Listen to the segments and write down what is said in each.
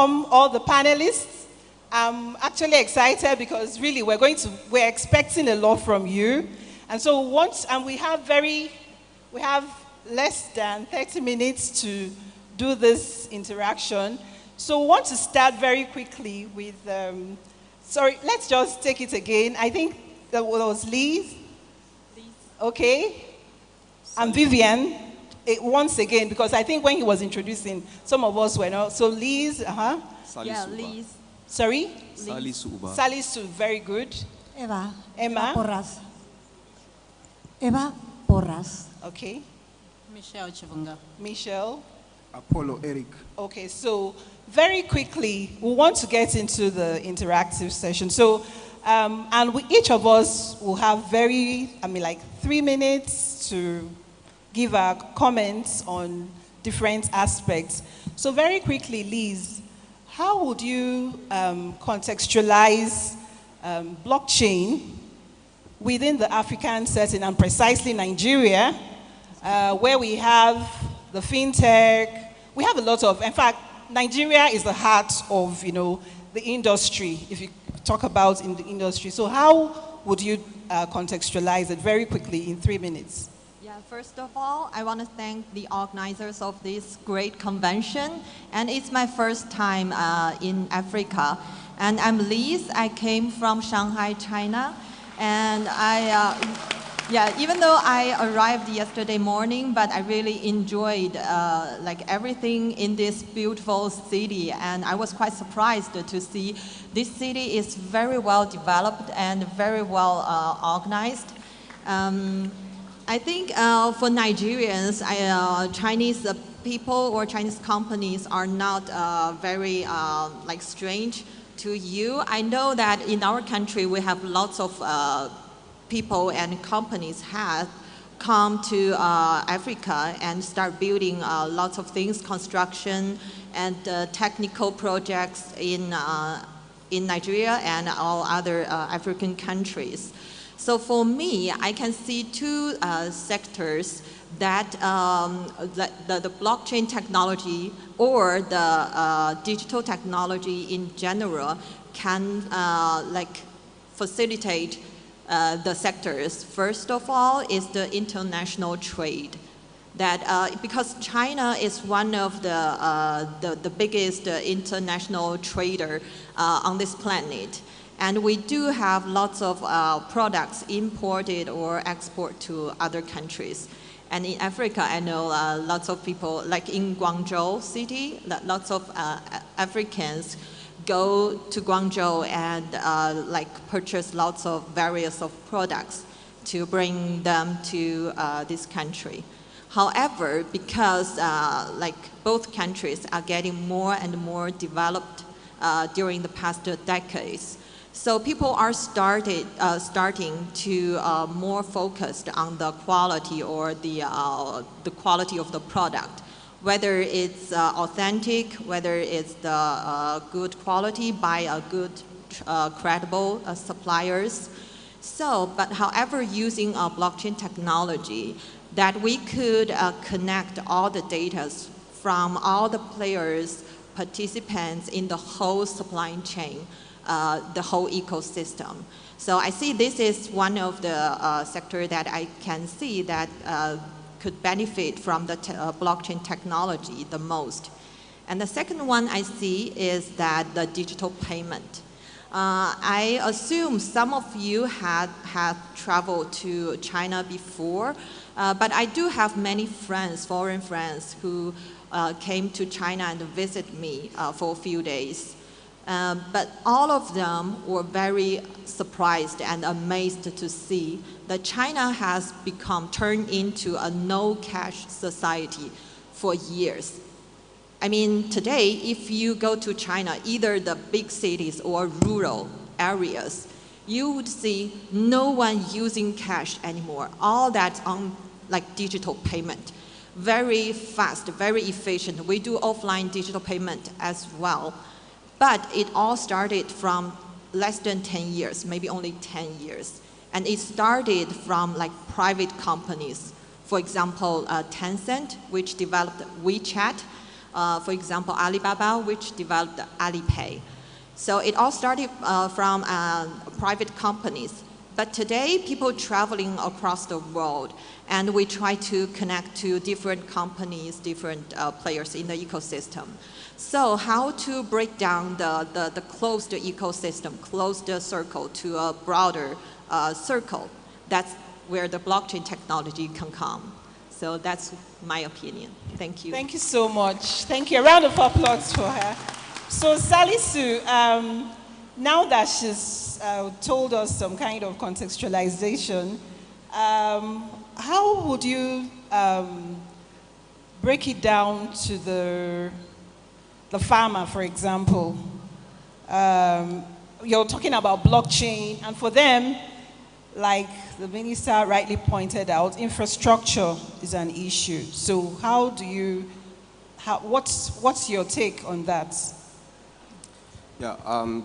welcome all the panelists. I'm actually excited because really we're expecting a lot from you. And so we have less than 30 minutes to do this interaction. So we want to start very quickly with, sorry, let's just take it again. I think that was Liz. Okay. And Vivian, once again, because I think when he was introducing, some of us were not. So Liz, Yeah, Liz. Sorry? Salisu. Salisu, very good. Emma Emma. Eva Porras. Okay. Michelle Chivunga. Michelle. Apollo Eric. Okay, so very quickly, we want to get into the interactive session. So, each of us will have 3 minutes to give our comments on different aspects. So very quickly, Liz, how would you contextualize blockchain within the African setting, and precisely Nigeria, where we have the fintech, we have a lot of, in fact, Nigeria is the heart of, the industry, if you talk about in the industry. So how would you contextualize it very quickly in 3 minutes? Yeah, first of all, I want to thank the organizers of this great convention. And it's my first time in Africa. And I'm Liz. I came from Shanghai, China. And even though I arrived yesterday morning, but I really enjoyed everything in this beautiful city. And I was quite surprised to see this city is very well developed and very well organized. I think for Nigerians, Chinese people or Chinese companies are not very strange to you. I know that in our country we have lots of people and companies have come to Africa and start building lots of things, construction and technical projects in Nigeria and all other African countries. So for me, I can see two sectors that the blockchain technology or the digital technology in general can facilitate the sectors. First of all is the international trade. That because China is one of the biggest international trader on this planet. And we do have lots of products imported or export to other countries. And in Africa, I know lots of people, like in Guangzhou city, lots of Africans go to Guangzhou and purchase lots of various of products to bring them to this country. However, because both countries are getting more and more developed during the past decades, so people are starting to more focused on the quality or the quality of the product, whether it's authentic, whether it's the good quality by a good, credible suppliers. So, but however, using blockchain technology, that we could connect all the data from all the players, participants in the whole supply chain, the whole ecosystem. So I see this is one of the sector that I can see that could benefit from the blockchain technology the most. And the second one I see is that the digital payment. I assume some of you had traveled to China before, but I do have many friends, foreign friends, who came to China and visit me for a few days. But all of them were very surprised and amazed to see that China has turned into a no-cash society for years. I mean, today, if you go to China, either the big cities or rural areas, you would see no one using cash anymore. All that's on digital payment. Very fast, very efficient. We do offline digital payment as well. But it all started from less than 10 years, maybe only 10 years. And it started from private companies. For example, Tencent, which developed WeChat, For example, Alibaba, which developed Alipay. So it all started from private companies. But today, people traveling across the world, and we try to connect to different companies, different players in the ecosystem. So how to break down the closed ecosystem, closed circle to a broader circle? That's where the blockchain technology can come. So that's my opinion. Thank you. Thank you so much. Thank you. A round of applause for her. So Salisu, now that she's told us some kind of contextualization, how would you break it down to the farmer, for example? You're talking about blockchain, and for them, like the minister rightly pointed out, infrastructure is an issue. So what's your take on that? Yeah,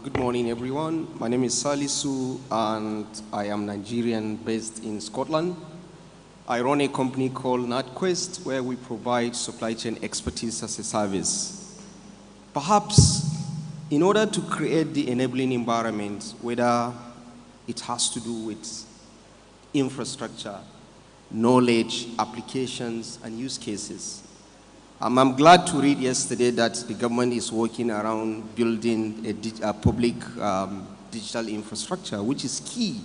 good morning, everyone. My name is Salisu, and I am Nigerian based in Scotland. I run a company called NatQuest, where we provide supply chain expertise as a service. Perhaps in order to create the enabling environment, whether it has to do with infrastructure, knowledge, applications, and use cases. I'm glad to read yesterday that the government is working around building a public digital infrastructure, which is key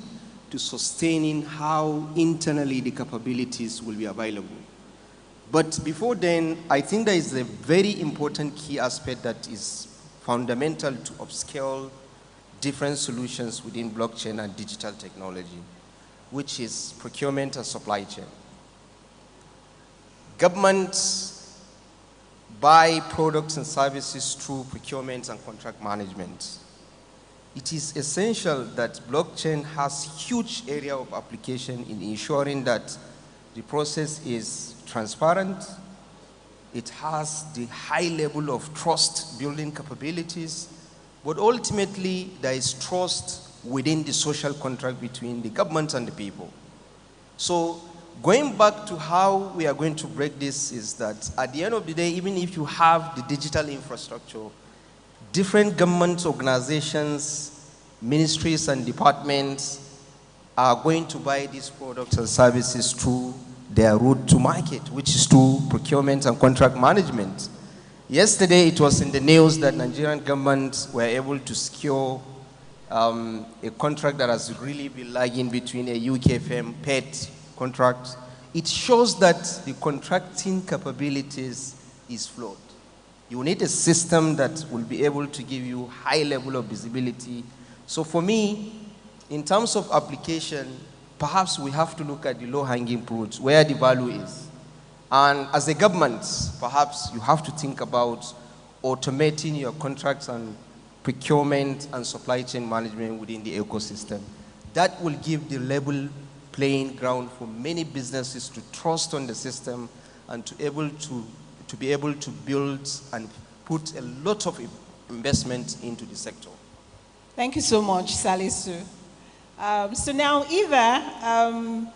to sustaining how internally the capabilities will be available. But before then, I think there is a very important key aspect that is fundamental to upscale different solutions within blockchain and digital technology, which is procurement and supply chain. Governments buy products and services through procurement and contract management. It is essential that blockchain has huge area of application in ensuring that the process is transparent, it has the high level of trust building capabilities, but ultimately there is trust within the social contract between the government and the people. So going back to how we are going to break this is that at the end of the day, even if you have the digital infrastructure, different government organizations, ministries and departments are going to buy these products and services through their route to market, which is through procurement and contract management. Yesterday, it was in the news that Nigerian government were able to secure a contract that has really been lagging between a UK firm, PET contract. It shows that the contracting capabilities is flawed. You need a system that will be able to give you high level of visibility. So for me, in terms of application, perhaps we have to look at the low-hanging fruits, where the value is. And as a government, perhaps you have to think about automating your contracts and procurement and supply chain management within the ecosystem. That will give the level playing ground for many businesses to trust on the system and to be able to build and put a lot of investment into the sector. Thank you so much, Salisu. So now, Eva,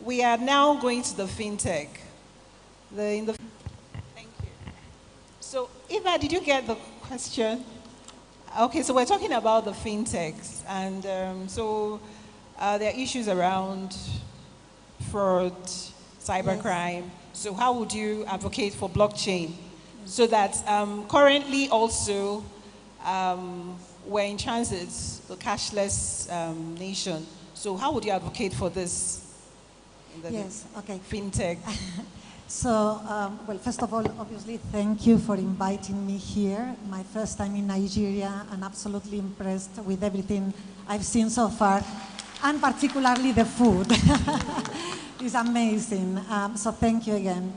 we are now going to the fintech. Thank you. So, Eva, did you get the question? Okay, so we're talking about the fintechs, and there are issues around fraud, cybercrime. Yes. So how would you advocate for blockchain? So that currently also we're in transit, the cashless nation. So how would you advocate for this in the fintech? So, well, first of all, obviously, thank you for inviting me here. My first time in Nigeria, and absolutely impressed with everything I've seen so far, and particularly the food. It's amazing. So thank you again.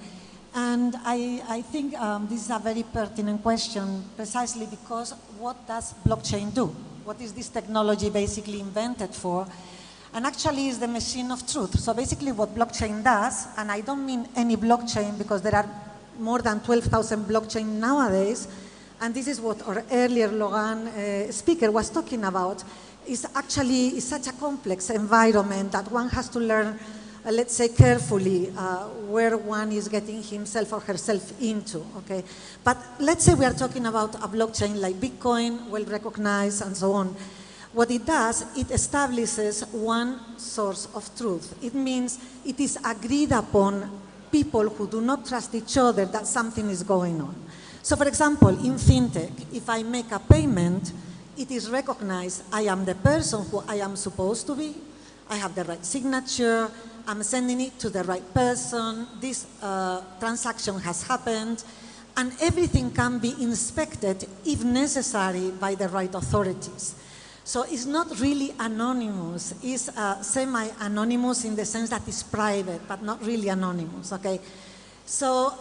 And I think this is a very pertinent question, precisely because what does blockchain do? What is this technology basically invented for? And actually is the machine of truth. So basically what blockchain does, and I don't mean any blockchain because there are more than 12,000 blockchain nowadays, and this is what our earlier Logan speaker was talking about, is actually such a complex environment that one has to learn let's say carefully where one is getting himself or herself into, okay? But let's say we are talking about a blockchain like Bitcoin, well recognized and so on. What it does, it establishes one source of truth. It means it is agreed upon people who do not trust each other that something is going on. So for example, in fintech, if I make a payment, it is recognized I am the person who I am supposed to be, I have the right signature, I'm sending it to the right person, this transaction has happened, and everything can be inspected, if necessary, by the right authorities. So it's not really anonymous, it's semi-anonymous in the sense that it's private, but not really anonymous, okay? So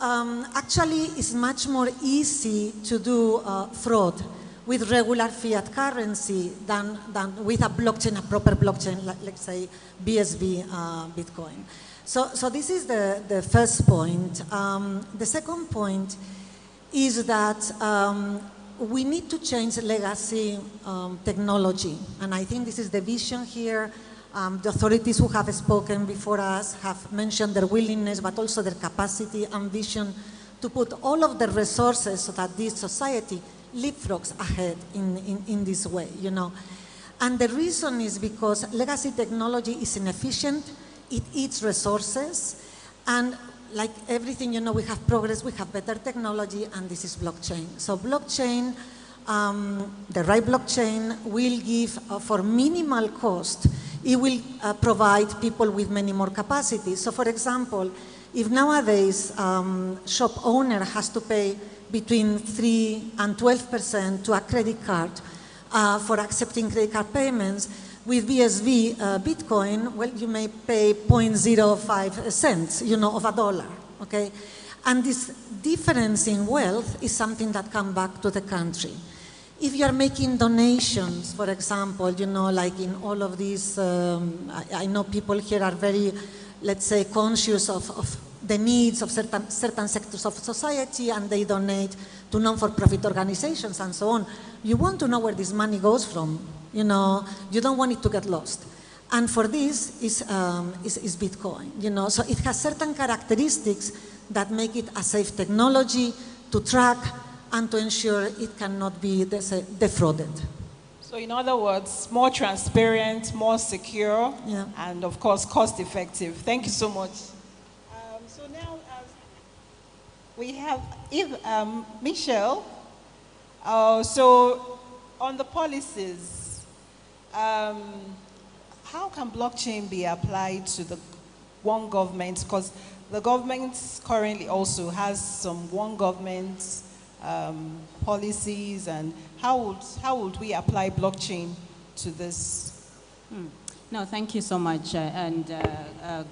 actually it's much more easy to do fraud with regular fiat currency than with a blockchain, a proper blockchain, like, let's say BSV Bitcoin. So this is the first point. The second point is that we need to change legacy technology. And I think this is the vision here. The authorities who have spoken before us have mentioned their willingness, but also their capacity and vision to put all of the resources so that this society leapfrogs ahead in this way, you know. And the reason is because legacy technology is inefficient, it eats resources, and like everything, you know, we have progress, we have better technology, and this is blockchain. So blockchain, the right blockchain will give, for minimal cost, it will provide people with many more capacities. So for example, if nowadays shop owner has to pay between 3 and 12% to a credit card for accepting credit card payments, with BSV Bitcoin, well, you may pay 0.05 cents, you know, of a dollar, okay? And this difference in wealth is something that comes back to the country. If you are making donations, for example, you know, like in all of these, I know people here are very, let's say, conscious of the needs of certain sectors of society, and they donate to non-for-profit organizations and so on. You want to know where this money goes from. You know, you don't want it to get lost. And for this is Bitcoin, you know. So it has certain characteristics that make it a safe technology to track and to ensure it cannot be defrauded. So in other words, more transparent, more secure, yeah, and of course, cost-effective. Thank you so much. So now we have Michelle. So on the policies, how can blockchain be applied to the one government? Because the government currently also has some one government policies, and how would we apply blockchain to this? No, thank you so much, and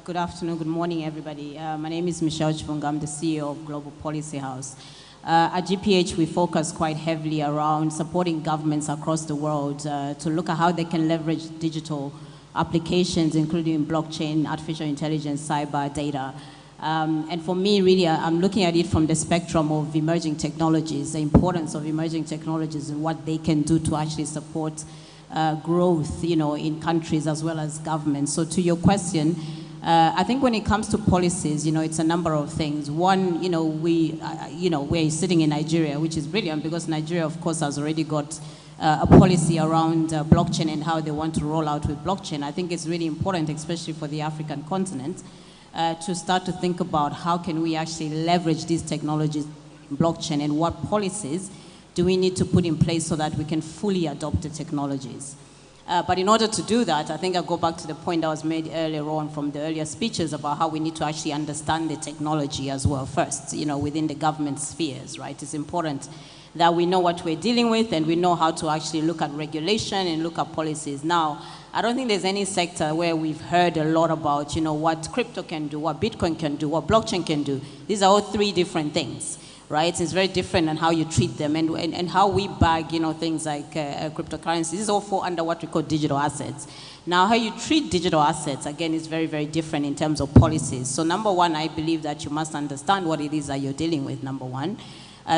good afternoon, good morning, everybody. My name is Michelle Chivunga. I'm the CEO of Global Policy House. At GPH, we focus quite heavily around supporting governments across the world to look at how they can leverage digital applications, including blockchain, artificial intelligence, cyber, data. And for me, really, I'm looking at it from the spectrum of emerging technologies, the importance of emerging technologies and what they can do to actually support growth, you know, in countries as well as governments. So to your question, I think when it comes to policies, you know, it's a number of things. One, you know, we're sitting in Nigeria, which is brilliant because Nigeria, of course, has already got a policy around blockchain and how they want to roll out with blockchain. I think it's really important, especially for the African continent, to start to think about how can we actually leverage these technologies, blockchain, and what policies do we need to put in place so that we can fully adopt the technologies. But in order to do that, I think I'll go back to the point that was made earlier on from the earlier speeches about how we need to actually understand the technology as well first, you know, within the government spheres, right? It's important that we know what we're dealing with and we know how to actually look at regulation and look at policies. Now, I don't think there's any sector where we've heard a lot about, you know, what crypto can do, what Bitcoin can do, what blockchain can do. These are all three different things, right? It's very different on how you treat them and how we bag, you know, things like cryptocurrencies. This is all fall under what we call digital assets. Now, how you treat digital assets, again, is very, very different in terms of policies. So number one, I believe that you must understand what it is that you're dealing with, number one.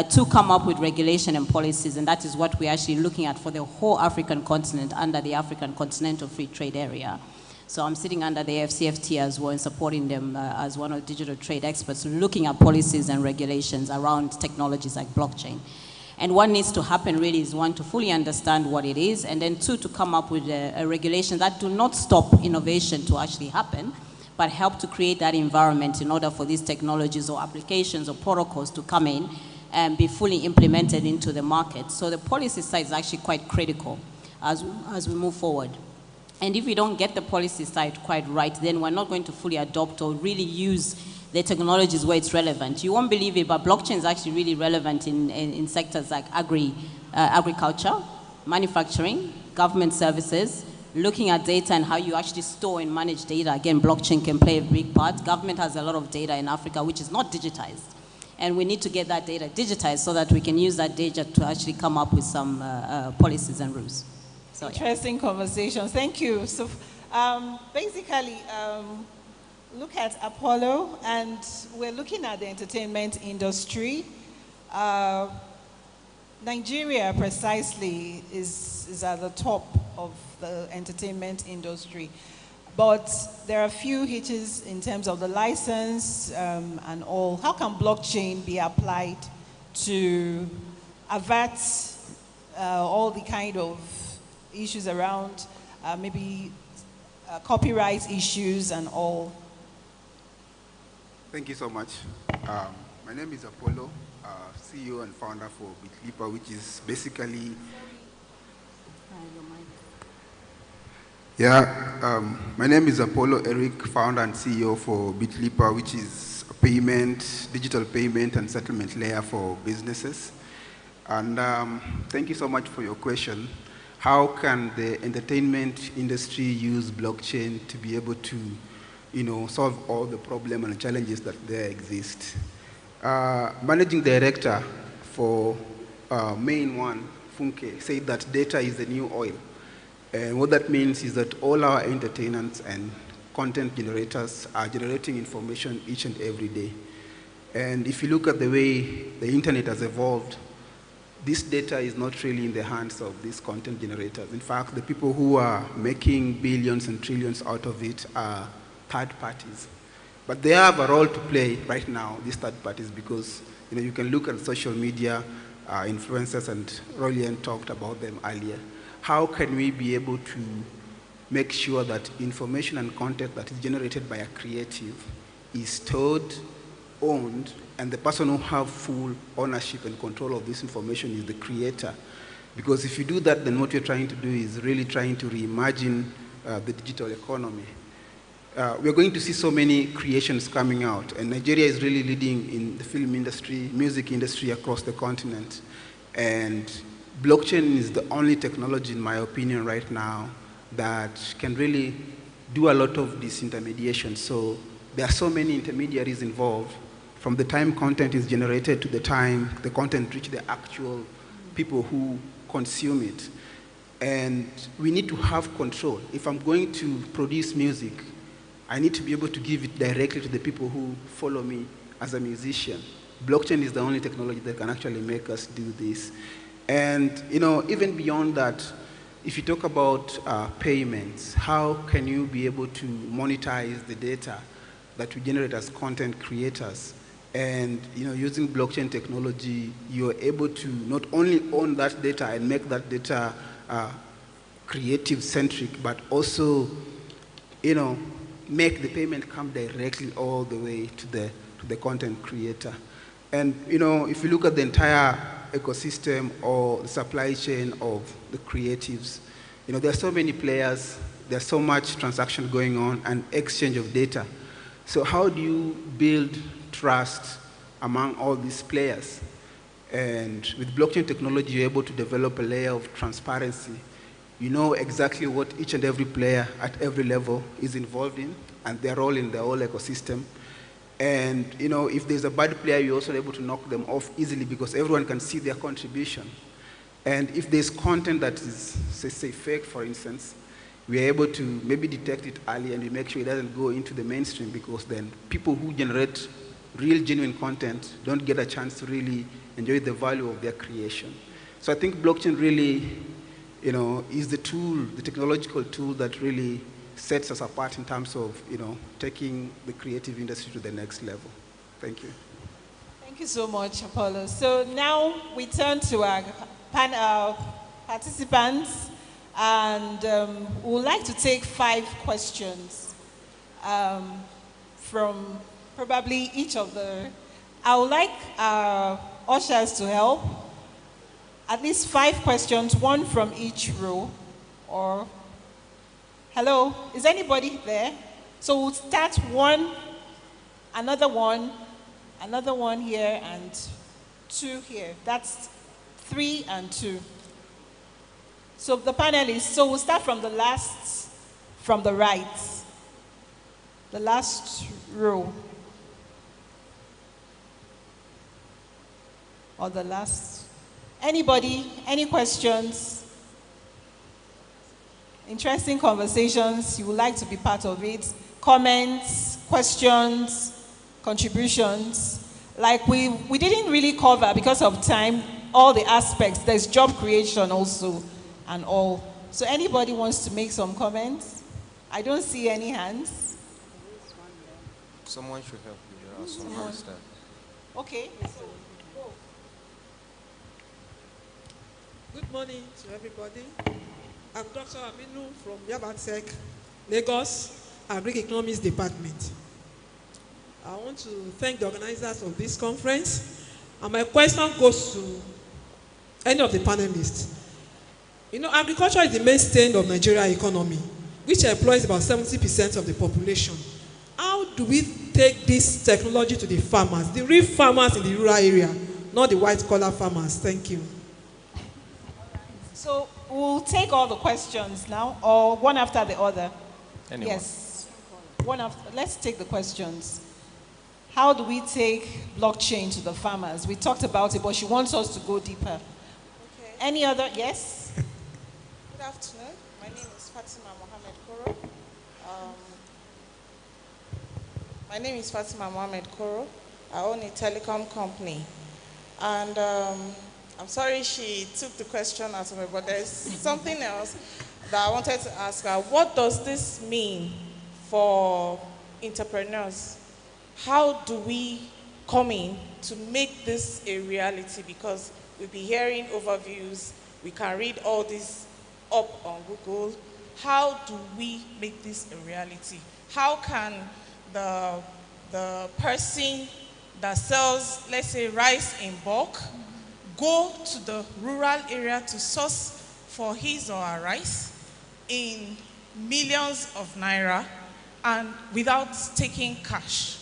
To come up with regulation and policies, and that is what we're actually looking at for the whole African continent under the African Continental Free Trade Area. So I'm sitting under the FCFT as well and supporting them as one of the digital trade experts, looking at policies and regulations around technologies like blockchain. And what needs to happen really is, one, to fully understand what it is, and then two, to come up with a regulation that do not stop innovation to actually happen, but help to create that environment in order for these technologies or applications or protocols to come in and be fully implemented into the market. So the policy side is actually quite critical as we move forward. And if we don't get the policy side quite right, then we're not going to fully adopt or really use the technologies where it's relevant. You won't believe it, but blockchain is actually really relevant in sectors like agriculture, manufacturing, government services, looking at data and how you actually store and manage data. Again, blockchain can play a big part. Government has a lot of data in Africa which is not digitized. And we need to get that data digitized so that we can use that data to actually come up with some policies and rules. So, interesting conversation. Thank you. So basically, look at Apollo, and we're looking at the entertainment industry. Nigeria precisely is at the top of the entertainment industry. But there are a few hitches in terms of the license and all. How can blockchain be applied to avert all the kind of issues around maybe copyright issues and all? Thank you so much. My name is Apollo, CEO and founder for BitLipa, which is basically... my name is Apollo Eric, founder and CEO for BitLipa, which is a digital payment and settlement layer for businesses. And thank you so much for your question. How can the entertainment industry use blockchain to be able to, solve all the problems and challenges that there exist? Managing director for Main One, Funke, said that data is the new oil. And what that means is that all our entertainers and content generators are generating information each and every day. And if you look at the way the internet has evolved, this data is not really in the hands of these content generators. In fact, the people who are making billions and trillions out of it are third parties. But they have a role to play right now, these third parties, because you can look at social media, influencers, and Rolian talked about them earlier. How can we be able to make sure that information and content that is generated by a creative is stored, owned, and the person who have full ownership and control of this information is the creator? Because if you do that, then what you're trying to do is really trying to reimagine the digital economy. We're going to see so many creations coming out, and Nigeria is really leading in the film industry, music industry across the continent. And blockchain is the only technology, in my opinion, right now that can really do a lot of disintermediation. So there are so many intermediaries involved, from the time content is generated to the time the content reaches the actual people who consume it. And we need to have control. If I'm going to produce music, I need to be able to give it directly to the people who follow me as a musician. Blockchain is the only technology that can actually make us do this. And even beyond that, if you talk about payments, how can you be able to monetize the data that we generate as content creators? And using blockchain technology, you're able to not only own that data and make that data creative-centric, but also make the payment come directly all the way to the content creator. And if you look at the entire ecosystem or the supply chain of the creatives, there are so many players, there's so much transaction going on and exchange of data. So how do you build trust among all these players? And with blockchain technology, you're able to develop a layer of transparency. You know exactly what each and every player at every level is involved in and their role in the whole ecosystem. And if there's a bad player, you're also able to knock them off easily because everyone can see their contribution. And if there's content that is, say fake, for instance, we're able to maybe detect it early and we make sure it doesn't go into the mainstream, because then people who generate real, genuine content don't get a chance to really enjoy the value of their creation. So I think blockchain really, is the tool, the technological tool that really sets us apart in terms of, taking the creative industry to the next level. Thank you. Thank you so much, Apollo. So now we turn to our panel participants, and we would like to take 5 questions from probably each of the. I would like our ushers to help. At least 5 questions, 1 from each row. Or, hello, is anybody there? So we'll start 1, another one here, and 2 here. That's 3 and 2. So the panelists, so we'll start from the last, from the right. The last row. Or the last. Anybody, any questions? Interesting conversations, you would like to be part of it? Comments, questions, contributions? Like we didn't really cover, because of time, all the aspects. There's job creation also and all. So anybody wants to make some comments? I don't see any hands. Someone should help you. There are some hands there. Okay. Good morning to everybody. I'm Dr. Aminu from Yabatek, Lagos, Agri-Economics Department. I want to thank the organizers of this conference. And my question goes to any of the panelists. Agriculture is the mainstay of Nigerian economy, which employs about 70% of the population. How do we take this technology to the farmers, the real farmers in the rural area, not the white-collar farmers? Thank you. So we'll take all the questions now, or one after the other. Anyone. Yes. One after. Let's take the questions. How do we take blockchain to the farmers? We talked about it, but she wants us to go deeper. Okay. Any other? Yes? Good afternoon. My name is Fatima Mohammed Koro. I own a telecom company. And I'm sorry she took the question out of me, but there's something else that I wanted to ask her. What does this mean for entrepreneurs? How do we come in to make this a reality? Because we'll be hearing overviews, we can read all this up on Google. How do we make this a reality? How can the person that sells, let's say, rice in bulk, go to the rural area to source for his or her rice in millions of naira and without taking cash?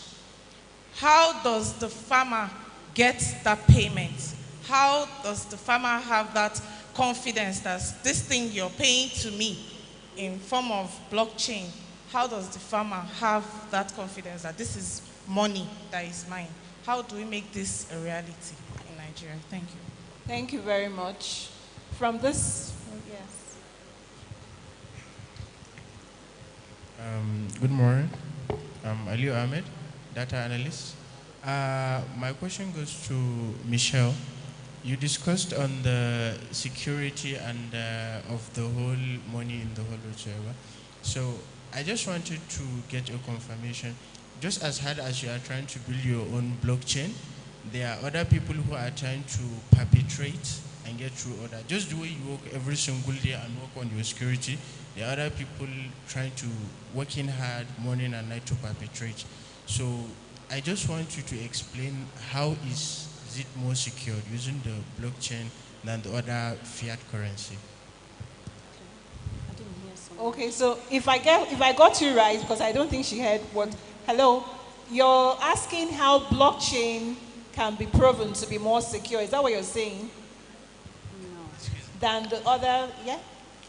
How does the farmer get that payment? How does the farmer have that confidence that this thing you're paying to me in form of blockchain, how does the farmer have that confidence that this is money that is mine? How do we make this a reality in Nigeria? Thank you. Thank you very much. From this, yes. Good morning. I'm Ali Ahmed, data analyst. My question goes to Michelle. You discussed on the security and of the whole money in the whole whatsoever. So I just wanted to get a confirmation. Just as hard as you are trying to build your own blockchain, there are other people who are trying to perpetrate and get through order. Just the way you work every single day and work on your security, there are other people trying to working hard morning and night to perpetrate. So I just want you to explain how is it more secured using the blockchain than the other fiat currency? Okay, so if I got you right, because I don't think she heard what. Hello, you're asking how blockchain can be proven to be more secure. Is that what you're saying? No. Than the other, yeah?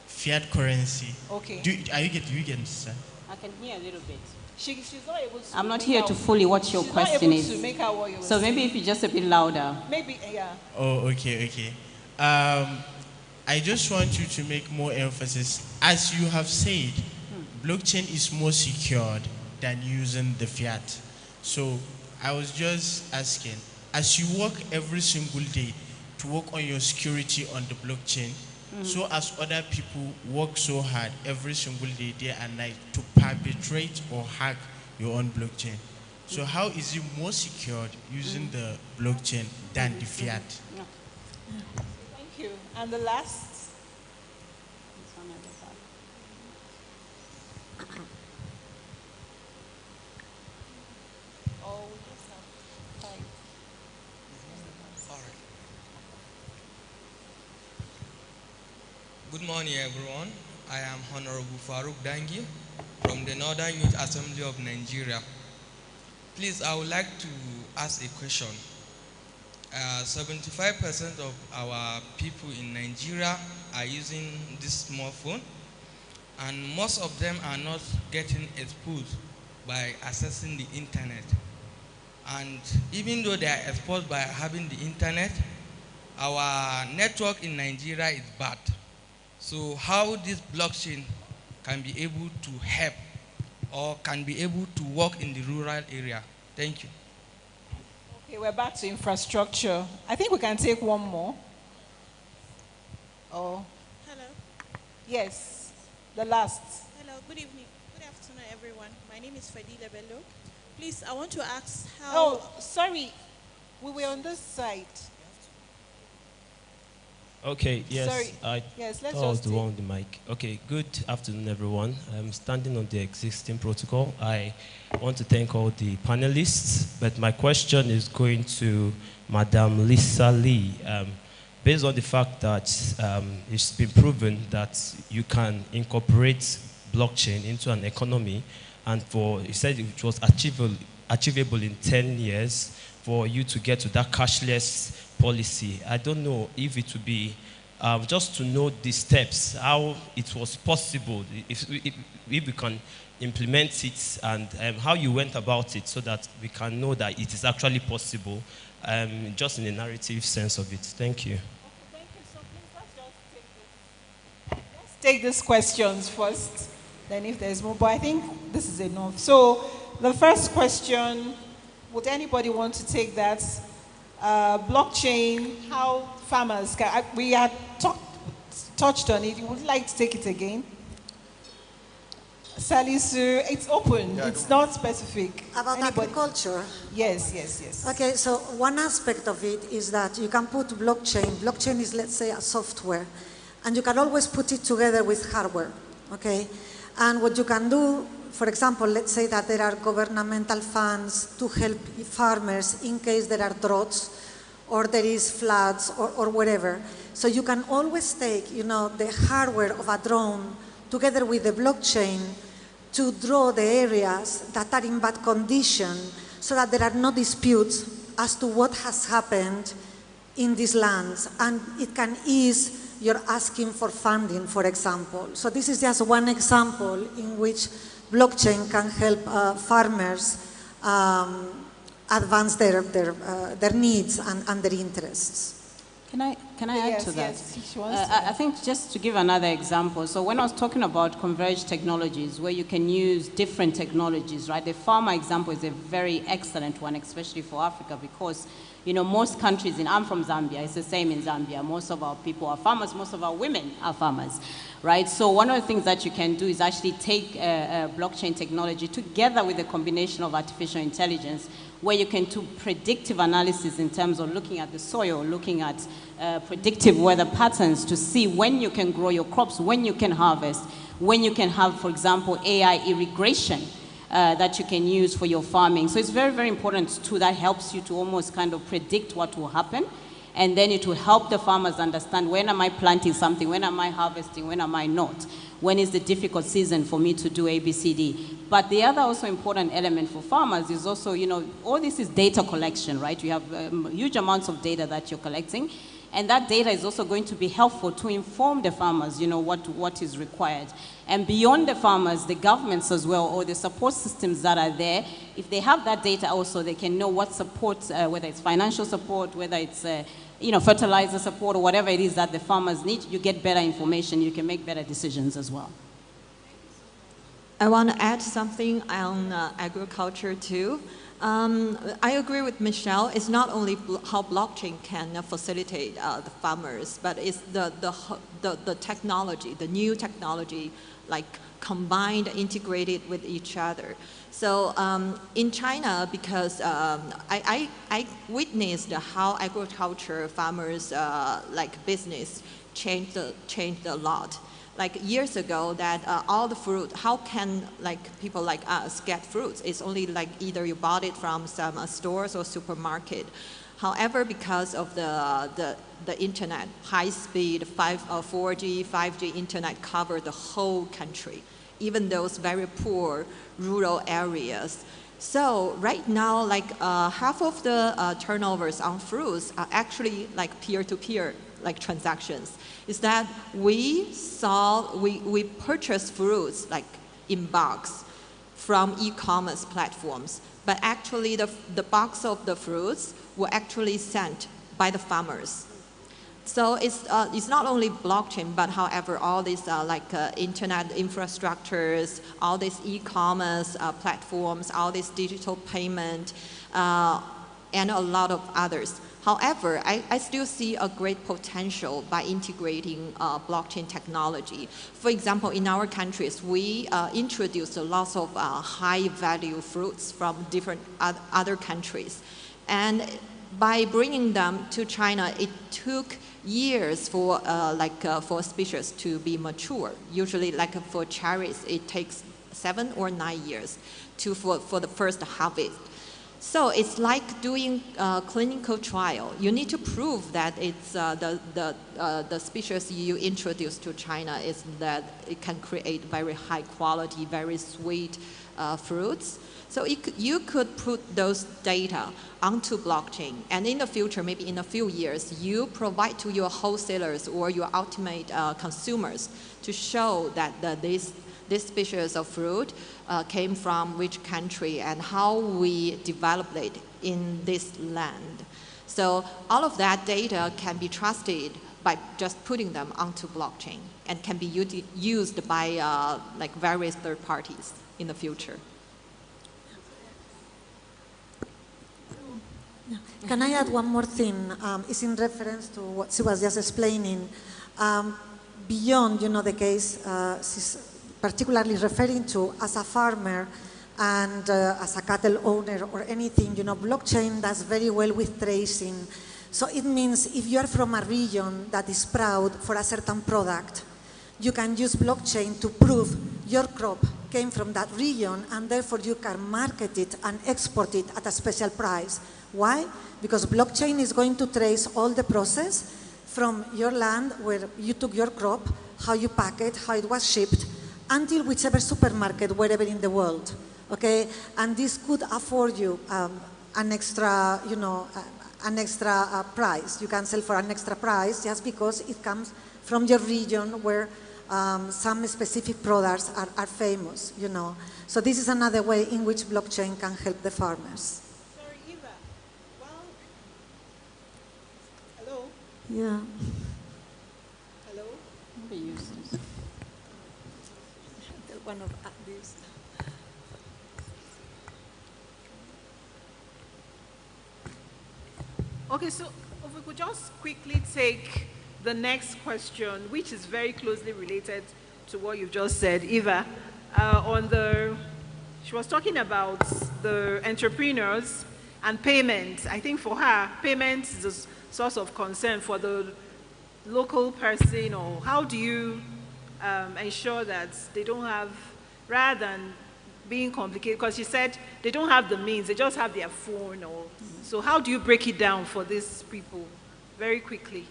Fiat currency. Okay. Do you get understand? I can hear a little bit. She's not able to. I'm not here to fully what your question she's not able is. to make out what you were So saying. maybe if you're just a bit louder. Maybe, yeah. Oh, okay. I just want you to make more emphasis. As you have said, blockchain is more secured than using the fiat. So I was just asking, as you work every single day to work on your security on the blockchain, so as other people work so hard every single day and night to perpetrate or hack your own blockchain. So how is it more secured using the blockchain than the fiat? Yeah. Thank you. And the last? Good morning, everyone. I am Honorable Farouk Dangi from the Northern Youth Assembly of Nigeria. Please, I would like to ask a question. 75% of our people in Nigeria are using this smartphone, and most of them are not getting exposed by accessing the internet. And even though they are exposed by having the internet, our network in Nigeria is bad. So how this blockchain can be able to help or can be able to work in the rural area? Thank you. Okay, we're back to infrastructure. I think we can take one more. Oh. Hello. Yes, the last. Hello, good evening. Good afternoon, everyone. My name is Fadila Bello. Please, I want to ask how... Oh, sorry. We were on this side. Okay, yes. Sorry. Yes, let's thought I was just the one with the mic. Okay, good afternoon, everyone. I'm standing on the existing protocol. I want to thank all the panelists, but my question is going to Madam Lisa Lee. Based on the fact that it's been proven that you can incorporate blockchain into an economy, and you said it was achievable in 10 years for you to get to that cashless policy. I don't know if it would be just to know the steps, how it was possible, if we can implement it, and how you went about it so that we can know that it is actually possible, just in a narrative sense of it. Thank you. Okay, thank you. So please, let's take these questions first, then if there's more, but I think this is enough. So the first question, would anybody want to take that? Blockchain, how farmers can, we had touched on it. You would like to take it again? Salisu, it's open, it's not specific. About agriculture? Yes, yes, yes. Okay, so one aspect of it is that you can put blockchain. Blockchain is, let's say, a software, and you can always put it together with hardware, okay? And what you can do, for example, let's say that there are governmental funds to help farmers in case there are droughts or there is floods or whatever. So you can always take, the hardware of a drone together with the blockchain to draw the areas that are in bad condition so that there are no disputes as to what has happened in these lands. And it can ease your asking for funding, for example. So this is just one example in which blockchain can help farmers advance their needs and their interests. Can I add to that? Yes, I think just to give another example, so when I was talking about converged technologies, where you can use different technologies, right? The farmer example is a very excellent one, especially for Africa, because most countries, I'm from Zambia, it's the same in Zambia. Most of our people are farmers, most of our women are farmers, right? So one of the things that you can do is actually take blockchain technology together with a combination of artificial intelligence, where you can do predictive analysis in terms of looking at the soil, looking at predictive weather patterns to see when you can grow your crops, when you can harvest, when you can have, for example, AI irrigation that you can use for your farming. So it's very, very important too. That helps you to almost kind of predict what will happen. And then it will help the farmers understand, when am I planting something, when am I harvesting, when am I not? When is the difficult season for me to do A, B, C, D? But the other also important element for farmers is also, all this is data collection, right? You have huge amounts of data that you're collecting. And that data is also going to be helpful to inform the farmers, what is required. And beyond the farmers, the governments as well, or the support systems that are there, if they have that data also, they can know what support, whether it's financial support, whether it's fertilizer support, or whatever it is that the farmers need. You get better information, you can make better decisions as well. I want to add something on agriculture too. I agree with Michelle. It's not only how blockchain can facilitate the farmers, but it's the technology, the new technology, like combined, integrated with each other. So in China, because I witnessed how agriculture farmers like business changed a lot. Like years ago, that all the fruit, how can like people like us get fruits? It's only like either you bought it from some stores or supermarket. However, because of the internet, high speed 4G, 5G internet covered the whole country, even those very poor rural areas. So right now, like half of the turnovers on fruits are actually like peer-to-peer like transactions. Is that we purchase fruits like in box from e-commerce platforms, but actually the box of the fruits were actually sent by the farmers. So it's not only blockchain, but however, all these internet infrastructures, all these e-commerce platforms, all this digital payment, and a lot of others. However, I still see a great potential by integrating blockchain technology. For example, in our countries, we introduced lots of high-value fruits from different other countries. And by bringing them to China, it took years for for species to be mature. Usually, like for cherries, it takes 7 or 9 years for the first harvest. So it's like doing a clinical trial. You need to prove that it's the species you introduce to China is that it can create very high quality, very sweet fruits. So you could put those data onto blockchain, and in the future, maybe in a few years, you provide to your wholesalers or your ultimate consumers to show that this species of fruit came from which country and how we developed it in this land. So all of that data can be trusted by just putting them onto blockchain and can be used by like various third parties in the future. Can I add one more thing? It's in reference to what she was just explaining. Beyond, the case she's particularly referring to as a farmer and as a cattle owner or anything, blockchain does very well with tracing. So it means if you are from a region that is proud for a certain product, you can use blockchain to prove your crop came from that region, and therefore you can market it and export it at a special price. Why? Because blockchain is going to trace all the process from your land where you took your crop, how you pack it, how it was shipped, until whichever supermarket, wherever in the world, okay? And this could afford you an extra, price. You can sell for an extra price just because it comes from your region where some specific products are famous, So this is another way in which blockchain can help the farmers. Sorry, Eva. Well, hello? Yeah. Hello? One of these. Okay, so if we could just quickly take the next question, which is very closely related to what you've just said, Eva. She was talking about the entrepreneurs and payment. I think for her, payment is a source of concern for the local person, or how do you ensure that they don't have, rather than being complicated, because she said they don't have the means, they just have their phone. So how do you break it down for these people very quickly?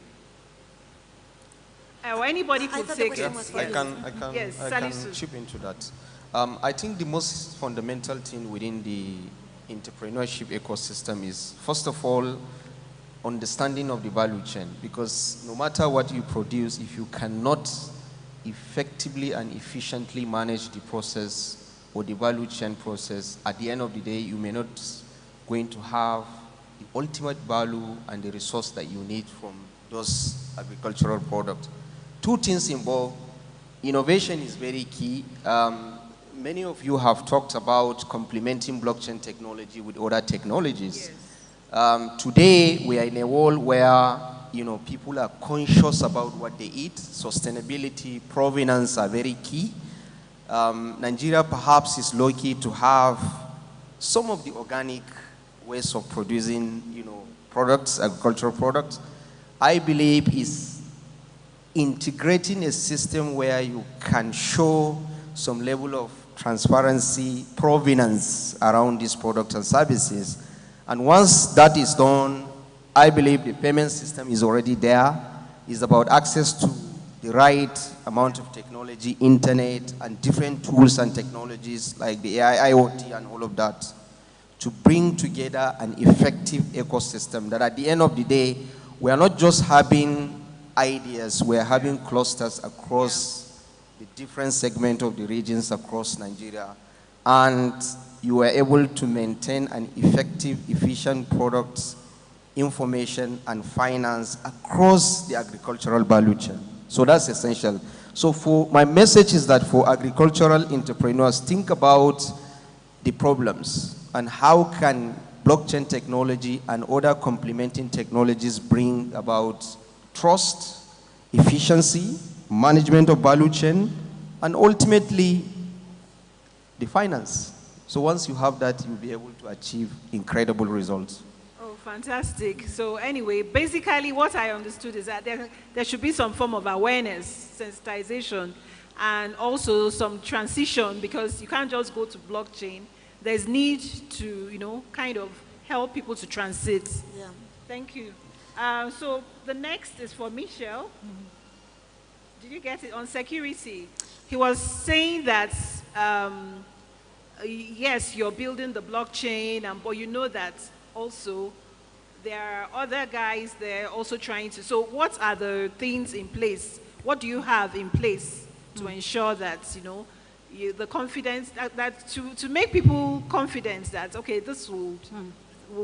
Or anybody could take it. I can chip into that. I think the most fundamental thing within the entrepreneurship ecosystem is, first of all, understanding of the value chain, because no matter what you produce, if you cannot effectively and efficiently manage the process or the value chain process, at the end of the day, you may not going to have the ultimate value and the resource that you need from those agricultural products. Two things involved. Innovation is very key. many of you have talked about complementing blockchain technology with other technologies. Yes. Today, we are in a world where people are conscious about what they eat. Sustainability, provenance are very key. Nigeria perhaps is lucky to have some of the organic ways of producing, products, agricultural products. I believe is integrating a system where you can show some level of transparency, provenance around these products and services. And once that is done, I believe the payment system is already there. It's about access to the right amount of technology, internet, and different tools and technologies like the AI, IoT, and all of that to bring together an effective ecosystem that at the end of the day, we are not just having ideas, we are having clusters across the different segments of the regions across Nigeria. And you are able to maintain an effective, efficient product, information, and finance across the agricultural value chain. So that's essential. So my message is that for agricultural entrepreneurs, think about the problems and how can blockchain technology and other complementing technologies bring about trust, efficiency, management of value chain, and ultimately the finance. So once you have that, you'll be able to achieve incredible results. Oh, fantastic. So anyway, basically what I understood is that there should be some form of awareness, sensitization, and also some transition, because you can't just go to blockchain. There's need to, kind of help people to transit. Yeah. Thank you. So the next is for Michel. Did you get it? On security. He was saying that, yes, you're building the blockchain, but you know that also there are other guys there also trying to. So what are the things in place? What do you have in place to ensure that, the confidence, that to make people confident that, okay, this will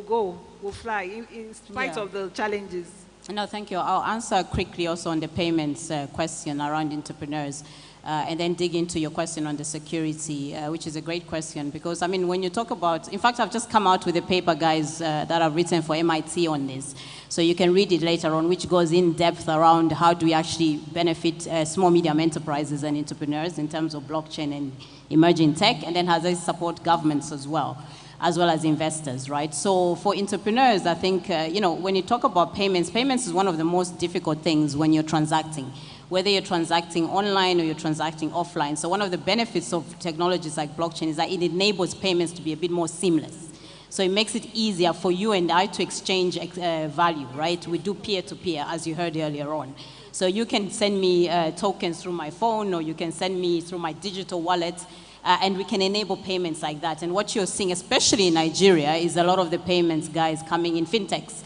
go, will fly in spite of the challenges? No, thank you. I'll answer quickly also on the payments question around entrepreneurs. And then dig into your question on the security, which is a great question, because, when you talk about, in fact, I've just come out with a paper, guys, that I've written for MIT on this. So you can read it later on, which goes in depth around how do we actually benefit small, medium enterprises and entrepreneurs in terms of blockchain and emerging tech, and then how they support governments as well as investors, right? So for entrepreneurs, I think, when you talk about payments is one of the most difficult things when you're transacting, whether you're transacting online or you're transacting offline. So one of the benefits of technologies like blockchain is that it enables payments to be a bit more seamless. So it makes it easier for you and I to exchange value, right? We do peer-to-peer, as you heard earlier on. So you can send me tokens through my phone, or you can send me through my digital wallet, and we can enable payments like that. And what you're seeing, especially in Nigeria, is a lot of the payments guys coming in fintechs.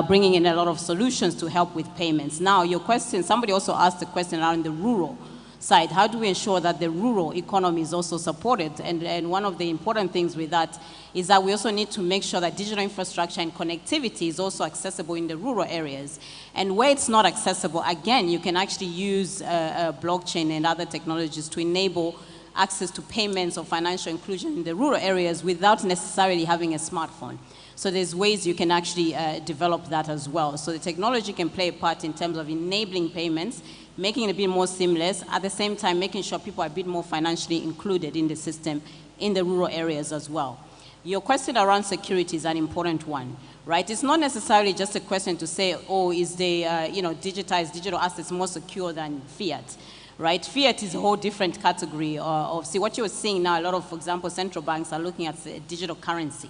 Bringing in a lot of solutions to help with payments. Now, your question, somebody also asked a question around the rural side. How do we ensure that the rural economy is also supported? And one of the important things with that is that we also need to make sure that digital infrastructure and connectivity is also accessible in the rural areas. And where it's not accessible, again, you can actually use blockchain and other technologies to enable access to payments or financial inclusion in the rural areas without necessarily having a smartphone. So there's ways you can actually develop that as well. So the technology can play a part in terms of enabling payments, making it a bit more seamless, at the same time making sure people are a bit more financially included in the system in the rural areas as well. Your question around security is an important one, right? It's not necessarily just a question to say, oh, is the digitized digital assets more secure than fiat? Right? Fiat is a whole different category of, see, what you're seeing now, a lot of, for example, central banks are looking at digital currency,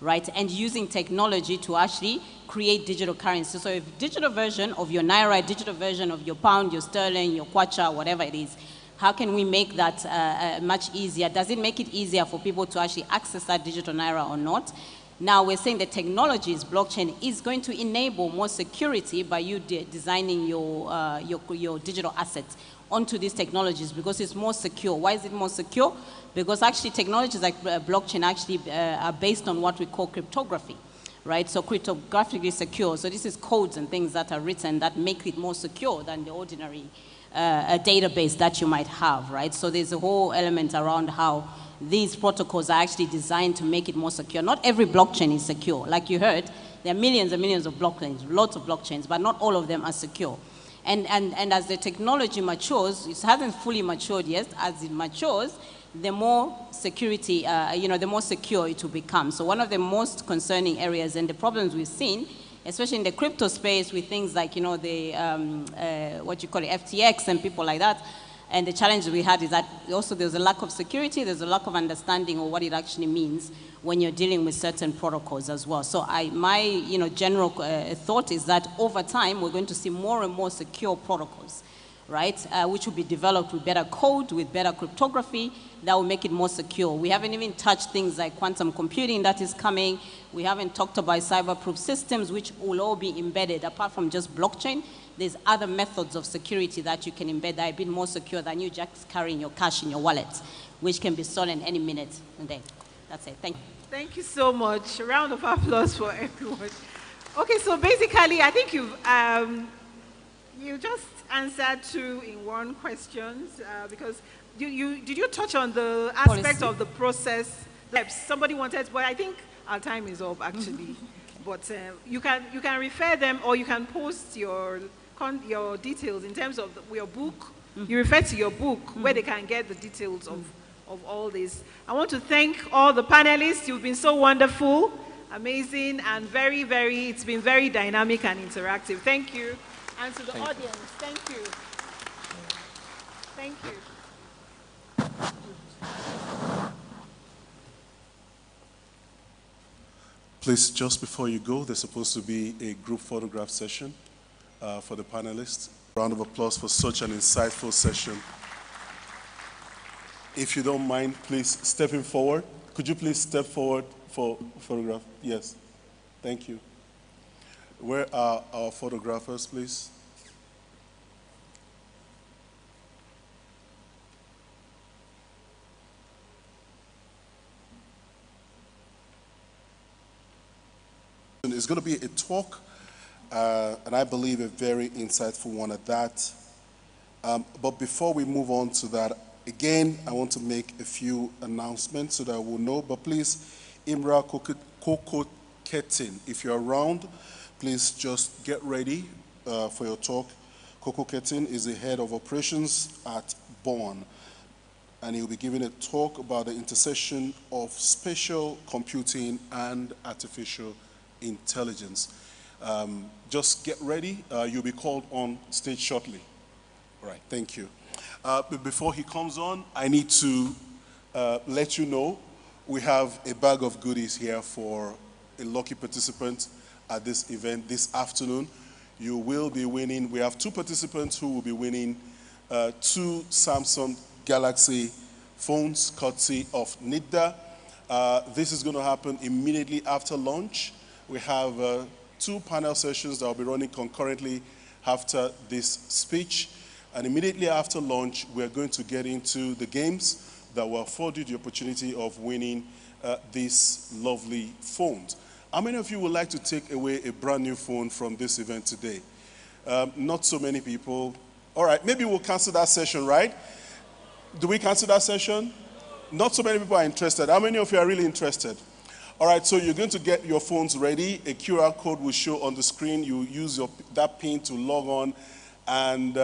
right? And using technology to actually create digital currency. So if digital version of your Naira, digital version of your pound, your sterling, your kwacha, whatever it is, how can we make that much easier? Does it make it easier for people to actually access that digital Naira or not? Now we're saying the technologies, blockchain, is going to enable more security by you designing your digital assets onto these technologies because it's more secure. Why is it more secure? Because actually technologies like blockchain actually are based on what we call cryptography, right? So cryptographically secure. So this is codes and things that are written that make it more secure than the ordinary a database that you might have, right? So there's a whole element around how these protocols are actually designed to make it more secure. Not every blockchain is secure. Like you heard, there are millions and millions of blockchains, lots of blockchains, but not all of them are secure. And as the technology matures, it hasn't fully matured yet. As it matures, the more security, the more secure it will become. So one of the most concerning areas and the problems we've seen, especially in the crypto space with things like, FTX and people like that, and the challenge we had is that also there's a lack of security, there's a lack of understanding of what it actually means when you're dealing with certain protocols as well. So my general thought is that over time, we're going to see more and more secure protocols, right? Which will be developed with better code, with better cryptography, that will make it more secure. We haven't even touched things like quantum computing that is coming. We haven't talked about cyber-proof systems, which will all be embedded. Apart from just blockchain, there's other methods of security that you can embed that are a bit more secure than you just carrying your cash in your wallet, which can be stolen any minute and day. That's it. Thank you. Thank you so much. A round of applause for everyone. Okay, so basically, I think you just answered 2 in 1 questions because did you touch on the aspect of the process? Somebody wanted, but I think our time is up actually. But you can refer them, or you can post your details in terms of your book. You refer to your book where they can get the details of all this. I want to thank all the panelists. You've been so wonderful, amazing, and it's been very dynamic and interactive. Thank you. And to the audience, thank you. Thank you. Please, just before you go, there's supposed to be a group photograph session for the panelists. Round of applause for such an insightful session. If you don't mind, please stepping forward. Could you please step forward for photograph? Yes. Thank you. Where are our photographers, please? It's going to be a talk, and I believe a very insightful one at that. But before we move on to that, again, I want to make a few announcements so that we'll know. But please, Imra Koko Ketin, if you're around, please just get ready for your talk. Koko Ketin is the head of operations at Born, and he'll be giving a talk about the intersection of spatial computing and artificial intelligence. Just get ready. You'll be called on stage shortly. All right, thank you. But before he comes on, I need to let you know we have a bag of goodies here for a lucky participant at this event this afternoon. You will be winning. We have 2 participants who will be winning 2 Samsung Galaxy phones courtesy of NITDAin. This is going to happen immediately after lunch. We have 2 panel sessions that will be running concurrently after this speech. And immediately after lunch, we're going to get into the games that will afford you the opportunity of winning these lovely phones. How many of you would like to take away a brand new phone from this event today? Not so many people. All right, maybe we'll cancel that session, right? Do we cancel that session? Not so many people are interested. How many of you are really interested? All right, so you're going to get your phones ready. A QR code will show on the screen. You use that pin to log on, and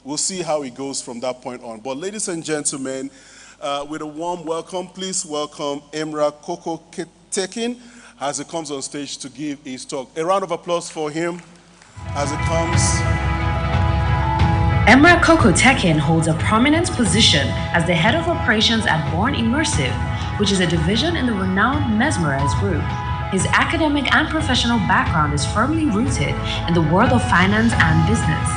we'll see how it goes from that point on. But ladies and gentlemen, with a warm welcome, please welcome Imra Koko Ketin as he comes on stage to give his talk. A round of applause for him as he comes. Imra Koko Ketin holds a prominent position as the head of operations at Born Immersive, which is a division in the renowned Mesmerize Group. His academic and professional background is firmly rooted in the world of finance and business.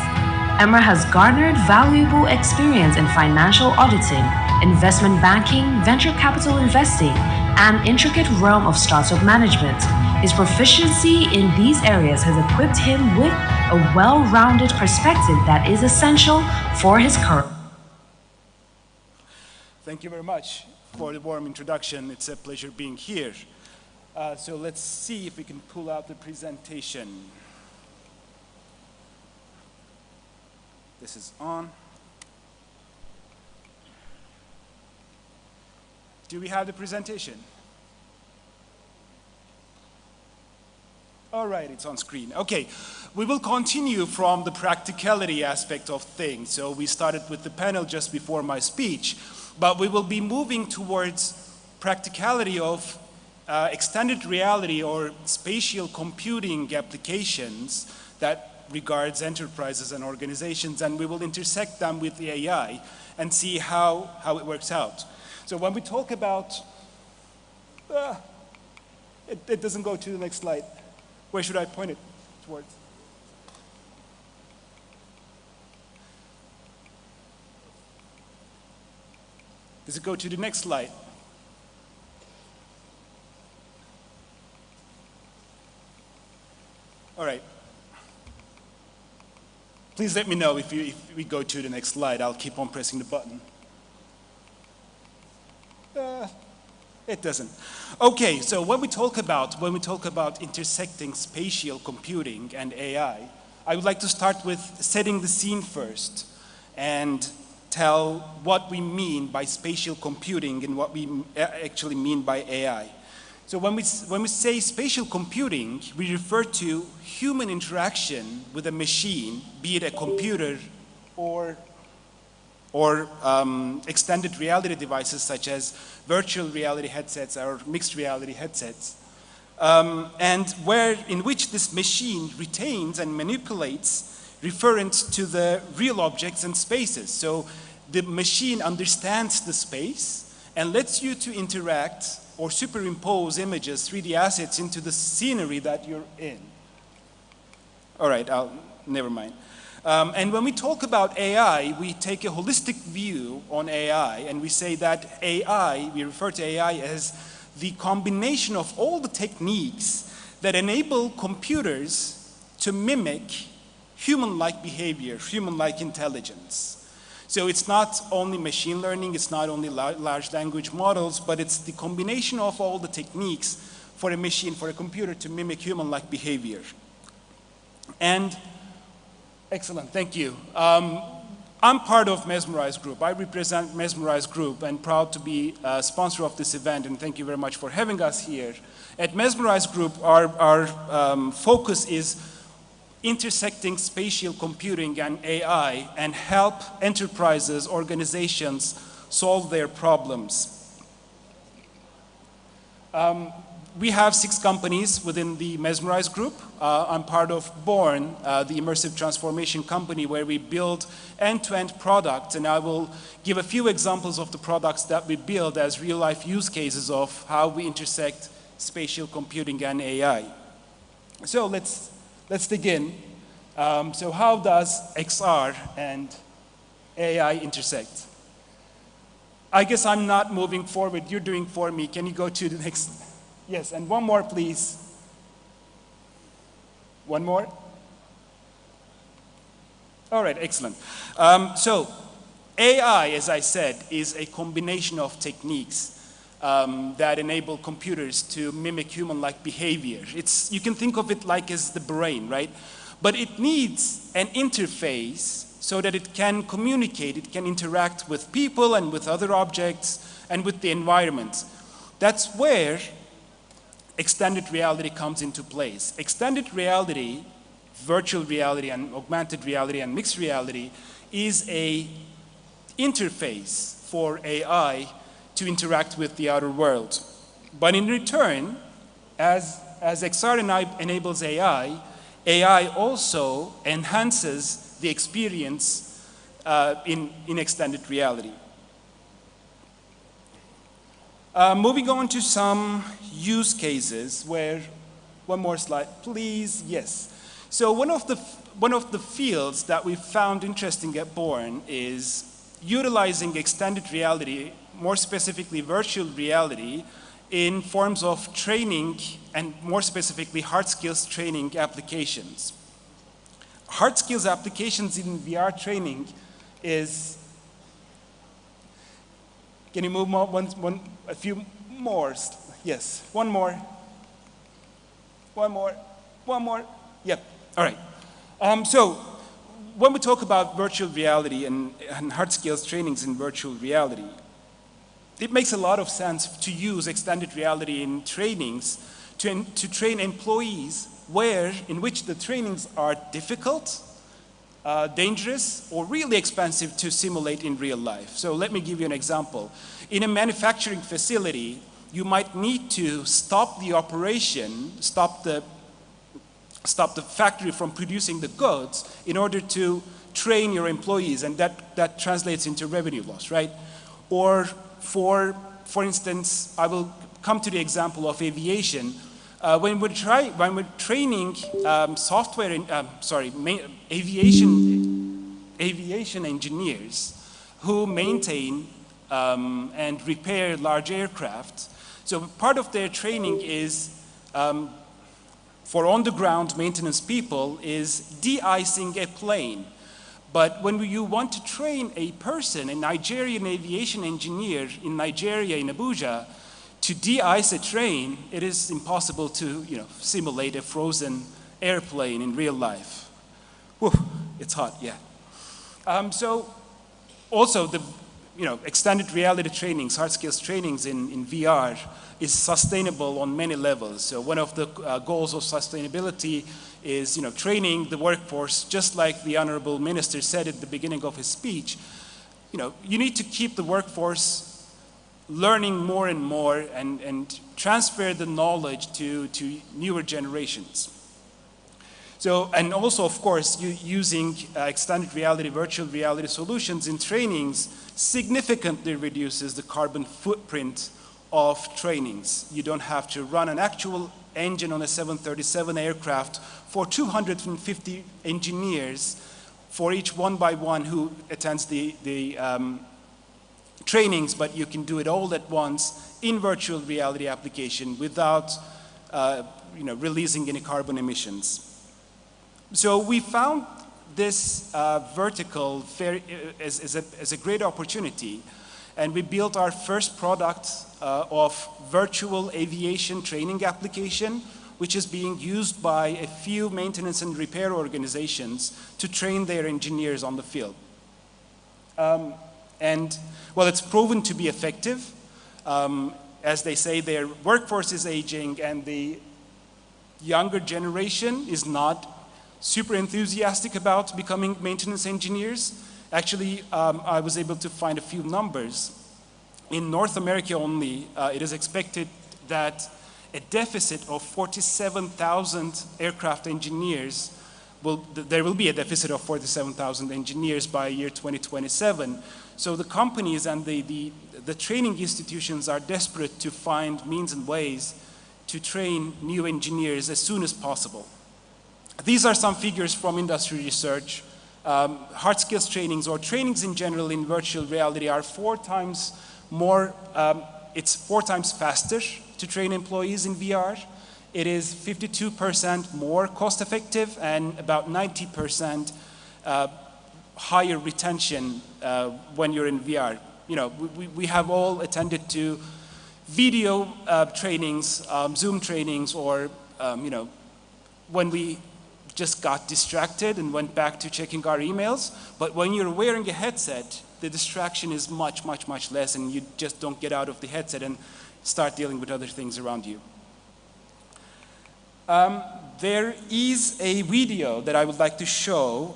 Imra has garnered valuable experience in financial auditing, investment banking, venture capital investing, and intricate realm of startup management. His proficiency in these areas has equipped him with a well-rounded perspective that is essential for his career. Thank you very much for the warm introduction. It's a pleasure being here. So let's see if we can pull out the presentation. This is on. Do we have the presentation? All right, it's on screen. Okay, we will continue from the practicality aspect of things. So we started with the panel just before my speech, but we will be moving towards practicality of extended reality or spatial computing applications that regards enterprises and organizations, and we will intersect them with the AI and see how it works out. So when we talk about, it doesn't go to the next slide. Where should I point it towards? Does it go to the next slide? All right. Please let me know if we go to the next slide. I'll keep on pressing the button. It doesn't. Okay, so when we talk about intersecting spatial computing and AI, I would like to start with setting the scene first and tell what we mean by spatial computing and what we actually mean by AI. So when we say spatial computing, we refer to human interaction with a machine, be it a computer or extended reality devices such as virtual reality headsets or mixed reality headsets, and in which this machine retains and manipulates reference to the real objects and spaces. So the machine understands the space and lets you to interact or superimpose images, 3D assets into the scenery that you're in. All right, never mind. And when we talk about AI, we take a holistic view on AI, and we say that AI, we refer to AI as the combination of all the techniques that enable computers to mimic human-like behavior, human-like intelligence. So it's not only machine learning, it's not only large language models, but it's the combination of all the techniques for a machine, for a computer to mimic human-like behavior. And excellent, thank you. I'm part of Mesmerize Group. I represent Mesmerize Group and proud to be a sponsor of this event, and thank you very much for having us here. At Mesmerize Group, our focus is intersecting spatial computing and AI and help enterprises, organizations solve their problems. We have 6 companies within the Mesmerize Group. I'm part of Born, the immersive transformation company where we build end-to-end products, and I will give a few examples of the products that we build as real-life use cases of how we intersect spatial computing and AI. So let's dig in. So how does XR and AI intersect? I guess I'm not moving forward. You're doing for me. Can you go to the next? Yes, and one more, please. One more? All right, excellent. So AI, as I said, is a combination of techniques that enable computers to mimic human-like behavior. You can think of it like as the brain, right? But it needs an interface so that it can communicate, it can interact with people and with other objects and with the environment. That's where extended reality comes into place. Extended reality, virtual reality and augmented reality and mixed reality is an interface for AI to interact with the outer world. But in return, as XR enables AI, AI also enhances the experience in extended reality. Moving on to some use cases where, one more slide, please, yes. So one of the fields that we found interesting at Born is utilizing extended reality, more specifically virtual reality, in forms of training and more specifically hard skills training applications. Hard skills applications in VR training is, can you move more, a few more? Yes, one more. Yep, all right. So when we talk about virtual reality and hard skills trainings in virtual reality, it makes a lot of sense to use extended reality in trainings to train employees in which the trainings are difficult, dangerous, or really expensive to simulate in real life. So let me give you an example. In a manufacturing facility, you might need to stop the operation, stop the factory from producing the goods in order to train your employees, and that translates into revenue loss, right? Or for instance, I will come to the example of aviation. When we're training aviation engineers who maintain and repair large aircraft. So part of their training is for on-the-ground maintenance people is de-icing a plane. But when you want to train a person, a Nigerian aviation engineer in Nigeria, in Abuja, to de-ice a train, it is impossible to simulate a frozen airplane in real life. Whew, it's hot, yeah. So also the extended reality trainings, hard skills trainings in VR is sustainable on many levels. So one of the goals of sustainability is training the workforce, just like the Honorable Minister said at the beginning of his speech. You need to keep the workforce learning more and more and transfer the knowledge to newer generations. So, and also, of course, using extended reality, virtual reality solutions in trainings significantly reduces the carbon footprint of trainings. You don't have to run an actual engine on a 737 aircraft for 250 engineers for each one by one who attends the trainings, but you can do it all at once in virtual reality application without releasing any carbon emissions. So we found this vertical as a great opportunity, and we built our first product of virtual aviation training application, which is being used by a few maintenance and repair organizations to train their engineers on the field. And well, it's proven to be effective. As they say, their workforce is aging and the younger generation is not super enthusiastic about becoming maintenance engineers. Actually, I was able to find a few numbers. In North America only, it is expected that a deficit of 47,000 aircraft engineers there will be a deficit of 47,000 engineers by year 2027. So the companies and the training institutions are desperate to find means and ways to train new engineers as soon as possible. These are some figures from industry research. Hard skills trainings or trainings in general in virtual reality are 4 times more, it's 4 times faster to train employees in VR. It is 52% more cost effective and about 90% higher retention when you're in VR. We have all attended to video trainings, Zoom trainings, or when we just got distracted and went back to checking our emails. But when you're wearing a headset, the distraction is much, much, much less, and you just don't get out of the headset and start dealing with other things around you. There is a video that I would like to show.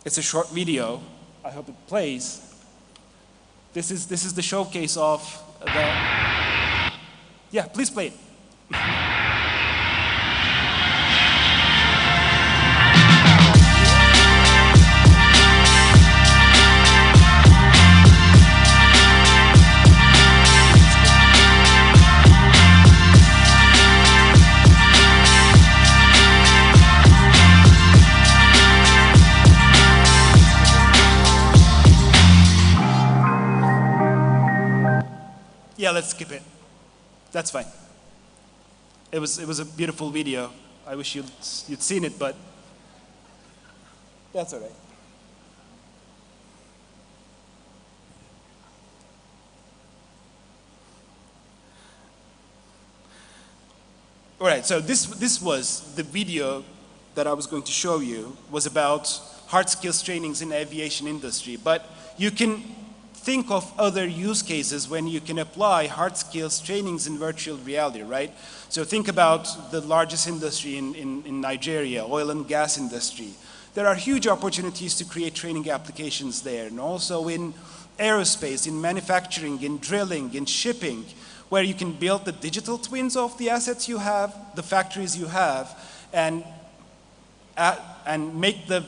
It's a short video. I hope it plays. This is the showcase of the... Yeah, please play it. Yeah, let's skip it. That's fine. It was a beautiful video. I wish you'd seen it, but that's all right. All right, so this was the video that I was going to show you, was about hard skills trainings in the aviation industry. But you can think of other use cases when you can apply hard skills trainings in virtual reality, right? So think about the largest industry in Nigeria, oil and gas industry. There are huge opportunities to create training applications there, and also in aerospace, in manufacturing, in drilling, in shipping, where you can build the digital twins of the assets you have, the factories you have, and make the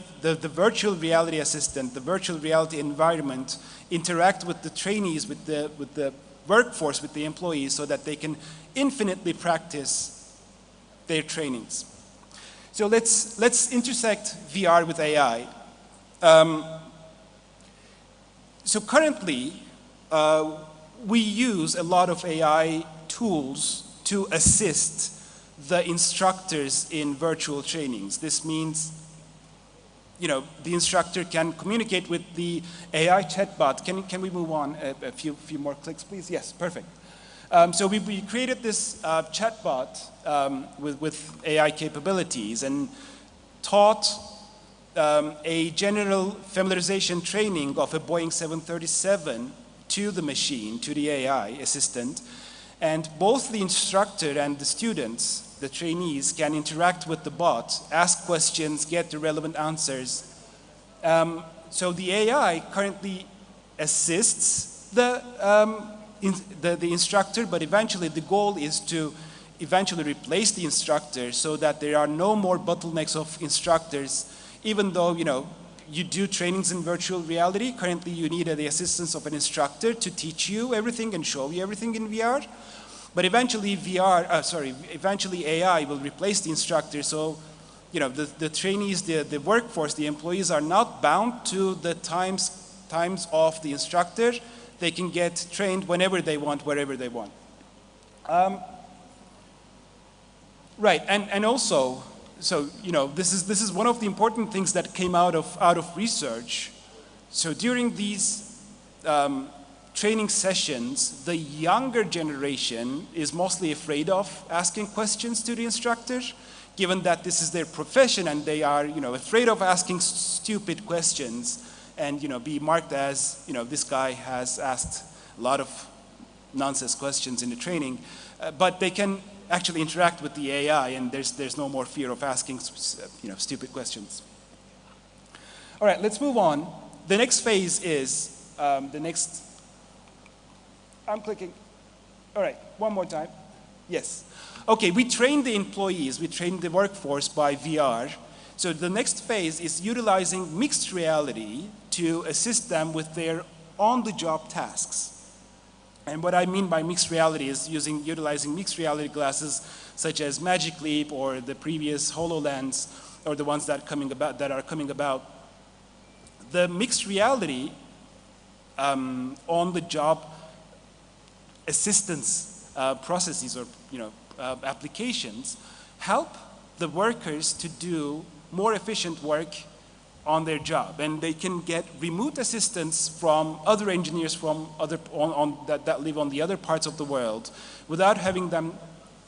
virtual reality assistant, the virtual reality environment interact with the trainees, with the workforce, with the employees, so that they can infinitely practice their trainings. So let's intersect VR with AI. So currently, we use a lot of AI tools to assist the instructors in virtual trainings. This means, the instructor can communicate with the AI chatbot. Can we move on a few more clicks, please? Yes, perfect. So we created this chatbot with AI capabilities and taught a general familiarization training of a Boeing 737 to the machine, to the AI assistant. And both the instructor and the students, the trainees, can interact with the bot, ask questions, get the relevant answers. So the AI currently assists the instructor, but eventually the goal is to eventually replace the instructor so that there are no more bottlenecks of instructors. Even though, you do trainings in virtual reality, currently you need the assistance of an instructor to teach you everything and show you everything in VR. But eventually eventually AI will replace the instructor. So, the trainees, the workforce, the employees are not bound to the times of the instructor. They can get trained whenever they want, wherever they want. Right, and also, so, this is one of the important things that came out of research. So during these training sessions, the younger generation is mostly afraid of asking questions to the instructor, given that this is their profession and they are, afraid of asking stupid questions and, be marked as, this guy has asked a lot of nonsense questions in the training, but they can actually interact with the AI, and there's no more fear of asking, stupid questions. All right, let's move on. The next phase is I'm clicking. All right, one more time. Yes. Okay, we train the employees, we train the workforce by VR. So the next phase is utilizing mixed reality to assist them with their on-the-job tasks. And what I mean by mixed reality is utilizing mixed reality glasses such as Magic Leap or the previous HoloLens or the ones that are coming about. The mixed reality on-the-job assistance processes or applications help the workers to do more efficient work on their job, and they can get remote assistance from other engineers from that live on the other parts of the world without having them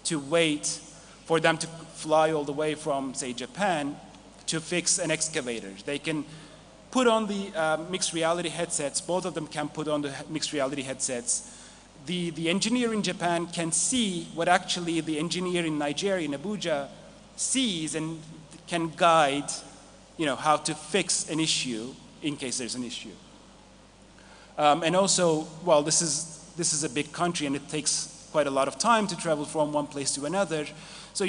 to wait for them to fly all the way from, say, Japan to fix an excavator. They can put on the mixed reality headsets. Both of them can put on the mixed reality headsets. The engineer in Japan can see what actually the engineer in Nigeria, in Abuja, sees and can guide how to fix an issue in case there's an issue. And also, well, this is a big country and it takes quite a lot of time to travel from one place to another. So,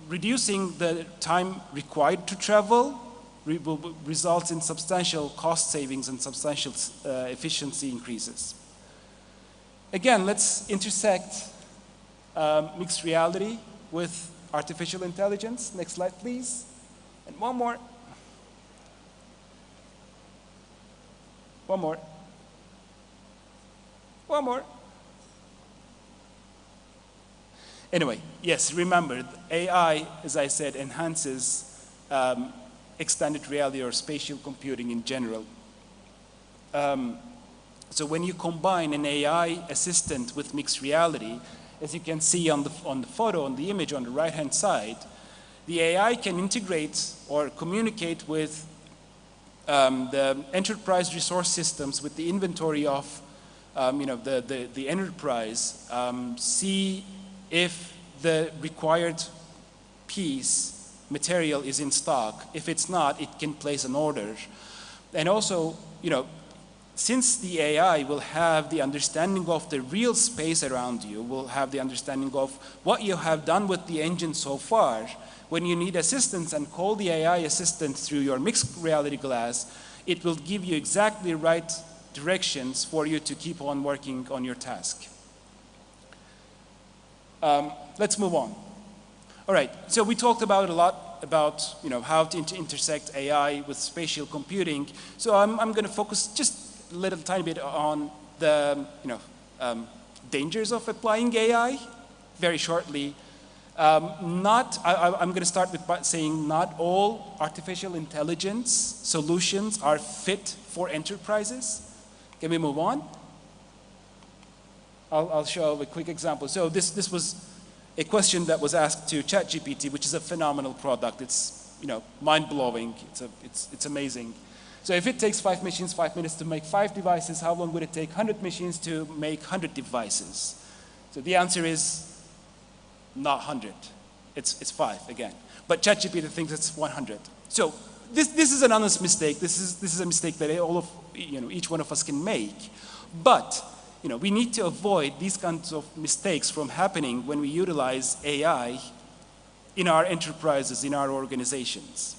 reducing the time required to travel will result in substantial cost savings and substantial efficiency increases. Again, let's intersect mixed reality with artificial intelligence. Next slide, please. And one more. One more. One more. Anyway, yes, remember, AI, as I said, enhances extended reality or spatial computing in general. So when you combine an AI assistant with mixed reality, as you can see on the photo, on the image on the right-hand side, the AI can integrate or communicate with the enterprise resource systems with the inventory of the enterprise, see if the required piece material is in stock. If it's not, it can place an order. And also, since the AI will have the understanding of the real space around you, will have the understanding of what you have done with the engine so far, when you need assistance and call the AI assistant through your mixed reality glass, it will give you exactly right directions for you to keep on working on your task. Let's move on. All right, so we talked about a lot about how to intersect AI with spatial computing. So I'm going to focus just a little tiny bit on the dangers of applying AI very shortly. I'm going to start with saying not all artificial intelligence solutions are fit for enterprises. Can we move on? I'll show a quick example. So this was a question that was asked to ChatGPT, which is a phenomenal product. It's mind-blowing. It's amazing. So if it takes 5 machines 5 minutes to make 5 devices, how long would it take 100 machines to make 100 devices? So the answer is not 100. It's 5 again. But ChatGPT thinks it's 100. So this is an honest mistake. This is a mistake that each one of us can make. But we need to avoid these kinds of mistakes from happening when we utilize AI in our enterprises, in our organizations.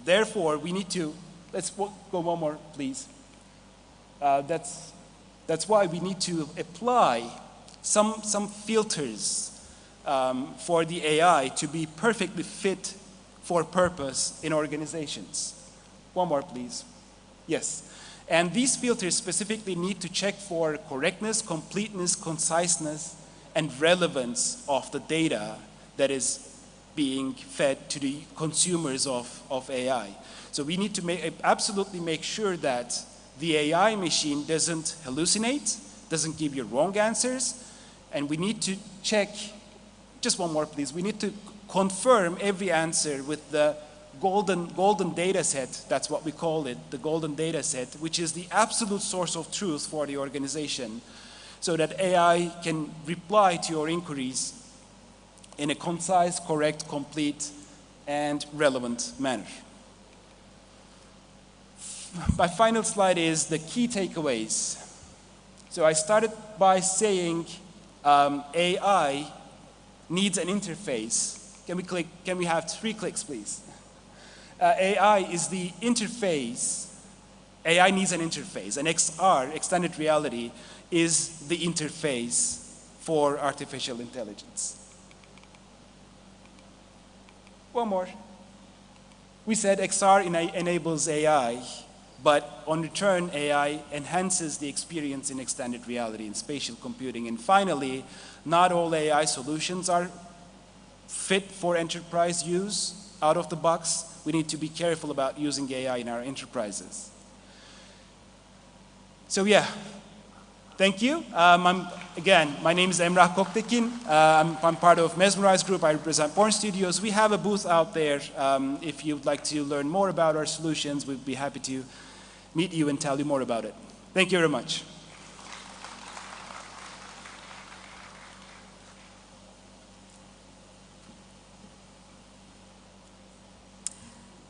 Therefore, we need to, let's go one more, please. That's why we need to apply some filters for the AI to be perfectly fit for purpose in organizations. One more, please. Yes. And these filters specifically need to check for correctness, completeness, conciseness, and relevance of the data that is being fed to the consumers of AI. So we need to absolutely make sure that the AI machine doesn't hallucinate, doesn't give you wrong answers, and we need to check, just one more please, we need to confirm every answer with the golden data set, that's what we call it, the golden data set, which is the absolute source of truth for the organization, so that AI can reply to your inquiries in a concise, correct, complete, and relevant manner. My final slide is the key takeaways. So I started by saying AI needs an interface. Can we have 3 clicks, please? AI is the interface. AI needs an interface, and XR, extended reality, is the interface for artificial intelligence. One more. We said XR enables AI, but on return, AI enhances the experience in extended reality and spatial computing. And finally, not all AI solutions are fit for enterprise use out of the box. We need to be careful about using AI in our enterprises. So yeah, thank you. Again, my name is Emrah Koktekin. I'm part of Mesmerize Group. I represent Born Studios. We have a booth out there. If you'd like to learn more about our solutions, we'd be happy to meet you and tell you more about it. Thank you very much.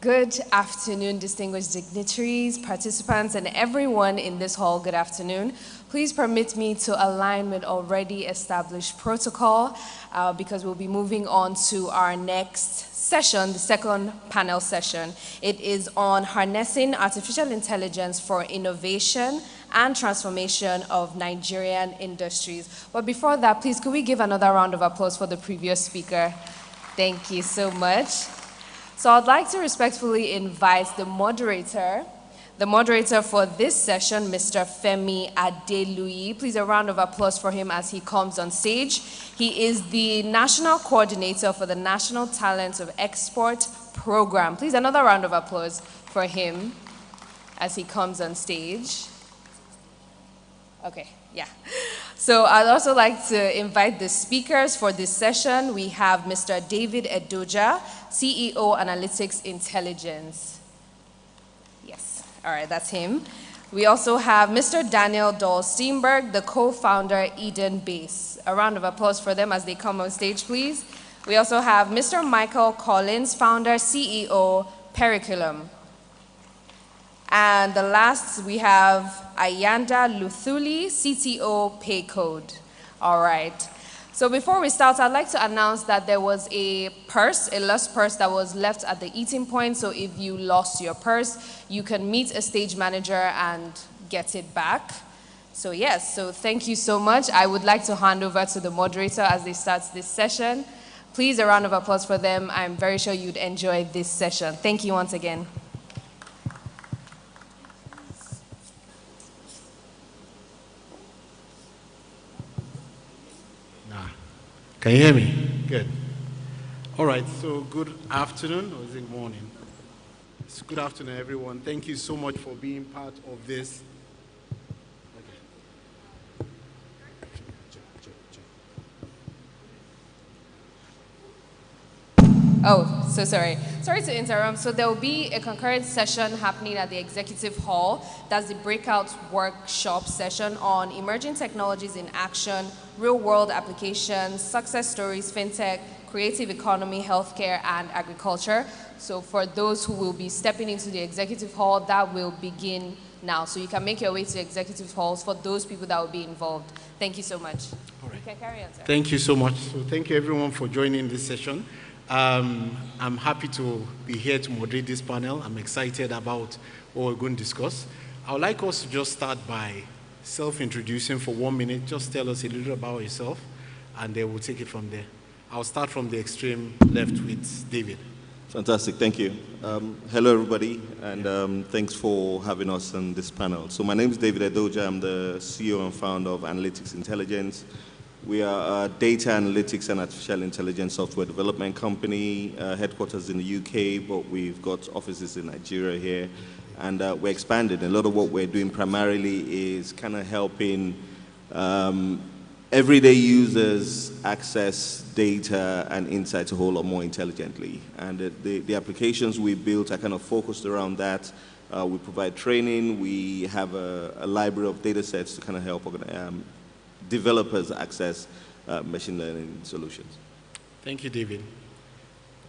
Good afternoon, distinguished dignitaries, participants, and everyone in this hall. Good afternoon. Please permit me to align with already established protocol because we'll be moving on to our next session, the second panel session. It is on harnessing artificial intelligence for innovation and transformation of Nigerian industries. But before that, please, could we give another round of applause for the previous speaker? Thank you so much. So I'd like to respectfully invite the moderator for this session, Mr. Femi Adeluyi. Please, a round of applause for him as he comes on stage. He is the National Coordinator for the National Talents of Export Program. Please, another round of applause for him as he comes on stage. Okay, yeah. So I'd also like to invite the speakers for this session. We have Mr. David Edoja, CEO Analytics Intelligence. Yes. All right, that's him. We also have Mr. Daniel Dahl Steenberg, the co-founder, Eden Base. A round of applause for them as they come on stage, please. We also have Mr. Michael Collins, founder, CEO, Periculum. And the last, we have Ayanda Luthuli, CTO, Paycode. All right. So before we start, I'd like to announce that there was a lost purse that was left at the eating point. So if you lost your purse, you can meet a stage manager and get it back. So yes, so thank you so much. I would like to hand over to the moderator as they start this session. Please, a round of applause for them. I'm very sure you'd enjoy this session. Thank you once again. Can you hear me? Good. All right, so good afternoon, or is it morning? It's good afternoon, everyone. Thank you so much for being part of this. Oh, so sorry. Sorry to interrupt. So there will be a concurrent session happening at the Executive Hall. That's the breakout workshop session on emerging technologies in action, real-world applications, success stories, fintech, creative economy, healthcare, and agriculture. So for those who will be stepping into the Executive Hall, that will begin now. So you can make your way to the Executive Halls for those people that will be involved. Thank you so much. All right. You can carry on, sir. Thank you so much. So thank you, everyone, for joining this session. I'm happy to be here to moderate this panel. I'm excited about what we're going to discuss. I would like us to just start by self-introducing for 1 minute. Just tell us a little about yourself, and then we'll take it from there. I'll start from the extreme left with David. Fantastic, thank you. Hello, everybody, and thanks for having us on this panel. So my name is David Edoja. I'm the CEO and founder of Analytics Intelligence. We are a data analytics and artificial intelligence software development company, headquarters in the UK, but we've got offices in Nigeria here, and we're expanding. A lot of what we're doing primarily is kind of helping everyday users access data and insights a whole lot more intelligently. And the applications we built are kind of focused around that. We provide training. We have a library of data sets to kind of help developers access machine learning solutions. Thank you, David.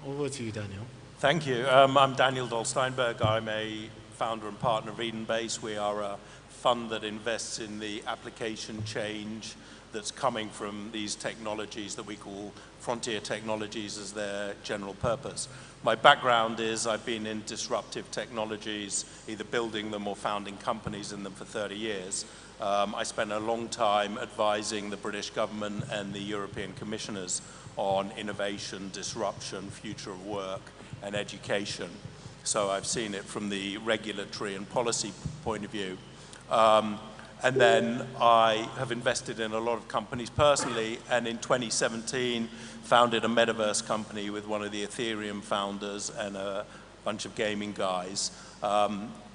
Over to you, Daniel. Thank you. I'm Daniel Dahl Steenberg. I'm a founder and partner of Eden Base. We are a fund that invests in the application change that's coming from these technologies that we call frontier technologies as their general purpose. My background is I've been in disruptive technologies, either building them or founding companies in them for 30 years. I spent a long time advising the British government and the European commissioners on innovation, disruption, future of work, and education. So I've seen it from the regulatory and policy point of view. And then I have invested in a lot of companies personally, and in 2017 founded a Metaverse company with one of the Ethereum founders and a bunch of gaming guys.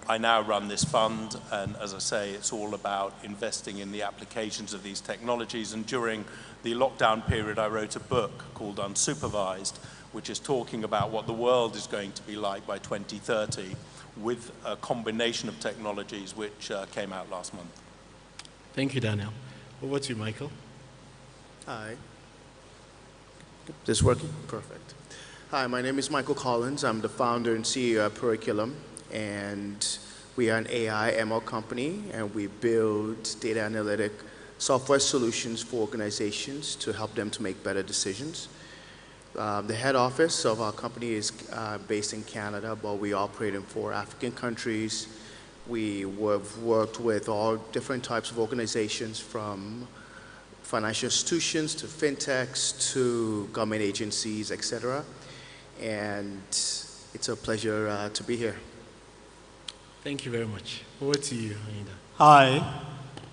I now run this fund, and as I say, it's all about investing in the applications of these technologies. And during the lockdown period, I wrote a book called Unsupervised, which is talking about what the world is going to be like by 2030 with a combination of technologies which came out last month. Thank you, Daniel. Over to you, Michael. Hi. This working? Perfect. Hi, my name is Michael Collins. I'm the founder and CEO of Periculum, and we are an AI ML company, and we build data analytic software solutions for organizations to help them to make better decisions. The head office of our company is based in Canada, but we operate in 4 African countries. We have worked with all different types of organizations, from financial institutions to fintechs to government agencies, etc. And it's a pleasure to be here. Thank you very much. Over to you, Ayanda. Hi,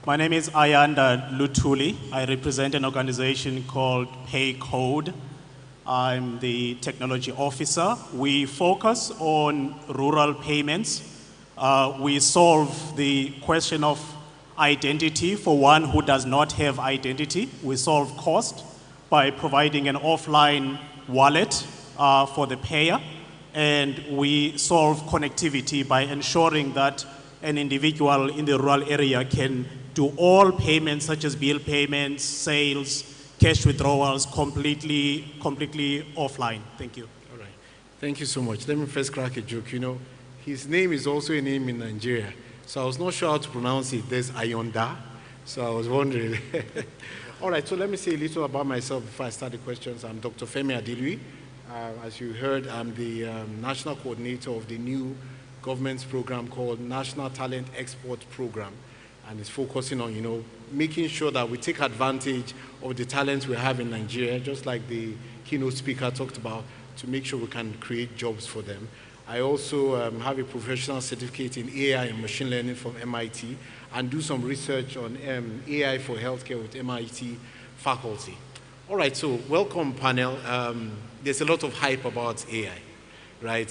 my name is Ayanda Lutuli. I represent an organization called Paycode. I'm the technology officer. We focus on rural payments. We solve the question of identity for one who does not have identity. We solve cost by providing an offline wallet for the payer. And we solve connectivity by ensuring that an individual in the rural area can do all payments such as bill payments, sales, cash withdrawals completely offline. Thank you. All right. Thank you so much. Let me first crack a joke. You know, his name is also a name in Nigeria. So I was not sure how to pronounce it. There's Ayonda. So I was wondering. All right, so let me say a little about myself before I start the questions. I'm Dr. Femi Adelui. As you heard, I'm the national coordinator of the new government's program called National Talent Export Program. And it's focusing on, you know, making sure that we take advantage of the talents we have in Nigeria, just like the keynote speaker talked about, to make sure we can create jobs for them. I also have a professional certificate in AI and machine learning from MIT and do some research on AI for healthcare with MIT faculty. All right, so welcome panel. There's a lot of hype about AI, right?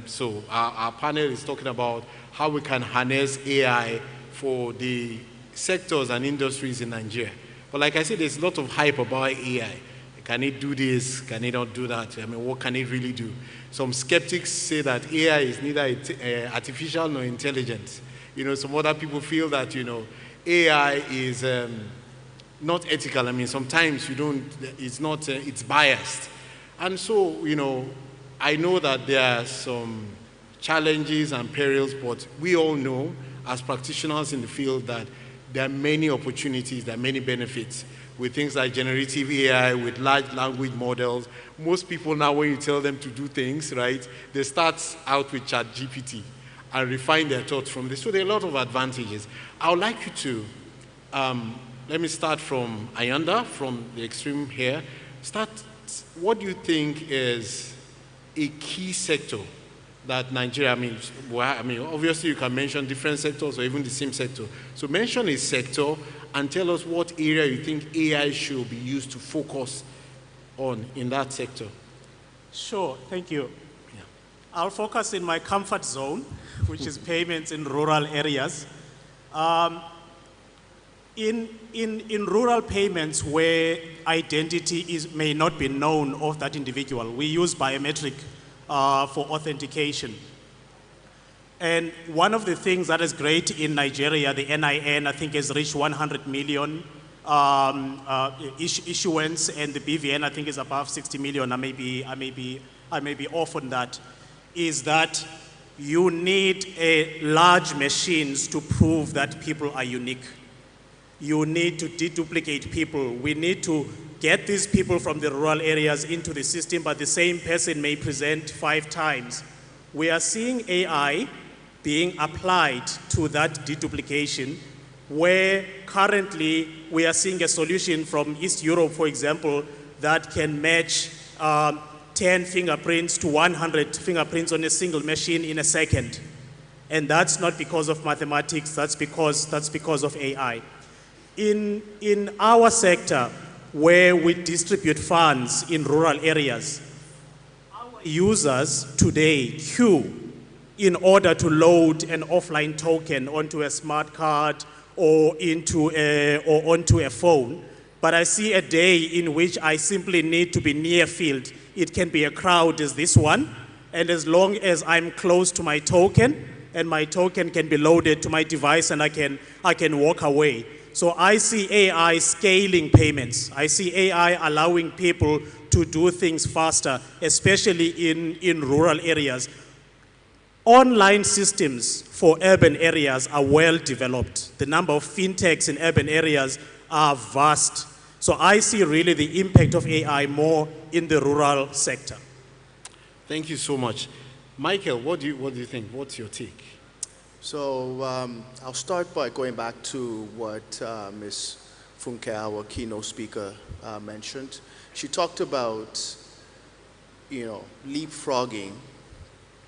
So our panel is talking about how we can harness AI for the sectors and industries in Nigeria. But like I said, there's a lot of hype about AI. Can it do this? Can it not do that? I mean, what can it really do? Some skeptics say that AI is neither artificial nor intelligent. You know, some other people feel that, you know, AI is not ethical. I mean, sometimes it's biased. And so, you know, I know that there are some challenges and perils, but we all know as practitioners in the field that there are many opportunities, there are many benefits with things like generative AI, with large language models. Most people now, when you tell them to do things, right, they start out with ChatGPT and refine their thoughts from this. So there are a lot of advantages. I would like you to, let me start from Ayanda, from the extreme here. What do you think is a key sector that Nigeria, I mean, obviously you can mention different sectors or even the same sector. So mention a sector and tell us what area you think AI should be used to focus on in that sector. Sure, thank you. Yeah. I'll focus in my comfort zone, which is payments in rural areas. In rural payments where identity may not be known of that individual, we use biometric for authentication. And one of the things that is great in Nigeria, the NIN, I think has reached 100 million issuance, and the BVN, I think, is above 60 million. I may be off on that. Is that you need large machines to prove that people are unique. You need to deduplicate people. We need to get these people from the rural areas into the system, but the same person may present 5 times. We are seeing AI being applied to that deduplication, where currently we are seeing a solution from East Europe, for example, that can match 10 fingerprints to 100 fingerprints on a single machine in a second. And that's not because of mathematics, that's because of AI. In our sector, where we distribute funds in rural areas, our users today queue in order to load an offline token onto a smart card or onto a phone. But I see a day in which I simply need to be near field. It can be a crowd as this one, and as long as I'm close to my token, and my token can be loaded to my device and I can walk away. So I see AI scaling payments. I see AI allowing people to do things faster, especially in rural areas. Online systems for urban areas are well developed. The number of fintechs in urban areas are vast. So I see really the impact of AI more in the rural sector. Thank you so much. Michael, what do you think? What's your take? So I'll start by going back to what Ms. Funke, our keynote speaker, mentioned. She talked about, you know, leapfrogging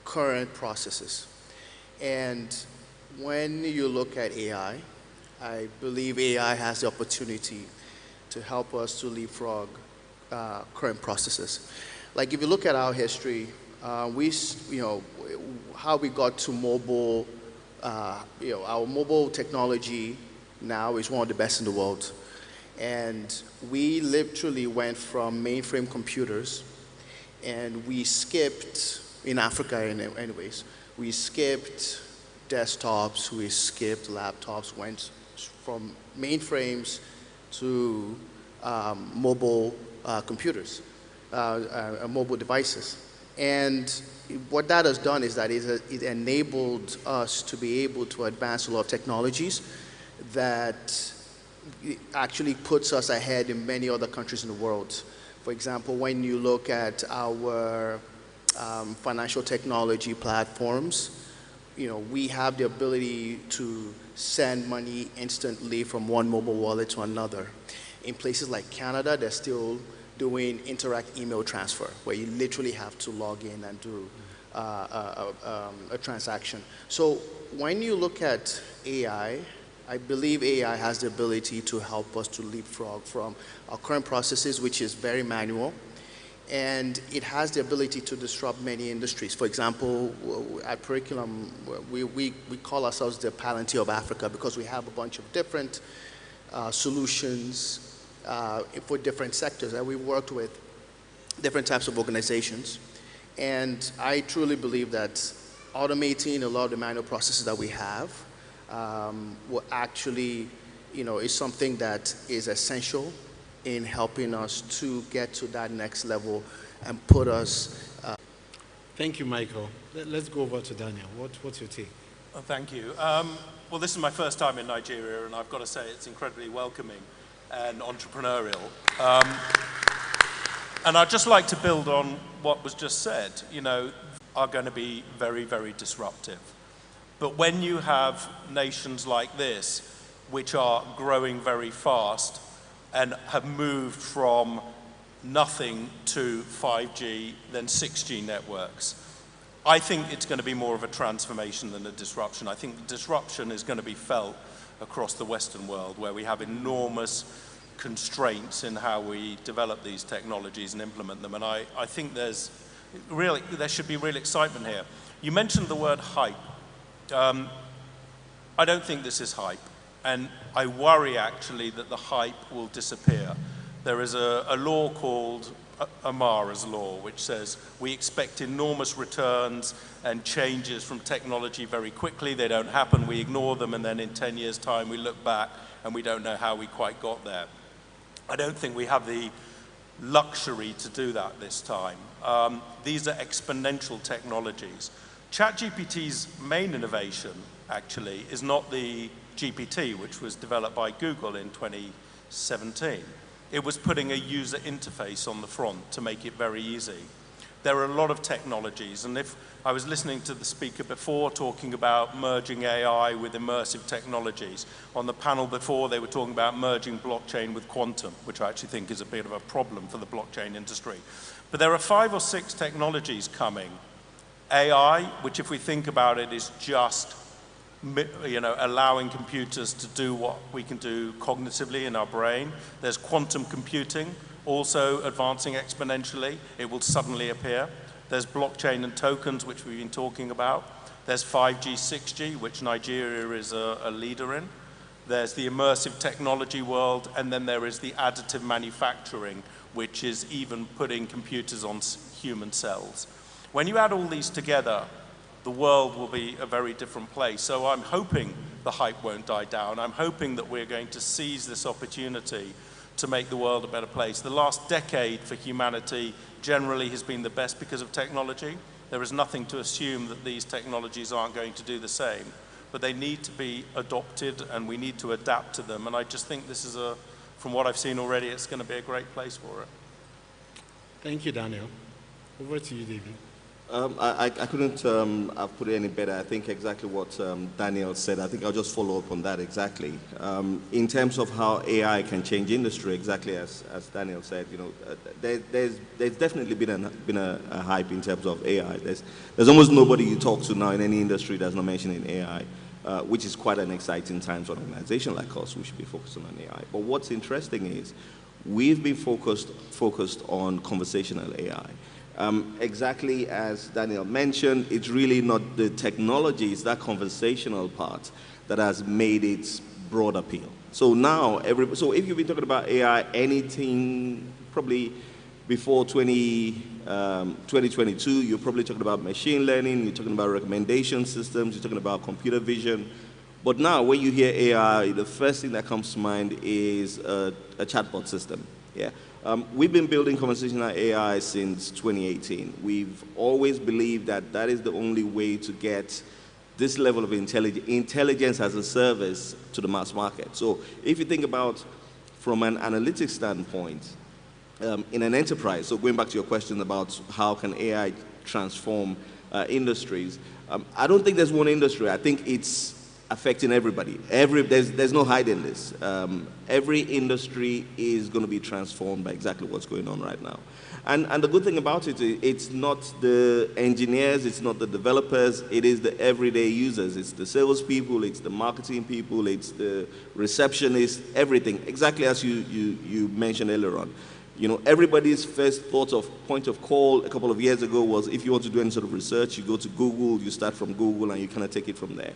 current processes. And when you look at AI, I believe AI has the opportunity to help us to leapfrog current processes. Like if you look at our history, how we got to mobile, our mobile technology now is one of the best in the world. And we literally went from mainframe computers, and we skipped, in Africa anyways, we skipped desktops, we skipped laptops, went from mainframes to mobile computers, mobile devices. And what that has done is that it enabled us to be able to advance a lot of technologies that actually puts us ahead in many other countries in the world. For example, when you look at our financial technology platforms, we have the ability to send money instantly from one mobile wallet to another. In places like Canada, they're still doing Interact email transfer, where you literally have to log in and do a transaction. So when you look at AI, I believe AI has the ability to help us to leapfrog from our current processes, which is very manual, and it has the ability to disrupt many industries. For example, at Curriculum, we call ourselves the Palantir of Africa because we have a bunch of different solutions for different sectors, and we worked with different types of organizations. And I truly believe that automating a lot of the manual processes that we have will actually, is something that is essential in helping us to get to that next level and put us. Thank you, Michael. Let's go over to Daniel. What's your take? Thank you. Well, this is my first time in Nigeria, and I've got to say it's incredibly welcoming and entrepreneurial. And I'd just like to build on what was just said, are going to be very, very disruptive. But when you have nations like this, which are growing very fast and have moved from nothing to 5G, then 6G networks, I think it's going to be more of a transformation than a disruption. I think the disruption is going to be felt across the Western world, where we have enormous constraints in how we develop these technologies and implement them. And I think there should be real excitement here. You mentioned the word hype. I don't think this is hype, and I worry actually that the hype will disappear. There is a law called Amara's law, which says we expect enormous returns and changes from technology very quickly. They don't happen, we ignore them, and then in 10 years' time we look back and we don't know how we quite got there. I don't think we have the luxury to do that this time. These are exponential technologies. ChatGPT's main innovation, actually, is not the GPT, which was developed by Google in 2017. It was putting a user interface on the front to make it very easy. There are a lot of technologies, and if I was listening to the speaker before talking about merging AI with immersive technologies. On the panel before, they were talking about merging blockchain with quantum, which I actually think is a bit of a problem for the blockchain industry. But there are 5 or 6 technologies coming. AI, which if we think about it is just allowing computers to do what we can do cognitively in our brain. There's quantum computing, also advancing exponentially. It will suddenly appear. There's blockchain and tokens, which we've been talking about. There's 5G, 6G, which Nigeria is a leader in. There's the immersive technology world, and then there is the additive manufacturing, which is even putting computers on human cells. When you add all these together, the world will be a very different place. So I'm hoping the hype won't die down. I'm hoping that we're going to seize this opportunity to make the world a better place. The last decade for humanity generally has been the best because of technology. There is nothing to assume that these technologies aren't going to do the same, but they need to be adopted and we need to adapt to them. And I just think this is from what I've seen already, it's going to be a great place for it. Thank you, Daniel. Over to you, David. I couldn't have put it any better. I think exactly what Daniel said. I think I'll just follow up on that exactly. In terms of how AI can change industry, exactly as Daniel said, there's definitely been a hype in terms of AI. There's almost nobody you talk to now in any industry that's not mentioning AI, which is quite an exciting time for an organization like us. We should be focusing on AI. But what's interesting is we've been focused on conversational AI. Exactly as Daniel mentioned, it's really not the technology, it's that conversational part that has made its broad appeal. So now, so if you've been talking about AI, anything, probably before 2022, you're probably talking about machine learning, you're talking about recommendation systems, you're talking about computer vision. But now, when you hear AI, the first thing that comes to mind is a chatbot system. Yeah? We've been building conversational AI since 2018. We've always believed that that is the only way to get this level of intelligence as a service to the mass market. So if you think about from an analytics standpoint, in an enterprise, so going back to your question about how can AI transform industries, I don't think there's one industry. I think it's affecting everybody. There's no hiding this. Every industry is going to be transformed by exactly what's going on right now. And the good thing about it, it's not the engineers, it's not the developers, it is the everyday users. It's the salespeople, it's the marketing people, it's the receptionists, everything. Exactly as you mentioned earlier on. You know, everybody's first thought of point of call a couple of years ago was if you want to do any sort of research, you go to Google, you start from Google, and you kind of take it from there.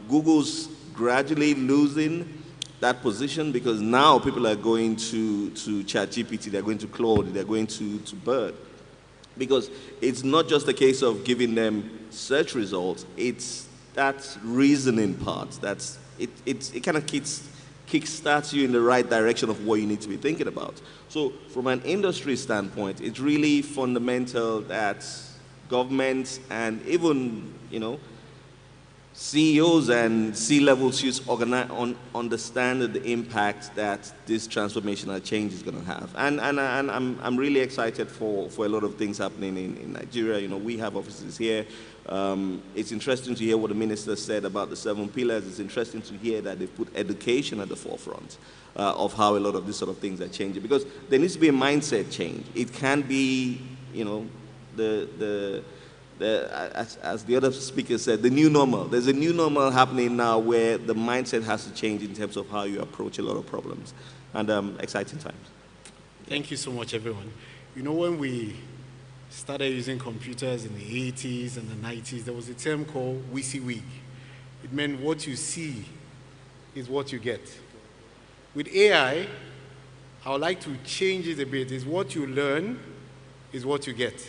Google's gradually losing that position because now people are going to ChatGPT, they're going to Claude, they're going to Bird. Because it's not just a case of giving them search results, it's that reasoning part. It kind of kickstarts you in the right direction of what you need to be thinking about. So from an industry standpoint, it's really fundamental that governments and even, you know, CEOs and C-level chiefs understand the impact that this transformational change is going to have. And I'm really excited for a lot of things happening in Nigeria. You know, we have offices here. It's interesting to hear what the minister said about the 7 pillars. It's interesting to hear that they put education at the forefront of how a lot of these sort of things are changing. Because there needs to be a mindset change. It can't be, you know, as the other speaker said, the new normal. There's a new normal happening now where the mindset has to change in terms of how you approach a lot of problems. And exciting times. Thank you so much, everyone. You know, when we started using computers in the 80s and the 90s, there was a term called WYSIWYG. It meant what you see is what you get. With AI, I would like to change it a bit. It's what you learn is what you get.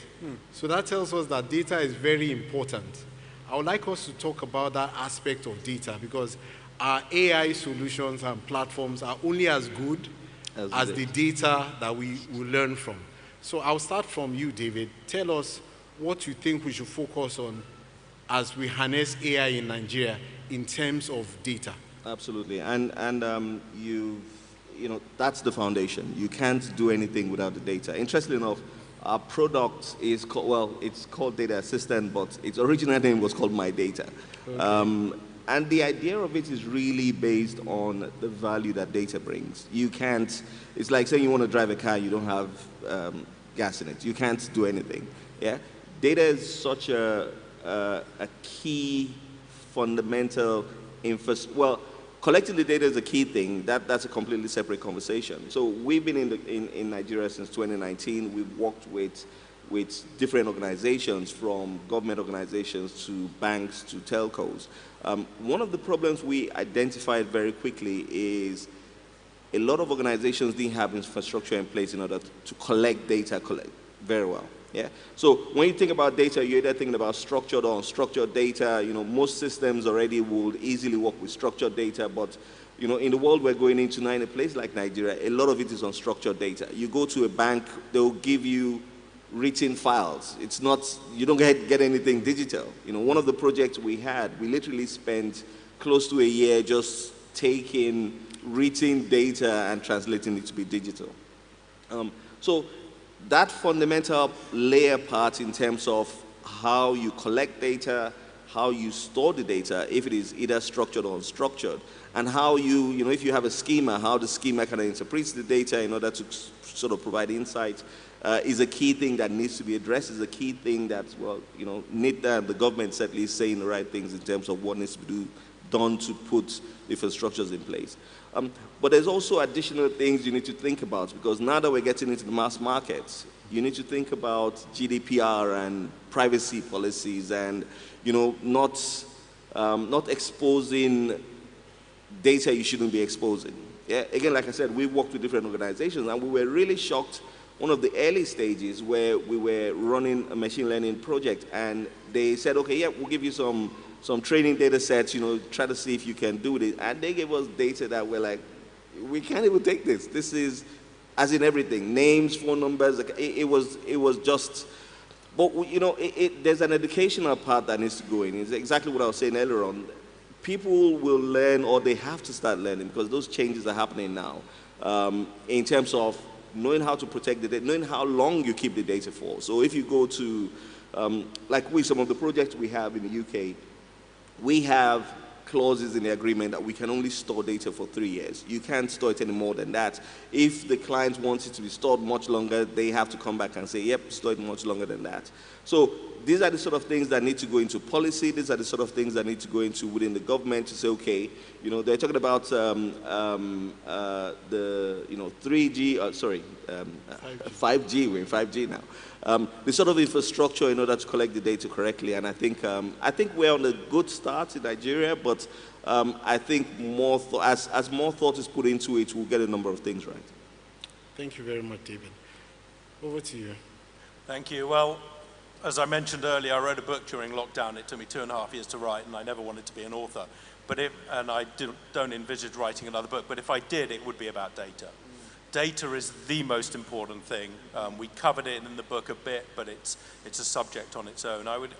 So that tells us that data is very important. I would like us to talk about that aspect of data because our AI solutions and platforms are only as good as the data that we will learn from. So I'll start from you, David. Tell us what you think we should focus on as we harness AI in Nigeria in terms of data. Absolutely, and you know, that's the foundation. You can't do anything without the data. Interestingly enough, our product is called, well, it's called Data Assistant, but its original name was called My Data. Okay. And the idea of it is really based on the value that data brings. You can't, it's like saying you want to drive a car, you don't have gas in it. You can't do anything. Yeah? Data is such a key, fundamental, well, collecting the data is a key thing. That's a completely separate conversation. So we've been in Nigeria since 2019. We've worked with different organizations, from government organizations to banks to telcos. One of the problems we identified very quickly is a lot of organizations didn't have infrastructure in place in order to collect data very well. Yeah? So when you think about data, you're either thinking about structured or unstructured data. You know, most systems already would easily work with structured data, but you know, in the world we're going into now, in a place like Nigeria, a lot of it is unstructured data. You go to a bank, they'll give you written files. It's not, you don't get anything digital. You know, one of the projects we had, we literally spent close to a year just taking written data and translating it to be digital. So that fundamental layer part in terms of how you collect data, how you store the data, if it is either structured or unstructured, and how you know, if you have a schema, how the schema kind of interprets the data in order to sort of provide insight, is a key thing that needs to be addressed, is a key thing that, well, you know, NITDAin, the government certainly is saying the right things in terms of what needs to be done to put infrastructures in place. But there's also additional things you need to think about, because now that we're getting into the mass markets, you need to think about GDPR and privacy policies, and you know, not exposing data you shouldn't be exposing. Yeah? Again, like I said, we worked with different organizations, and we were really shocked one of the early stages where we were running a machine learning project, and they said, okay, yeah, we'll give you some training data sets, try to see if you can do this. And they gave us data that we're like, we can't even take this. This is, as in everything, names, phone numbers. It was just, but there's an educational part that needs to go in. It's exactly what I was saying earlier on. People will learn, or they have to start learning, because those changes are happening now, in terms of knowing how to protect the data, knowing how long you keep the data for. So if you go to, like some of the projects we have in the UK, we have clauses in the agreement that we can only store data for 3 years. You can't store it any more than that. If the client wants it to be stored much longer, they have to come back and say, yep, store it much longer than that. So these are the sort of things that need to go into policy. These are the sort of things that need to go into within the government to say, okay, they're talking about the 3G, 5G. We're in 5G now. The sort of infrastructure in order to collect the data correctly, and I think we're on a good start in Nigeria, but I think as more thought is put into it, we'll get a number of things right. Thank you very much, David. Over to you. Thank you. Well, as I mentioned earlier, I wrote a book during lockdown. It took me 2.5 years to write, and I never wanted to be an author. And I don't envisage writing another book, but if I did, it would be about data. Data is the most important thing. We covered it in the book a bit, but it's a subject on its own. I would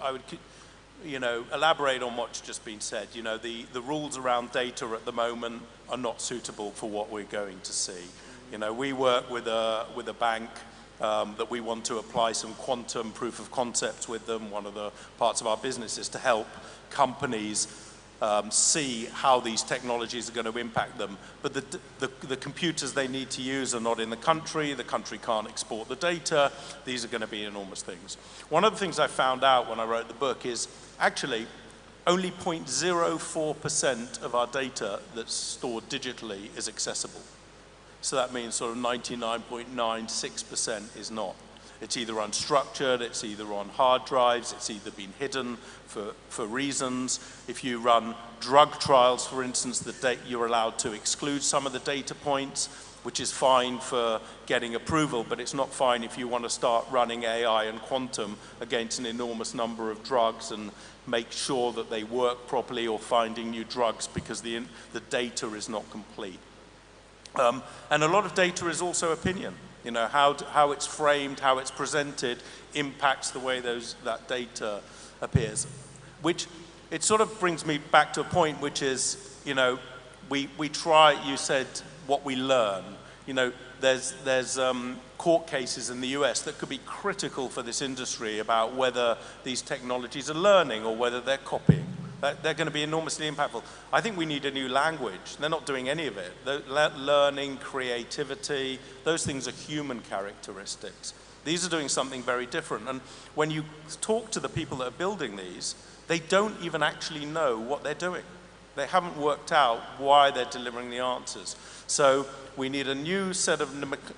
elaborate on what's just been said. The rules around data at the moment are not suitable for what we're going to see. We work with a bank that we want to apply some quantum proof of concepts with them. One of the parts of our business is to help companies see how these technologies are going to impact them. But the computers they need to use are not in the country can't export the data. These are going to be enormous things. One of the things I found out when I wrote the book is actually only 0.04% of our data that's stored digitally is accessible. So that means sort of 99.96% is not. It's either unstructured, it's either on hard drives, it's either been hidden for reasons. If you run drug trials, for instance, you're allowed to exclude some of the data points, which is fine for getting approval, but it's not fine if you want to start running AI and quantum against an enormous number of drugs and make sure that they work properly, or finding new drugs because the data is not complete. And a lot of data is also opinion. How it's framed, how it's presented impacts the way that data appears. Which, it sort of brings me back to a point, which is, we try, you said, what we learn. There's court cases in the US that could be critical for this industry about whether these technologies are learning or whether they're copying. They're going to be enormously impactful. I think we need a new language. They're not doing any of it. Learning, creativity, those things are human characteristics. These are doing something very different. And when you talk to the people that are building these, they don't even actually know what they're doing. They haven't worked out why they're delivering the answers. So we need a new set of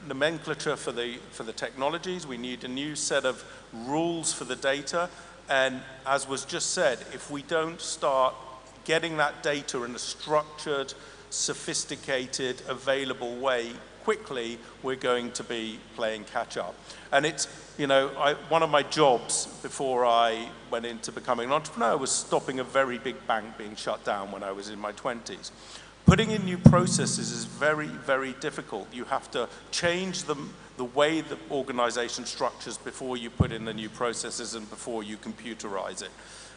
nomenclature for the technologies. We need a new set of rules for the data. And as was just said, if we don't start getting that data in a structured, sophisticated, available way quickly, we're going to be playing catch up. And it's, one of my jobs before I went into becoming an entrepreneur was stopping a very big bank being shut down when I was in my 20s. Putting in new processes is very, very difficult. You have to change the way the organization structures before you put in the new processes and before you computerize it.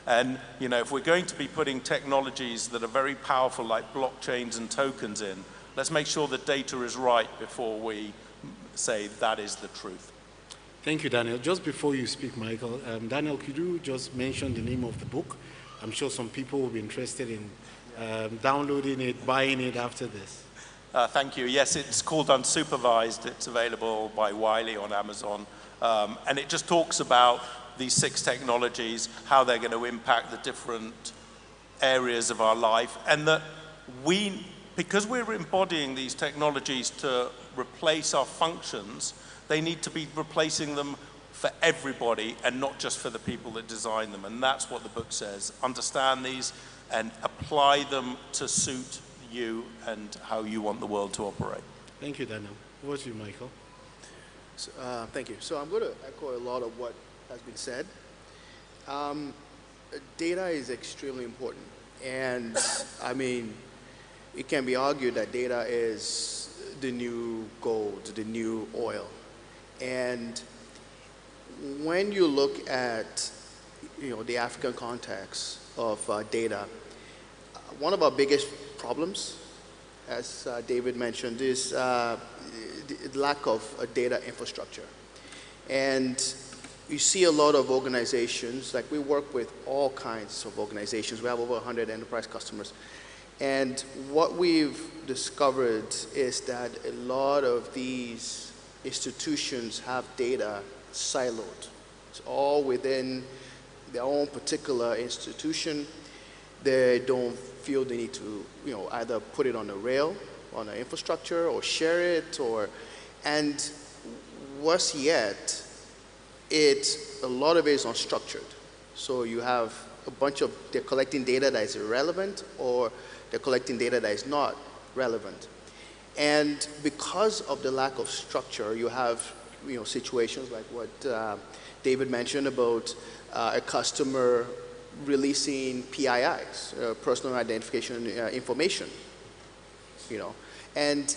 And if we're going to be putting technologies that are very powerful like blockchains and tokens in, let's make sure the data is right before we say that is the truth. Thank you, Daniel. Just before you speak, Michael, Daniel, could you just mention the name of the book? I'm sure some people will be interested in downloading it, buying it after this. Thank you. Yes, it's called Unsupervised. It's available by Wiley on Amazon. And it just talks about these 6 technologies, how they're going to impact the different areas of our life. And that because we're embodying these technologies to replace our functions, they need to be replacing them for everybody and not just for the people that design them. And that's what the book says. Understand these and apply them to suit you and how you want the world to operate. Thank you, Daniel. Over to you, Michael. Thank you. So I'm going to echo a lot of what has been said. Data is extremely important. And I mean, it can be argued that data is the new gold, the new oil. And when you look at, the African context of data, one of our biggest problems, as David mentioned, is the lack of data infrastructure. And you see a lot of organizations, like we work with all kinds of organizations. We have over 100 enterprise customers. And what we've discovered is that a lot of these institutions have data siloed. It's all within their own particular institution. They don't feel they need to, either put it on a rail, on an infrastructure, or share it, and worse yet, a lot of it is unstructured. So you have a bunch of, they're collecting data that is irrelevant, or they're collecting data that is not relevant. And because of the lack of structure, you have, situations like what David mentioned about a customer releasing PIIs, personal identification information, and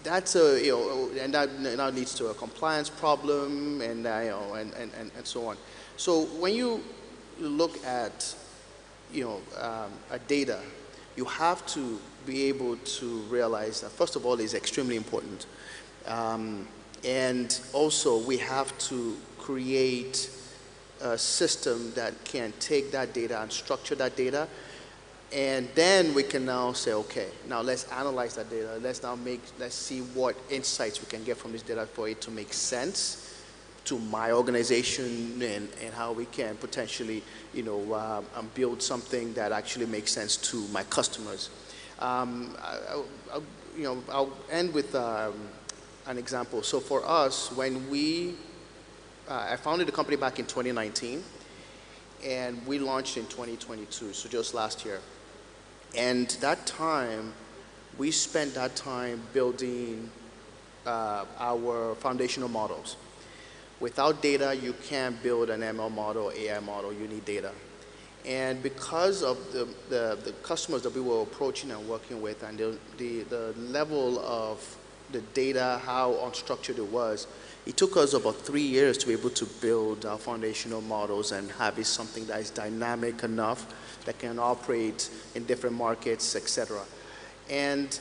that's and that now leads to a compliance problem, and and so on. So when you look at data, you have to be able to realize that first of all it's extremely important, and also we have to create a system that can take that data and structure that data, and then we can now say, okay, now let's analyze that data. Let's see what insights we can get from this data for it to make sense to my organization, and how we can potentially, build something that actually makes sense to my customers. I'll end with an example. So for us, when I founded the company back in 2019, and we launched in 2022, so just last year. And that time, we spent that time building our foundational models. Without data, you can't build an ML model, AI model, you need data. And because of the customers that we were approaching and working with, and the level of the data, how unstructured it was, it took us about 3 years to be able to build our foundational models and have it something that is dynamic enough that can operate in different markets, etc. And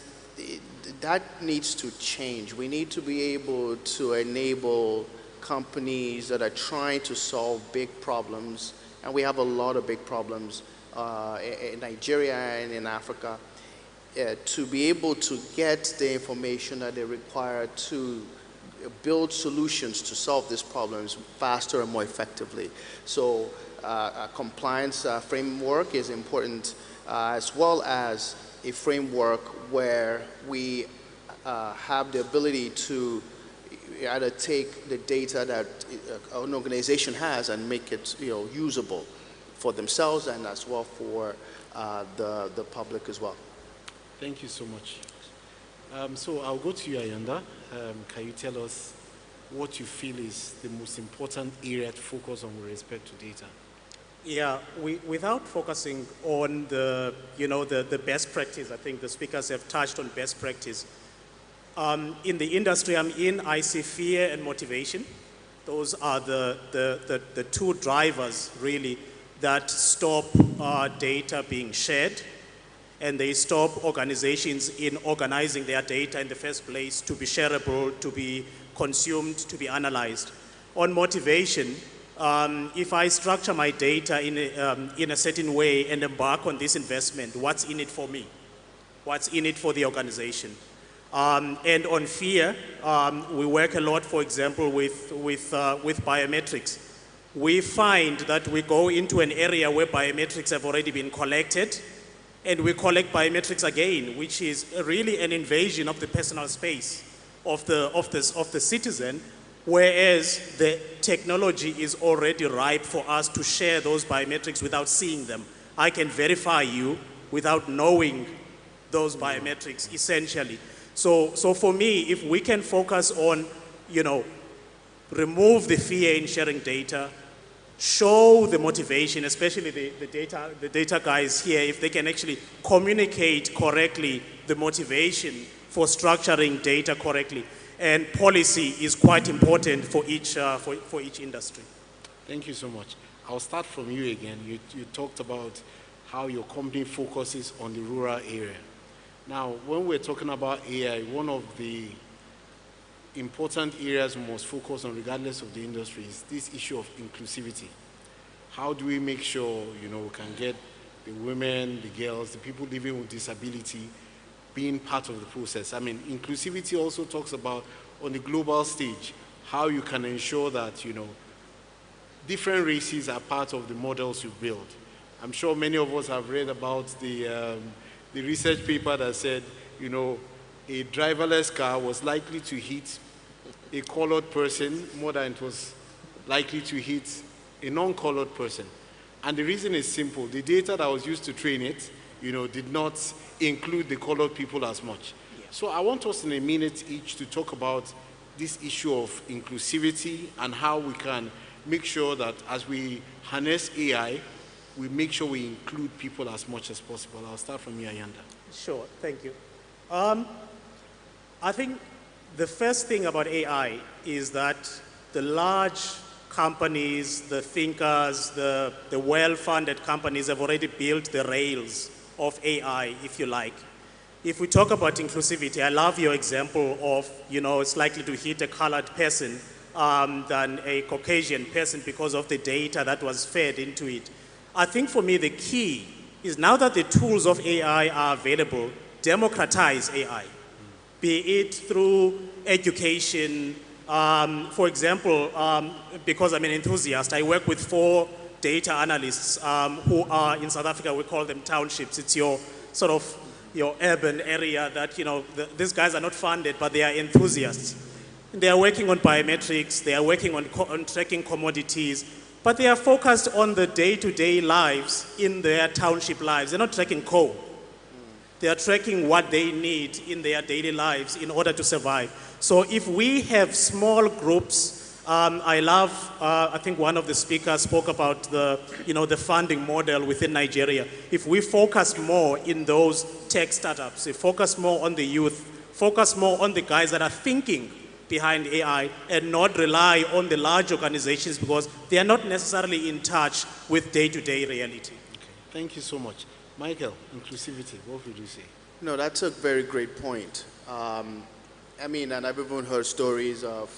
that needs to change. We need to be able to enable companies that are trying to solve big problems, and we have a lot of big problems in Nigeria and in Africa, to be able to get the information that they require to build solutions to solve these problems faster and more effectively. So a compliance framework is important, as well as a framework where we have the ability to either take the data that an organization has and make it usable for themselves and as well for the public as well. Thank you so much. So I'll go to you, Ayanda. Can you tell us what you feel is the most important area to focus on with respect to data? Yeah, without focusing on the best practice, I think the speakers have touched on best practice. In the industry I'm in, I see fear and motivation. Those are the two drivers, really, that stop data being shared, and they stop organizations in organizing their data in the first place to be shareable, to be consumed, to be analyzed. On motivation, if I structure my data in a certain way and embark on this investment, what's in it for me? What's in it for the organization? And on fear, we work a lot, for example, with biometrics. We find that we go into an area where biometrics have already been collected, and we collect biometrics again, which is really an invasion of the personal space of the citizen, whereas the technology is already ripe for us to share those biometrics without seeing them. I can verify you without knowing those biometrics, essentially. So for me, if we can focus on, remove the fear in sharing data, show the motivation, especially the data guys here, if they can actually communicate correctly the motivation for structuring data correctly. And policy is quite important for each industry. Thank you so much. I'll start from you again. You talked about how your company focuses on the rural area. Now, when we're talking about AI, one of the important areas we must focus on, regardless of the industry, is this issue of inclusivity. How do we make sure, we can get the women, the girls, the people living with disability being part of the process? I mean, inclusivity also talks about, on the global stage, how you can ensure that, different races are part of the models you build. I'm sure many of us have read about the research paper that said, a driverless car was likely to hit a colored person more than it was likely to hit a non-colored person. And the reason is simple. The data that was used to train it, did not include the colored people as much. Yeah. So I want us in a minute each to talk about this issue of inclusivity and how we can make sure that as we harness AI, we make sure we include people as much as possible. I'll start from you, Ayanda. Sure, thank you. I think the first thing about AI is that the large companies, the thinkers, the well-funded companies have already built the rails of AI, if you like. If we talk about inclusivity, I love your example of, it's likely to hit a colored person than a Caucasian person because of the data that was fed into it. I think for me, the key is now that the tools of AI are available, democratize AI, be it through education. For example, because I'm an enthusiast, I work with 4 data analysts who are in South Africa. We call them townships. It's your sort of your urban area that, these guys are not funded, but they are enthusiasts. They are working on biometrics. They are working on tracking commodities, but they are focused on the day-to-day lives in their township lives. They're not tracking code. They are tracking what they need in their daily lives in order to survive. So if we have small groups, I think one of the speakers spoke about the funding model within Nigeria. If we focus more in those tech startups, if focus more on the youth, focus more on the guys that are thinking behind AI and not rely on the large organizations because they are not necessarily in touch with day-to-day reality. Okay. Thank you so much. Michael, inclusivity, what would you say? No, that's a very great point. And I've even heard stories of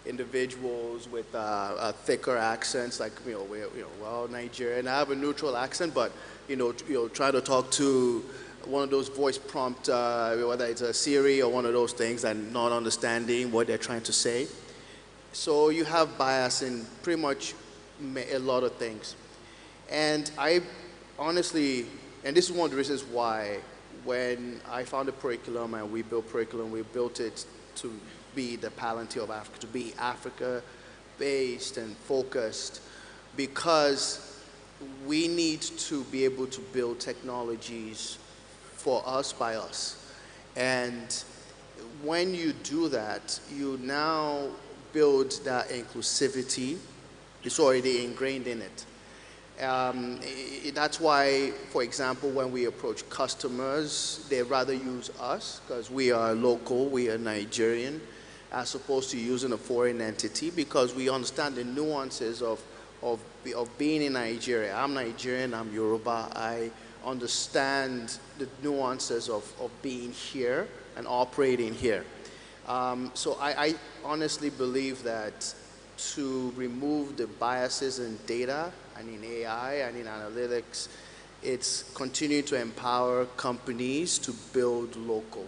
individuals with thicker accents, like, Nigerian. I have a neutral accent, but, trying to talk to one of those voice prompt, whether it's a Siri or one of those things, and not understanding what they're trying to say. So you have bias in pretty much a lot of things. And I honestly, and this is one of the reasons why when I founded Curriculum and we built Curriculum, we built it to be the Palantir of Africa, to be Africa-based and focused, because we need to be able to build technologies for us by us. And when you do that, you now build that inclusivity. It's already ingrained in it. That's why, for example, when we approach customers, they rather use us because we are local, we are Nigerian, as opposed to using a foreign entity, because we understand the nuances of being in Nigeria. I'm Nigerian, I'm Yoruba. I understand the nuances of being here and operating here. So I honestly believe that to remove the biases in data and in AI and in analytics, it's continuing to empower companies to build local.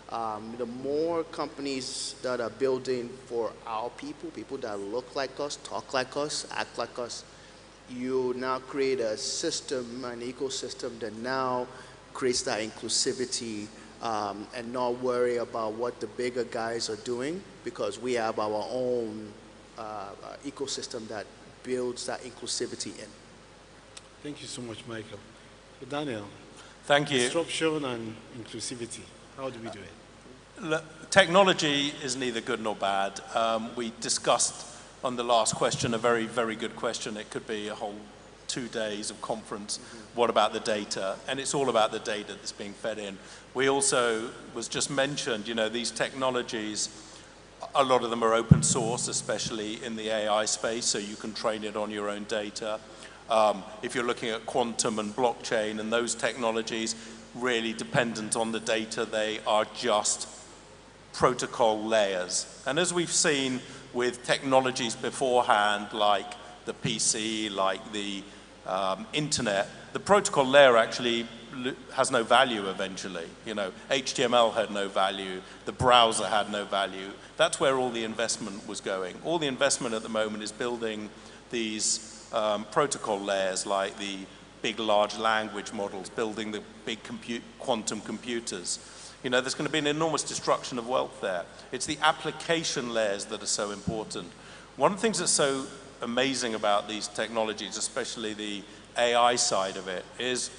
The more companies that are building for our people that look like us, talk like us, act like us, you now create a system, an ecosystem that now creates that inclusivity and not worry about what the bigger guys are doing, because we have our own ecosystem that builds that inclusivity in. Thank you so much, Michael. So Daniel, thank you. Disruption and inclusivity, how do we do it? technology is neither good nor bad. We discussed on the last question a very, very good question. It could be a whole 2 days of conference. What about the data? And it's all about the data that's being fed in. We also, was just mentioned, you know, these technologies, a lot of them are open source, especially in the AI space, so you can train it on your own data. If you're looking at quantum and blockchain and those technologies, really dependent on the data, they are just protocol layers. And as we've seen with technologies beforehand, like the PC, like the internet, the protocol layer actually has no value eventually. You know, HTML had no value, the browser had no value. That's where all the investment was going. All the investment at the moment is building these protocol layers, like the big large language models, building the big quantum computers. You know, there's going to be an enormous destruction of wealth there. It's the application layers that are so important. One of the things that's so amazing about these technologies, especially the AI side of it, is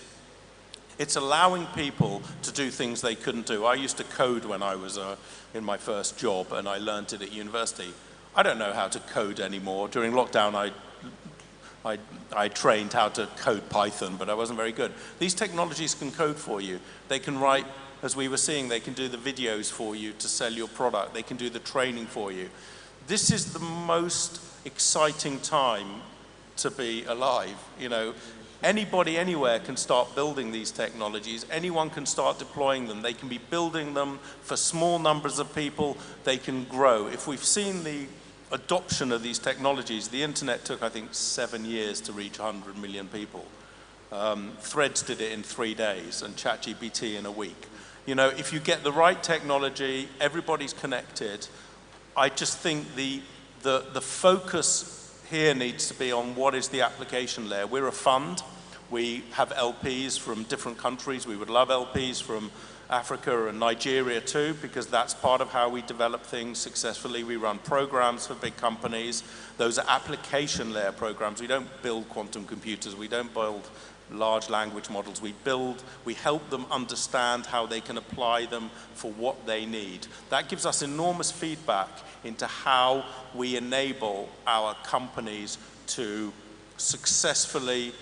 it's allowing people to do things they couldn't do. I used to code when I was in my first job, and I learned it at university. I don't know how to code anymore. During lockdown, I trained how to code Python, but I wasn't very good. These technologies can code for you. They can write, as we were seeing, they can do the videos for you to sell your product. They can do the training for you. This is the most exciting time to be alive. You know, anybody, anywhere can start building these technologies. Anyone can start deploying them. They can be building them for small numbers of people. They can grow. If we've seen the adoption of these technologies, the internet took, I think, 7 years to reach 100 million people. Threads did it in 3 days, and ChatGPT in a week. You know, if you get the right technology, everybody's connected. I just think the focus here needs to be on what is the application layer. We're a fund. We have LPs from different countries. We would love LPs from Africa and Nigeria too, because that's part of how we develop things successfully. We run programs for big companies. Those are application layer programs. We don't build quantum computers. We don't build large language models. We help them understand how they can apply them for what they need. That gives us enormous feedback into how we enable our companies to successfully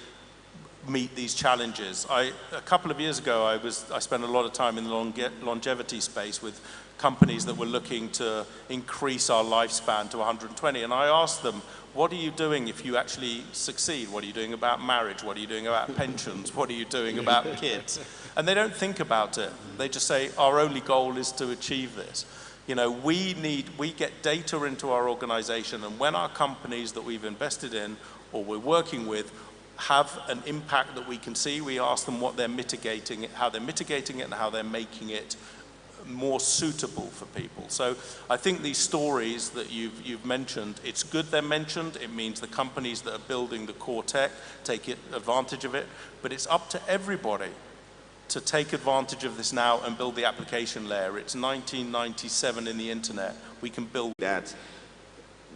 meet these challenges. A couple of years ago, I spent a lot of time in the longevity space with companies that were looking to increase our lifespan to 120, and I asked them, what are you doing if you actually succeed? What are you doing about marriage? What are you doing about pensions? What are you doing about kids? And they don't think about it. They just say, our only goal is to achieve this. You know, we get data into our organization, and when our companies that we've invested in or we're working with have an impact that we can see, we ask them what they're mitigating it, how they're mitigating it, and how they're making it more suitable for people. So I think these stories that you've mentioned, it's good they're mentioned. It means the companies that are building the core tech take advantage of it, but it's up to everybody to take advantage of this now and build the application layer. It's 1997 in the internet. We can build that.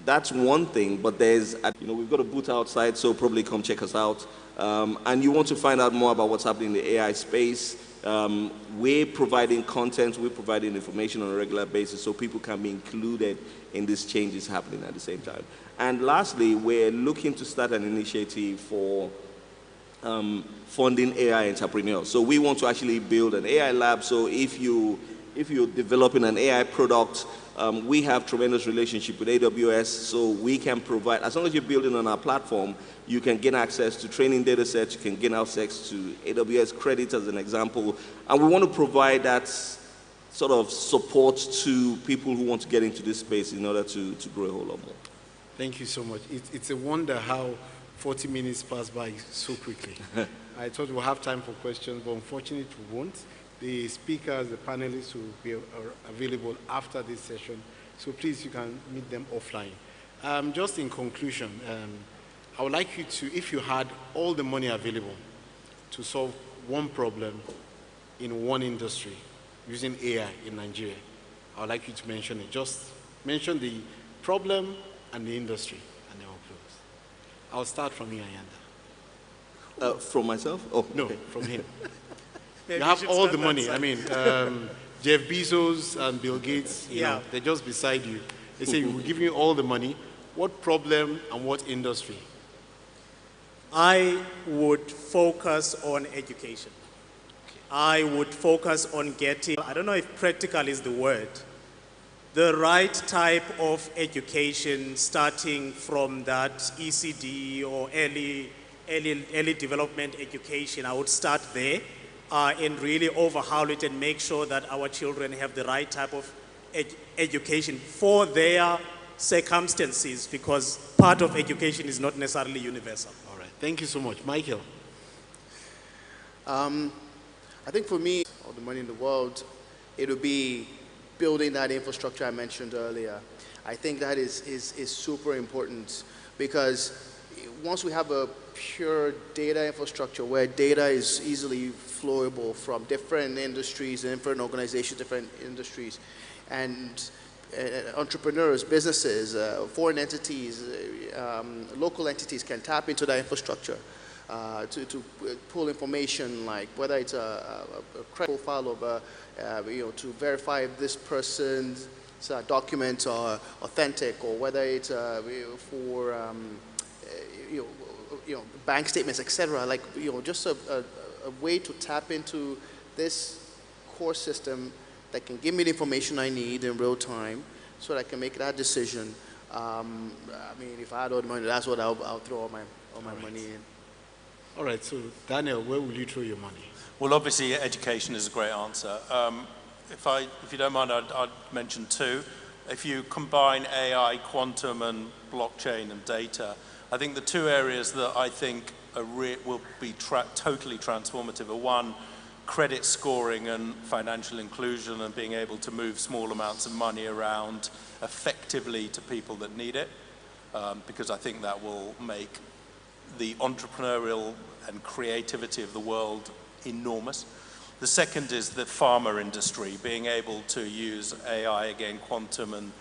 That's one thing, but there's, you know, we've got a booth outside, so probably come check us out. And you want to find out more about what's happening in the AI space, we're providing content, we're providing information on a regular basis so people can be included in these changes happening at the same time. And lastly, we're looking to start an initiative for funding AI entrepreneurs. So we want to actually build an AI lab, so if you're developing an AI product, we have tremendous relationship with AWS, so we can provide, as long as you're building on our platform, you can gain access to training data sets, you can gain access to AWS credit as an example, and we want to provide that sort of support to people who want to get into this space in order to grow a whole lot more. Thank you so much. It's a wonder how 40 minutes pass by so quickly. I thought we'll have time for questions, but unfortunately we won't. The speakers, the panelists will be available after this session, so please, you can meet them offline. Just in conclusion, I would like you to, if you had all the money available to solve one problem in one industry using AI in Nigeria, I would like you to mention it. Just mention the problem and the industry, and then we'll close. I'll start from you, Ayanda. From myself? Oh, no, okay. from him. You have all the money. I mean, Jeff Bezos and Bill Gates, you know, they're just beside you. They say, we're giving you all the money. What problem and what industry? I would focus on education. I would focus on getting, I don't know if practical is the word, the right type of education starting from that ECD or early development education. I would start there and really overhaul it and make sure that our children have the right type of education for their circumstances, because part of education is not necessarily universal. All right, thank you so much. Michael? I think for me, all the money in the world, it would be building that infrastructure I mentioned earlier. I think that is super important, because once we have a pure data infrastructure where data is easily flowable from different industries, different organizations, different industries, and entrepreneurs, businesses, foreign entities, local entities can tap into that infrastructure to pull information, like whether it's a credit profile of to verify if this person's documents are authentic, or whether it's for bank statements, etc. Like just a way to tap into this core system that can give me the information I need in real time, so that I can make that decision. I mean, if I had all the money, that's what I'll throw all my money in. All right, so Daniel, where will you throw your money? Well, obviously, education is a great answer. If you don't mind, I'd mention two. If you combine AI, quantum, and blockchain and data, I think the two areas that I think will be totally transformative are, one, credit scoring and financial inclusion, and being able to move small amounts of money around effectively to people that need it, because I think that will make the entrepreneurial and creativity of the world enormous. The second is the pharma industry, being able to use AI, again, quantum and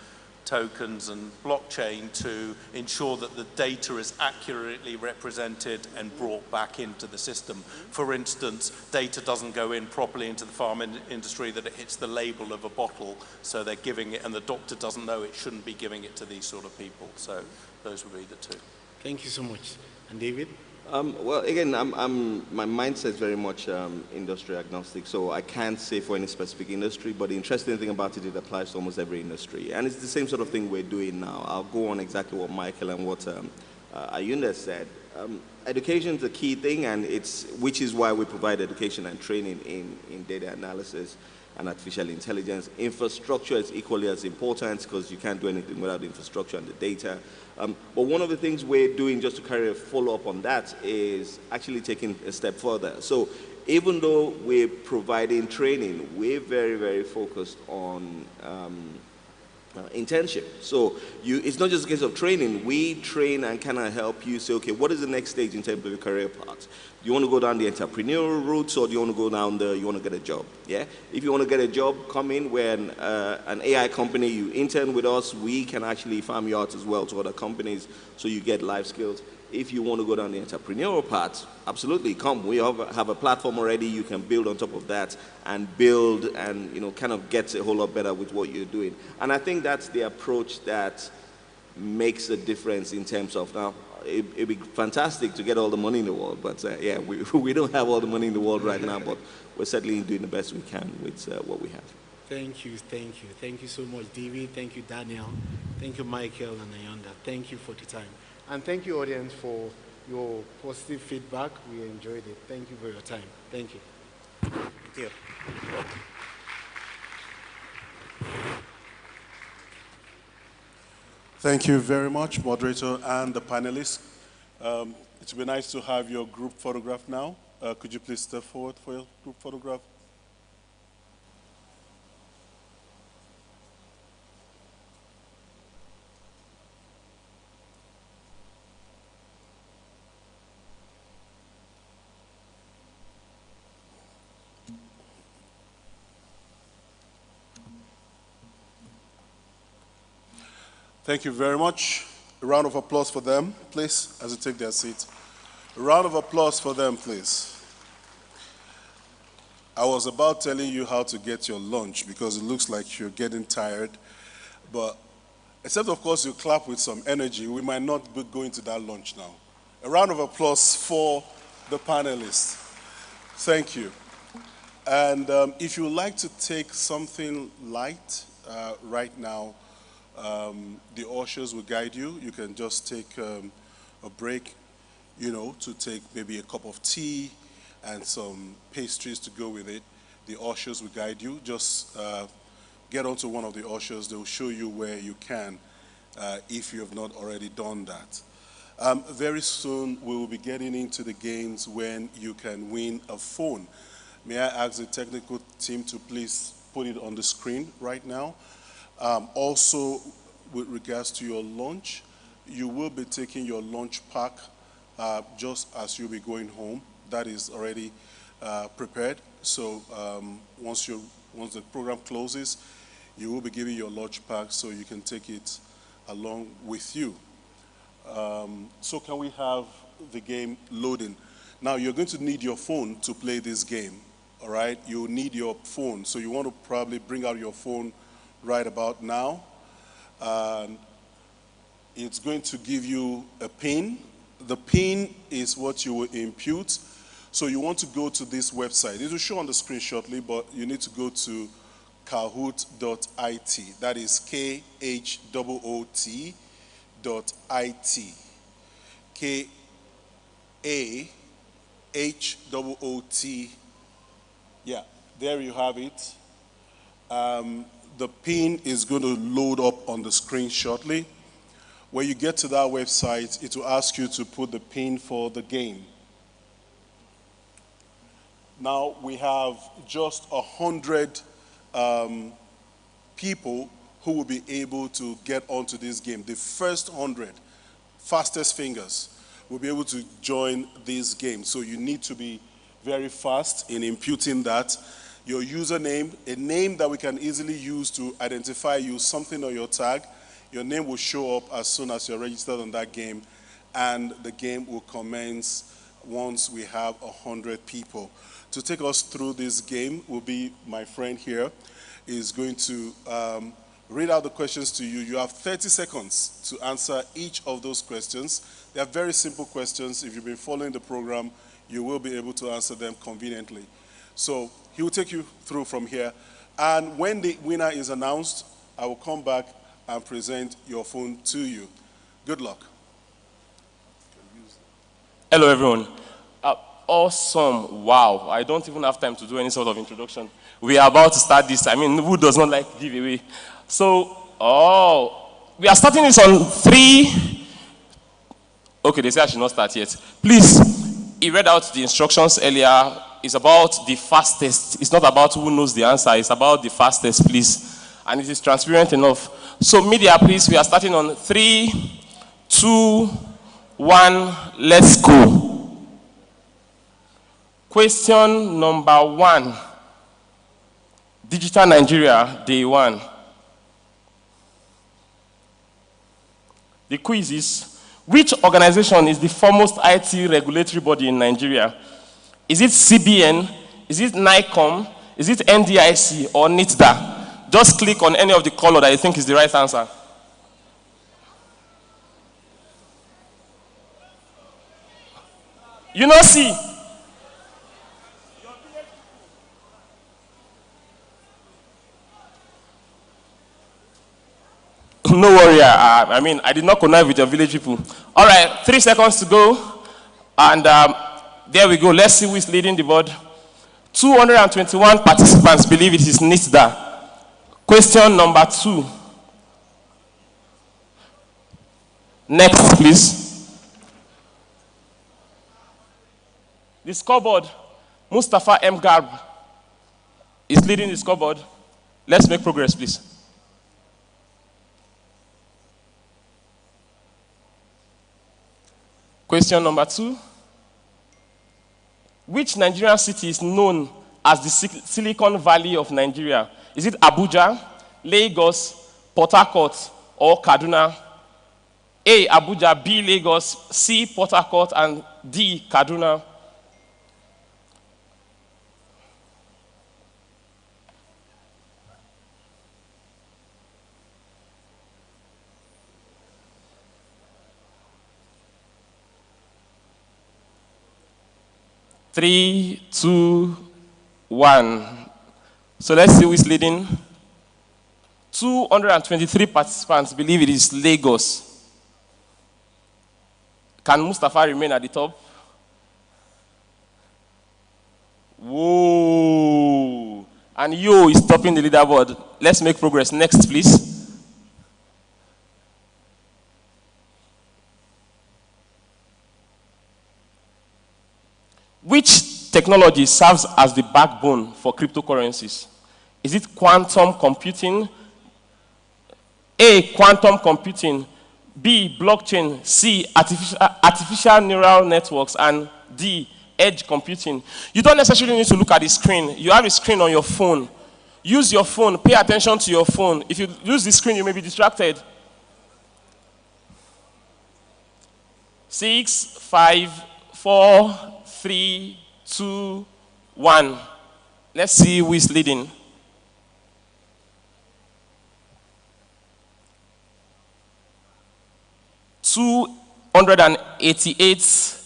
tokens and blockchain, to ensure that the data is accurately represented and brought back into the system. For instance, data doesn't go in properly into the pharma industry, that it hits the label of a bottle, so they're giving it, and the doctor doesn't know it shouldn't be giving it to these sort of people. So those would be the two. Thank you so much. And David? Well, again, my mindset is very much industry agnostic, so I can't say for any specific industry, but the interesting thing about it applies to almost every industry. And it's the same sort of thing we're doing now. I'll go on exactly what Michael and what Ayunda said. Education is a key thing, and which is why we provide education and training in data analysis and artificial intelligence. Infrastructure is equally as important, because you can't do anything without the infrastructure and the data. But one of the things we're doing, just to carry a follow-up on that, is actually taking a step further. So even though we're providing training, we're very, very focused on internship. So it's not just a case of training. We train and kind of help you say, okay, what is the next stage in terms of your career path? Do you want to go down the entrepreneurial route, or do you want to go down you want to get a job? Yeah. If you want to get a job, come in. We're an AI company. You intern with us. We can actually farm you out as well to other companies, so you get life skills. If you want to go down the entrepreneurial path, absolutely, come. We have a platform already. You can build on top of that and build and kind of get a whole lot better with what you're doing. And I think that's the approach that makes a difference in terms of now. It'd be fantastic to get all the money in the world, but yeah, we don't have all the money in the world right now, but we're certainly doing the best we can with what we have. Thank you, thank you. Thank you so much, David. Thank you, Daniel. Thank you, Michael and Ayanda. Thank you for the time. And thank you, audience, for your positive feedback. We enjoyed it. Thank you for your time. Thank you. Thank you. Thank you very much, moderator and the panelists. It would be nice to have your group photograph now. Could you please step forward for your group photograph? Thank you very much. A round of applause for them, please, as they take their seats. A round of applause for them, please. I was about telling you how to get your lunch because it looks like you're getting tired. But except, of course, you clap with some energy, we might not be going to that lunch now. A round of applause for the panelists. Thank you. And if you would like to take something light right now, the ushers will guide you. You can just take a break, you know, to take maybe a cup of tea and some pastries to go with it. The ushers will guide you. Just get onto one of the ushers. They'll show you where you can if you have not already done that. Very soon, we will be getting into the games when you can win a phone. May I ask the technical team to please put it on the screen right now? Also, with regards to your lunch, you will be taking your lunch pack just as you'll be going home. That is already prepared. So once the program closes, you will be given your lunch pack so you can take it along with you. So can we have the game loading? Now, you're going to need your phone to play this game, all right? You'll need your phone. So you want to probably bring out your phone right about now. It's going to give you a PIN. The PIN is what you will input. So you want to go to this website. It will show on the screen shortly, but you need to go to kahoot.it. That is KHOOT.it. KAHOOT. Yeah, there you have it. The PIN is going to load up on the screen shortly. When you get to that website, it will ask you to put the PIN for the game. Now we have just 100 people who will be able to get onto this game. The first 100, fastest fingers, will be able to join this game. So you need to be very fast in imputing that. Your username, a name that we can easily use to identify you, something on your tag. Your name will show up as soon as you're registered on that game, and the game will commence once we have 100 people. To take us through this game will be my friend here. Is going to read out the questions to you. You have 30 seconds to answer each of those questions. They are very simple questions. If you've been following the program, you will be able to answer them conveniently. So he will take you through from here. And when the winner is announced, I will come back and present your phone to you. Good luck. Hello, everyone. Awesome. Wow. I don't even have time to do any sort of introduction. We are about to start this. I mean, who does not like giveaway? So, we are starting this on 3. Okay, they say I should not start yet. Please, he read out the instructions earlier. It's about the fastest. It's not about who knows the answer. It's about the fastest, please. And it is transparent enough. So, media, please, we are starting on 3, 2, 1. Let's go. Question number 1. Digital Nigeria, day 1. The quiz is, which organization is the foremost IT regulatory body in Nigeria? Is it CBN? Is it NICOM? Is it NDIC or NITDA? Just click on any of the color that you think is the right answer. You know, see. No worry, I mean, I did not connive with your village people. All right, 3 seconds to go. And there we go. Let's see who is leading the board. 221 participants believe it is NITDA. Question number 2. Next, please. The scoreboard. Mustafa M. Garb is leading the scoreboard. Let's make progress, please. Question number 2. Which Nigerian city is known as the Silicon Valley of Nigeria? Is it Abuja, Lagos, Port Harcourt, or Kaduna? A, Abuja, B, Lagos, C, Port Harcourt, and D, Kaduna. 3, 2, 1. So let's see who is leading. 223 participants believe it is Lagos. Can Mustafa remain at the top? Whoa. And Yo is topping the leaderboard. Let's make progress. Next, please. Which technology serves as the backbone for cryptocurrencies? Is it quantum computing? A, quantum computing. B, blockchain. C, artificial neural networks. And D, edge computing. You don't necessarily need to look at the screen. You have a screen on your phone. Use your phone. Pay attention to your phone. If you use the screen, you may be distracted. 6, 5, 4, 3, 2, 1. Let's see who is leading. (288)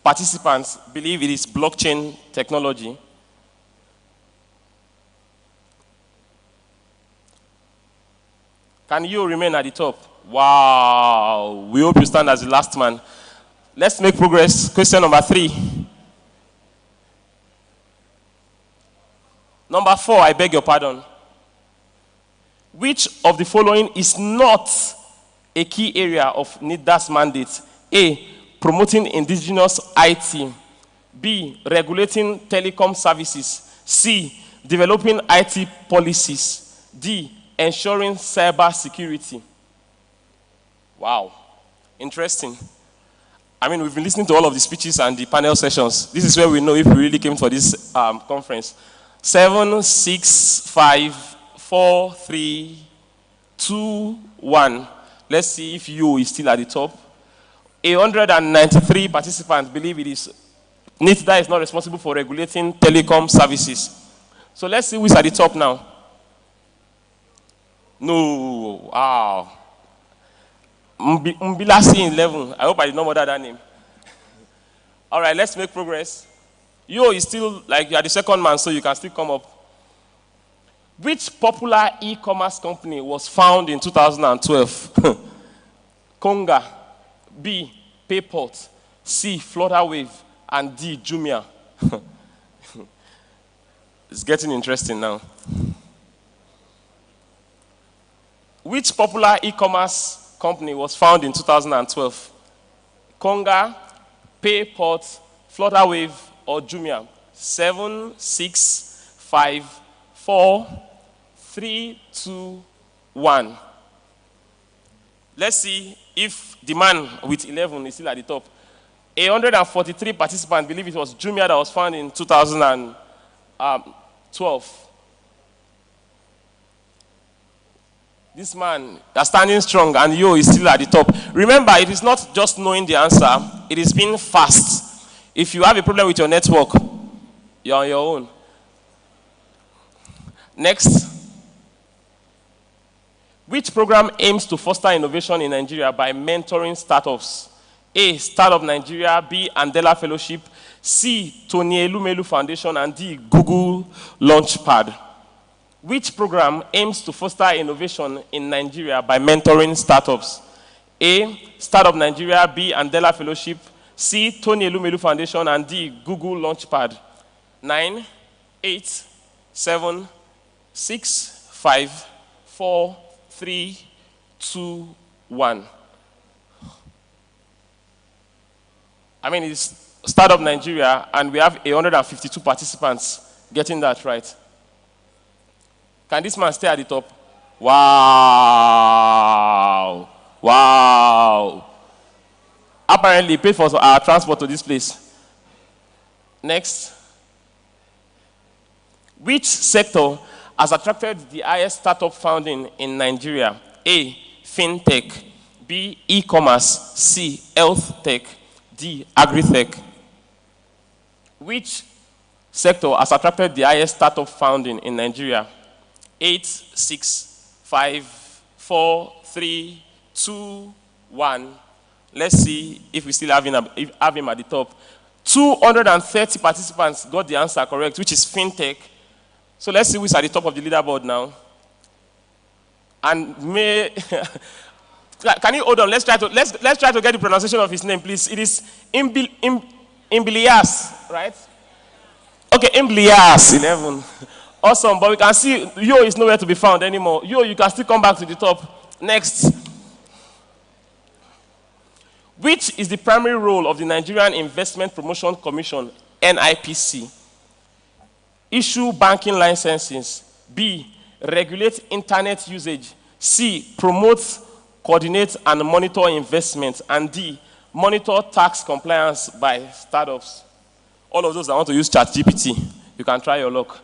participants believe it is blockchain technology. Can you remain at the top? Wow. We hope you stand as the last man. Let's make progress. Question number 3. Number 4, I beg your pardon. Which of the following is not a key area of NITDA's mandate? A, promoting indigenous IT. B, regulating telecom services. C, developing IT policies. D, ensuring cyber security. Wow. Interesting. I mean, we've been listening to all of the speeches and the panel sessions. This is where we know if we really came for this conference. 7, 6, 5, 4, 3, 2, 1. Let's see if you is still at the top. 193 participants believe it is NITDA is not responsible for regulating telecom services. So let's see who is at the top now. No, wow. Mbilasi 11. I hope I did not murder that name. All right, let's make progress. Yo is still like you are the second man, so you can still come up. Which popular e-commerce company was found in 2012? Konga. B, Payport. C, Flutterwave. And D, Jumia. It's getting interesting now. Which popular e-commerce company was found in 2012? Konga, Payport, Flutterwave, or Jumia? 7, 6, 5, 4, 3, 2, 1. Let's see if the man with 11 is still at the top. 143 participants believe it was Jumia that was found in 2012. This man is standing strong, and Yo is still at the top. Remember, it is not just knowing the answer, it is being fast. If you have a problem with your network, you're on your own. Next. Which program aims to foster innovation in Nigeria by mentoring startups? A, Startup Nigeria. B, Andela Fellowship. C, Tony Elumelu Foundation. And D, Google Launchpad. Which program aims to foster innovation in Nigeria by mentoring startups? A, Startup Nigeria. B, Andela Fellowship. C, Tony Elumelu Foundation. And D, Google Launchpad. 9, 8, 7, 6, 5, 4, 3, 2, 1. I mean, it's Startup Nigeria, and we have 152 participants getting that right. Can this man stay at the top? Wow. Wow. Apparently, he paid for our transport to this place. Next. Which sector has attracted the highest startup funding in Nigeria? A, fintech. B, e-commerce. C, health tech. D, agri-tech. Which sector has attracted the highest startup funding in Nigeria? 8, 6, 5, 4, 3, 2, 1. Let's see if we still have him at the top. 230 participants got the answer correct, which is fintech. So let's see who's at the top of the leaderboard now. And can you hold on? Let's try to get the pronunciation of his name, please. It is Imbilias, right? Okay, Imbilias, 11. Awesome, but we can see Yo is nowhere to be found anymore. Yo, you can still come back to the top. Next. Which is the primary role of the Nigerian Investment Promotion Commission, NIPC? Issue banking licenses. B, regulate internet usage. C, promote, coordinate, and monitor investment. And D, monitor tax compliance by startups. All of those that want to use ChatGPT, you can try your luck.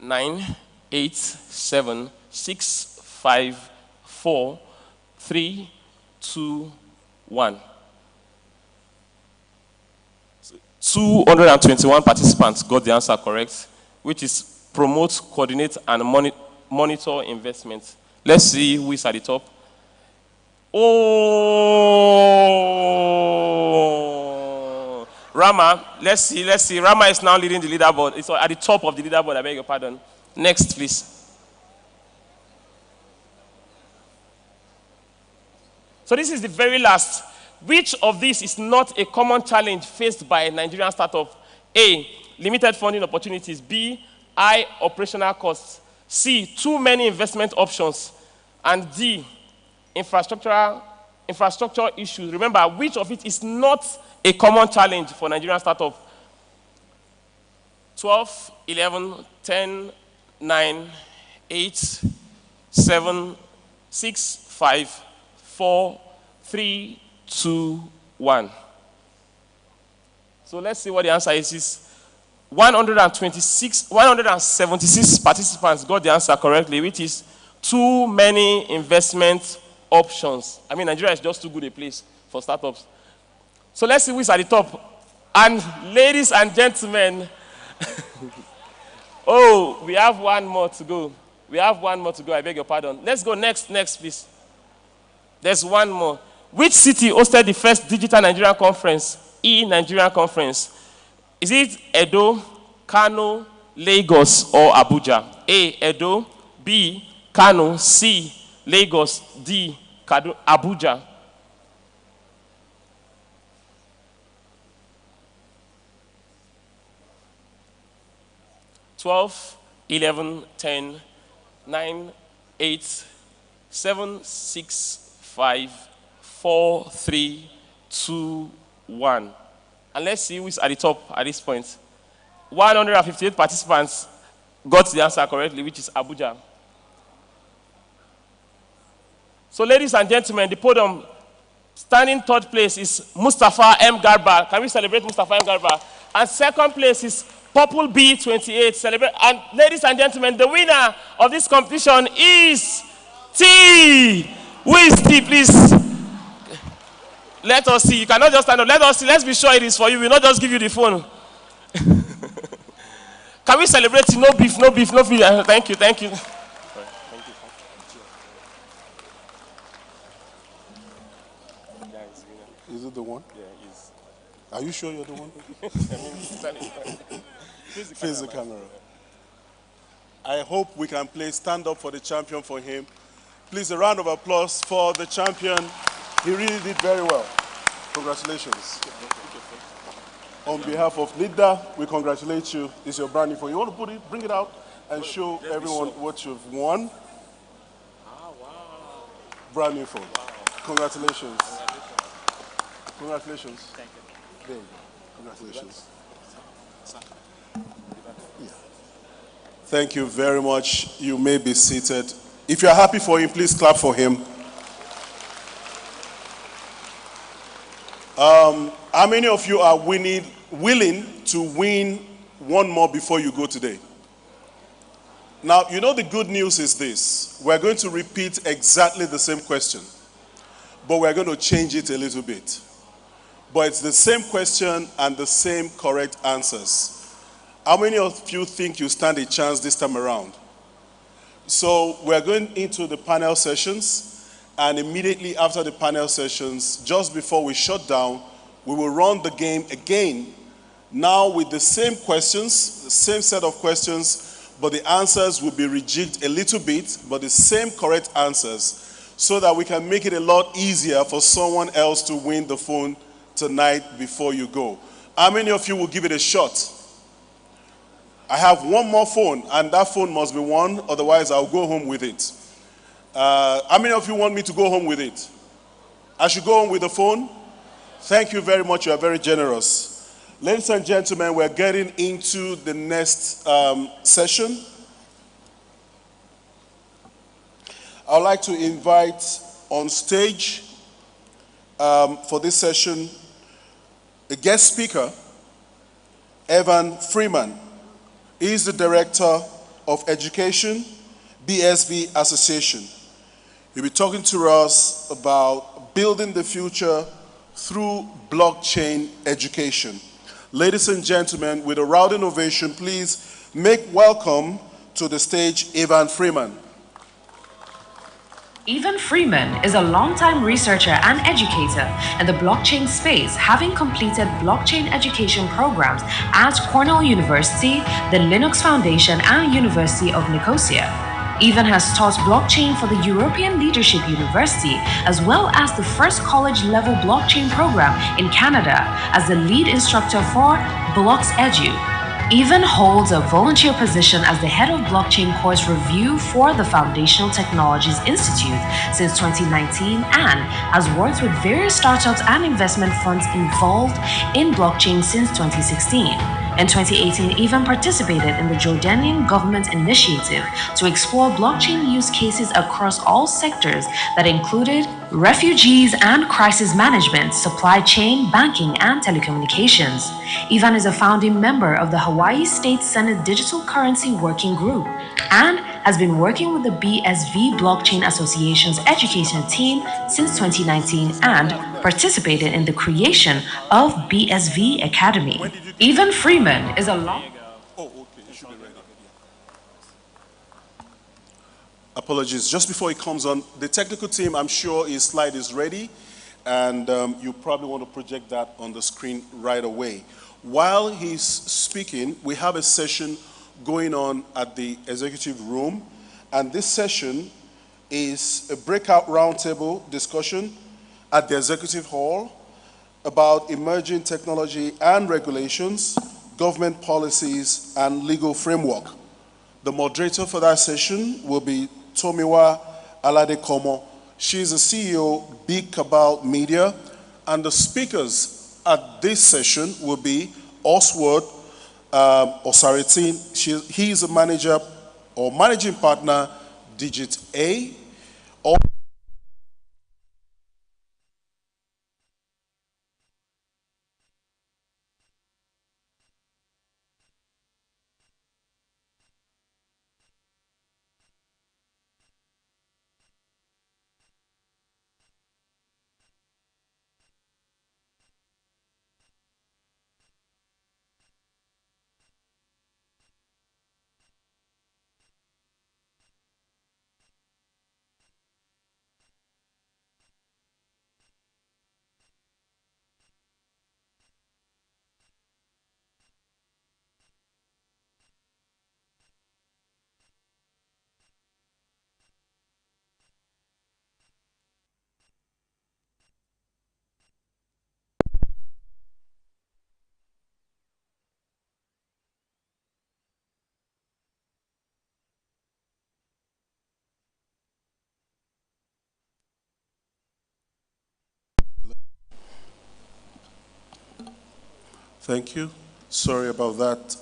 9, 8, 7, 6, 5, 4, 3, 2, 1. 221 participants got the answer correct, which is promote, coordinate, and monitor investment. Let's see who is at the top. Oh, Rama. Let's see. Rama is now leading the leaderboard. It's at the top of the leaderboard. I beg your pardon. Next, please. So this is the very last. Which of these is not a common challenge faced by Nigerian startup? A, limited funding opportunities. B, high operational costs. C, too many investment options. And D, infrastructure issues. Remember, which of it is not a common challenge for Nigerian startup? 12, 11, 10, 9, 8, 7, 6, 5, 4, 3, 2, 1. So let's see what the answer is. 176 participants got the answer correctly, which is too many investment options. I mean, Nigeria is just too good a place for startups. So let's see who's at the top. And ladies and gentlemen, oh, we have one more to go. I beg your pardon. Let's go next, please. There's one more. Which city hosted the first Digital Nigerian Conference, Nigerian Conference? Is it Edo, Kano, Lagos, or Abuja? A, Edo. B, Kano. C, Lagos. D, Abuja. Twelve, 11, 10, 9, 8, 7, 6, 5, 4, 3, 2, 1. And let's see who is at the top at this point. 158 participants got the answer correctly, which is Abuja. So, ladies and gentlemen, the podium, standing third place is Mustafa M. Garba. Can we celebrate Mustafa M. Garba? And second place is Purple B28. Celebrate. And ladies and gentlemen, the winner of this competition is T. Who is T, please? Let us see. You cannot just stand up. Let us see. Let's be sure it is for you. We will not just give you the phone. Can we celebrate? No beef. Thank you. Is it the one? Yeah, it is. Are you sure you're the one? Face the camera. I hope we can play Stand Up for the Champion for him. Please, a round of applause for the champion. He really did very well. Congratulations. On behalf of NITDA, we congratulate you. It's your brand new phone. You want to bring it out and show everyone what you've won? Brand new phone. Congratulations. Congratulations. Thank you. There you go. Congratulations. Yeah. Thank you very much. You may be seated. If you're happy for him, please clap for him. How many of you are willing to win one more before you go today? Now, you know the good news is this. We're going to repeat exactly the same question, but we're going to change it a little bit. But it's the same question and the same correct answers. How many of you think you stand a chance this time around? So we're going into the panel sessions, and immediately after the panel sessions, just before we shut down, we will run the game again, now with the same questions, the same set of questions, but the answers will be rejigged a little bit, but the same correct answers, so that we can make it a lot easier for someone else to win the phone tonight before you go. How many of you will give it a shot? I have one more phone, and that phone must be won, otherwise I'll go home with it. How many of you want me to go home with it? I should go home with the phone? Thank you very much. You are very generous. Ladies and gentlemen, we're getting into the next session. I'd like to invite on stage for this session a guest speaker, Evan Freeman. He is the Director of Education, BSV Association. He'll be talking to us about building the future through blockchain education. Ladies and gentlemen, with a round ovation, please make welcome to the stage Evan Freeman. Evan Freeman is a longtime researcher and educator in the blockchain space, having completed blockchain education programs at Cornell University, the Linux Foundation, and University of Nicosia. Evan has taught blockchain for the European Leadership University, as well as the first college-level blockchain program in Canada as the lead instructor for BlocksEdu. Evan holds a volunteer position as the head of blockchain course review for the Foundational Technologies Institute since 2019 and has worked with various startups and investment funds involved in blockchain since 2016. In 2018, Evan participated in the Jordanian government initiative to explore blockchain use cases across all sectors that included refugees and crisis management, supply chain, banking, and telecommunications. Evan is a founding member of the Hawaii State Senate Digital Currency Working Group and has been working with the BSV Blockchain Association's education team since 2019 and participated in the creation of BSV Academy. Evan Freeman is a long... Apologies. Just before he comes on, the technical team, I'm sure his slide is ready, and you probably want to project that on the screen right away. While he's speaking, we have a session going on at the executive room, and this session is a breakout roundtable discussion at the executive hall about emerging technology and regulations, government policies, and legal framework. The moderator for that session will be Tomiwa Aladekomo. She is the CEO, Big Cabal Media, and the speakers at this session will be Oswald Osaritin. He is a manager or managing partner, Digit A. Thank you. Sorry about that.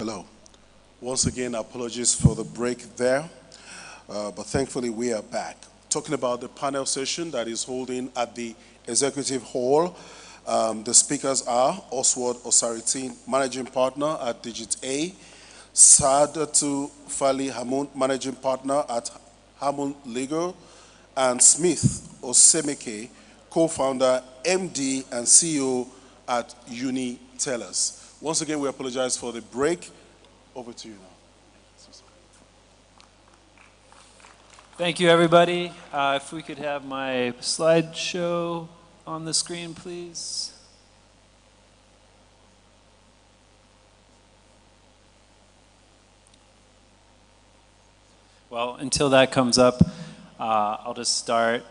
Hello. Once again, apologies for the break there, but thankfully we are back. Talking about the panel session that is holding at the Executive Hall. The speakers are Oswald Osaritin, Managing Partner at DigitA, Saadatu Fali Hamun, Managing Partner at Hamun Legal, and Smith Osemeke, Co-Founder, MD, and CEO at UniTellers. Once again, we apologize for the break. Over to you now. Thank you, everybody. If we could have my slideshow on the screen, please. Well, until that comes up, I'll just start.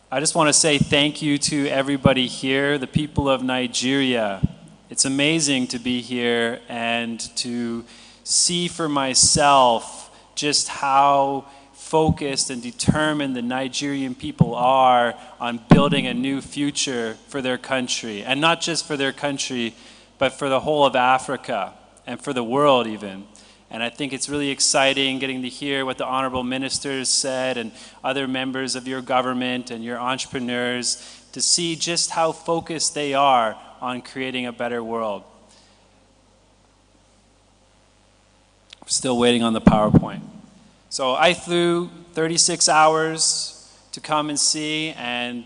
I just want to say thank you to everybody here, the people of Nigeria. It's amazing to be here and to see for myself just how focused and determined the Nigerian people are on building a new future for their country. And not just for their country, but for the whole of Africa and for the world even. And I think it's really exciting getting to hear what the honorable ministers said and other members of your government and your entrepreneurs to see just how focused they are on creating a better world. I'm still waiting on the PowerPoint. So I flew 36 hours to come and see, and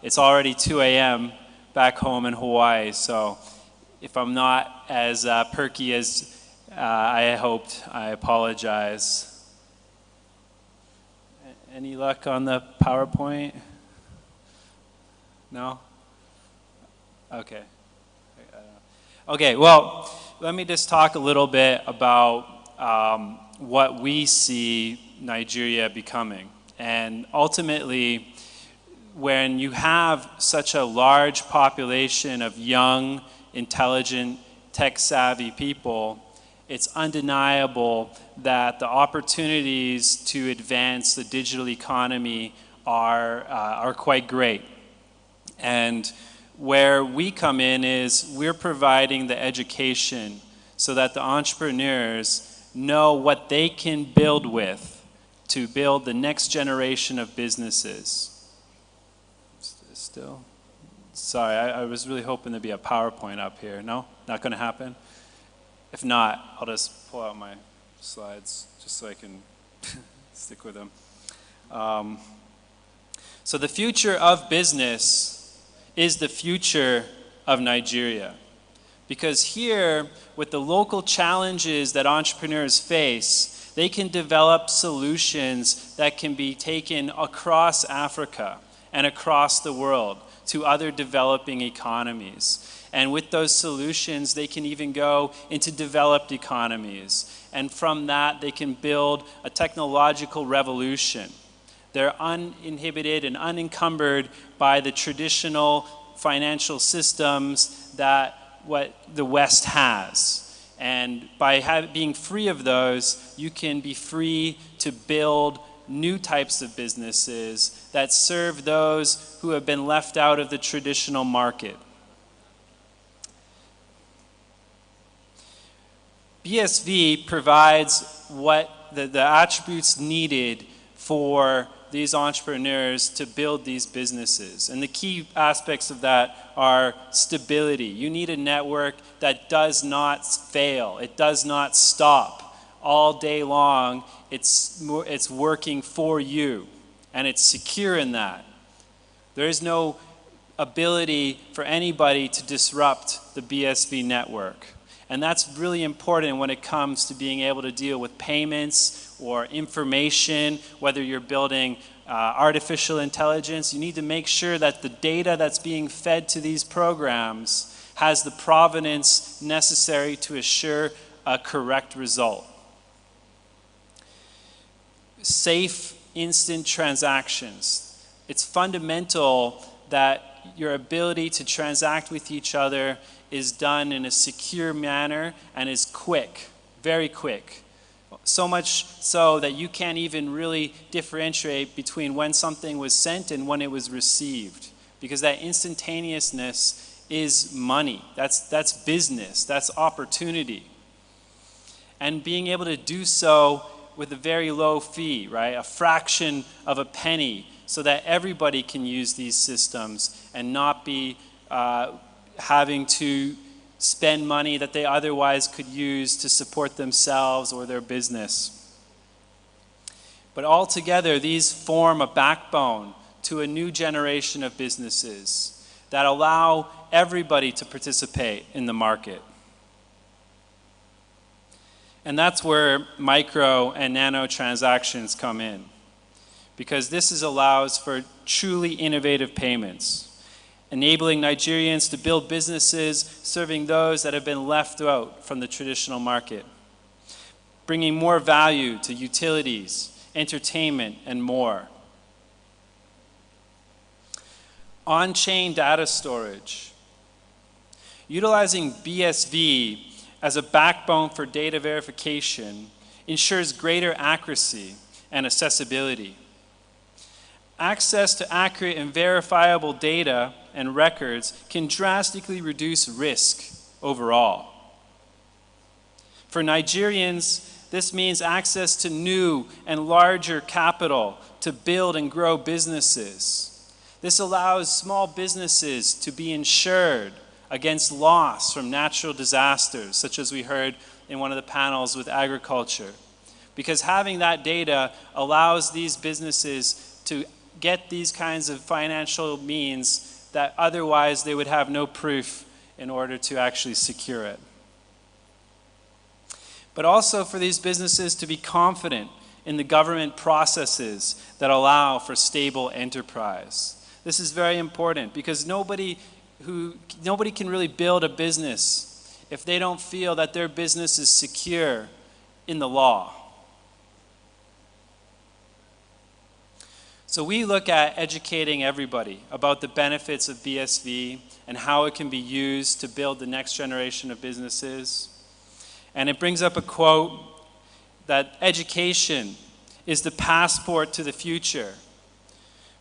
it's already 2 a.m. back home in Hawaii. So if I'm not as perky as I hoped, I apologize. Any luck on the PowerPoint? No? Okay. Okay, well, let me just talk a little bit about what we see Nigeria becoming. And ultimately, when you have such a large population of young, intelligent, tech-savvy people, it's undeniable that the opportunities to advance the digital economy are quite great. And where we come in is we're providing the education so that the entrepreneurs know what they can build with to build the next generation of businesses. Still? Sorry, I was really hoping there'd be a PowerPoint up here. No? Not going to happen? If not, I'll just pull out my slides just so I can stick with them. So the future of business is the future of Nigeria. Because here, with the local challenges that entrepreneurs face, they can develop solutions that can be taken across Africa and across the world to other developing economies. And with those solutions, they can even go into developed economies. And from that, they can build a technological revolution. They're uninhibited and unencumbered by the traditional financial systems that what the West has. And by being free of those, you can be free to build new types of businesses that serve those who have been left out of the traditional market. BSV provides what the attributes needed for these entrepreneurs to build these businesses. And the key aspects of that are stability. You need a network that does not fail. It does not stop. All day long, it's working for you, and it's secure in that. There is no ability for anybody to disrupt the BSV network. And that's really important when it comes to being able to deal with payments or information, whether you're building artificial intelligence. You need to make sure that the data that's being fed to these programs has the provenance necessary to assure a correct result. Safe, instant transactions. It's fundamental that your ability to transact with each other is done in a secure manner and is quick, very quick. So much so that you can't even really differentiate between when something was sent and when it was received, because that instantaneousness is money. That's business. That's opportunity. and being able to do so with a very low fee, right? A fraction of a penny, so that everybody can use these systems and not be having to spend money that they otherwise could use to support themselves or their business. But altogether, these form a backbone to a new generation of businesses that allow everybody to participate in the market. And that's where micro and nano transactions come in, because this allows for truly innovative payments, enabling Nigerians to build businesses serving those that have been left out from the traditional market, bringing more value to utilities, entertainment, and more. On-chain data storage. Utilizing BSV as a backbone for data verification ensures greater accuracy and accessibility. Access to accurate and verifiable data and records can drastically reduce risk overall. For Nigerians, this means access to new and larger capital to build and grow businesses. This allows small businesses to be insured against loss from natural disasters, such as we heard in one of the panels with agriculture. Because having that data allows these businesses to get these kinds of financial means that otherwise they would have no proof in order to actually secure it. But also for these businesses to be confident in the government processes that allow for stable enterprise. This is very important because nobody can really build a business if they don't feel that their business is secure in the law. So we look at educating everybody about the benefits of BSV and how it can be used to build the next generation of businesses. And it brings up a quote that education is the passport to the future,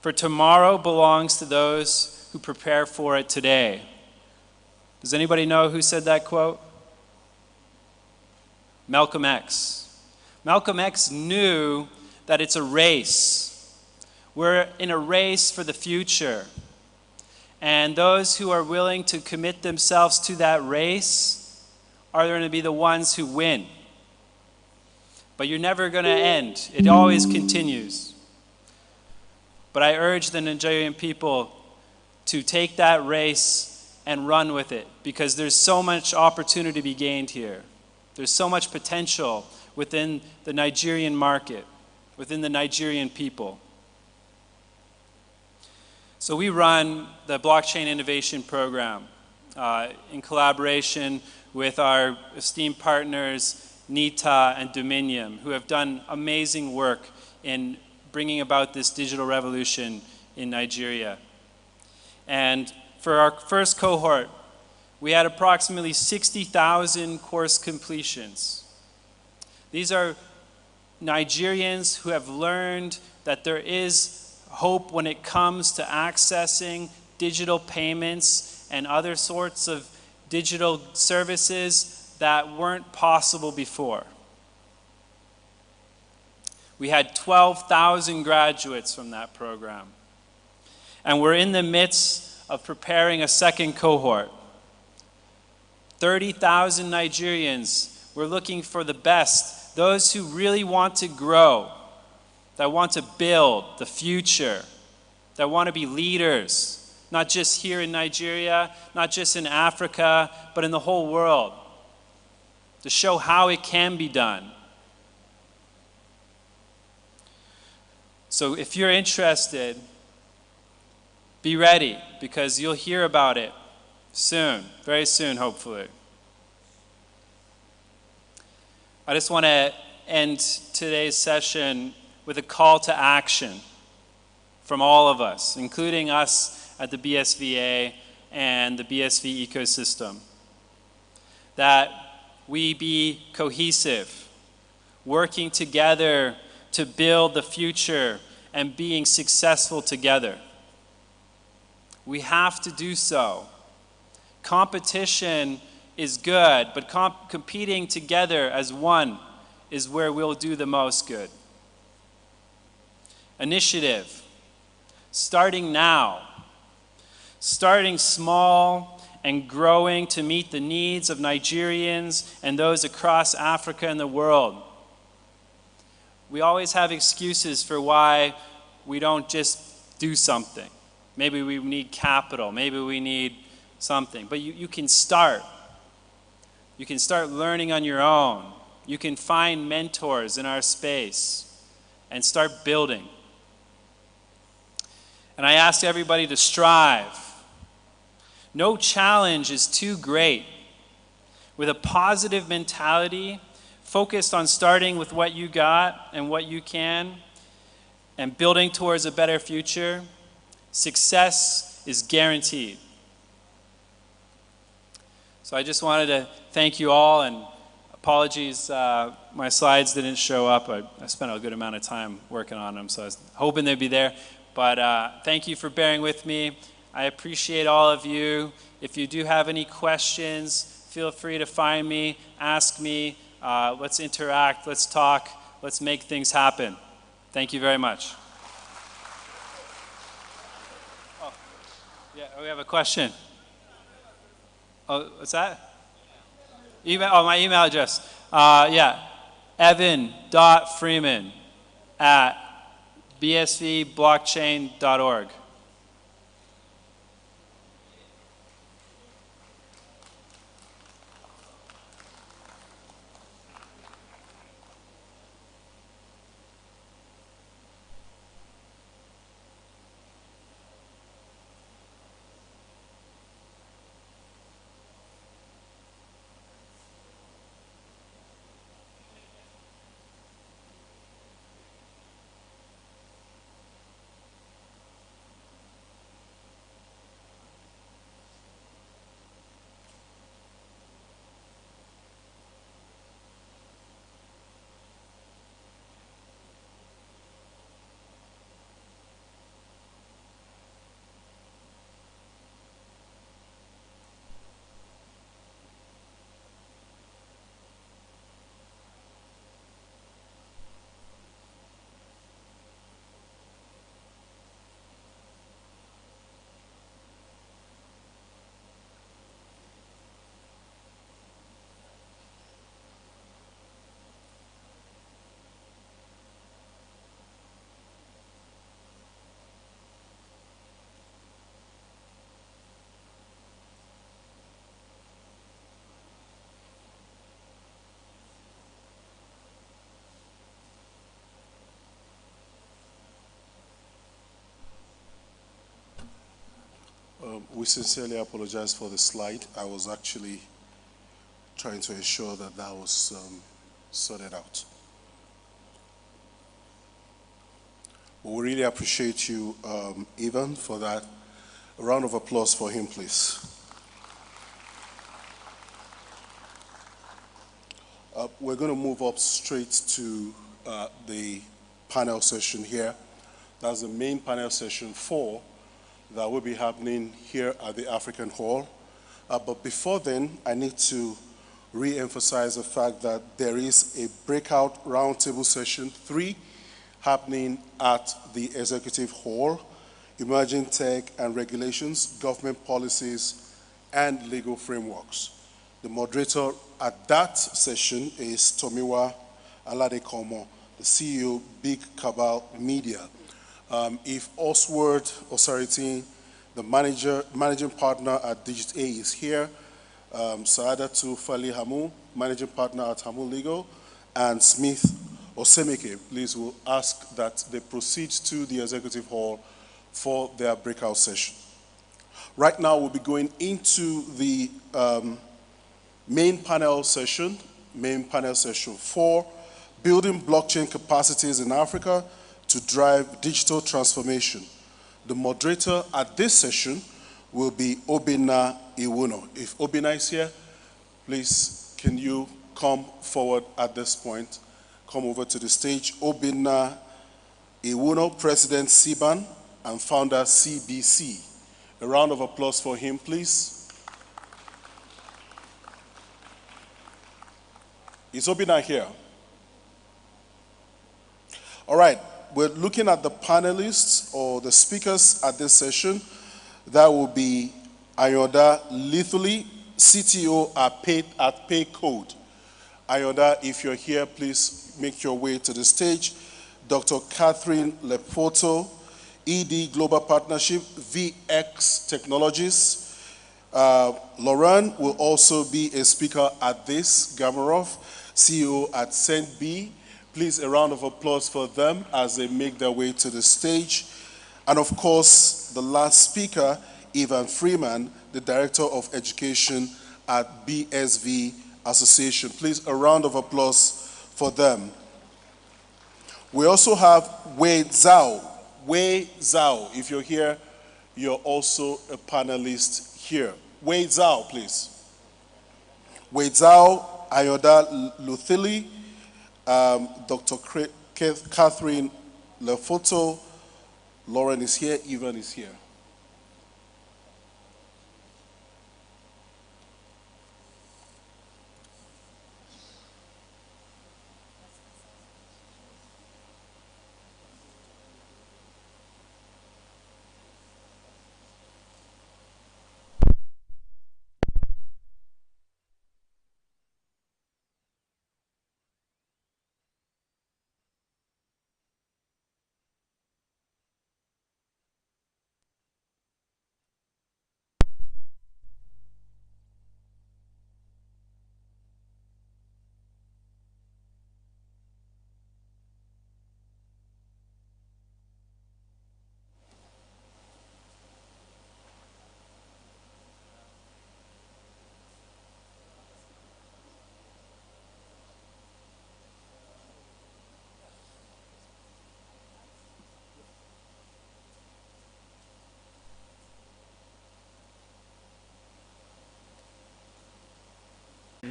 for tomorrow belongs to those who prepare for it today. Does anybody know who said that quote? Malcolm X. Malcolm X knew that it's a race. We're in a race for the future. And those who are willing to commit themselves to that race are going to be the ones who win. But you're never going to end. It always continues. But I urge the Nigerian people to take that race and run with it, because there's so much opportunity to be gained here. There's so much potential within the Nigerian market, within the Nigerian people. So we run the Blockchain Innovation Program in collaboration with our esteemed partners, NITDAin and Dominion, who have done amazing work in bringing about this digital revolution in Nigeria. And for our first cohort, we had approximately 60,000 course completions. These are Nigerians who have learned that there is hope when it comes to accessing digital payments and other sorts of digital services that weren't possible before. We had 12,000 graduates from that program. And we're in the midst of preparing a second cohort. 30,000 Nigerians. We're looking for the best, those who really want to grow, that want to build the future, that want to be leaders, not just here in Nigeria, not just in Africa, but in the whole world, to show how it can be done. So if you're interested, be ready, because you'll hear about it soon, very soon, hopefully. I just want to end today's session with a call to action from all of us, including us at the BSVA and the BSV ecosystem, that we be cohesive, working together to build the future and being successful together. We have to do so. Competition is good, but competing together as one is where we'll do the most good. Initiative, starting now, starting small and growing to meet the needs of Nigerians and those across Africa and the world. We always have excuses for why we don't just do something. Maybe we need capital, maybe we need something, but you can start. You can start learning on your own. You can find mentors in our space and start building. And I ask everybody to strive. No challenge is too great. With a positive mentality, focused on starting with what you got and what you can, and building towards a better future, success is guaranteed. So I just wanted to thank you all, and apologies, my slides didn't show up. I spent a good amount of time working on them, so I was hoping they'd be there. But thank you for bearing with me. I appreciate all of you. If you do have any questions, feel free to find me, ask me. Let's interact, let's talk, let's make things happen. Thank you very much. Oh, yeah, we have a question. Oh, what's that? Email, oh, my email address. Yeah, evan.freeman@bsvblockchain.org. We sincerely apologize for the slide. I was actually trying to ensure that that was sorted out. We really appreciate you, Ivan, for that. A round of applause for him, please. We're going to move up straight to the panel session here. That's the main panel session 4 that will be happening here at the African Hall. But before then, I need to re-emphasize the fact that there is a breakout roundtable session 3 happening at the Executive Hall, Emerging Tech and Regulations, Government Policies, and Legal Frameworks. The moderator at that session is Tomiwa Aladekomo, the CEO, Big Cabal Media. If Oswald Osarity, the managing partner at Digit A, is here, Saadatu Fali Hamu, managing partner at Hamu Legal, and Smith Osemeke, please, will ask that they proceed to the Executive Hall for their breakout session. Right now, we'll be going into the main panel session 4, Building Blockchain Capacities in Africa to Drive Digital Transformation. The moderator at this session will be Obinna Iwuno. If Obinna is here, please, can you come forward at this point? Come over to the stage. Obinna Iwuno, President CBAN and founder CBC. A round of applause for him, please. Is Obina here? All right, we're looking at the panelists or the speakers at this session. That will be Ayoda Lithuli, CTO at PayCode. Ayoda, if you're here, please make your way to the stage. Dr. Catherine Lepoto, ED Global Partnership, VX Technologies. Lauren will also be a speaker at this. Gamarov, CEO at SendB. Please, a round of applause for them as they make their way to the stage. And of course, the last speaker, Ivan Freeman, the Director of Education at BSV Association. Please, a round of applause for them. We also have Wei Zhao. Wei Zhao, if you're here, you're also a panelist here. Wei Zhao, please. Wei Zhao, Ayoda Luthili, Dr. Catherine Lefoto, Lauren is here, Ivan is here.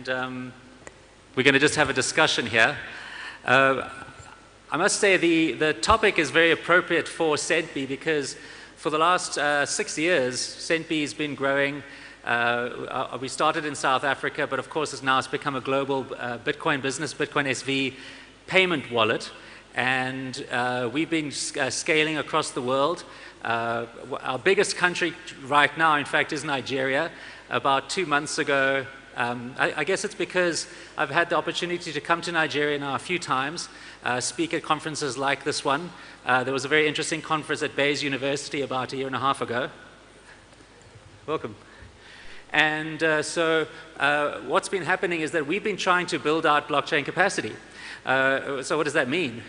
And we're going to just have a discussion here. I must say the topic is very appropriate for SendB because for the last 6 years, SendB has been growing. We started in South Africa, but of course it's become a global Bitcoin business, Bitcoin SV payment wallet. And we've been scaling across the world. Our biggest country right now, in fact, is Nigeria. About 2 months ago, I guess it's because I've had the opportunity to come to Nigeria now a few times, speak at conferences like this one. There was a very interesting conference at Bayes University about 1.5 years ago. Welcome. And so what's been happening is that we've been trying to build out blockchain capacity. So what does that mean?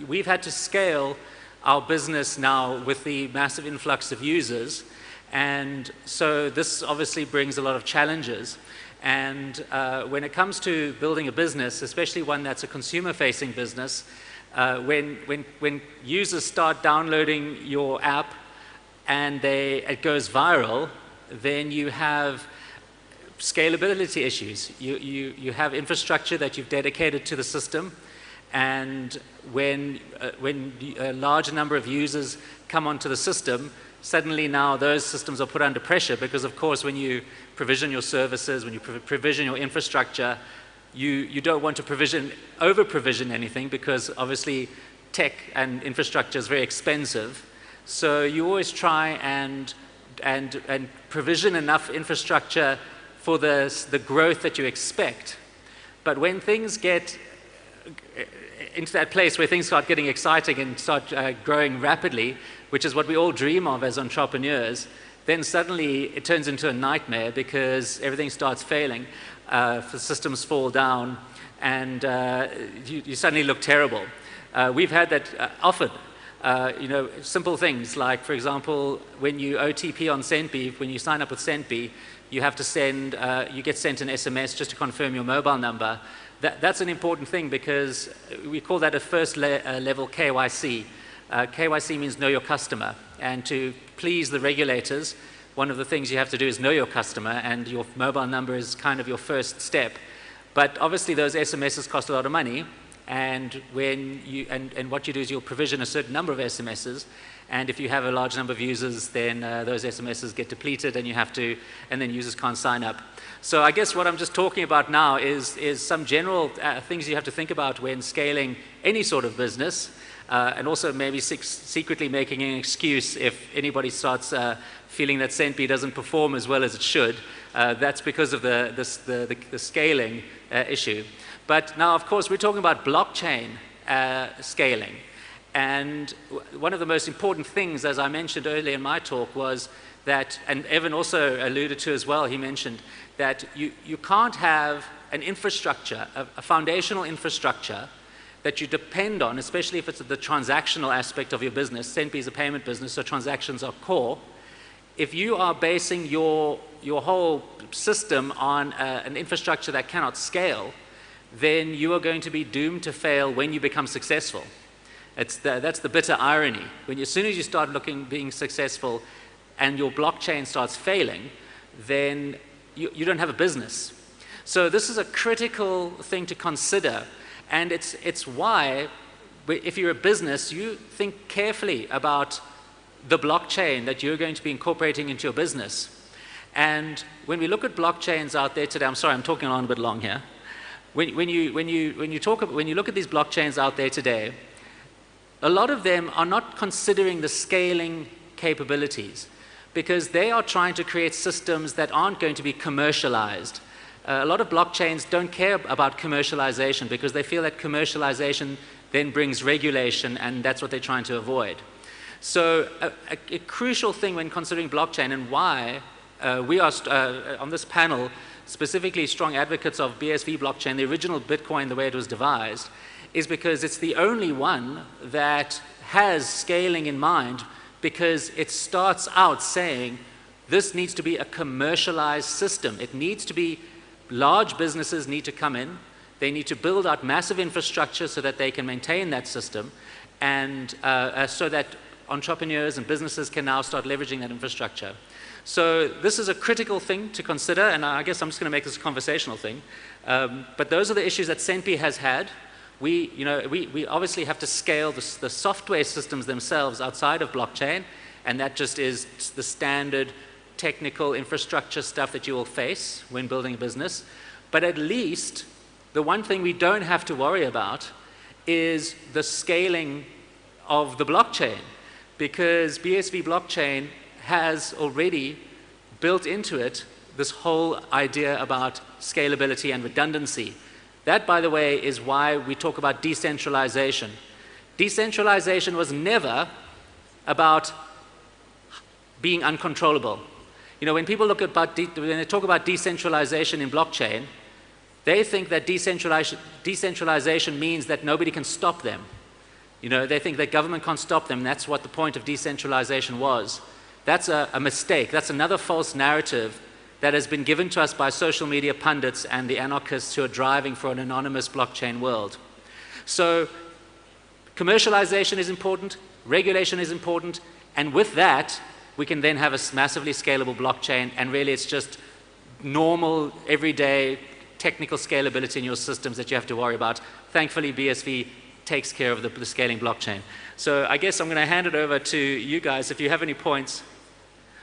We've had to scale our business now with the massive influx of users. And so this obviously brings a lot of challenges. And when it comes to building a business, especially one that's a consumer-facing business, when users start downloading your app and it goes viral, then you have scalability issues. You have infrastructure that you've dedicated to the system. And when a large number of users come onto the system, suddenly now those systems are put under pressure because, of course, when you provision your services, when you provision your infrastructure, you don't want to over-provision anything because obviously tech and infrastructure is very expensive. So you always try and provision enough infrastructure for the growth that you expect. But when things get into that place where things start getting exciting and start growing rapidly, which is what we all dream of as entrepreneurs, then suddenly it turns into a nightmare because everything starts failing, the systems fall down, and you suddenly look terrible. We've had that often. Simple things like, for example, when you OTP on SendB, when you sign up with SendB, you have to you get sent an SMS just to confirm your mobile number. That's an important thing because we call that a first level KYC. KYC means know your customer. And to please the regulators, one of the things you have to do is know your customer, and your mobile number is kind of your first step. But obviously those SMSs cost a lot of money, and what you do is you'll provision a certain number of SMSs, And if you have a large number of users, then those SMSs get depleted and and then users can't sign up. So I guess what I'm just talking about now is some general things you have to think about when scaling any sort of business, and also maybe secretly making an excuse if anybody starts feeling that SendBee doesn't perform as well as it should. That's because of the scaling issue. But now, of course, we're talking about blockchain scaling. And one of the most important things, as I mentioned earlier in my talk, was that, and Evan also alluded to as well, he mentioned that you can't have an infrastructure, a foundational infrastructure that you depend on, especially if it's the transactional aspect of your business. SendBee is a payment business, so transactions are core. If you are basing your whole system on an infrastructure that cannot scale, then you are going to be doomed to fail when you become successful. That's the bitter irony. As soon as you start being successful and your blockchain starts failing, then you don't have a business. So this is a critical thing to consider. And it's why, if you're a business, you think carefully about the blockchain that you're going to be incorporating into your business. And when we look at blockchains out there today, I'm sorry, I'm talking on a bit long here. When you look at these blockchains out there today, a lot of them are not considering the scaling capabilities because they are trying to create systems that aren't going to be commercialized. A lot of blockchains don't care about commercialization because they feel that commercialization then brings regulation, and that's what they're trying to avoid. So a crucial thing when considering blockchain, and why we are on this panel specifically strong advocates of BSV blockchain, the original Bitcoin, the way it was devised, is because it's the only one that has scaling in mind, because it starts out saying this needs to be a commercialized system. It needs to be, large businesses need to come in, they need to build out massive infrastructure so that they can maintain that system, and so that entrepreneurs and businesses can now start leveraging that infrastructure. So this is a critical thing to consider, and I guess I'm just going to make this a conversational thing. But those are the issues that SendBee has had. We obviously have to scale the software systems themselves outside of blockchain, and that just is the standard technical infrastructure stuff that you will face when building a business. But at least the one thing we don't have to worry about is the scaling of the blockchain, because BSV blockchain has already built into it this whole idea about scalability and redundancy. That, by the way, is why we talk about decentralization. Decentralization was never about being uncontrollable. You know, when people look at when they talk about decentralization in blockchain, they think that decentralization means that nobody can stop them. You know, they think that government can't stop them. That's what the point of decentralization was. That's a mistake. That's another false narrative that has been given to us by social media pundits and the anarchists who are driving for an anonymous blockchain world. So commercialization is important, regulation is important, and with that, we can then have a massively scalable blockchain, and really it's just normal, everyday, technical scalability in your systems that you have to worry about. Thankfully, BSV takes care of the scaling blockchain. So I guess I'm going to hand it over to you guys if you have any points.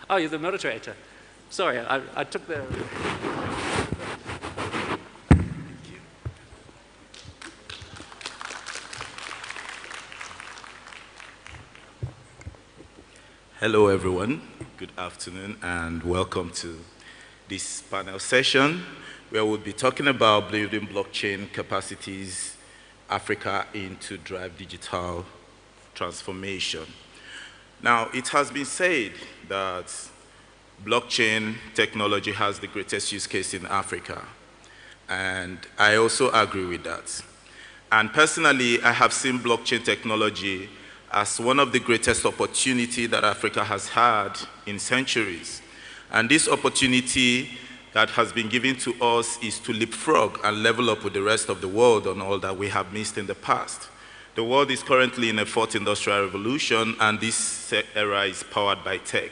Oh, you're the moderator. Sorry, I took the... Hello, everyone. Good afternoon, and welcome to this panel session, where we'll be talking about building blockchain capacities Africa in to drive digital transformation. Now, it has been said that blockchain technology has the greatest use case in Africa, and I also agree with that. And personally, I have seen blockchain technology as one of the greatest opportunities that Africa has had in centuries. And this opportunity that has been given to us is to leapfrog and level up with the rest of the world on all that we have missed in the past. The world is currently in a fourth industrial revolution, and this era is powered by tech.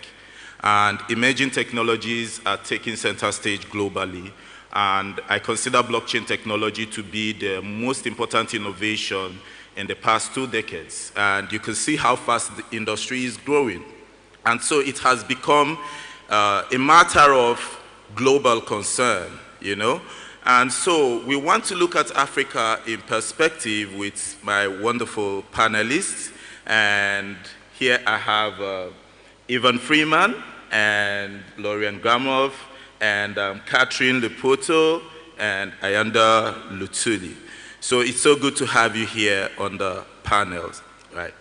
And emerging technologies are taking center stage globally. And I consider blockchain technology to be the most important innovation in the past 2 decades. And you can see how fast the industry is growing. And so it has become a matter of global concern, you know. And so we want to look at Africa in perspective with my wonderful panelists. And here I have Ivan Freeman and Lorian Gramov and Catherine Lepoto and Ayanda Lutuli. So it's so good to have you here on the panels, right?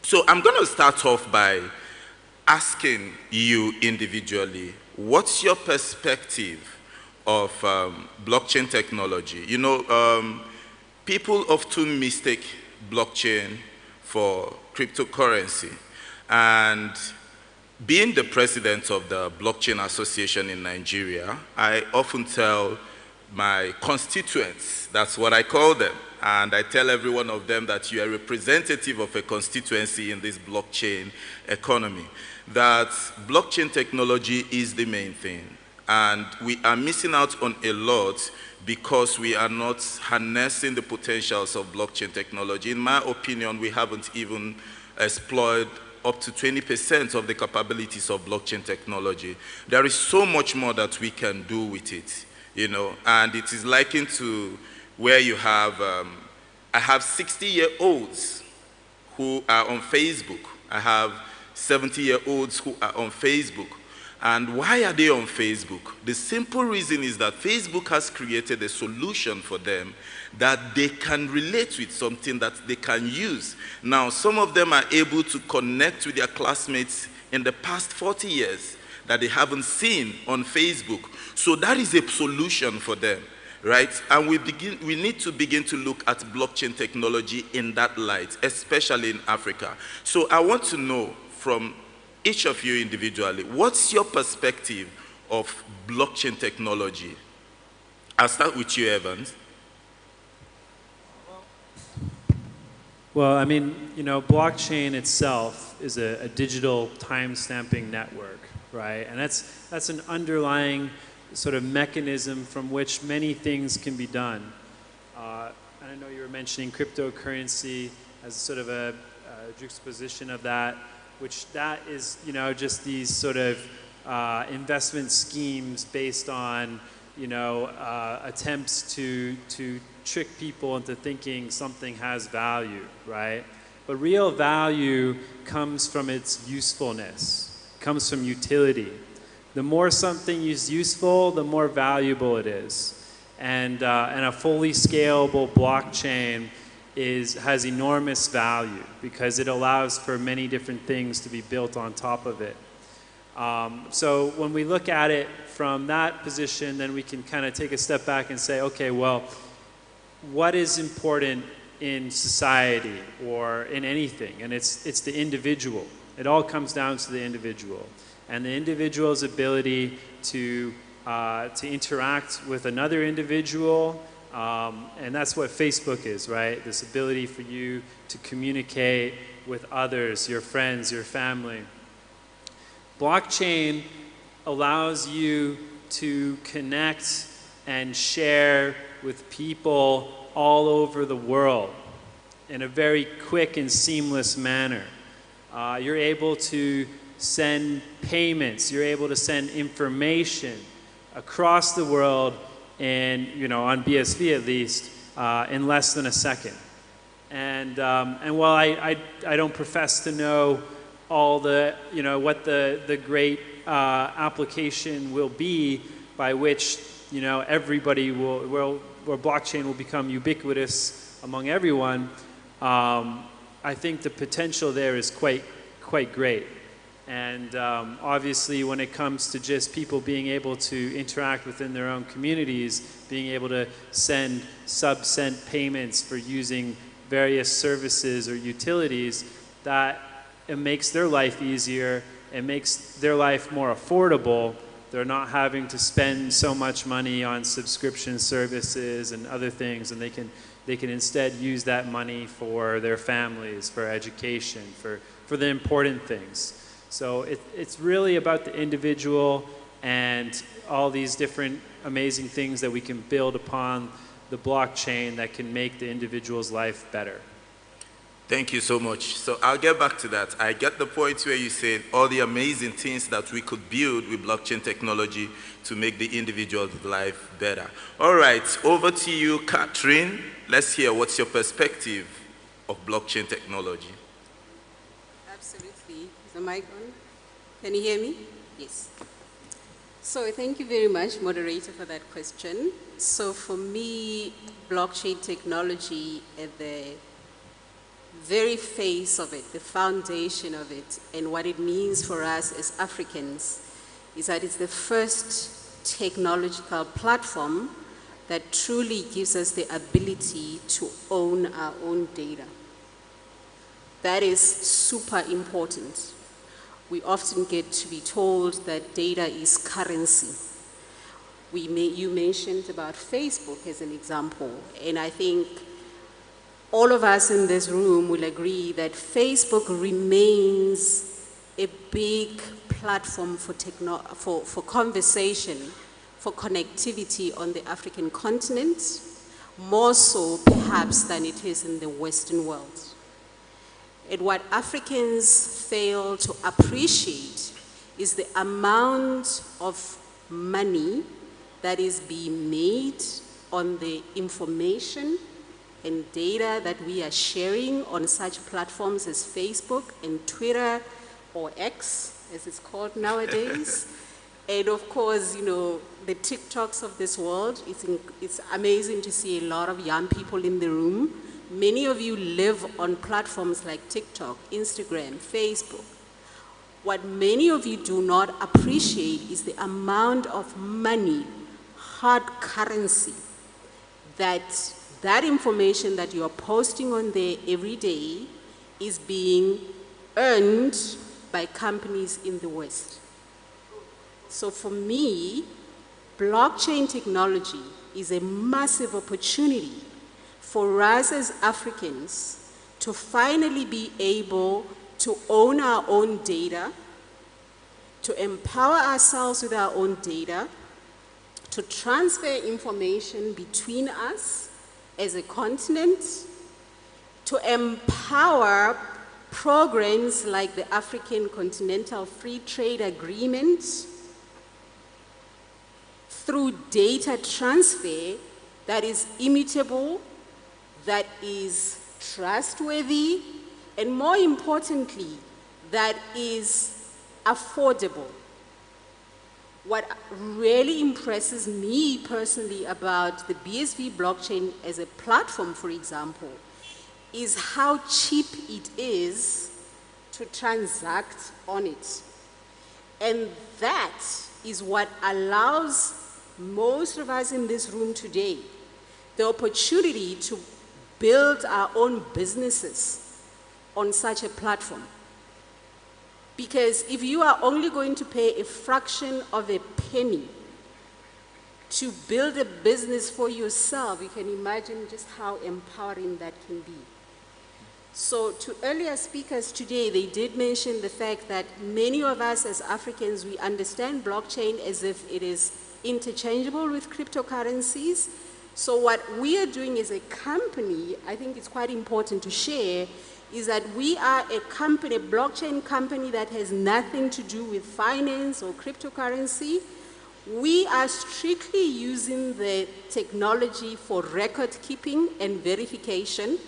So I'm going to start off by asking you individually, what's your perspective of blockchain technology? You know, people often mistake blockchain for cryptocurrency. And being the president of the Blockchain Association in Nigeria, I often tell my constituents, that's what I call them, and I tell every one of them that you are representative of a constituency in this blockchain economy, that blockchain technology is the main thing. And we are missing out on a lot because we are not harnessing the potentials of blockchain technology. In my opinion, we haven't even explored up to 20% of the capabilities of blockchain technology. There is so much more that we can do with it, you know, and it is likened to where you have, I have 60-year-olds who are on Facebook. I have 70-year-olds who are on Facebook. And why are they on Facebook? The simple reason is that Facebook has created a solution for them that they can relate with, something that they can use. Now, some of them are able to connect with their classmates in the past 40 years that they haven't seen on Facebook. So that is a solution for them, right? And we need to begin to look at blockchain technology in that light, especially in Africa. So I want to know from each of you individually, what's your perspective of blockchain technology? I'll start with you, Evans. Well, I mean, you know, blockchain itself is a digital time-stamping network, right? And that's an underlying sort of mechanism from which many things can be done. And I know you were mentioning cryptocurrency as sort of a juxtaposition of that, which that is, you know, just these sort of investment schemes based on, you know, attempts to trick people into thinking something has value, right? But real value comes from its usefulness, comes from utility. The more something is useful, the more valuable it is. And a fully scalable blockchain has enormous value because it allows for many different things to be built on top of it. So when we look at it from that position, then we can kind of take a step back and say, okay, well, what is important in society or in anything? And it's the individual. It all comes down to the individual. And the individual's ability to interact with another individual, and that's what Facebook is, right? This ability for you to communicate with others, your friends, your family. Blockchain allows you to connect and share with people all over the world in a very quick and seamless manner. You're able to send payments, you're able to send information across the world and, you know, on BSV at least, in less than a second. And while I don't profess to know all the, you know, what the great application will be by which, you know, everybody where blockchain will become ubiquitous among everyone, I think the potential there is quite great. And obviously when it comes to just people being able to interact within their own communities, being able to send sub-cent payments for using various services or utilities, that it makes their life easier, it makes their life more affordable. They're not having to spend so much money on subscription services and other things, and they can instead use that money for their families, for education, for the important things. So it's really about the individual and all these different amazing things that we can build upon the blockchain that can make the individual's life better. Thank you so much. So I'll get back to that. I get the point where you said all the amazing things that we could build with blockchain technology to make the individual's life better. All right, over to you, Catherine. Let's hear what's your perspective of blockchain technology. Absolutely. Is the mic on? Can you hear me? Yes. So thank you very much, moderator, for that question. So for me, blockchain technology at the very face of it, the foundation of it, and what it means for us as Africans is that it's the first technological platform that truly gives us the ability to own our own data. That is super important. We often get to be told that data is currency. You mentioned about Facebook as an example, and I think all of us in this room will agree that Facebook remains a big platform for conversation, for connectivity on the African continent, more so perhaps than it is in the Western world. And what Africans fail to appreciate is the amount of money that is being made on the information and data that we are sharing on such platforms as Facebook and Twitter, or X, as it's called nowadays. And of course, you know, the TikToks of this world. It's amazing to see a lot of young people in the room. Many of you live on platforms like TikTok, Instagram, Facebook. What many of you do not appreciate is the amount of money, hard currency, that information that you are posting on there every day is being earned by companies in the West. So for me, blockchain technology is a massive opportunity for us as Africans to finally be able to own our own data, to empower ourselves with our own data, to transfer information between us as a continent, to empower programs like the African Continental Free Trade Agreement through data transfer that is immutable, that is trustworthy, and more importantly, that is affordable. What really impresses me personally about the BSV blockchain as a platform, for example, is how cheap it is to transact on it. And that is what allows most of us in this room today the opportunity to build our own businesses on such a platform. Because if you are only going to pay a fraction of a penny to build a business for yourself, you can imagine just how empowering that can be. So to earlier speakers today, they did mention the fact that many of us as Africans, we understand blockchain as if it is interchangeable with cryptocurrencies. So what we are doing as a company, I think it's quite important to share, is that we are a company, a blockchain company that has nothing to do with finance or cryptocurrency. We are strictly using the technology for record keeping and verification.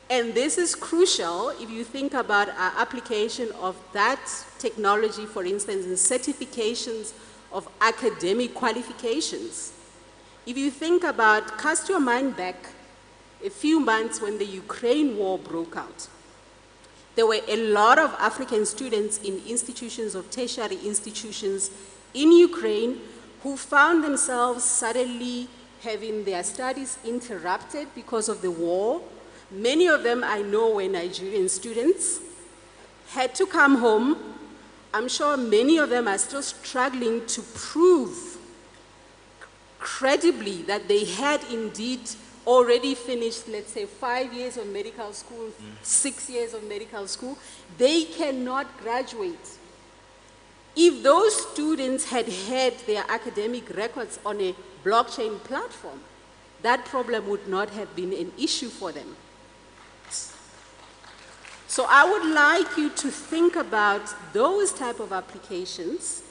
And this is crucial if you think about our application of that technology, for instance, in certifications of academic qualifications. If you think about, cast your mind back a few months when the Ukraine war broke out. There were a lot of African students in institutions of tertiary institutions in Ukraine who found themselves suddenly having their studies interrupted because of the war. Many of them I know were Nigerian students, had to come home. I'm sure many of them are still struggling to prove credibly that they had indeed already finished, let's say, 5 years of medical school, 6 years of medical school. They cannot graduate. If those students had had their academic records on a blockchain platform, that problem would not have been an issue for them. So I would like you to think about those type of applications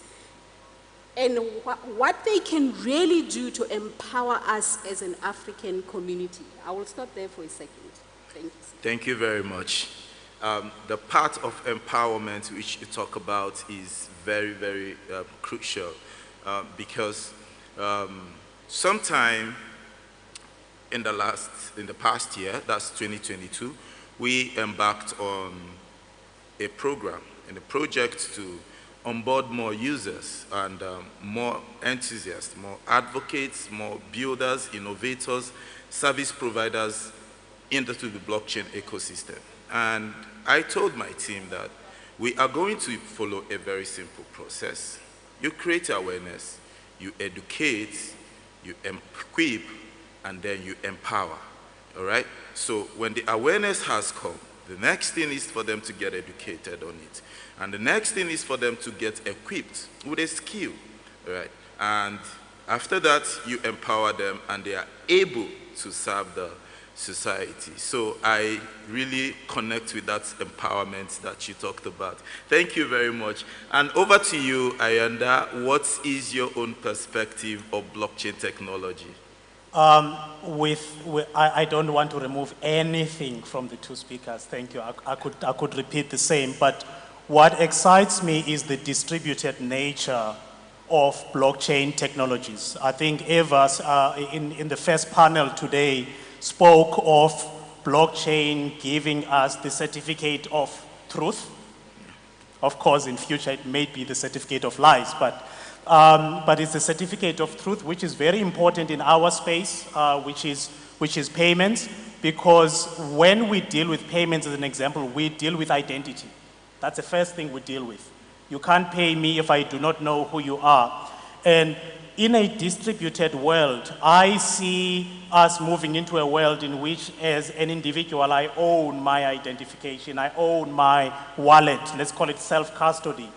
and what they can really do to empower us as an African community. I will stop there for a second. Thank you. Thank you very much. The part of empowerment which you talk about is very, very crucial because sometime in the past year, that's 2022, we embarked on a program and a project to onboard more users and more enthusiasts, more advocates, more builders, innovators, service providers into the blockchain ecosystem. And I told my team that we are going to follow a very simple process. You create awareness, you educate, you equip, and then you empower, all right? So when the awareness has come, the next thing is for them to get educated on it. And the next thing is for them to get equipped with a skill, all right? And after that, you empower them and they are able to serve the society. So I really connect with that empowerment that you talked about. Thank you very much. And over to you, Ayanda. What is your own perspective of blockchain technology? I don't want to remove anything from the two speakers. Thank you. I could repeat the same, but what excites me is the distributed nature of blockchain technologies. I think Eva, in the first panel today, spoke of blockchain giving us the certificate of truth. Of course, in future, it may be the certificate of lies, but it's the certificate of truth, which is very important in our space, which is payments, because when we deal with payments, as an example, we deal with identity. That's the first thing we deal with. You can't pay me if I do not know who you are. And in a distributed world, I see us moving into a world in which, as an individual, I own my identification, I own my wallet, let's call it self-custody,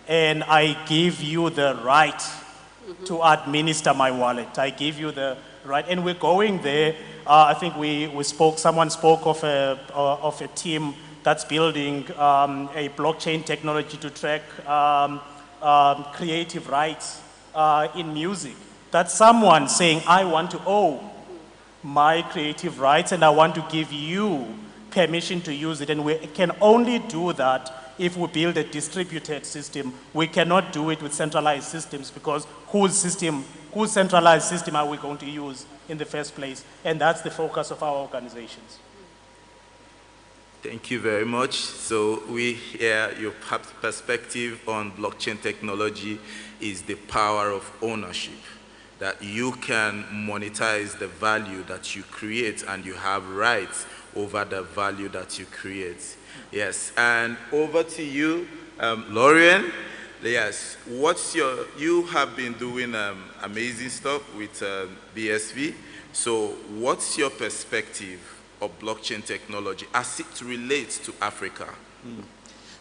and I give you the right to administer my wallet. I give you the right, and we're going there. I think someone spoke of a team that's building a blockchain technology to track creative rights in music. That's someone saying, I want to own my creative rights and I want to give you permission to use it. And we can only do that if we build a distributed system. We cannot do it with centralized systems because whose centralized system are we going to use in the first place? And that's the focus of our organizations. Thank you very much. So we hear your perspective on blockchain technology is the power of ownership, that you can monetize the value that you create and you have rights over the value that you create. Yes, and over to you, Lorian. Yes, you have been doing amazing stuff with BSV. So what's your perspective of blockchain technology as it relates to Africa?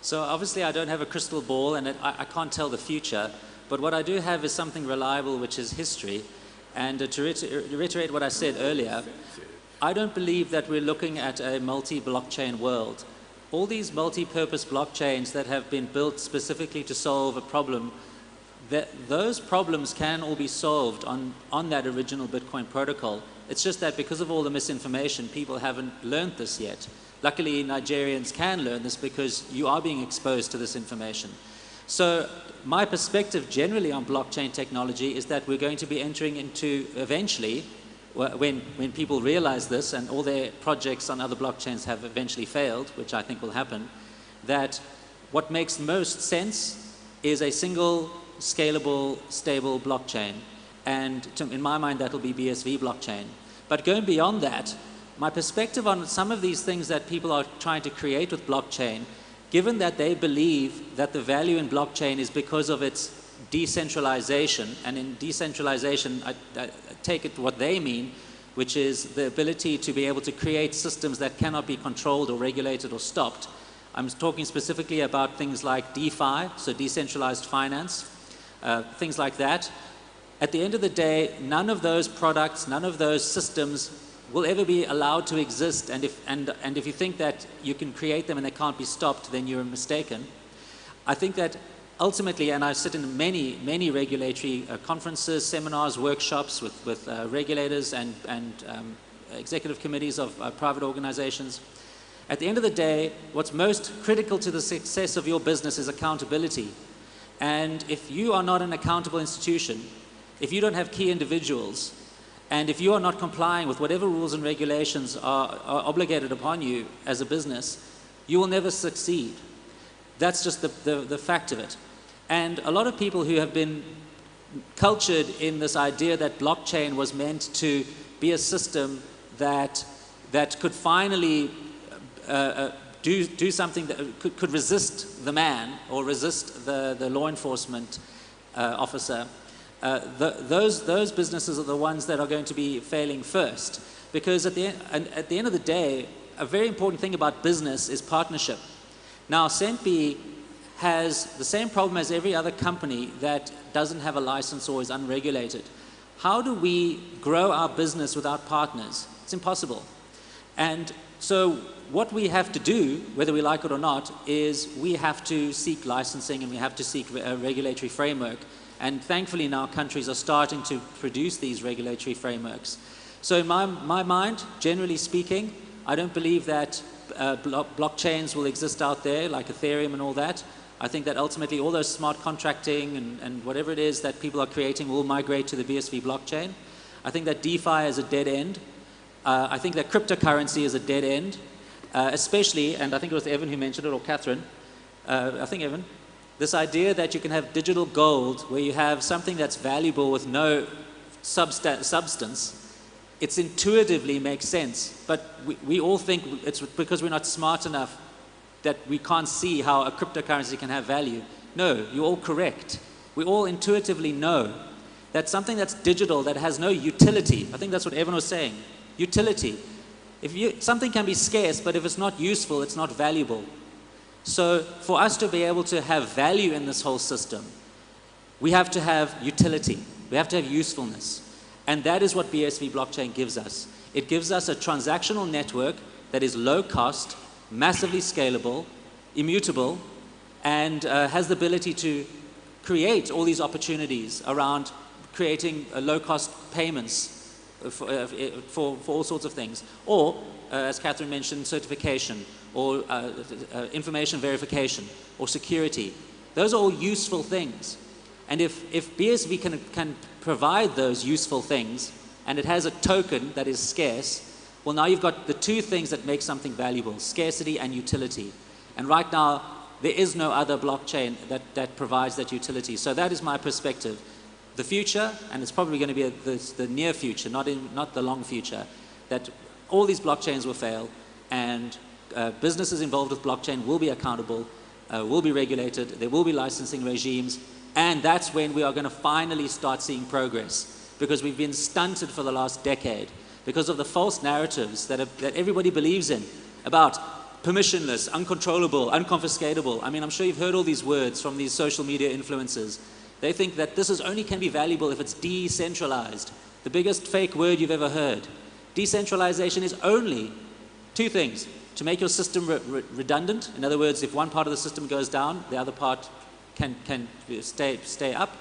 So obviously I don't have a crystal ball and I can't tell the future, but what I do have is something reliable, which is history. And to reiterate what I said earlier, I don't believe that we're looking at a multi-blockchain world. All these multi-purpose blockchains that have been built specifically to solve a problem, those problems can all be solved on that original Bitcoin protocol. It's just that because of all the misinformation, people haven't learned this yet. Luckily, Nigerians can learn this because you are being exposed to this information. So my perspective generally on blockchain technology is that we're going to be entering into eventually, when people realize this and all their projects on other blockchains have eventually failed, which I think will happen, that what makes most sense is a single, scalable, stable blockchain. And in my mind, that'll be BSV blockchain. But going beyond that, my perspective on some of these things that people are trying to create with blockchain, given that they believe that the value in blockchain is because of its decentralization, and in decentralization, I take it what they mean, which is the ability to be able to create systems that cannot be controlled or regulated or stopped. I'm talking specifically about things like DeFi, so decentralized finance, things like that. At the end of the day, none of those products, none of those systems will ever be allowed to exist, and if you think that you can create them and they can't be stopped, then you're mistaken. I think that ultimately, and I sit in many regulatory conferences, seminars, workshops with regulators and executive committees of private organizations. At the end of the day, what's most critical to the success of your business is accountability. And if you are not an accountable institution, if you don't have key individuals, and if you are not complying with whatever rules and regulations are obligated upon you as a business, you will never succeed. That's just the fact of it. And a lot of people who have been cultured in this idea that blockchain was meant to be a system that could finally do something that could resist the man or resist the law enforcement officer, those businesses are the ones that are going to be failing first. Because at the end of the day, a very important thing about business is partnership. Now, CENTB has the same problem as every other company that doesn't have a license or is unregulated. How do we grow our business without partners? It's impossible. And so what we have to do, whether we like it or not, is we have to seek licensing and we have to seek a regulatory framework. And thankfully now countries are starting to produce these regulatory frameworks. So in my mind, generally speaking, I don't believe that blockchains will exist out there like Ethereum and all that. I think that ultimately all those smart contracting and whatever it is that people are creating will migrate to the BSV blockchain. I think that DeFi is a dead end. I think that cryptocurrency is a dead end, especially, and I think it was Evan who mentioned it, or Catherine, I think Evan, this idea that you can have digital gold where you have something that's valuable with no substance. It intuitively makes sense, but we all think it's because we're not smart enough that we can't see how a cryptocurrency can have value. No, you're all correct. We all intuitively know that something that's digital, that has no utility, I think that's what Evan was saying, utility. Something can be scarce, but if it's not useful, it's not valuable. So for us to be able to have value in this whole system, we have to have utility. We have to have usefulness. And that is what BSV blockchain gives us. It gives us a transactional network that is low cost, massively scalable, immutable, and has the ability to create all these opportunities around creating low-cost payments for all sorts of things. Or, as Catherine mentioned, certification, or information verification, or security. Those are all useful things. And if BSV can provide those useful things, and it has a token that is scarce, well, now you've got the two things that make something valuable, scarcity and utility. And right now, there is no other blockchain that provides that utility. So that is my perspective. The future, and it's probably going to be the near future, not the long future, that all these blockchains will fail, and businesses involved with blockchain will be accountable, will be regulated, there will be licensing regimes, and that's when we are going to finally start seeing progress, because we've been stunted for the last decade because of the false narratives that everybody believes in about permissionless, uncontrollable, unconfiscatable. I mean, I'm sure you've heard all these words from these social media influencers. They think that this only can be valuable if it's decentralized. The biggest fake word you've ever heard. Decentralization is only two things: to make your system redundant. In other words, if one part of the system goes down, the other part can stay up.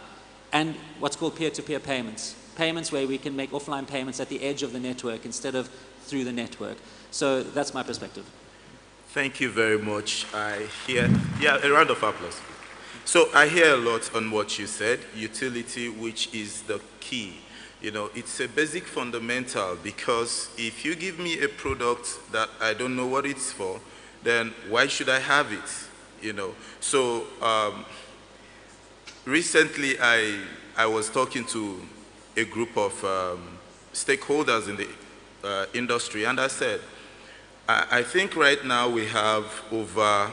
And what's called peer-to-peer payments. Payments where we can make offline payments at the edge of the network instead of through the network. So that's my perspective. Thank you very much. I hear, a round of applause. So I hear a lot on what you said, utility, which is the key. You know, it's a basic fundamental, because if you give me a product that I don't know what it's for, then why should I have it? You know, so recently I was talking to a group of stakeholders in the industry, and I said, I think right now we have over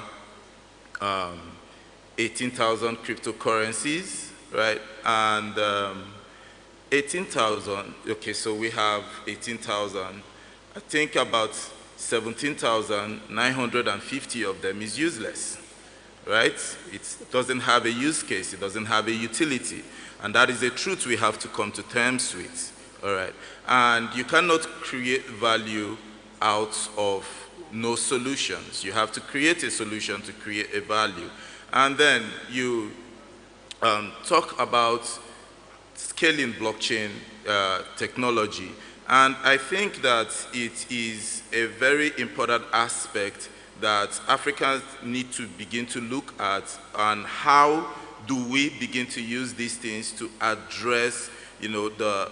18,000 cryptocurrencies, right? And 18,000, okay, so we have 18,000. I think about 17,950 of them is useless, right? It doesn't have a use case, it doesn't have a utility. And that is a truth we have to come to terms with. all right? And you cannot create value out of no solutions. You have to create a solution to create a value. And then you talk about scaling blockchain technology. And I think that it is a very important aspect that Africans need to begin to look at, and how do we begin to use these things to address, the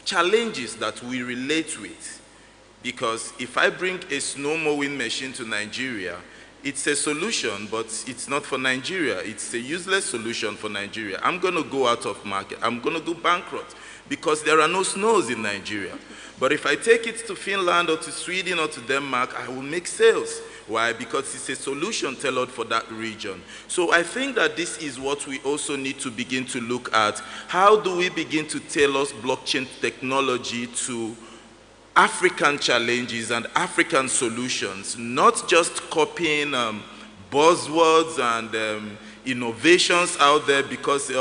challenges that we relate with. Because if I bring a snow mowing machine to Nigeria, it's a solution, but it's not for Nigeria. It's a useless solution for Nigeria. I'm going to go out of market. I'm going to go bankrupt because there are no snows in Nigeria. But if I take it to Finland or to Sweden or to Denmark, I will make sales. Why? Because it's a solution tailored for that region. So I think that this is what we also need to begin to look at. How do we begin to tailor blockchain technology to African challenges and African solutions, not just copying buzzwords and innovations out there because,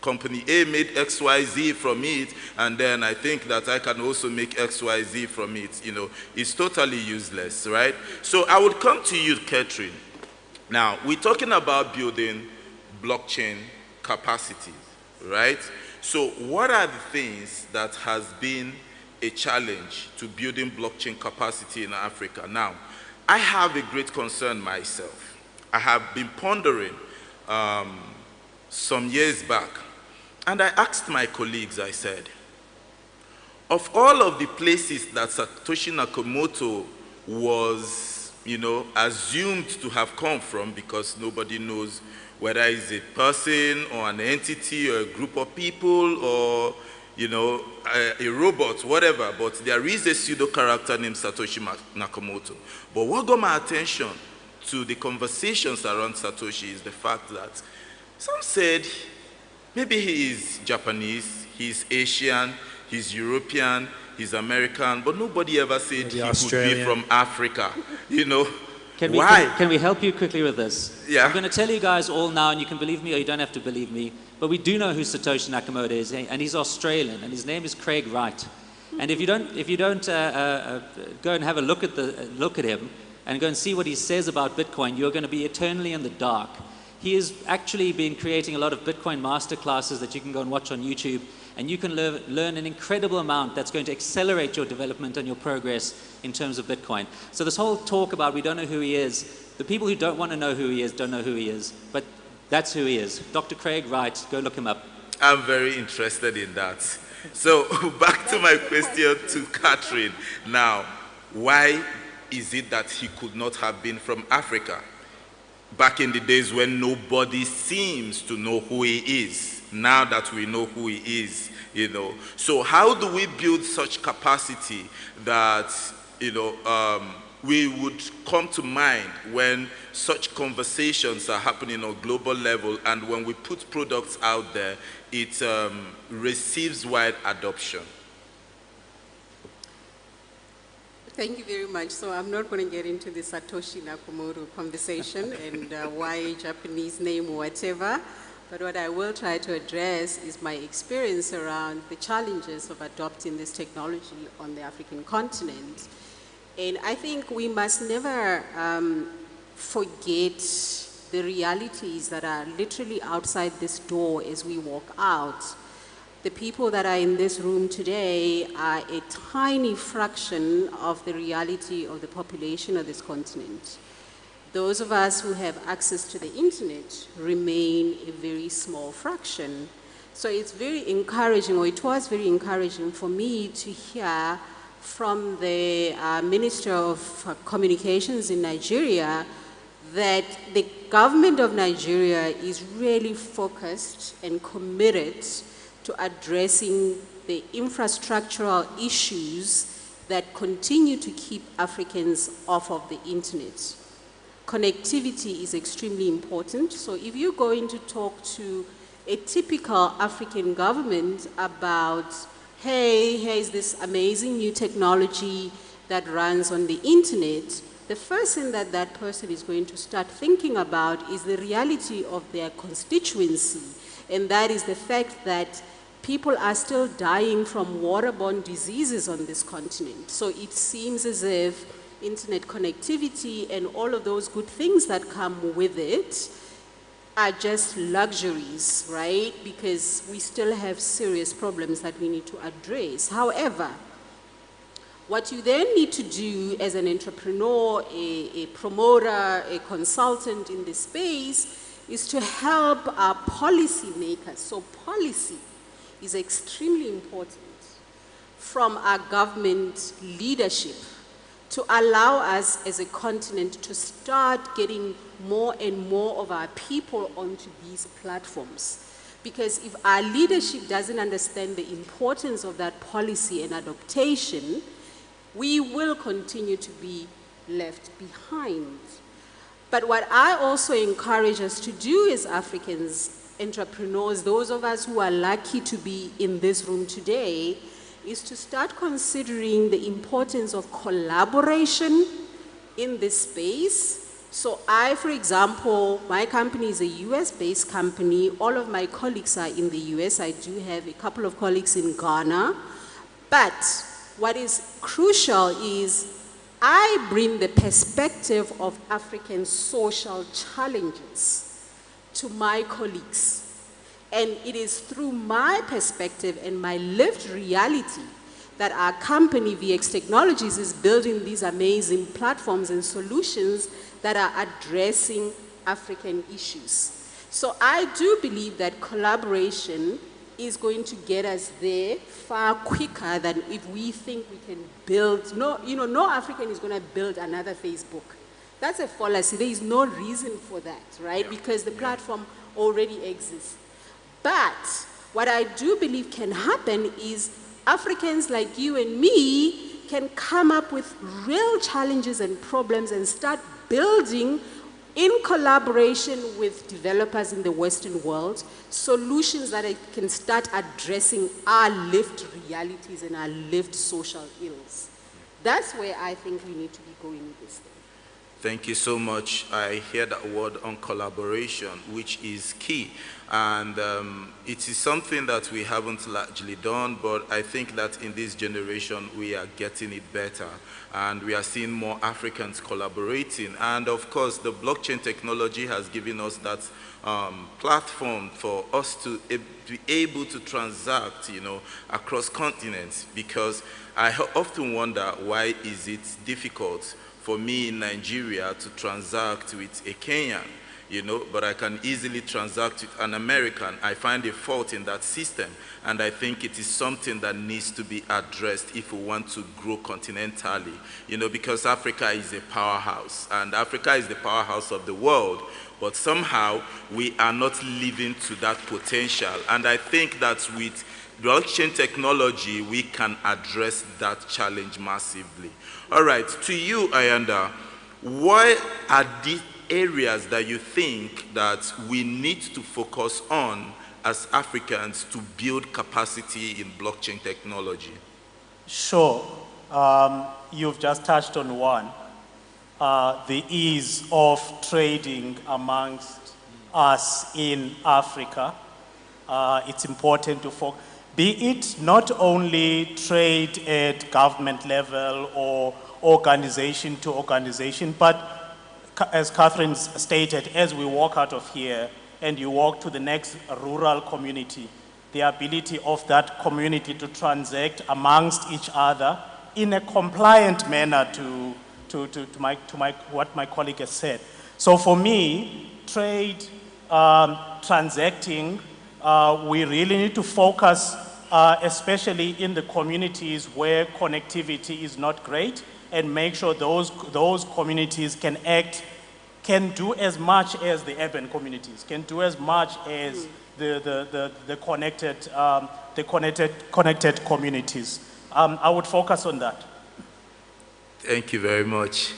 company A made XYZ from it, and then I think that I can also make XYZ from it. It's totally useless, right? So I would come to you, Catherine. Now, we're talking about building blockchain capacity, right? So what are the things that has been a challenge to building blockchain capacity in Africa? Now, I have a great concern myself. I have been pondering some years back, and I asked my colleagues, I said, of all of the places that Satoshi Nakamoto was, assumed to have come from, because nobody knows whether it's a person or an entity or a group of people or a robot, whatever, but there is a pseudo character named Satoshi Nakamoto. But what got my attention to the conversations around Satoshi is the fact that some said maybe he is Japanese, he's Asian, he's European, he's American, but nobody ever said he could be from Africa, Can we help you quickly with this? Yeah. I'm going to tell you guys all now, and you can believe me or you don't have to believe me, but we do know who Satoshi Nakamoto is, and he's Australian, and his name is Craig Wright. And if you don't go and have a look at him and go and see what he says about Bitcoin, you're going to be eternally in the dark. He has actually been creating a lot of Bitcoin masterclasses that you can go and watch on YouTube, and you can learn an incredible amount that's going to accelerate your development and your progress in terms of Bitcoin. So this whole talk about we don't know who he is, the people who don't want to know who he is don't know who he is, but that's who he is. Dr. Craig Wright, go look him up. I'm very interested in that. So back to my question to Catherine. Now, why is it that he could not have been from Africa? Back in the days when nobody seems to know who he is, now that we know who he is, So how do we build such capacity that, we would come to mind when such conversations are happening on a global level, and when we put products out there, it receives wide adoption? Thank you very much. So I'm not going to get into the Satoshi Nakamoto conversation and why Japanese name or whatever, but what I will try to address is my experience around the challenges of adopting this technology on the African continent. And I think we must never forget the realities that are literally outside this door as we walk out. The people that are in this room today are a tiny fraction of the reality of the population of this continent. Those of us who have access to the internet remain a very small fraction. So it's very encouraging, or it was very encouraging for me to hear from the Minister of Communications in Nigeria that the government of Nigeria is really focused and committed to addressing the infrastructural issues that continue to keep Africans off of the internet. Connectivity is extremely important. So if you're going to talk to a typical African government about, hey, here's this amazing new technology that runs on the internet, the first thing that that person is going to start thinking about is the reality of their constituency. And that is the fact that people are still dying from waterborne diseases on this continent. So it seems as if internet connectivity and all of those good things that come with it are just luxuries, right? Because we still have serious problems that we need to address. However, what you then need to do as an entrepreneur, a promoter, a consultant in this space is to help our policymakers. So policy is extremely important from our government leadership to allow us as a continent to start getting more and more of our people onto these platforms. Because if our leadership doesn't understand the importance of that policy and adaptation, we will continue to be left behind. But what I also encourage us to do as Africans, entrepreneurs, those of us who are lucky to be in this room today, is to start considering the importance of collaboration in this space. So I, for example, my company is a US-based company. All of my colleagues are in the US. I do have a couple of colleagues in Ghana. But what is crucial is I bring the perspective of African social challenges to my colleagues. And it is through my perspective and my lived reality that our company, VX Technologies, is building these amazing platforms and solutions that are addressing African issues. So I do believe that collaboration is going to get us there far quicker than if we think we can build. No African is going to build another Facebook. That's a fallacy. There is no reason for that, right? Because the platform already exists. But what I do believe can happen is Africans like you and me can come up with real challenges and problems and start building in collaboration with developers in the Western world, solutions that can start addressing our lived realities and our lived social ills. That's where I think we need to be going with this thing. Thank you so much. I hear that word on collaboration, which is key. And it is something that we haven't largely done, but I think that in this generation, we are getting it better. And we are seeing more Africans collaborating. And of course, the blockchain technology has given us that platform for us to be able to transact, across continents. Because I often wonder, why is it difficult for me in Nigeria to transact with a Kenyan, but I can easily transact with an American. I find a fault in that system, and I think it is something that needs to be addressed if we want to grow continentally, because Africa is a powerhouse, and Africa is the powerhouse of the world, but somehow we are not living to that potential, and I think that with blockchain technology, we can address that challenge massively. All right, to you, Ayanda, what are the areas that you think that we need to focus on as Africans to build capacity in blockchain technology? Sure. You've just touched on one, the ease of trading amongst us in Africa. It's important to focus. Be it not only trade at government level or organization to organization, but as Catherine stated, as we walk out of here and you walk to the next rural community, the ability of that community to transact amongst each other in a compliant manner to what my colleague has said. So for me, trade, transacting, we really need to focus, especially in the communities where connectivity is not great, and make sure those communities can do as much as the urban communities, can do as much as the connected communities. I would focus on that. Thank you very much.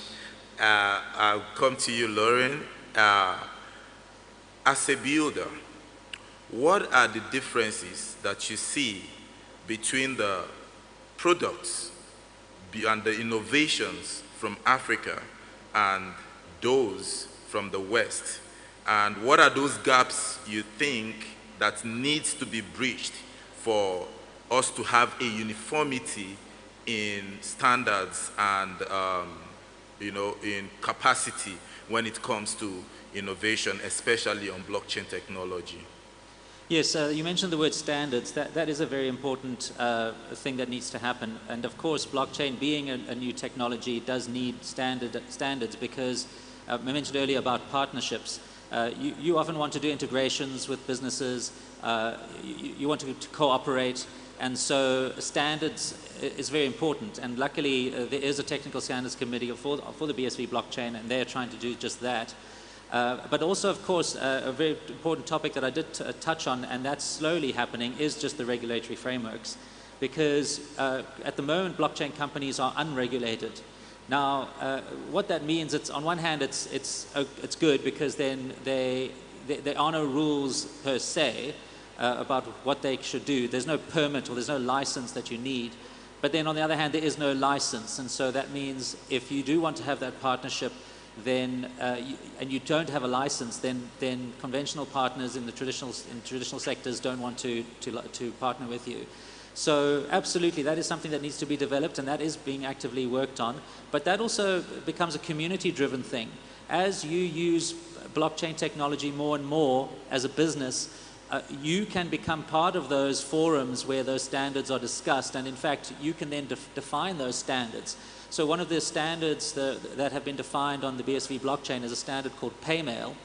I'll come to you, Lauren. As a builder, what are the differences that you see between the products and the innovations from Africa and those from the West? And what are those gaps you think that needs to be bridged for us to have a uniformity in standards and in capacity when it comes to innovation, especially on blockchain technology. Yes, you mentioned the word standards. That is a very important thing that needs to happen. And of course, blockchain being a new technology does need standards because I mentioned earlier about partnerships. You often want to do integrations with businesses. You want to cooperate. And so standards is very important. And luckily, there is a technical standards committee for the BSV blockchain, and they're trying to do just that. But also, of course, a very important topic that I did touch on, and that's slowly happening, is just the regulatory frameworks. Because at the moment, blockchain companies are unregulated. Now, what that means, it's on one hand, it's good because then there are no rules per se about what they should do. There's no permit or there's no license that you need. But then on the other hand, there is no license. And so that means if you do want to have that partnership, then and you don't have a license, then conventional partners in the traditional sectors don't want to partner with you. So absolutely, that is something that needs to be developed, and that is being actively worked on. But that also becomes a community-driven thing. As you use blockchain technology more and more as a business, you can become part of those forums where those standards are discussed, and in fact, you can then define those standards. So one of the standards that have been defined on the BSV blockchain is a standard called Paymail.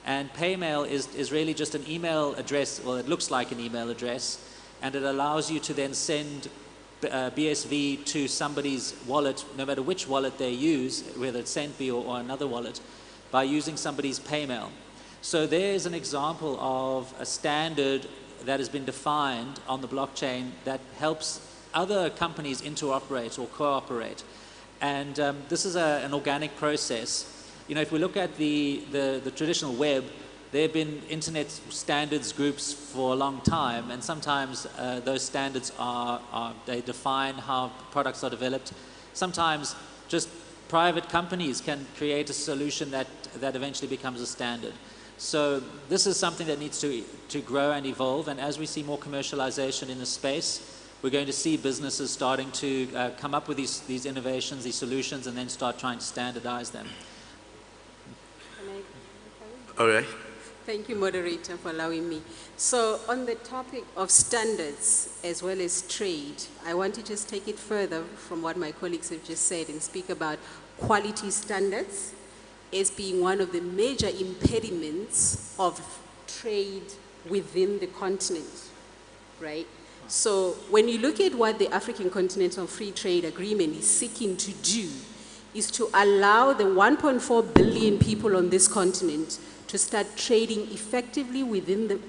And Paymail is really just an email address, well, it looks like an email address, and it allows you to then send BSV to somebody's wallet, no matter which wallet they use, whether it's SendBee or another wallet, by using somebody's Paymail. So there's an example of a standard that has been defined on the blockchain that helps other companies interoperate or cooperate. And this is an organic process. You know, if we look at the traditional web, there have been internet standards groups for a long time, and sometimes those standards they define how products are developed. Sometimes just private companies can create a solution that eventually becomes a standard. So this is something that needs to grow and evolve, and as we see more commercialization in the space, we're going to see businesses starting to come up with these innovations, these solutions, and then start trying to standardize them. All right. Thank you, moderator, for allowing me. So on the topic of standards as well as trade, I want to just take it further from what my colleagues have just said and speak about quality standards as being one of the major impediments of trade within the continent, right? So when you look at what the African Continental Free Trade Agreement is seeking to do, is to allow the 1.4 billion people on this continent to start trading effectively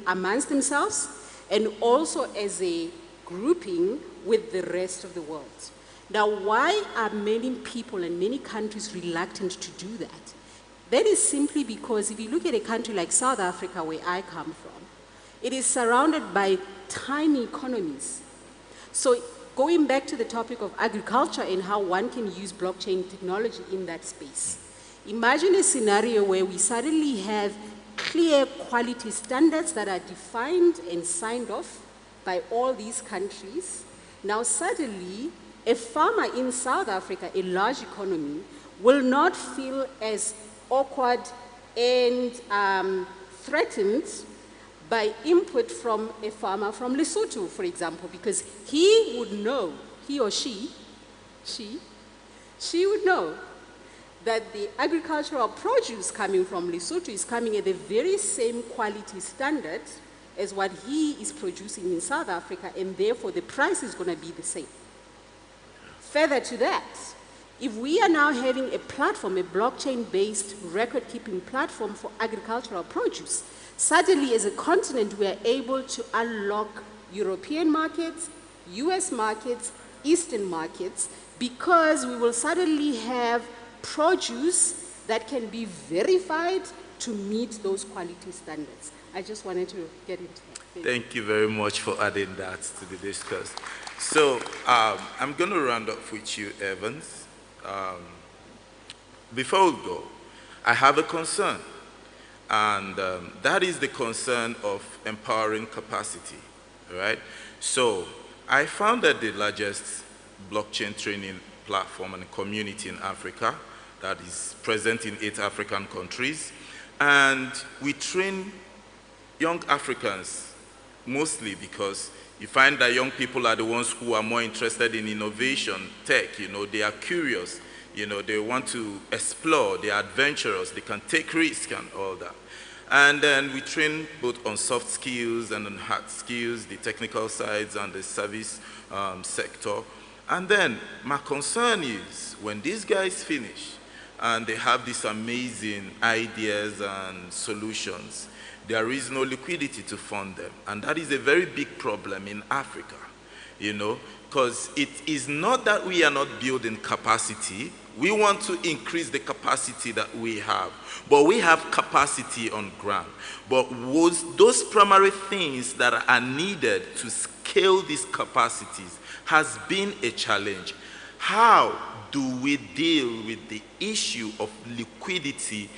amongst themselves, and also as a grouping with the rest of the world. Now, why are many people and many countries reluctant to do that? That is simply because if you look at a country like South Africa, where I come from, it is surrounded by tiny economies. So going back to the topic of agriculture and how one can use blockchain technology in that space, imagine a scenario where we suddenly have clear quality standards that are defined and signed off by all these countries. Now suddenly, a farmer in South Africa, a large economy, will not feel as awkward and threatened by input from a farmer from Lesotho, for example, because he would know, he or she would know that the agricultural produce coming from Lesotho is coming at the very same quality standard as what he is producing in South Africa, and therefore the price is going to be the same. Further to that, if we are now having a platform, a blockchain-based record-keeping platform for agricultural produce, suddenly as a continent we are able to unlock European markets, US markets, Eastern markets, because we will suddenly have produce that can be verified to meet those quality standards. I just wanted to get into that. Thank you very much for adding that to the discourse. So I'm going to round up with you, Evans. Before we go, I have a concern, and that is the concern of empowering capacity. all right? So I founded the largest blockchain training platform and community in Africa that is present in 8 African countries. And we train young Africans mostly because you find that young people are the ones who are more interested in innovation, tech, you know, they are curious, you know, they want to explore, they are adventurous, they can take risks and all that. And then we train both on soft skills and on hard skills, the technical sides and the service sector. And then my concern is when these guys finish and they have these amazing ideas and solutions, there is no liquidity to fund them. And that is a very big problem in Africa, you know, because it is not that we are not building capacity. We want to increase the capacity that we have, but we have capacity on ground. But those primary things that are needed to scale these capacities has been a challenge. How do we deal with the issue of liquidity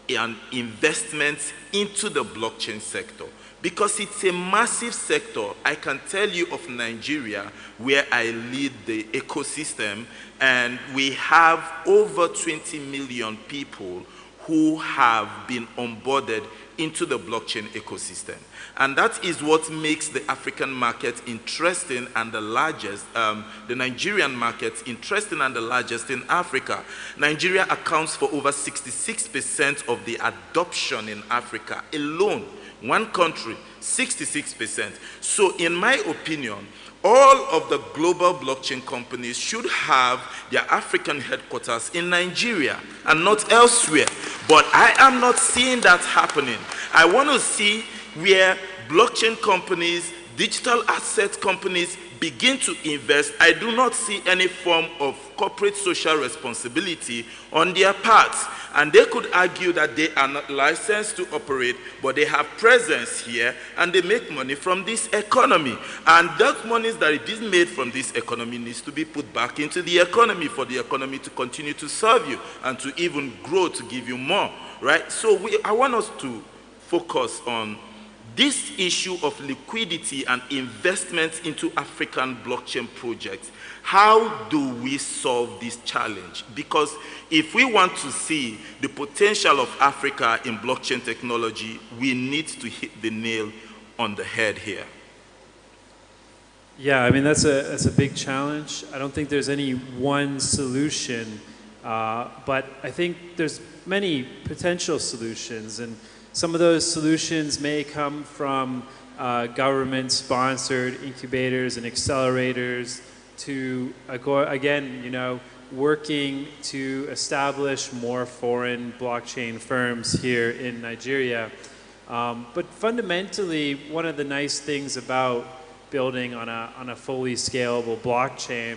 and investments into the blockchain sector? Because it's a massive sector. I can tell you of Nigeria, where I lead the ecosystem, and we have over 20 million people who have been onboarded into the blockchain ecosystem. And that is what makes the African market interesting and the largest, the Nigerian market interesting and the largest in Africa. Nigeria accounts for over 66% of the adoption in Africa alone. One country, 66%. So in my opinion, all of the global blockchain companies should have their African headquarters in Nigeria and not elsewhere. But I am not seeing that happening. I want to see where blockchain companies, digital asset companies begin to invest. I do not see any form of corporate social responsibility on their part. And they could argue that they are not licensed to operate, but they have presence here and they make money from this economy. And that money that is made from this economy needs to be put back into the economy for the economy to continue to serve you and to even grow to give you more, right? So I want us to focus on this issue of liquidity and investment into African blockchain projects. How do we solve this challenge? Because if we want to see the potential of Africa in blockchain technology, we need to hit the nail on the head here. Yeah, I mean, that's a big challenge. I don't think there's any one solution, but I think there's many potential solutions, and some of those solutions may come from government-sponsored incubators and accelerators to, again, you know, working to establish more foreign blockchain firms here in Nigeria. But fundamentally, one of the nice things about building on a fully scalable blockchain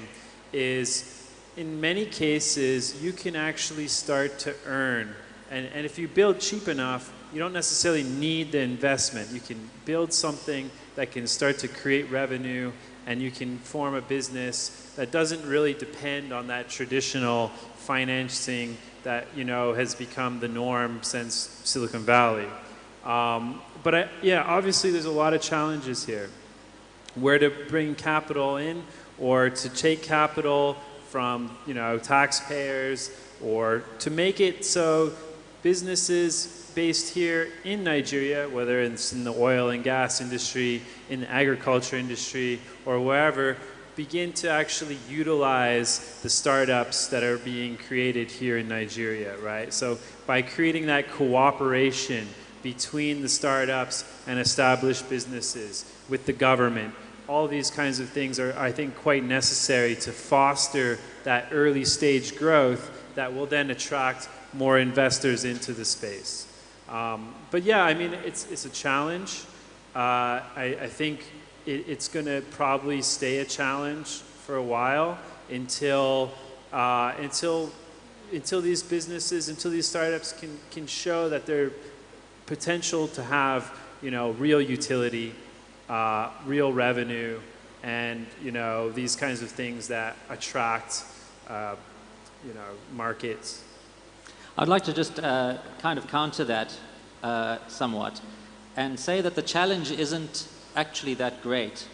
is, in many cases, you can actually start to earn. And if you build cheap enough, you don't necessarily need the investment. You can build something that can start to create revenue, and you can form a business that doesn't really depend on that traditional financing that, you know, has become the norm since Silicon Valley. Yeah, obviously there's a lot of challenges here. Where to bring capital in, or to take capital from, you know, taxpayers, or to make it so businesses based here in Nigeria, whether it's in the oil and gas industry, in the agriculture industry, or wherever, begin to actually utilize the startups that are being created here in Nigeria, right? So by creating that cooperation between the startups and established businesses with the government, all these kinds of things are, I think, quite necessary to foster that early stage growth that will then attract more investors into the space. But yeah, I mean, it's a challenge. I think it's going to probably stay a challenge for a while until these businesses, until these startups can show that their potential to have, you know, real utility, real revenue, and, you know, these kinds of things that attract, you know, markets. I'd like to just kind of counter that somewhat and say that the challenge isn't actually that great.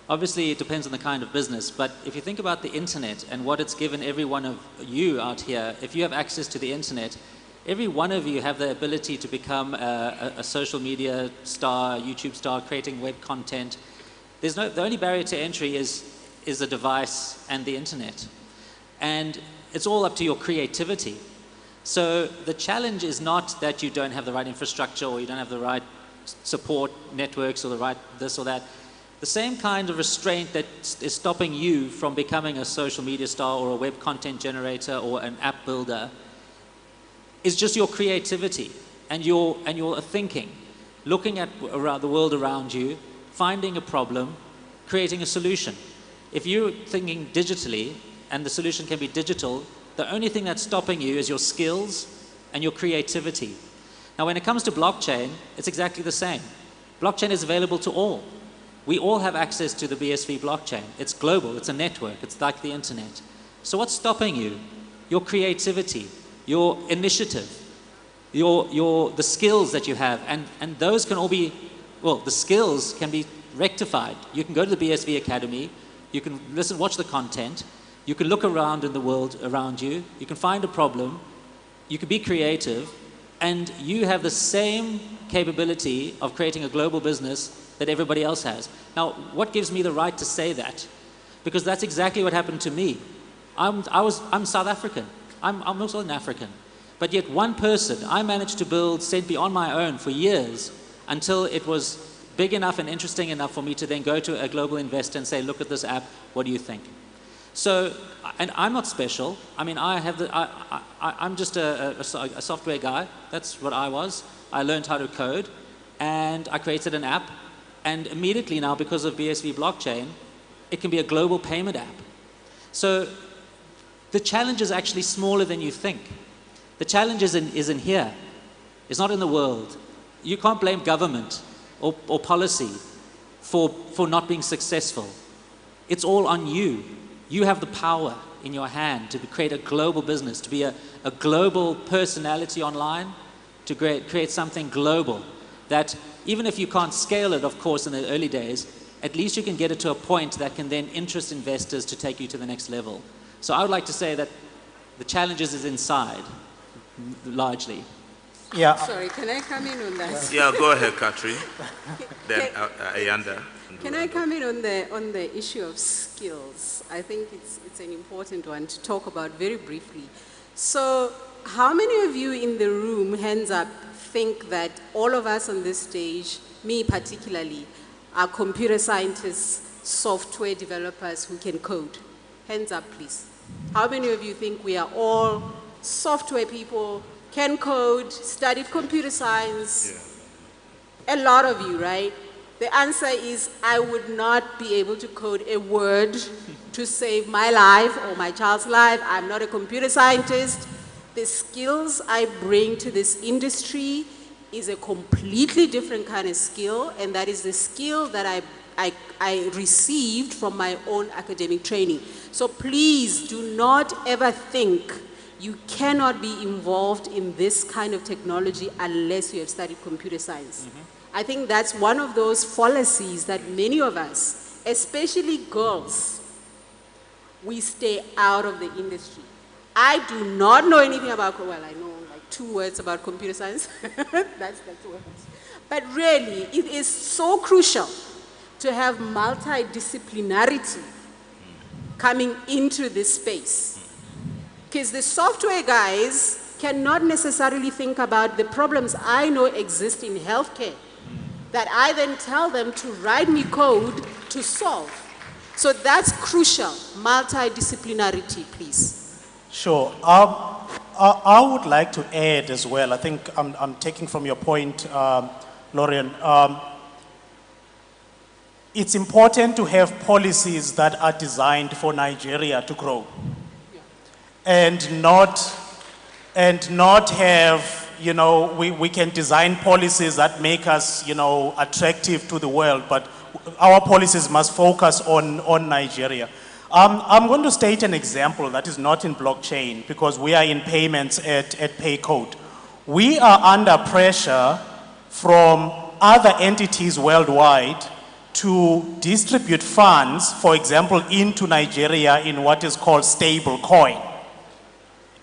Obviously, it depends on the kind of business, but if you think about the internet and what it's given every one of you out here, if you have access to the internet, every one of you have the ability to become a social media star, YouTube star, creating web content. The only barrier to entry is the device and the internet. And it's all up to your creativity. So the challenge is not that you don't have the right infrastructure or you don't have the right support networks or the right this or that. The same kind of restraint that is stopping you from becoming a social media star or a web content generator or an app builder is just your creativity and your thinking, looking at the world around you, finding a problem, creating a solution. If you're thinking digitally and the solution can be digital, the only thing that's stopping you is your skills and your creativity. Now, when it comes to blockchain, it's exactly the same. Blockchain is available to all. We all have access to the BSV blockchain. It's global, it's a network, it's like the internet. So what's stopping you? Your creativity, your initiative, the skills that you have, and those can all be, well, the skills can be rectified. You can go to the BSV Academy, you can listen, watch the content, you can look around in the world around you, you can find a problem, you can be creative, and you have the same capability of creating a global business that everybody else has. Now, what gives me the right to say that? Because that's exactly what happened to me. I'm South African. I'm also an African. But yet one person, I managed to build SENPI on my own for years until it was big enough and interesting enough for me to then go to a global investor and say, look at this app, what do you think? So, and I'm not special. I mean, I'm just a software guy. That's what I was. I learned how to code and I created an app. And immediately now, because of BSV blockchain, it can be a global payment app. So the challenge is actually smaller than you think. The challenge is in here. It's not in the world. You can't blame government or policy for not being successful. It's all on you. You have the power in your hand to create a global business, to be a global personality online, to create something global that even if you can't scale it, of course, in the early days, at least you can get it to a point that can then interest investors to take you to the next level. So I would like to say that the challenges is inside, largely. Yeah. Sorry, can I come in on that? Yeah, go ahead, Katri. Then Ayanda. Can I come in on the issue of skills? I think it's an important one to talk about very briefly. So how many of you in the room, hands up, think that all of us on this stage, me particularly, are computer scientists, software developers who can code? Hands up, please. How many of you think we are all software people, can code, studied computer science? Yeah. A lot of you, right? The answer is I would not be able to code a word to save my life or my child's life. I'm not a computer scientist. The skills I bring to this industry is a completely different kind of skill, and that is the skill that I received from my own academic training. So please do not ever think you cannot be involved in this kind of technology unless you have studied computer science. I think that's one of those fallacies that many of us, especially girls, we stay out of the industry. I do not know anything about, well, I know like 2 words about computer science. that's words. But really, it is so crucial to have multidisciplinarity coming into this space. Because the software guys cannot necessarily think about the problems I know exist in healthcare that I then tell them to write me code to solve. So that's crucial, multidisciplinarity, please. Sure. I would like to add as well, I think I'm taking from your point, Lauren. It's important to have policies that are designed for Nigeria to grow. And not have, we can design policies that make us, attractive to the world, but our policies must focus on Nigeria. I'm going to state an example that is not in blockchain because we are in payments at PayCode. We are under pressure from other entities worldwide to distribute funds, for example, into Nigeria in what is called stable coin.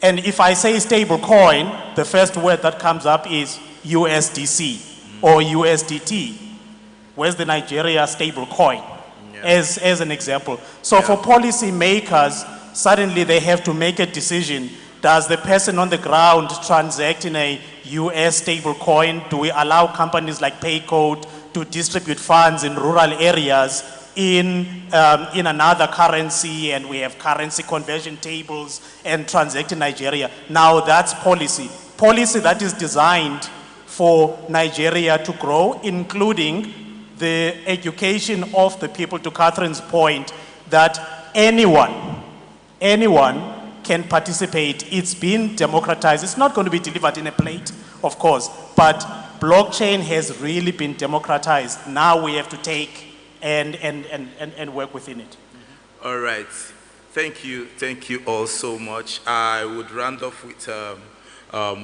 And if I say stable coin, the first word that comes up is USDC or USDT. Where's the Nigeria stable coin? As an example. So for policy makers, suddenly they have to make a decision. Does the person on the ground transact in a US stable coin? Do we allow companies like Paycode to distribute funds in rural areas in another currency, and we have currency conversion tables and transact in Nigeria? Now that's policy. Policy that is designed for Nigeria to grow, including the education of the people, to Catherine's point, that anyone can participate. It's been democratized. It's not going to be delivered in a plate, of course, but blockchain has really been democratized. Now we have to take and work within it. All right. Thank you all so much. I would round off with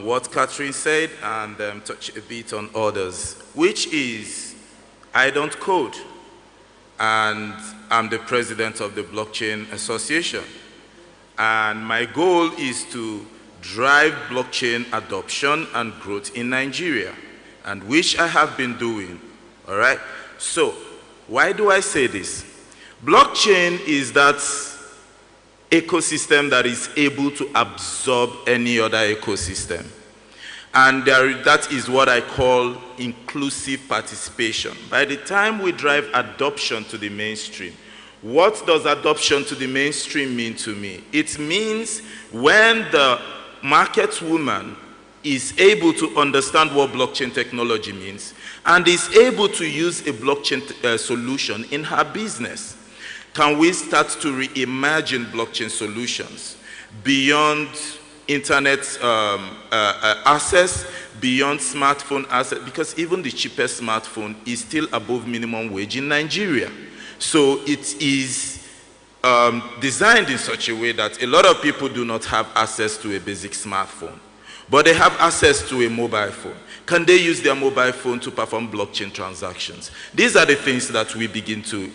what Catherine said and touch a bit on others, which is, I don't code, and I'm the president of the Blockchain Association. And my goal is to drive blockchain adoption and growth in Nigeria, and which I have been doing, all right? So, why do I say this? Blockchain is that ecosystem that is able to absorb any other ecosystem. And that is what I call inclusive participation. By the time we drive adoption to the mainstream, what does adoption to the mainstream mean to me? It means when the market woman is able to understand what blockchain technology means and is able to use a blockchain solution in her business, can we start to reimagine blockchain solutions beyond internet access, beyond smartphone access, because even the cheapest smartphone is still above minimum wage in Nigeria. So it is designed in such a way that a lot of people do not have access to a basic smartphone, but they have access to a mobile phone. Can they use their mobile phone to perform blockchain transactions? These are the things that we begin to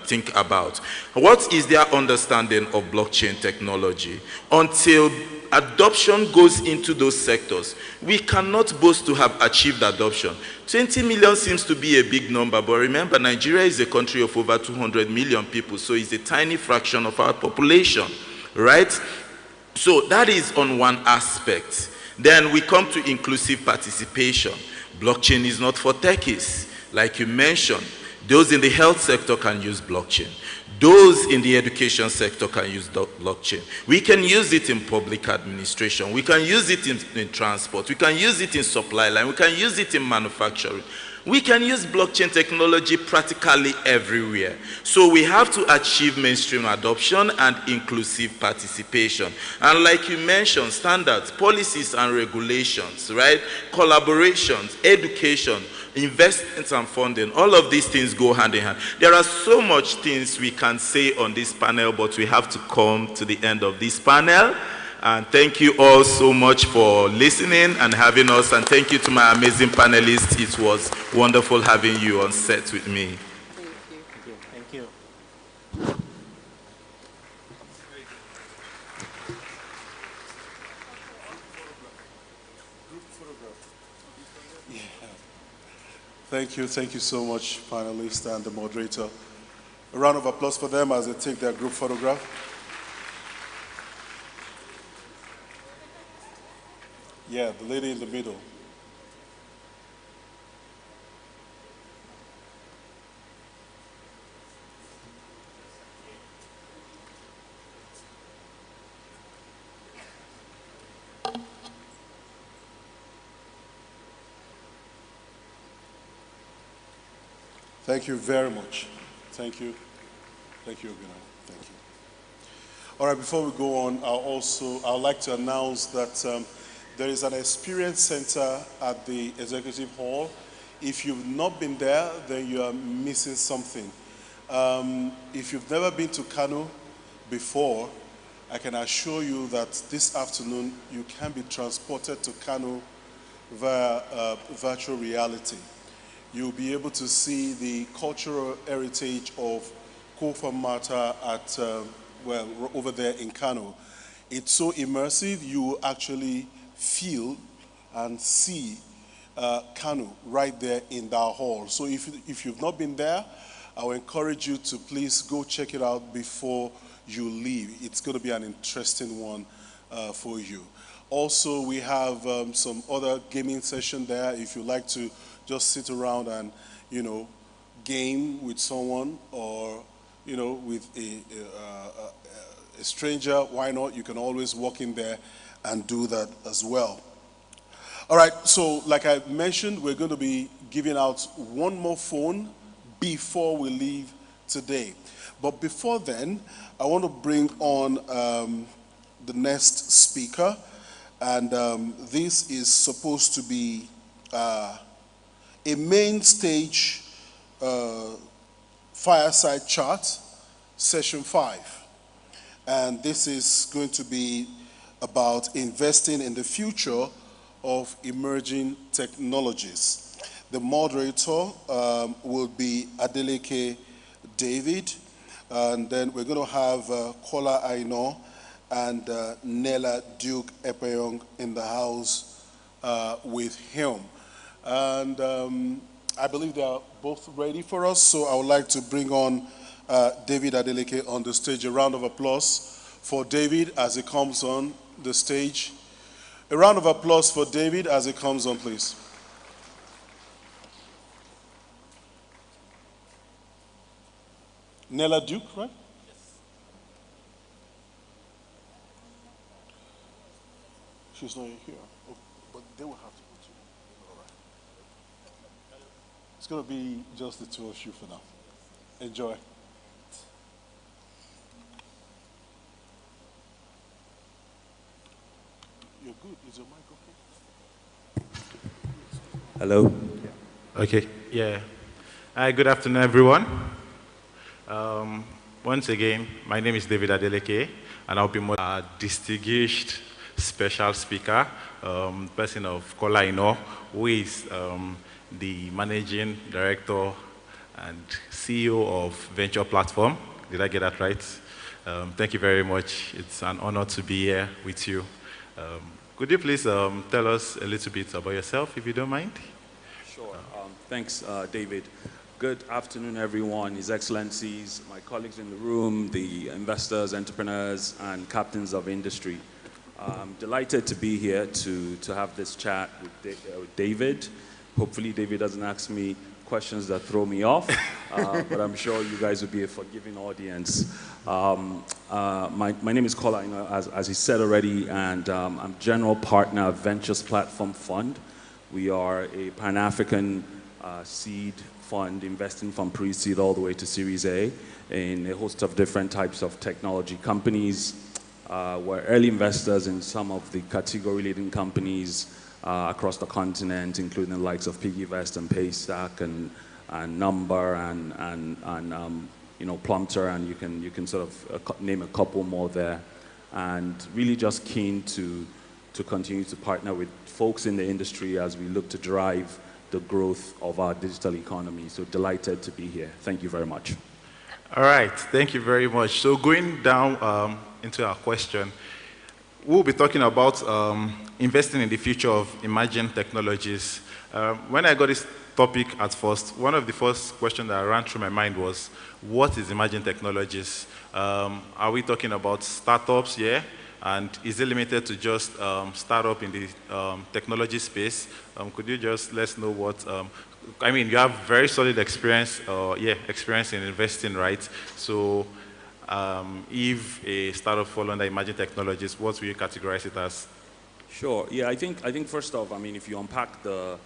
think about. What is their understanding of blockchain technology? Until adoption goes into those sectors, we cannot boast to have achieved adoption. 20 million seems to be a big number, but remember, Nigeria is a country of over 200 million people, so it's a tiny fraction of our population, right? So that is on one aspect. Then we come to inclusive participation. Blockchain is not for techies. Like you mentioned, those in the health sector can use blockchain. Those in the education sector can use blockchain. We can use it in public administration. We can use it in transport. We can use it in supply line. We can use it in manufacturing. We can use blockchain technology practically everywhere. So we have to achieve mainstream adoption and inclusive participation. And like you mentioned, standards, policies and regulations, right? Collaborations, education, investments and funding, all of these things go hand in hand. There are so much things we can say on this panel, but we have to come to the end of this panel. And thank you all so much for listening and having us. And thank you to my amazing panelists. It was wonderful having you on set with me. Thank you. Thank you so much, panelists and the moderator. A round of applause for them as they take their group photograph. Yeah, the lady in the middle. Thank you very much. Thank you. Thank you, Obina. Thank you. All right, before we go on, I'd like to announce that there is an experience center at the Executive Hall. If you've not been there, then you are missing something. If you've never been to Kano before, I can assure you that this afternoon you can be transported to Kano via virtual reality. you'll be able to see the cultural heritage of Kofa Mata at, well, over there in Kano. It's so immersive, you actually feel and see Kano right there in that hall. So if you've not been there, I will encourage you to please go check it out before you leave. It's going to be an interesting one for you. Also, we have some other gaming session there. If you like to just sit around and, you know, game with someone or, you know, with a stranger, why not? You can always walk in there and do that as well. All right, so like I mentioned, we're going to be giving out one more phone before we leave today. But before then, I want to bring on the next speaker. And this is supposed to be a main stage fireside chat, session 5. And this is going to be about investing in the future of emerging technologies. The moderator will be Adeleke David, and then we're going to have Kola Aino and Nella Duke Epeyong in the house with him. And I believe they are both ready for us, so I would like to bring on David Adeleke on the stage. A round of applause for David as he comes on the stage. A round of applause for David as he comes on, please. Nella Duke, right? She's not here. Oh, but they will have to put you. All right. It's going to be just the two of you for now. Enjoy. You're good. Is your mic okay? Hello. Okay. Yeah. Hi, good afternoon, everyone. Once again, my name is David Adeleke, and I'll be a distinguished special speaker, person of Kola Aino, who is the managing director and CEO of Venture Platform. Did I get that right? Thank you very much. It's an honor to be here with you. Could you please tell us a little bit about yourself, if you don't mind? Sure. Thanks, David. Good afternoon, everyone, His Excellencies, my colleagues in the room, the investors, entrepreneurs, and captains of industry. I'm delighted to be here to have this chat with David. Hopefully, David doesn't ask me questions that throw me off, but I'm sure you guys will be a forgiving audience. My name is Kola, as he said already, and I'm general partner of Ventures Platform Fund. We are a Pan-African seed fund investing from pre-seed all the way to Series A in a host of different types of technology companies. We're early investors in some of the category-leading companies across the continent, including the likes of PiggyVest and Paystack and Number and you know, Plumter, and you can sort of name a couple more there. And really just keen to continue to partner with folks in the industry as we look to drive the growth of our digital economy. So delighted to be here. Thank you very much. All right, thank you very much. So going down into our question, we'll be talking about investing in the future of emerging technologies. When I got this topic at first, one of the first questions that ran through my mind was, what is emerging technologies? Are we talking about startups? Yeah. And is it limited to just startup in the technology space? Could you just let us know what, I mean, you have very solid experience, experience in investing, right? So if a startup fall under emerging technologies, what will you categorize it as? Sure, yeah, I think first off, I mean, if you unpack the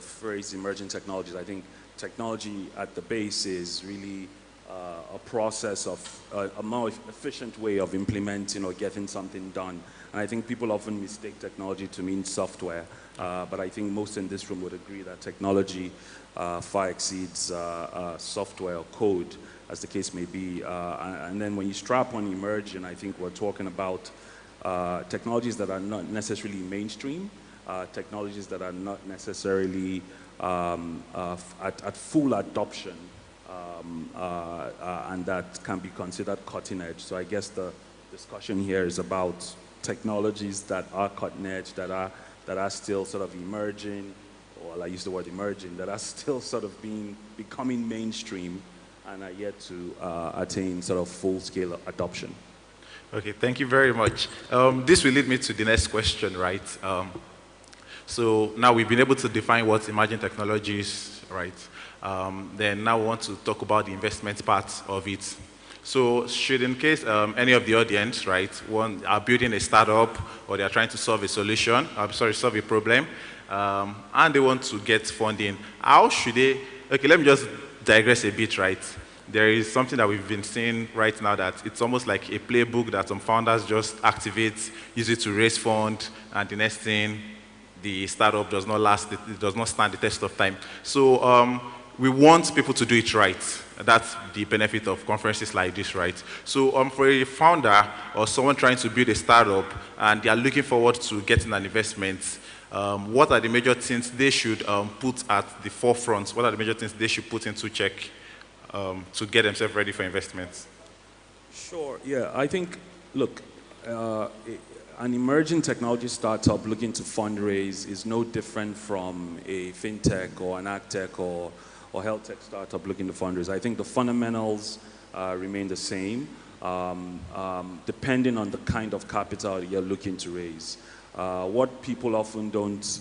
phrase emerging technologies, I think technology at the base is really a process of a more efficient way of implementing or getting something done. And I think people often mistake technology to mean software, but I think most in this room would agree that technology far exceeds software or code, as the case may be. And then when you strap on emerging, I think we're talking about technologies that are not necessarily mainstream, technologies that are not necessarily at full adoption, and that can be considered cutting edge. So I guess the discussion here is about technologies that are cutting edge, that are still sort of emerging, or I use the word emerging, that are still sort of becoming mainstream and are yet to attain sort of full-scale adoption. Okay, thank you very much. This will lead me to the next question, right? So now we've been able to define what emerging technology is, right? Then now we want to talk about the investment part of it. So should, in case any of the audience, right, are building a startup or they are trying to solve a solution, solve a problem, and they want to get funding, how should they, okay, let me just digress a bit, right? There is something that we've been seeing right now that it's almost like a playbook that some founders just activate, use it to raise funds, and the next thing, the startup does not last, it does not stand the test of time. So we want people to do it right. That's the benefit of conferences like this, right? So for a founder or someone trying to build a startup and they are looking forward to getting an investment, what are the major things they should put at the forefront? What are the major things they should put into check to get themselves ready for investments? Sure, yeah, I think, look, an emerging technology startup looking to fundraise is no different from a fintech or an agtech or health tech startup looking to fundraise. I think the fundamentals remain the same, depending on the kind of capital you're looking to raise. What people often don't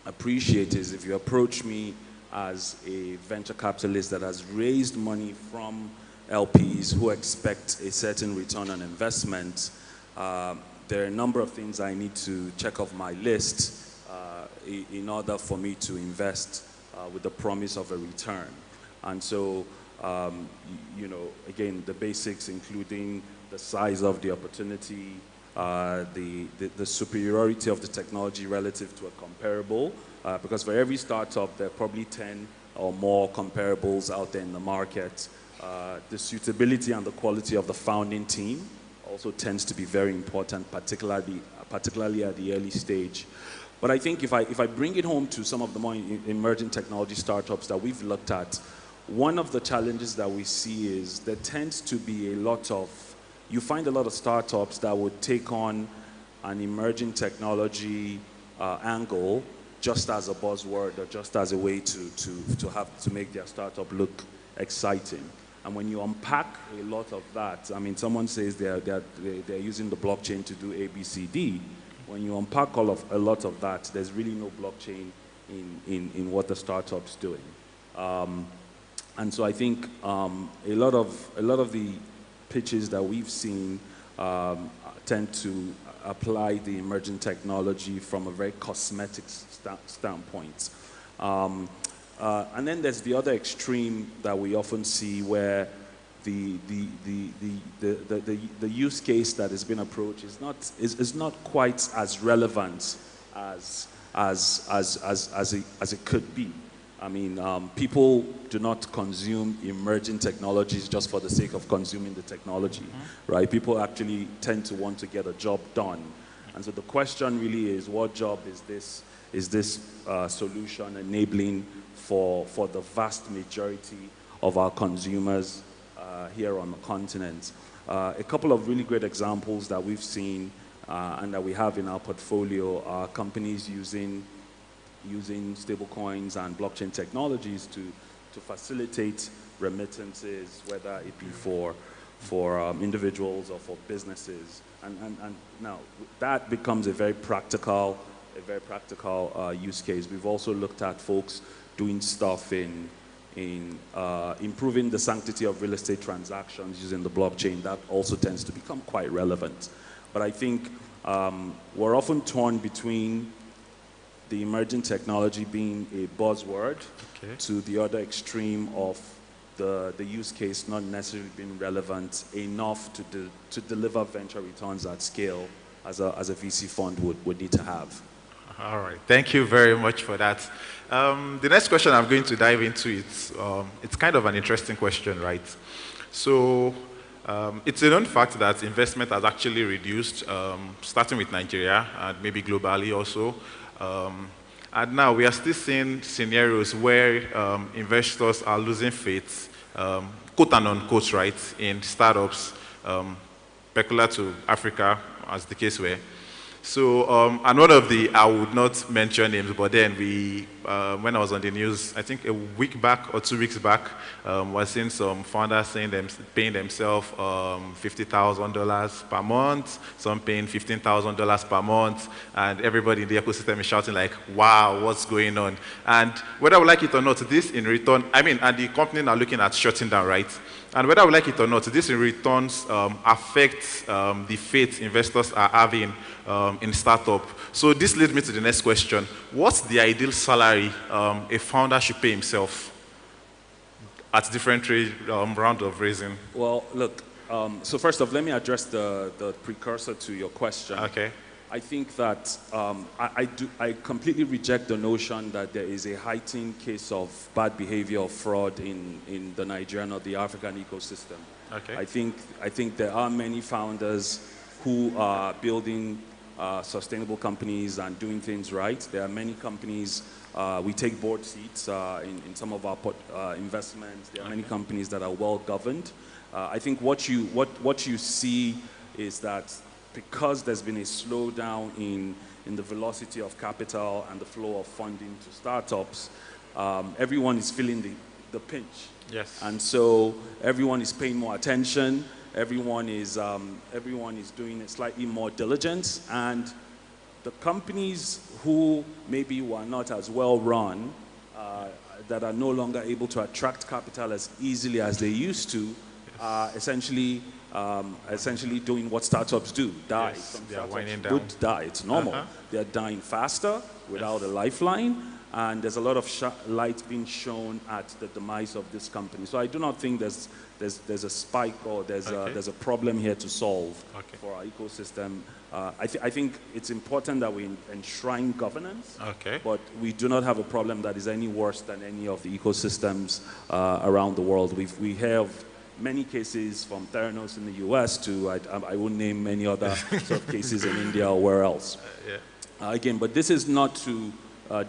appreciate is if you approach me as a venture capitalist that has raised money from LPs who expect a certain return on investment, there are a number of things I need to check off my list in order for me to invest with the promise of a return. And so, you know, again, the basics including the size of the opportunity, the superiority of the technology relative to a comparable, because for every startup, there are probably 10 or more comparables out there in the market. The suitability and the quality of the founding team also tends to be very important, particularly at the early stage. But I think if I bring it home to some of the more emerging technology startups that we've looked at, one of the challenges that we see is there tends to be you find a lot of startups that would take on an emerging technology angle just as a buzzword or just as a way to make their startup look exciting. And when you unpack a lot of that, I mean, someone says they're using the blockchain to do A, B, C, D. When you unpack a lot of that, there's really no blockchain in what the startup's doing. And so I think a lot of the pitches that we've seen tend to apply the emerging technology from a very cosmetic standpoint. And then there's the other extreme that we often see where the use case that has been approached is not quite as relevant as it could be. I mean, people do not consume emerging technologies just for the sake of consuming the technology, right? People actually tend to want to get a job done. And so the question really is, what job is this solution enabling for the vast majority of our consumers here on the continent? A couple of really great examples that we've seen and that we have in our portfolio are companies using stablecoins and blockchain technologies to facilitate remittances, whether it be for individuals or for businesses. And now that becomes a very practical use case. We've also looked at folks doing stuff in improving the sanctity of real estate transactions using the blockchain. That also tends to become quite relevant. But I think we're often torn between the emerging technology being a buzzword to the other extreme of the use case not necessarily being relevant enough to deliver venture returns at scale as a VC fund would need to have. All right, thank you very much for that. The next question I'm going to dive into, it's kind of an interesting question, right? So it's a known fact that investment has actually reduced, starting with Nigeria and maybe globally also. And now we are still seeing scenarios where investors are losing faith, quote and unquote, right, in startups, peculiar to Africa, as the case were. So, and one of the, I would not mention names, but then we, when I was on the news, I think a week back or 2 weeks back, was seeing some founders saying them paying themselves $50,000 per month, some paying $15,000 per month, and everybody in the ecosystem is shouting like, wow, what's going on? And whether I like it or not, this in return, I mean, and the company are looking at shutting down, right? And whether we like it or not, this in returns affects the faith investors are having in startup. So this leads me to the next question. What's the ideal salary a founder should pay himself at different rounds of raising? Well, look, so first off, let me address the precursor to your question. Okay. I think that I completely reject the notion that there is a heightened case of bad behavior or fraud in the Nigerian or the African ecosystem. Okay. I think there are many founders who are building sustainable companies and doing things right. There are many companies, we take board seats in some of our investments. There are many companies that are well governed. I think what you see is that because there's been a slowdown in the velocity of capital and the flow of funding to startups, everyone is feeling the pinch. Yes. And so everyone is paying more attention. Everyone is doing it slightly more diligence. And the companies who maybe were not as well run, that are no longer able to attract capital as easily as they used to, are essentially doing what startups do, die. Yes, Some they are startups winding down. would die, it's normal. They're dying faster without a lifeline, and there's a lot of light being shown at the demise of this company. So I do not think there's a spike or there's a problem here to solve for our ecosystem. I think it's important that we enshrine governance, but we do not have a problem that is any worse than any of the ecosystems around the world. We have many cases from Theranos in the US to, I won't name many other sort of cases in India or where else. Again, but this is not to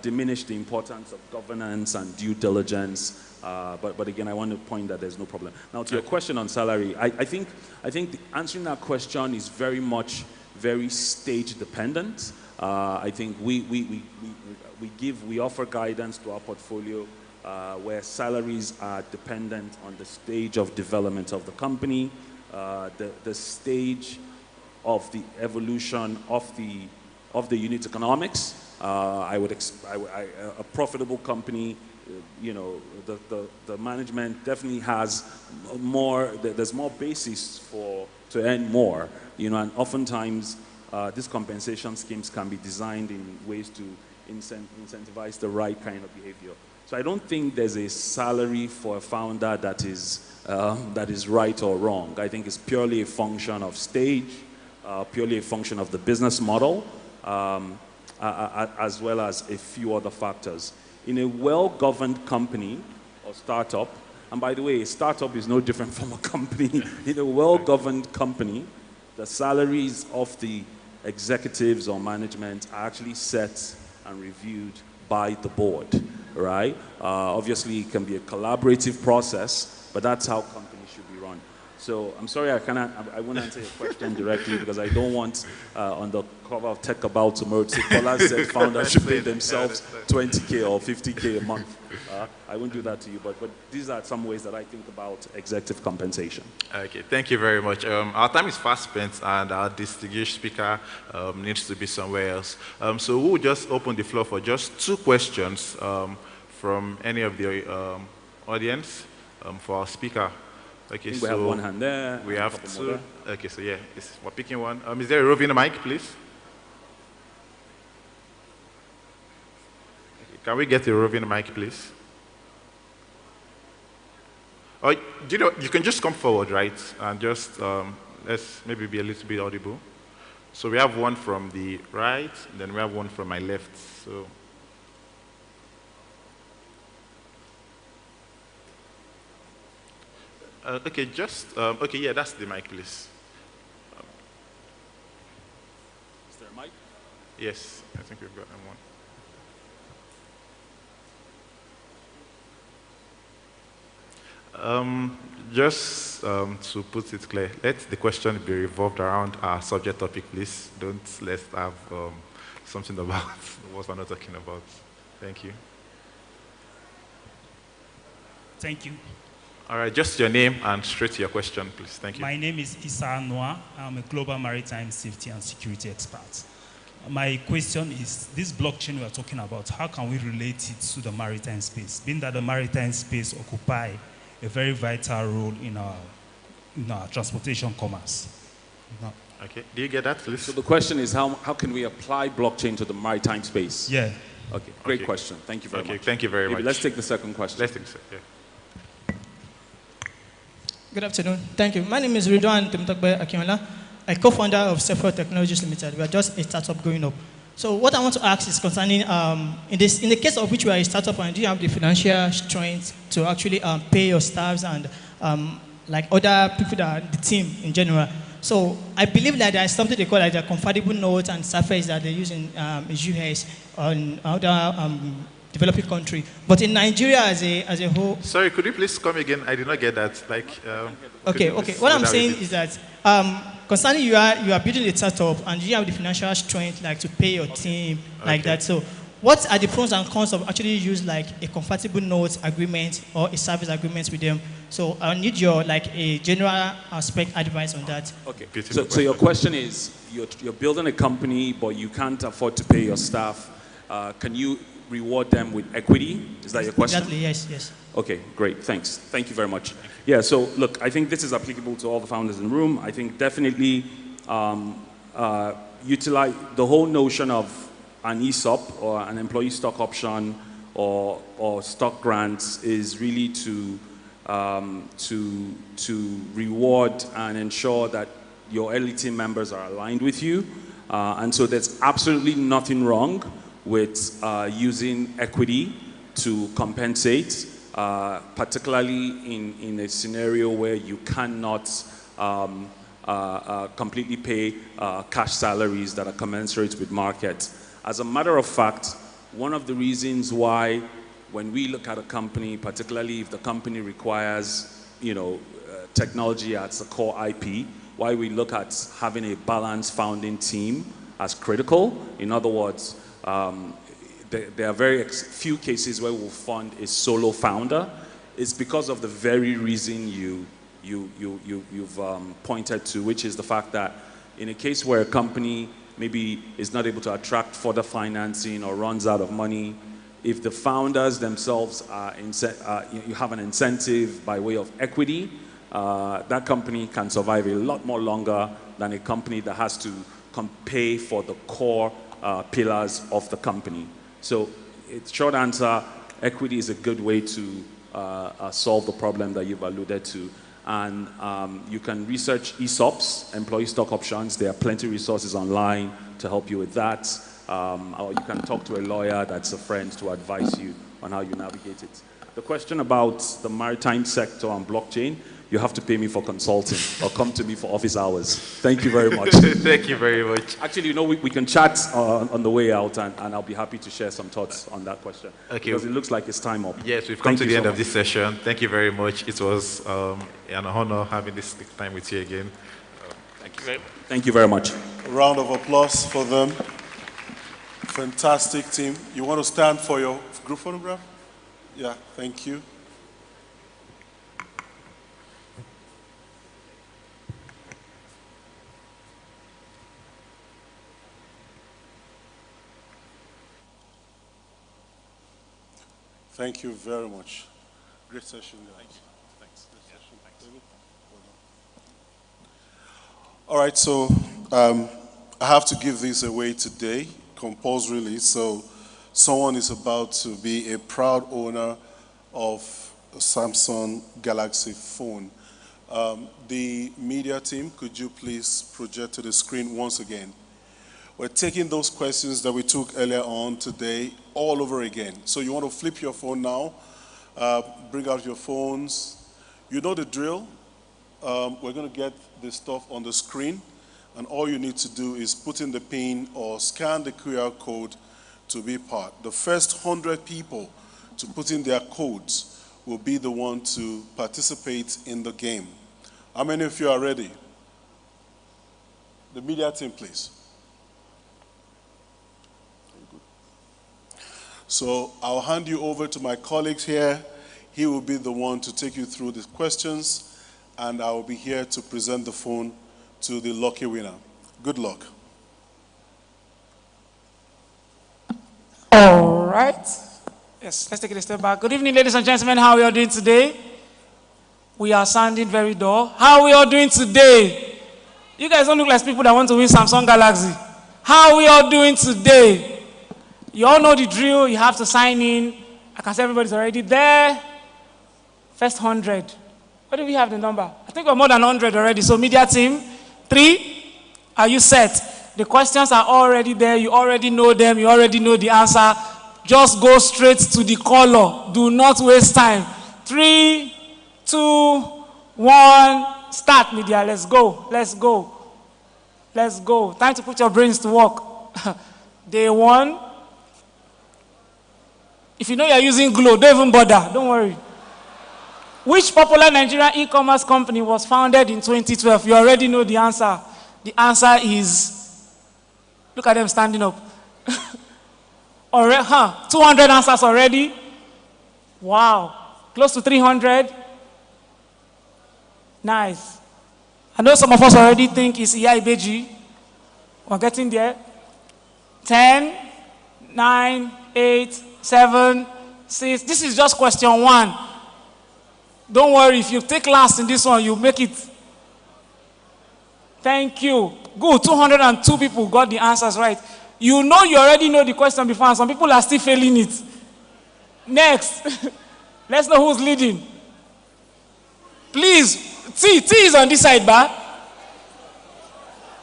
diminish the importance of governance and due diligence, but again, I want to point that there's no problem. Now, to your question on salary, I think answering that question is very stage dependent. I think we offer guidance to our portfolio where salaries are dependent on the stage of development of the company, the stage of the evolution of the unit economics. A profitable company, the management definitely has more. There's more basis to earn more, and oftentimes these compensation schemes can be designed in ways to incentivize the right kind of behavior. So I don't think there's a salary for a founder that is right or wrong. I think it's purely a function of stage, purely a function of the business model, as well as a few other factors. In a well-governed company or startup, and by the way, a startup is no different from a company. In a well-governed company, the salaries of the executives or management are actually set and reviewed by the board, right? Obviously, it can be a collaborative process, but that's how companies should be run. So I'm sorry I won't answer your question directly because I don't want on the cover of Tech About Tomorrow to say Paula said founders should pay themselves 20K or 50K a month. I won't do that to you, but these are some ways that I think about executive compensation. Okay, thank you very much. Our time is fast spent and our distinguished speaker needs to be somewhere else. So we'll just open the floor for just 2 questions from any of the audience for our speaker. Okay, we have one hand there. We have 2. Okay, so yeah, we're picking one. Is there a roving mic, please? Okay, can we get a roving mic, please? Or, you can just come forward, right? And just, let's maybe be a little bit audible. So we have one from the right, and then we have one from my left. So. Okay, okay, yeah, that's the mic, please. Is there a mic? Yes, I think we've got one. Just to put it clear, let the question be revolved around our subject topic, please. Let's have something about what we're not talking about. Thank you. Thank you. All right, just your name and straight to your question, please. Thank you. My name is Issa Noah. I'm a global maritime safety and security expert. My question is, this blockchain we are talking about, how can we relate it to the maritime space? Being that the maritime space occupy a very vital role in our transportation commerce. Okay, do you get that, please? So the question is, how can we apply blockchain to the maritime space? Yeah. Okay, great question. Thank you very much. Thank you very much. Let's take the second question. Let's take the second, yeah. Good afternoon. Thank you. My name is Ridwan Temtakbe Akinola, a co-founder of Sephora Technologies Limited. We are just a startup going up. So what I want to ask is concerning, in the case of which we are a startup, and do you have the financial strength to actually pay your staffs and like other people that are the team in general? So I believe that there is something they call like the convertible notes and surface that they use in US and other developing country. But in Nigeria as a whole. Sorry, could you please come again? I did not get that. Okay. What I'm saying is that concerning you are building a startup and you have the financial strength like to pay your team like that. So what are the pros and cons of actually use like a compatible notes agreement or a service agreement with them? So I need your like a general aspect advice on that. Okay. So your question is, you're building a company, but you can't afford to pay your staff. Can you reward them with equity? Is that your question? Exactly. Yes. Okay, great. Thanks. Thank you very much. Yeah, so look, I think this is applicable to all the founders in the room. I think definitely utilize the whole notion of an ESOP or an employee stock option or stock grants is really to reward and ensure that your early team members are aligned with you. And so there's absolutely nothing wrong with using equity to compensate, particularly in a scenario where you cannot completely pay cash salaries that are commensurate with market. As a matter of fact, one of the reasons why when we look at a company, particularly if the company requires, technology as a core IP, why we look at having a balanced founding team as critical. In other words, there are very few cases where we'll fund a solo founder. It's because of the very reason you've pointed to, which is the fact that in a case where a company maybe is not able to attract further financing or runs out of money, if the founders themselves you have an incentive by way of equity, that company can survive a lot more longer than a company that has to pay for the core pillars of the company. So, short answer, equity is a good way to solve the problem that you've alluded to. And you can research ESOPs, employee stock options. There are plenty of resources online to help you with that. Or you can talk to a lawyer that's a friend to advise you on how you navigate it. The question about the maritime sector and blockchain, you have to pay me for consulting or come to me for office hours. Thank you very much. Thank you very much. Actually, we can chat on the way out and I'll be happy to share some thoughts on that question. Okay. Because it looks like it's time up. Yes, we've come to the end of this session. Thank you very much. It was an honor having this time with you again. Thank you very much. A round of applause for them. Fantastic team. You want to stand for your group photograph? Yeah, thank you. Thank you very much. Great session, guys. Thank you. Thanks. All right, so I have to give this away today, compulsorily. So someone is about to be a proud owner of a Samsung Galaxy phone. The media team, could you please project to the screen once again? We're taking those questions that we took earlier on today all over again. So you want to flip your phone now, bring out your phones. You know the drill. We're going to get this stuff on the screen, and all you need to do is put in the PIN or scan the QR code to be part. The first 100 people to put in their codes will be the one to participate in the game. How many of you are ready? The media team, please. So I'll hand you over to my colleagues here. He will be the one to take you through the questions, and I will be here to present the phone to the lucky winner. Good luck. All right. Yes, let's take it a step back. Good evening, ladies and gentlemen. How are we all doing today? We are sounding very dull. How are we all doing today? You guys don't look like people that want to win Samsung Galaxy. How are we all doing today? You all know the drill. You have to sign in. I can see everybody's already there. First 100. What do we have the number? I think we're more than 100 already. So media team, 3, are you set? The questions are already there. You already know them. You already know the answer. Just go straight to the caller. Do not waste time. 3, 2, 1. Start, media. Let's go. Let's go. Let's go. Time to put your brains to work. Day 1. If you know you're using Glow, don't even bother. Don't worry. Which popular Nigerian e-commerce company was founded in 2012? You already know the answer. The answer is, look at them standing up. 200 answers already. Wow. Close to 300. Nice. I know some of us already think it's Iya. We're getting there. 10, 9, 8, 7, 6. This is just question 1. Don't worry, if you take last in this one, you make it. Thank you. Good. 202 people got the answers right. You know you already know the question before, and some people are still failing it. Next. Let's know who's leading. Please. T is on this side, ba.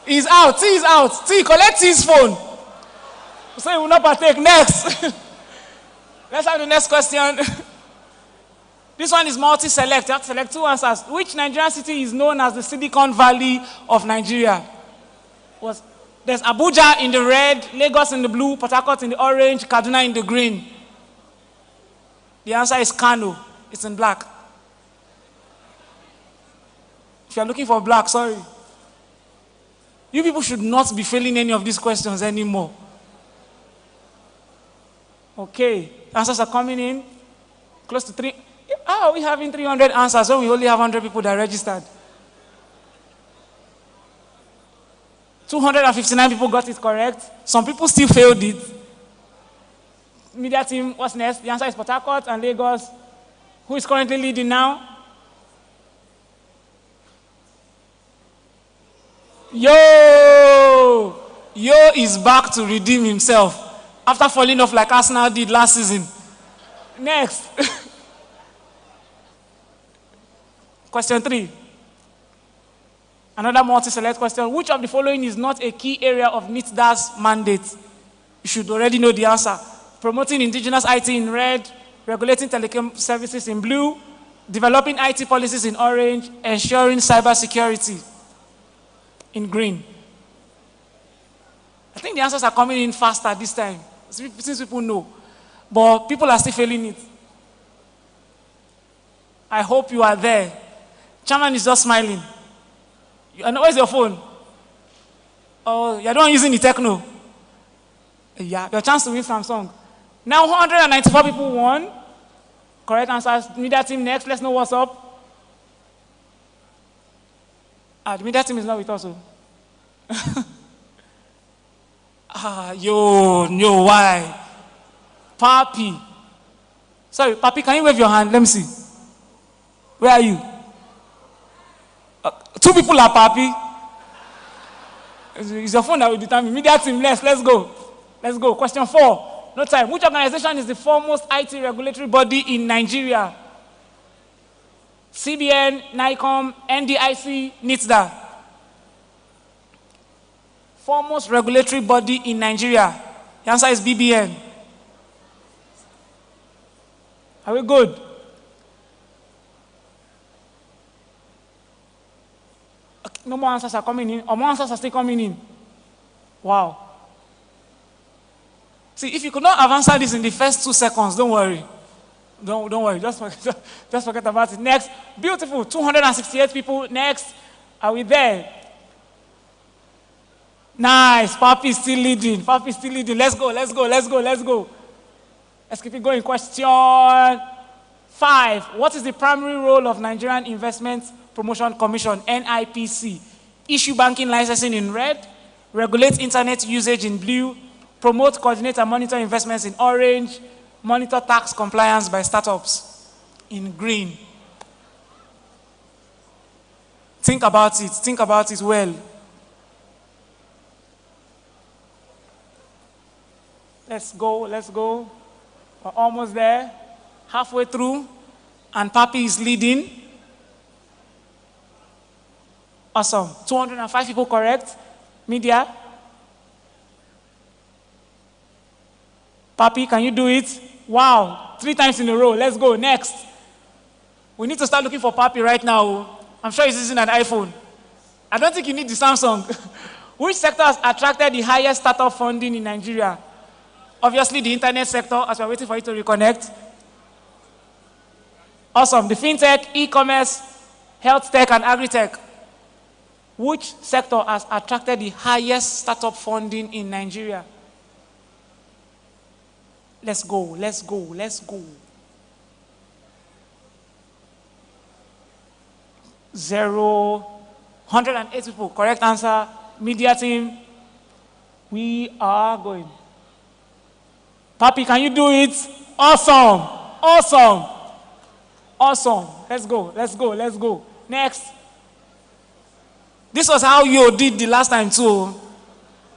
He's out. T is out. T, collect his phone. So he will not partake. Next. Let's have the next question. This one is multi-select. You have to select 2 answers. Which Nigerian city is known as the Silicon Valley of Nigeria? There's Abuja in the red, Lagos in the blue, Port Harcourt in the orange, Kaduna in the green. The answer is Kano. It's in black. If you're looking for black, sorry. You people should not be failing any of these questions anymore. Okay. Answers are coming in. Close to 3. How are we having 300 answers when we only have 100 people that registered? 259 people got it correct. Some people still failed it. Media team, what's next? The answer is Port Harcourt and Lagos. Who is currently leading now? Yo is back to redeem himself after falling off like Arsenal did last season. Next. Question 3. Another multi-select question. Which of the following is not a key area of NITDA's mandate? You should already know the answer. Promoting indigenous IT in red, regulating telecom services in blue, developing IT policies in orange, ensuring cybersecurity in green. I think the answers are coming in faster this time, since people know. But people are still failing it. I hope you are there. Chairman is just smiling. Where's your phone? Oh, you're the one using the Techno. Yeah, your chance to win Samsung. Now 194 people won. Correct answers. Media team next. Let's know what's up. The media team is not with us. Why? Papi. Sorry, Papi, can you wave your hand? Let me see. Where are you? 2 people are Papi. It's your phone that will determine. Media team, let's go. Let's go. Question 4. No time. Which organization is the foremost IT regulatory body in Nigeria? CBN, NICOM, NDIC, NITDA. Foremost regulatory body in Nigeria. The answer is BBN. Are we good? No more answers are coming in, or more answers are still coming in. Wow. See, if you could not have answered this in the first 2 seconds, don't worry. Don't worry, just forget about it. Next, beautiful, 268 people. Next, are we there? Nice, Papi is still leading. Papi is still leading. Let's go. Let's keep it going. Question 5. What is the primary role of Nigerian Investment Promotion Commission, NIPC? Issue banking licensing in red, regulate internet usage in blue, promote, coordinate, and monitor investments in orange, monitor tax compliance by startups in green. Think about it well. Let's go. We're almost there, halfway through, and Papi is leading. Awesome. 205 people correct. Media. Papi, can you do it? Wow. 3 times in a row. Let's go. Next. We need to start looking for Papi right now. I'm sure he's using an iPhone. I don't think you need the Samsung. Which sector has attracted the highest startup funding in Nigeria? Obviously, the internet sector, as we're waiting for you to reconnect. Awesome. The fintech, e-commerce, health tech, and agri-tech. Which sector has attracted the highest startup funding in Nigeria? Let's go. 108 people. Correct answer. Media team. We are going. Papi, can you do it? Awesome. Let's go. Next. This was how you did the last time too.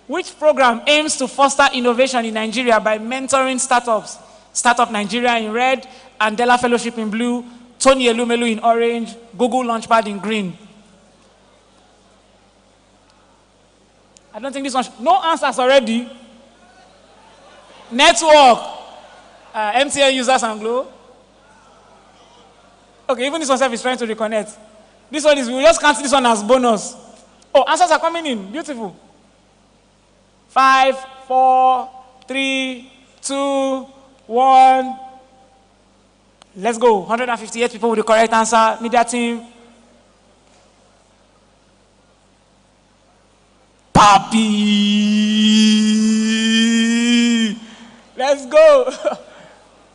Which program aims to foster innovation in Nigeria by mentoring startups? Startup Nigeria in red, Andela Fellowship in blue, Tony Elumelu in orange, Google Launchpad in green. I don't think this one, no answers already. Network, MTN users and Glo. Okay, even this one self is trying to reconnect. This one is, we'll just cancel this one as bonus. Oh, answers are coming in. Beautiful. 5, 4, 3, 2, 1. Let's go. 158 people with the correct answer. Media team. Papi. Let's go.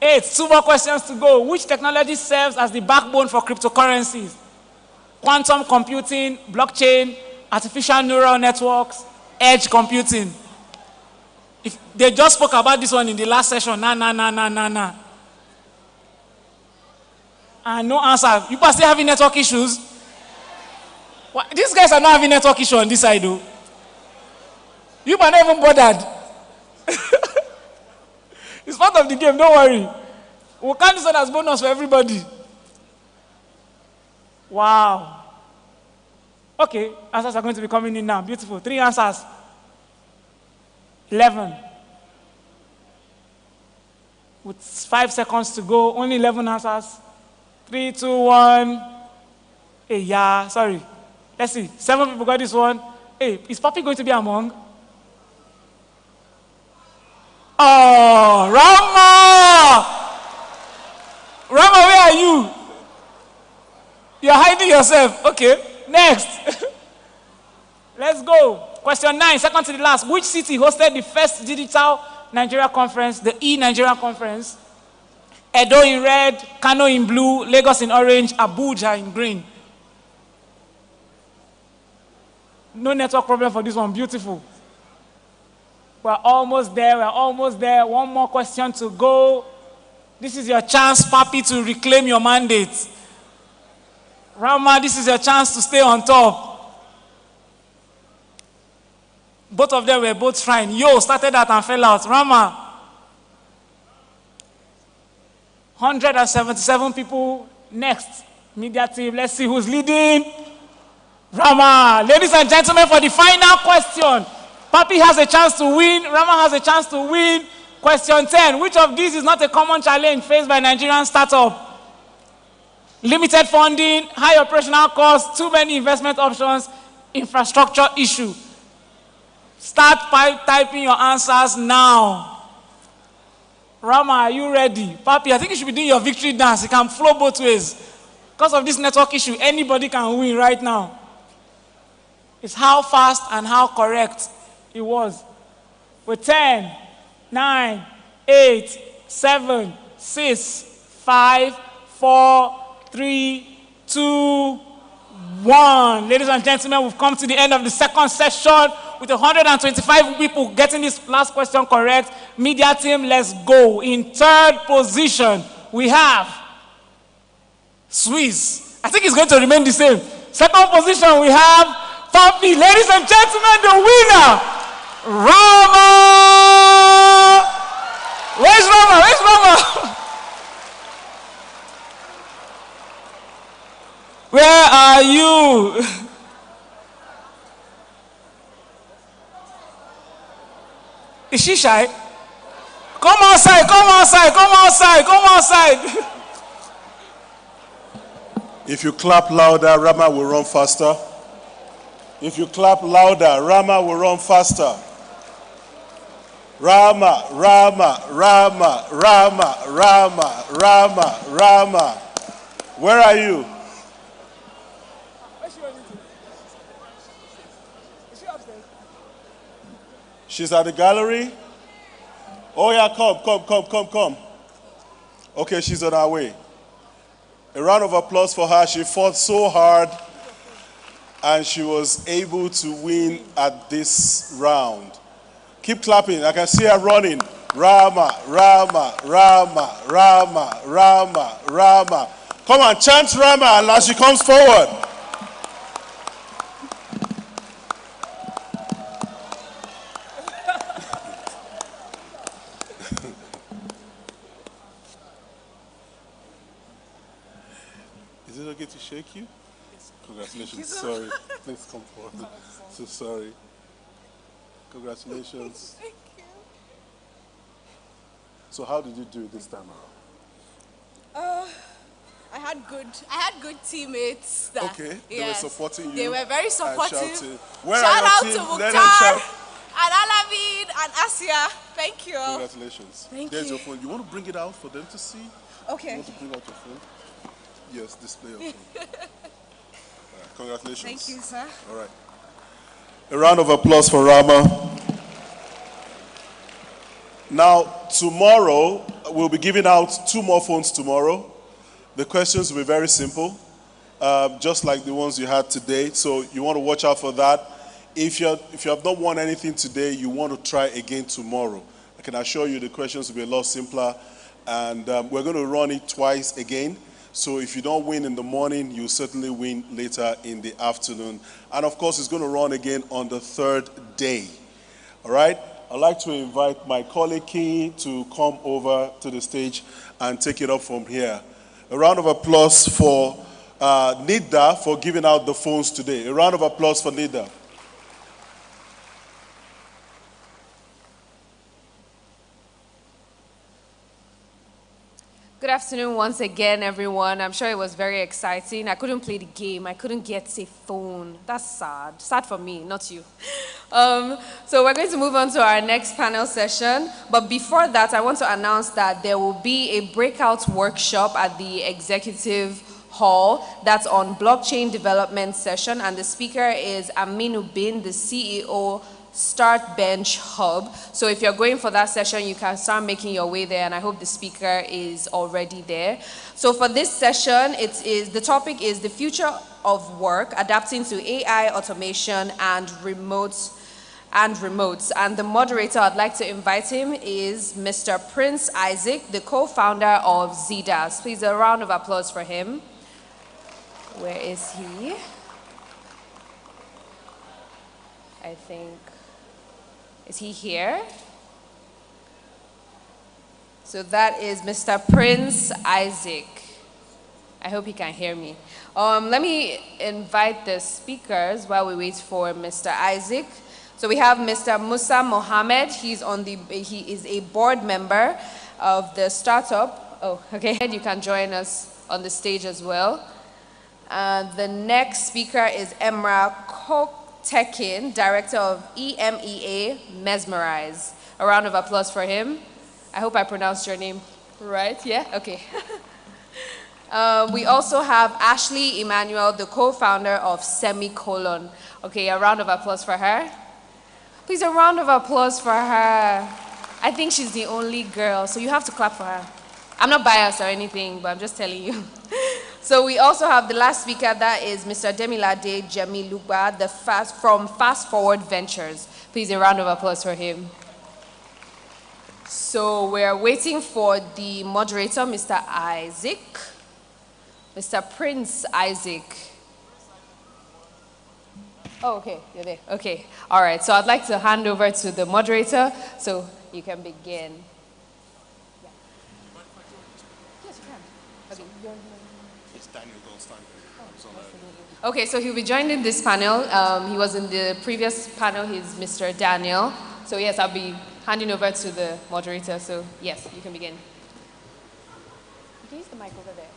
8. 2 more questions to go. Which technology serves as the backbone for cryptocurrencies? Quantum computing, blockchain, artificial neural networks, edge computing. If they just spoke about this one in the last session. Nah. And no answer. You are still having network issues? What? These guys are not having network issue on this side though. You are not even bothered. It's part of the game, don't worry. We'll count this one as bonus for everybody. Wow. Okay, answers are going to be coming in now. Beautiful. 3 answers. 11. With 5 seconds to go, only 11 answers. 3, 2, 1. Hey, yeah, sorry. Let's see. 7 people got this one. Hey, is Papi going to be among? Oh, Rama, where are you? You're hiding yourself. Okay, next. Let's go. Question 9, second to the last. Which city hosted the first digital Nigeria conference, the E-Nigeria conference? Edo in red, Kano in blue, Lagos in orange, Abuja in green. No network problem for this one. Beautiful. We're almost there. One more question to go. This is your chance, Papi, to reclaim your mandate. Rama, this is your chance to stay on top. Both of them were both trying. Yo started out and fell out. Rama. 177 people. Next. Media team. Let's see who's leading. Rama. Ladies and gentlemen, for the final question. Papi has a chance to win. Rama has a chance to win. Question 10. Which of these is not a common challenge faced by Nigerian startup? Limited funding, high operational costs, too many investment options, infrastructure issue. Start by typing your answers now. Rama, are you ready? Papi, I think you should be doing your victory dance. You can flow both ways. Because of this network issue, anybody can win right now. It's how fast and how correct it was. With 10, 9, 8, 7, 6, 5, 4, 3, 2, 1. Ladies and gentlemen, we've come to the end of the second session with 125 people getting this last question correct. Media team, let's go. In third position, we have Swiss. I think it's going to remain the same. Second position, we have Papi. Ladies and gentlemen, the winner, Rama. Where's Rama? Where's Rama? Where are you? Is she shy? Come outside, come outside, come outside, come outside. If you clap louder, Rama will run faster. If you clap louder, Rama will run faster. Rama, Rama, Rama, Rama, Rama, Rama, Rama. Where are you? She's at the gallery. Oh yeah, come. Okay, she's on her way. A round of applause for her. She fought so hard and she was able to win at this round. Keep clapping. I can see her running. Rama, Rama, Rama, Rama, Rama, Rama. Come on, chant Rama as she comes forward. Is it okay to shake you? Congratulations. Sorry. Please come forward. So sorry. Congratulations. Thank you. So how did you do it this time around? I had good teammates. That, Okay, they yes, were supporting you. They were very and supportive. shouting. Where Shout are your out team? to Let them Mukhtar shout. and Alamin and Asia. Thank you. Congratulations. Thank There's you. your phone. You want to bring it out for them to see? Okay. You want to bring out your phone? Yes, display your phone. All right, congratulations. Thank you, sir. All right. A round of applause for Rama. Now, tomorrow, we'll be giving out 2 more phones tomorrow. The questions will be very simple, just like the ones you had today. So you want to watch out for that. If you have not won anything today, you want to try again tomorrow. I can assure you the questions will be a lot simpler. And we're going to run it twice again. So if you don't win in the morning, you'll certainly win later in the afternoon. And of course, it's going to run again on the 3rd day. All right? I'd like to invite my colleague King to come over to the stage and take it up from here. A round of applause for NITDAin for giving out the phones today. A round of applause for NITDAin. Good afternoon once again, everyone. I'm sure it was very exciting. I couldn't play the game. I couldn't get a phone. That's sad. Sad for me, not you. So we're going to move on to our next panel session. But before that, I want to announce that there will be a breakout workshop at the Executive Hall that's on blockchain development session. And the speaker is Aminu Bin, the CEO Start Bench Hub. So if you're going for that session, you can start making your way there, and I hope the speaker is already there. So for this session, the topic is the future of work, adapting to AI, automation, and remotes. And the moderator I'd like to invite him is Mr. Prince Isaac, the co-founder of ZDAS. Please, a round of applause for him. Where is he? I think. Is he here? So that is Mr. Prince Isaac. I hope he can hear me. Let me invite the speakers while we wait for Mr. Isaac. So we have Mr. Musa Mohammed. He is a board member of the startup. Oh, okay. You can join us on the stage as well. The next speaker is Emra Tekin, Director of EMEA Mesmerize. A round of applause for him. I hope I pronounced your name right. Yeah? Okay. We also have Ashley Emmanuel, the co-founder of Semicolon. Okay, a round of applause for her. Please, a round of applause for her. I think she's the only girl, so you have to clap for her. I'm not biased or anything, but I'm just telling you. So we also have the last speaker, that is Mr. Demilade Jemilugba, from Fast Forward Ventures. Please, a round of applause for him. So we're waiting for the moderator, Mr. Isaac. Mr. Prince Isaac. Oh, okay, you're there. Okay, all right. So I'd like to hand over to the moderator so you can begin. Yeah. Yes, you can. Okay, It's Daniel Goldstein. Okay, so he'll be joined in this panel. He was in the previous panel. He's Mr. Daniel. So yes, I'll be handing over to the moderator. So yes, you can begin. You can use the mic over there.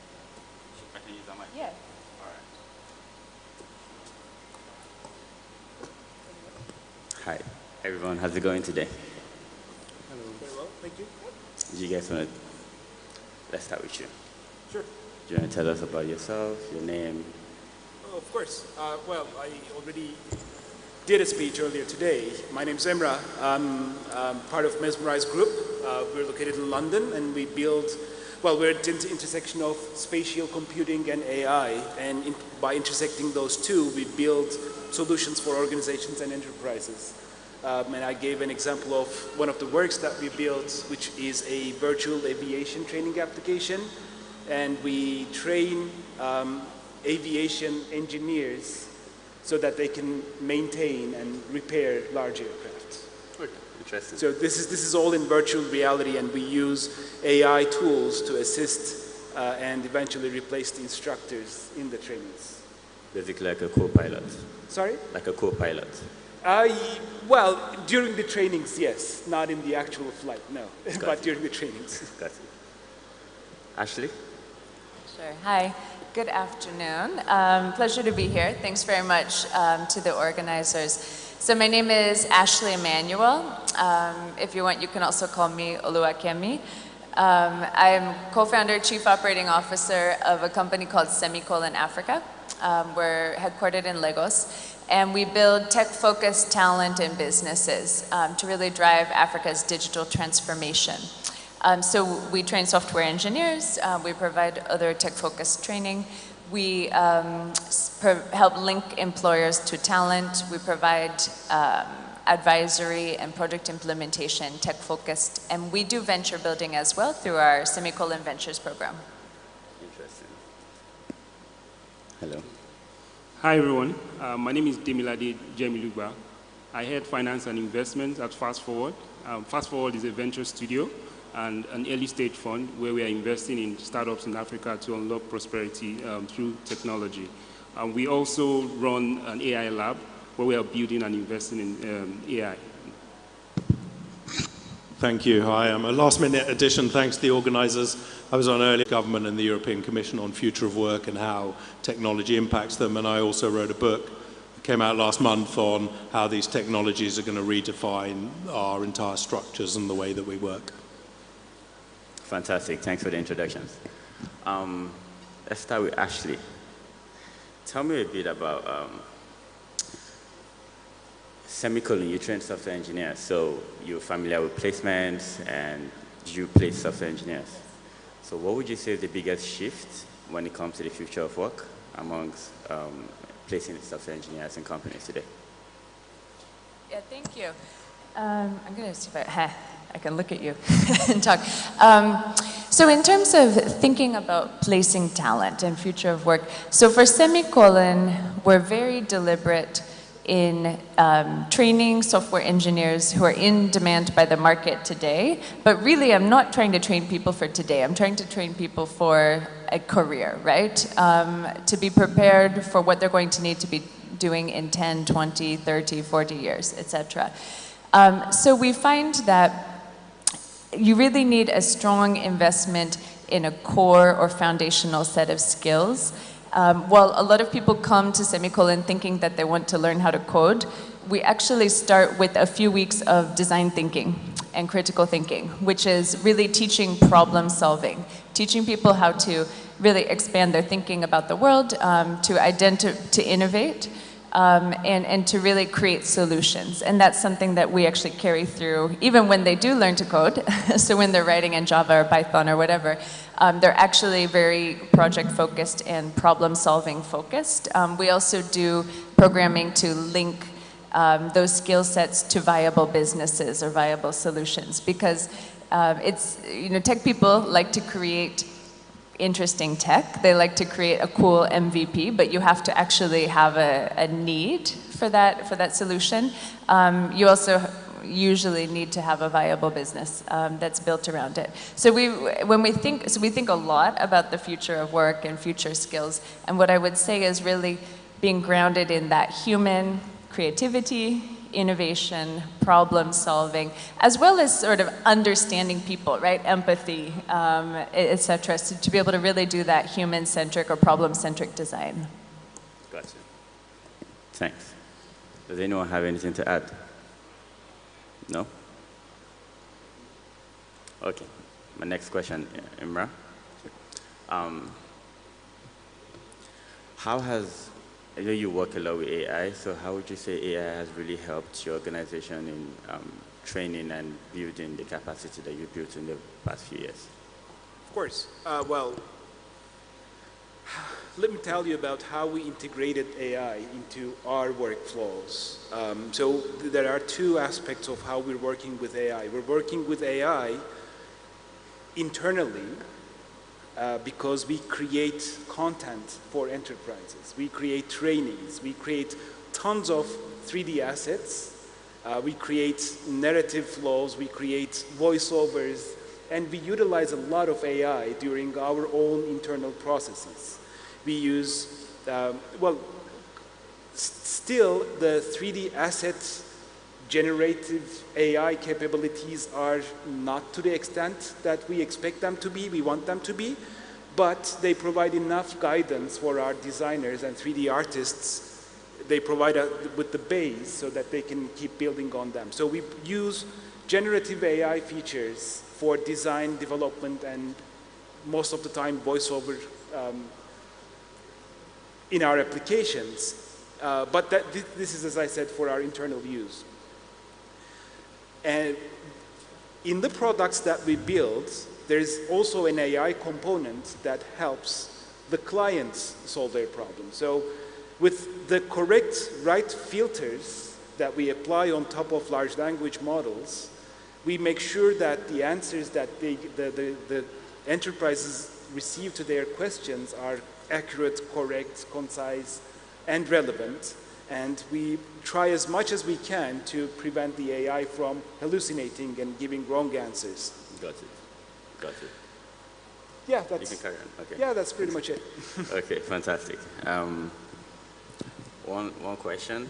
I can use that mic? Yeah. All right. Hi, everyone. How's it going today? Hello. Very well, thank you. Do you guys want to, let's start with you. Sure. Do you want to tell us about yourself, your name? Oh, of course. Well, I already did a speech earlier today. My name's Emra. I'm part of Mesmerize Group. We're located in London, and we build, well, we're at the intersection of spatial computing and AI, and by intersecting those two, we build solutions for organizations and enterprises. And I gave an example of one of the works that we built, which is a virtual aviation training application. And we train aviation engineers so that they can maintain and repair large aircraft. Okay. Interesting. So this is all in virtual reality, and we use AI tools to assist and eventually replace the instructors in the trainings. Basically like a co-pilot. Sorry? Like a co-pilot. Well, during the trainings, yes. Not in the actual flight, no. But during the trainings. Got it. Ashley? Sure. Hi. Good afternoon. Pleasure to be here. Thanks very much to the organizers. So my name is Ashley Emmanuel. If you want, you can also call me Oluwakemi. I'm co-founder, chief operating officer of a company called Semicolon Africa. We're headquartered in Lagos, and we build tech-focused talent and businesses to really drive Africa's digital transformation. So we train software engineers, we provide other tech-focused training, we help link employers to talent, we provide advisory and project implementation, tech-focused, and we do venture building as well through our Semicolon Ventures program. Interesting. Hello. Hi everyone, my name is Demilade Jemilugba. I head finance and investment at Fast Forward. Fast Forward is a venture studio and an early stage fund where we are investing in startups in Africa to unlock prosperity through technology. We also run an AI lab where we are building and investing in AI. Thank you. Hi, I'm a last-minute addition. Thanks to the organisers. I was on earlier government and the European Commission on future of work and how technology impacts them, and I also wrote a book that came out last month on how these technologies are going to redefine our entire structures and the way that we work. Fantastic. Thanks for the introductions. Let's start with Ashley. Tell me a bit about Semicolon. You train software engineers, so you're familiar with placements and you place software engineers. So what would you say is the biggest shift when it comes to the future of work amongst placing software engineers in companies today? Yeah, thank you. I'm going to see if I can look at you and talk. So in terms of thinking about placing talent and future of work, so for Semicolon, we're very deliberate in training software engineers who are in demand by the market today. But really, I'm not trying to train people for today. I'm trying to train people for a career, right? To be prepared for what they're going to need to be doing in 10, 20, 30, 40 years, etc. So we find that you really need a strong investment in a core or foundational set of skills. While a lot of people come to Semicolon thinking that they want to learn how to code, we actually start with a few weeks of design thinking. and critical thinking, which is really teaching problem solving, teaching people how to really expand their thinking about the world, to innovate, and to really create solutions. And that's something that we actually carry through, even when they do learn to code. So when they're writing in Java or Python or whatever, they're actually very project focused and problem solving focused. We also do programming to link those skill sets to viable businesses or viable solutions, because tech people like to create interesting tech. They like to create a cool MVP, but you have to actually have a need for that solution. You also usually need to have a viable business that's built around it. So we think a lot about the future of work and future skills. And what I would say is really being grounded in that human creativity, innovation, problem solving, as well as sort of understanding people, right? Empathy, etc. So to be able to really do that human-centric or problem-centric design. Gotcha. Thanks. Does anyone have anything to add? No? Okay. My next question, Imra. I know you work a lot with AI, so how would you say AI has really helped your organization in training and building the capacity that you built in the past few years? Of course. Well, let me tell you about how we integrated AI into our workflows. So there are two aspects of how we're working with AI. We're working with AI internally, because we create content for enterprises. We create trainings. We create tons of 3D assets. We create narrative flows. We create voiceovers. And we utilize a lot of AI during our own internal processes. We use, still the 3D assets generative AI capabilities are not to the extent that we expect them to be, we want them to be, but they provide enough guidance for our designers and 3D artists. They provide with the base so that they can keep building on them. So we use generative AI features for design development and most of the time voiceover in our applications. But this is, as I said, for our internal use. And in the products that we build, there's also an AI component that helps the clients solve their problems. So with the correct right filters that we apply on top of large language models, we make sure that the answers that the enterprises receive to their questions are accurate, correct, concise, and relevant. And we try as much as we can to prevent the AI from hallucinating and giving wrong answers. Got it. Got it. Yeah, that's, you can carry on. Okay. Yeah, that's pretty much it. Okay, fantastic. One question.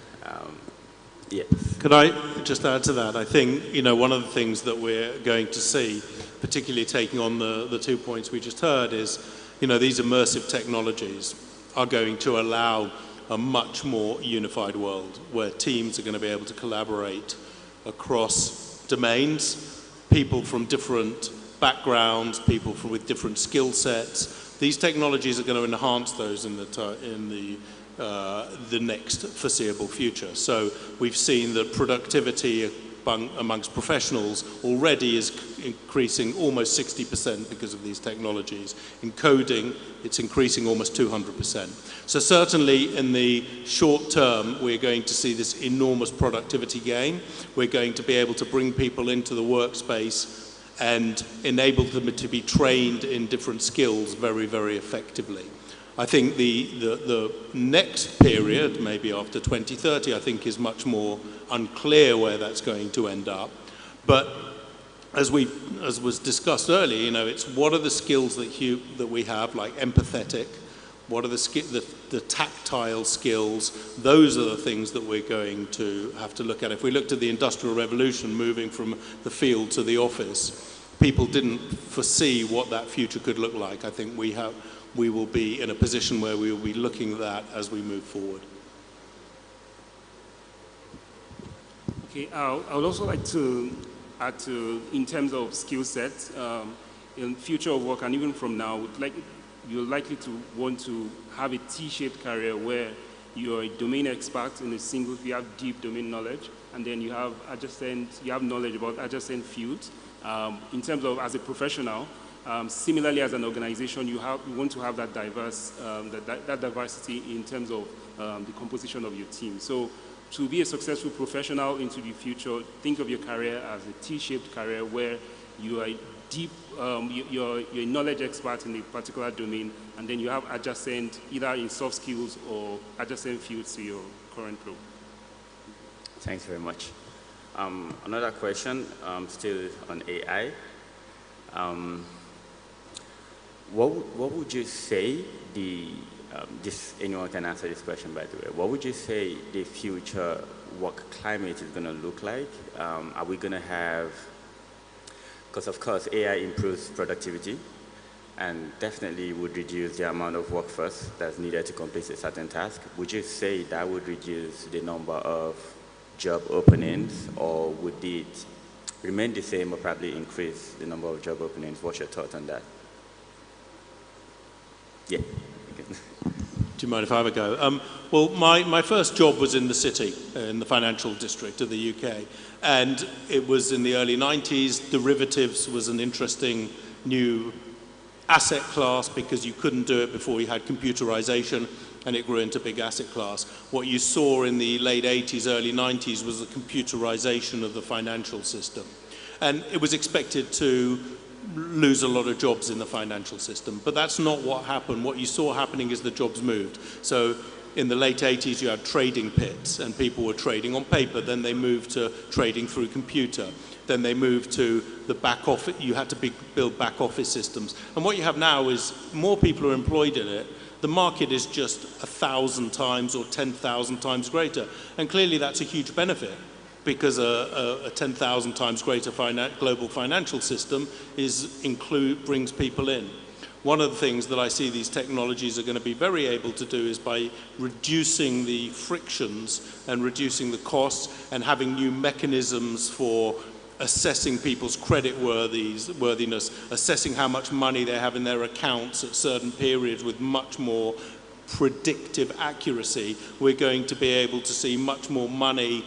Yes. Could I just add to that? I think, one of the things that we're going to see, particularly taking on the 2 points we just heard, is, these immersive technologies are going to allow a much more unified world where teams are going to be able to collaborate across domains, people from different backgrounds, people with different skill sets. These technologies are going to enhance those in the next foreseeable future. So we've seen that productivity amongst professionals already is increasing almost 60% because of these technologies. In coding, it's increasing almost 200%. So certainly in the short term, we're going to see this enormous productivity gain. We're going to be able to bring people into the workspace and enable them to be trained in different skills very, very effectively. I think the next period, maybe after 2030, I think is much more unclear where that's going to end up. But as was discussed earlier, it's what are the skills that we have, like empathetic, what are the tactile skills? Those are the things that we're going to have to look at. If we looked at the Industrial Revolution moving from the field to the office, people didn't foresee what that future could look like. I think we will be in a position where we will be looking at that as we move forward. Okay, I would also like to add to, in terms of skill sets, in future of work and even from now, you're likely to want to have a T-shaped career where you're a domain expert in a single, you have deep domain knowledge, and then you have knowledge about adjacent fields. In terms of as a professional, similarly as an organization, you want to have that that diversity in terms of the composition of your team. So to be a successful professional into the future, think of your career as a T-shaped career where you are deep, you're a knowledge expert in a particular domain, and then you have adjacent, either in soft skills or adjacent fields to your current role. Thanks very much. Another question, still on AI. What would you say anyone can answer this question, by the way. What would you say the future work climate is going to look like? Are we going to have, because of course AI improves productivity and definitely would reduce the amount of workforce that's needed to complete a certain task. Would you say that would reduce the number of job openings, or would it remain the same or probably increase the number of job openings? What's your thought on that? Yeah. Do you mind if I have a go? Well, my first job was in the city, in the financial district of the UK. And it was in the early 90s. Derivatives was an interesting new asset class because you couldn't do it before you had computerization, and it grew into big asset class. What you saw in the late 80s, early 90s was the computerization of the financial system. And it was expected to lose a lot of jobs in the financial system. But that's not what happened. What you saw happening is the jobs moved. So in the late 80s, you had trading pits, and people were trading on paper. Then they moved to trading through computer. Then they moved to the back office. You had to build back office systems. And what you have now is more people are employed in it. The market is just 1,000 times or 10,000 times greater. And clearly that's a huge benefit, because a 10,000 times greater global financial system brings people in. One of the things that I see these technologies are going to be very able to do is by reducing the frictions and reducing the costs and having new mechanisms for assessing people's credit worthiness, assessing how much money they have in their accounts at certain periods with much more predictive accuracy. We're going to be able to see much more money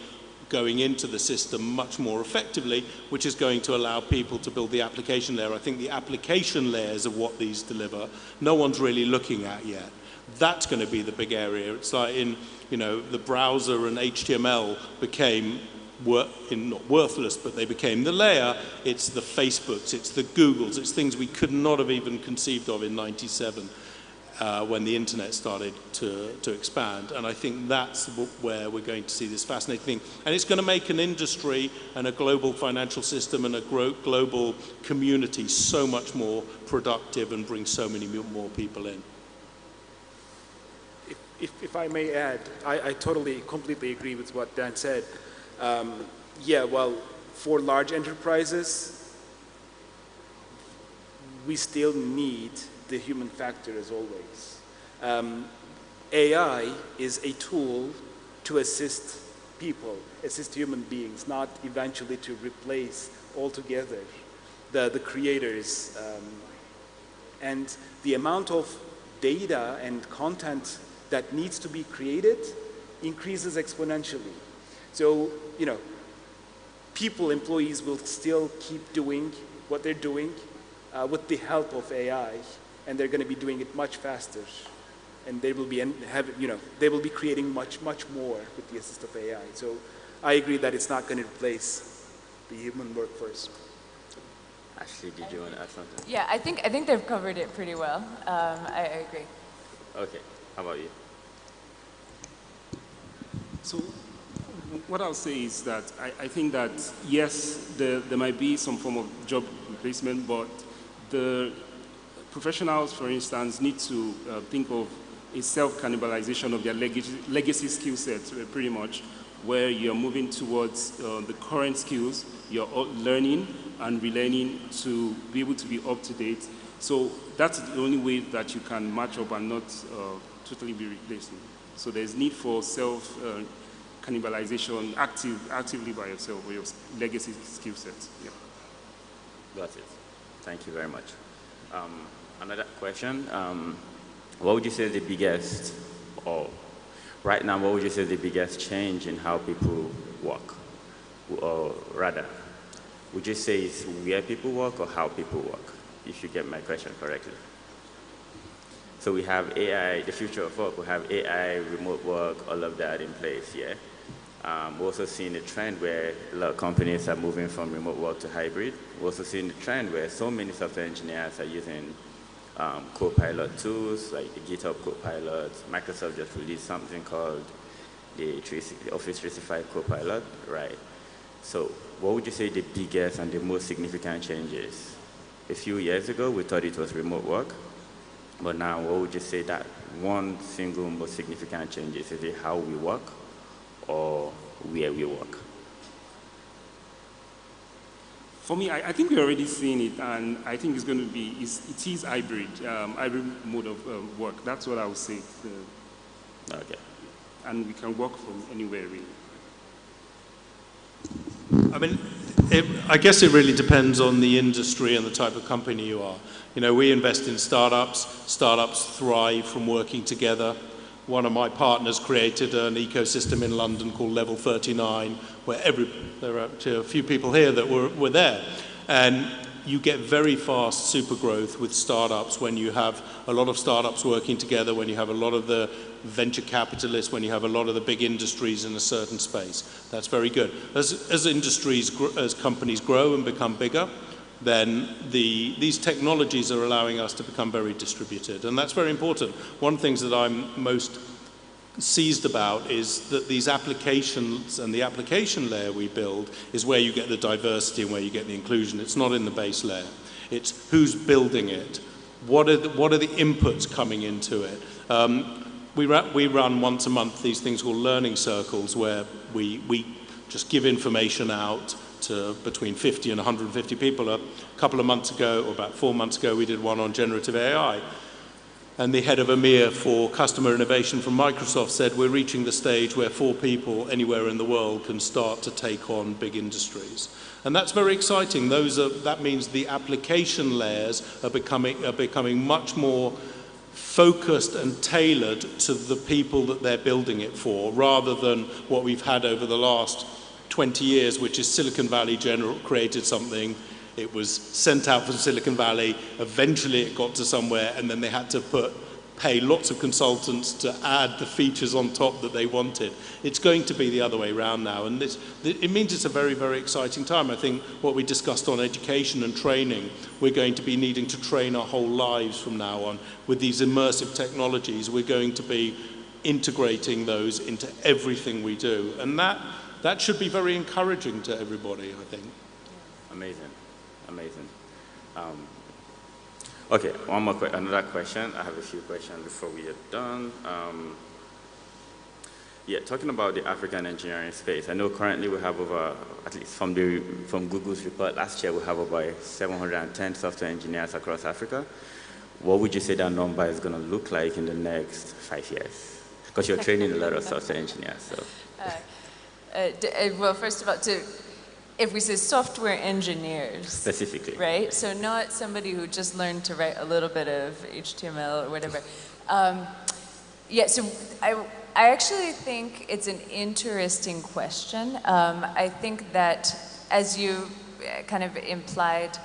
going into the system much more effectively, which is going to allow people to build the application layer. I think the application layers of what these deliver, no one's really looking at yet. That's going to be the big area. It's like the browser and HTML became not worthless, but they became the layer. It's the Facebooks, it's the Googles, it's things we could not have even conceived of in '97. When the internet started to expand. And I think that's where we're going to see this fascinating thing. And it's going to make an industry and a global financial system and a global community so much more productive and bring so many more people in. If I may add, I completely agree with what Dan said. For large enterprises, we still need the human factor as always. AI is a tool to assist people, assist human beings, not eventually to replace altogether the creators. And the amount of data and content that needs to be created increases exponentially. So, employees will still keep doing what they're doing with the help of AI. And they're going to be doing it much faster, and they will be creating much more with the assist of AI. So I agree that it's not going to replace the human workforce. Ashley, did you want to add something? Yeah, I think they've covered it pretty well. I agree. Okay, how about you? So what I'll say is that I think that yes, there might be some form of job replacement, but the professionals, for instance, need to think of a self-cannibalization of their legacy skill sets, pretty much, where you're moving towards the current skills, you're learning and relearning to be able to be up to date. So that's the only way that you can match up and not totally be replacing. So there's need for cannibalization actively by yourself or your legacy skill sets. Yeah. Got it. Thank you very much. Another question. What would you say is the biggest, or right now, what would you say is the biggest change in how people work? Or rather, would you say it's where people work or how people work, if you get my question correctly? So we have AI, the future of work, we have AI, remote work, all of that in place, yeah? We're also seeing a trend where a lot of companies are moving from remote work to hybrid. We're also seeing the trend where so many software engineers are using Copilot tools, like the GitHub Copilot. Microsoft just released something called the Office 365 Copilot, right? So what would you say the biggest and the most significant changes? A few years ago, we thought it was remote work, but now what would you say that one single most significant change is? Is it how we work or where we work? For me, I think we're already seeing it, and I think it's going to be, it is hybrid, hybrid mode of work. That's what I would say. Okay. And we can work from anywhere, really. I mean, I guess it really depends on the industry and the type of company you are. You know, we invest in startups. Startups thrive from working together. One of my partners created an ecosystem in London called Level 39, where there are actually a few people here that were there. And you get very fast super growth with startups when you have a lot of startups working together, when you have a lot of the venture capitalists, when you have a lot of the big industries in a certain space. That's very good. As industries, as companies grow and become bigger, then these technologies are allowing us to become very distributed. And that's very important. One of the things that I'm most seized about is that these applications and the application layer we build is where you get the diversity and where you get the inclusion. It's not in the base layer. It's who's building it. What are the inputs coming into it? We run once a month these things called learning circles where we just give information out to between 50 and 150 people. A couple of months ago, or about 4 months ago, we did one on generative AI. And the head of EMEA for customer innovation from Microsoft said, we're reaching the stage where 4 people anywhere in the world can start to take on big industries. And that's very exciting. That means the application layers are becoming much more focused and tailored to the people that they're building it for, rather than what we've had over the last 20 years, which is Silicon Valley created something, it was sent out from Silicon Valley, eventually it got to somewhere, and then they had to pay lots of consultants to add the features on top that they wanted. It's going to be the other way around now, and it means it's a very, very exciting time. I think what we discussed on education and training, we're going to be needing to train our whole lives from now on. With these immersive technologies, we're going to be integrating those into everything we do, and that should be very encouraging to everybody, I think. Amazing, amazing. Okay, another question. I have a few questions before we are done. Yeah, talking about the African engineering space, I know currently we have over, at least from Google's report last year, we have about 710 software engineers across Africa. What would you say that number is going to look like in the next 5 years? Because you're training a lot of software engineers, so. Well, first of all, if we say software engineers. Specifically. Right? So not somebody who just learned to write a little bit of HTML or whatever. Yeah, so I actually think it's an interesting question. I think that, as you kind of implied,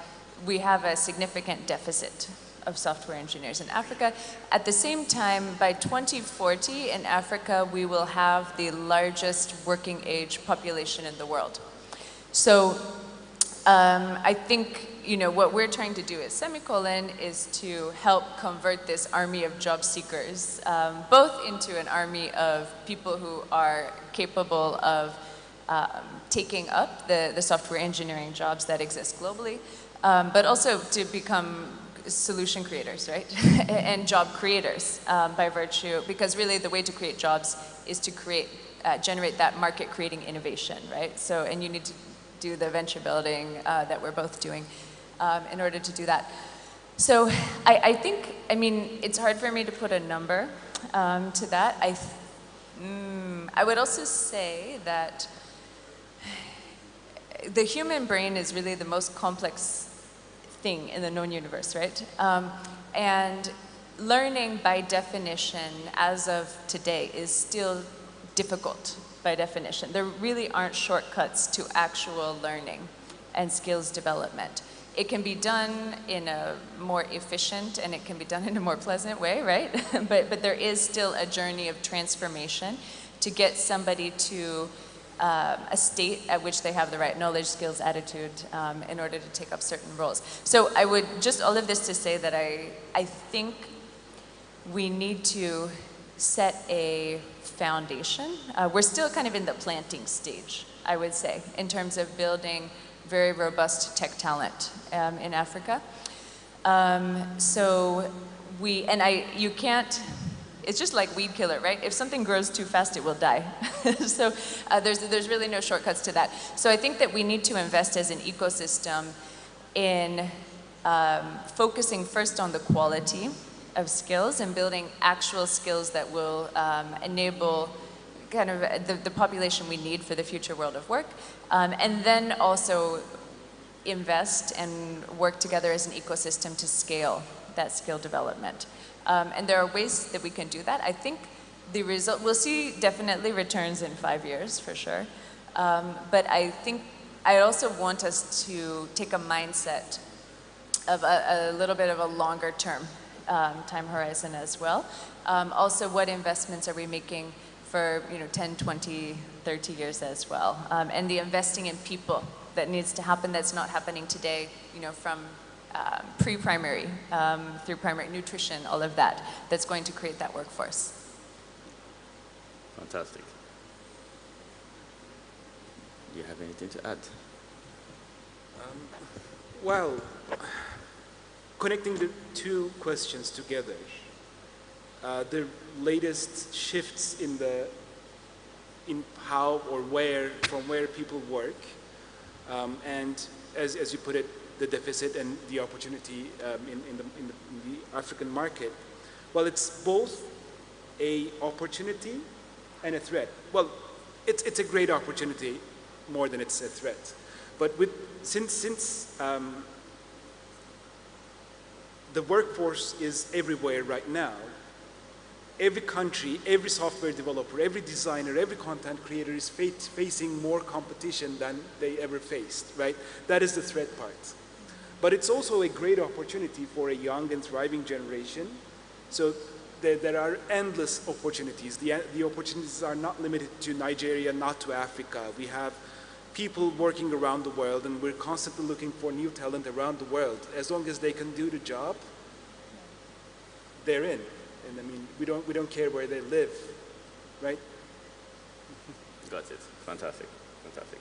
we have a significant deficit of software engineers in Africa. At the same time, by 2040 in Africa, we will have the largest working age population in the world. So I think, what we're trying to do at Semicolon is to help convert this army of job seekers, both into an army of people who are capable of taking up the software engineering jobs that exist globally, but also to become solution creators, right? And job creators by virtue, because really the way to create jobs is to generate that market creating innovation, right? So, and you need to do the venture building that we're both doing in order to do that. So I think, it's hard for me to put a number to that. I would also say that the human brain is really the most complex thing in the known universe, right? And learning by definition, as of today, is still difficult by definition. There really aren't shortcuts to actual learning and skills development. It can be done in a more efficient and it can be done in a more pleasant way, right? but there is still a journey of transformation to get somebody to a state at which they have the right knowledge, skills, attitude in order to take up certain roles. So I would just, all of this to say that I think we need to set a foundation. We're still kind of in the planting stage, I would say, in terms of building very robust tech talent in Africa. You can't, it's just like weed killer, right? If something grows too fast, it will die. So there's really no shortcuts to that. So I think that we need to invest as an ecosystem in focusing first on the quality of skills and building actual skills that will enable kind of the population we need for the future world of work. And then also invest and work together as an ecosystem to scale that skill development. And there are ways that we can do that. I think the result, we'll see definitely returns in 5 years for sure. But I think I also want us to take a mindset of a little bit of a longer term time horizon as well. Also, what investments are we making for 10, 20, 30 years as well? And the investing in people that needs to happen that's not happening today, from pre-primary through primary nutrition, all of that, that's going to create that workforce. Fantastic. Do you have anything to add? Well, connecting the two questions together, the latest shifts in how or where, from where people work, and as you put it, the deficit and the opportunity in the African market. Well, it's both a opportunity and a threat. Well, it's a great opportunity more than it's a threat. But since the workforce is everywhere right now, every country, every software developer, every designer, every content creator is facing more competition than they ever faced, right? That is the threat part. But it's also a great opportunity for a young and thriving generation. So there are endless opportunities. The opportunities are not limited to Nigeria, not to Africa. We have people working around the world, and we're constantly looking for new talent around the world. As long as they can do the job, they're in. And I mean, we don't care where they live, right? Got it. Fantastic. Fantastic.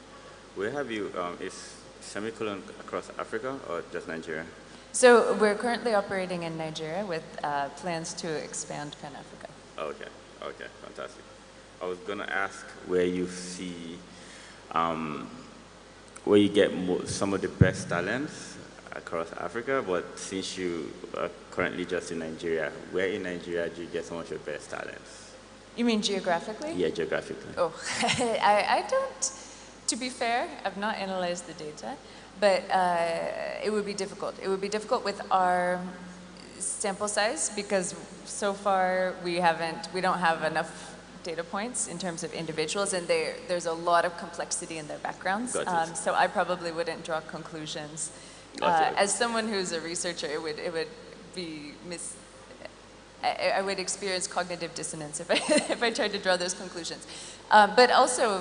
Where have you, is Semicolon across Africa or just Nigeria? So we're currently operating in Nigeria with plans to expand Pan-Africa. Okay. Okay. Fantastic. I was going to ask where you see, where you get some of the best talents across Africa, but since you are currently just in Nigeria, where in Nigeria do you get some of your best talents? You mean geographically? Yeah, geographically. Oh, I don't, to be fair, I've not analyzed the data, but it would be difficult. It would be difficult with our sample size because so far we don't have enough data points in terms of individuals, and there's a lot of complexity in their backgrounds. So I probably wouldn't draw conclusions. As someone who's a researcher, it would be I would experience cognitive dissonance if I tried to draw those conclusions. But also,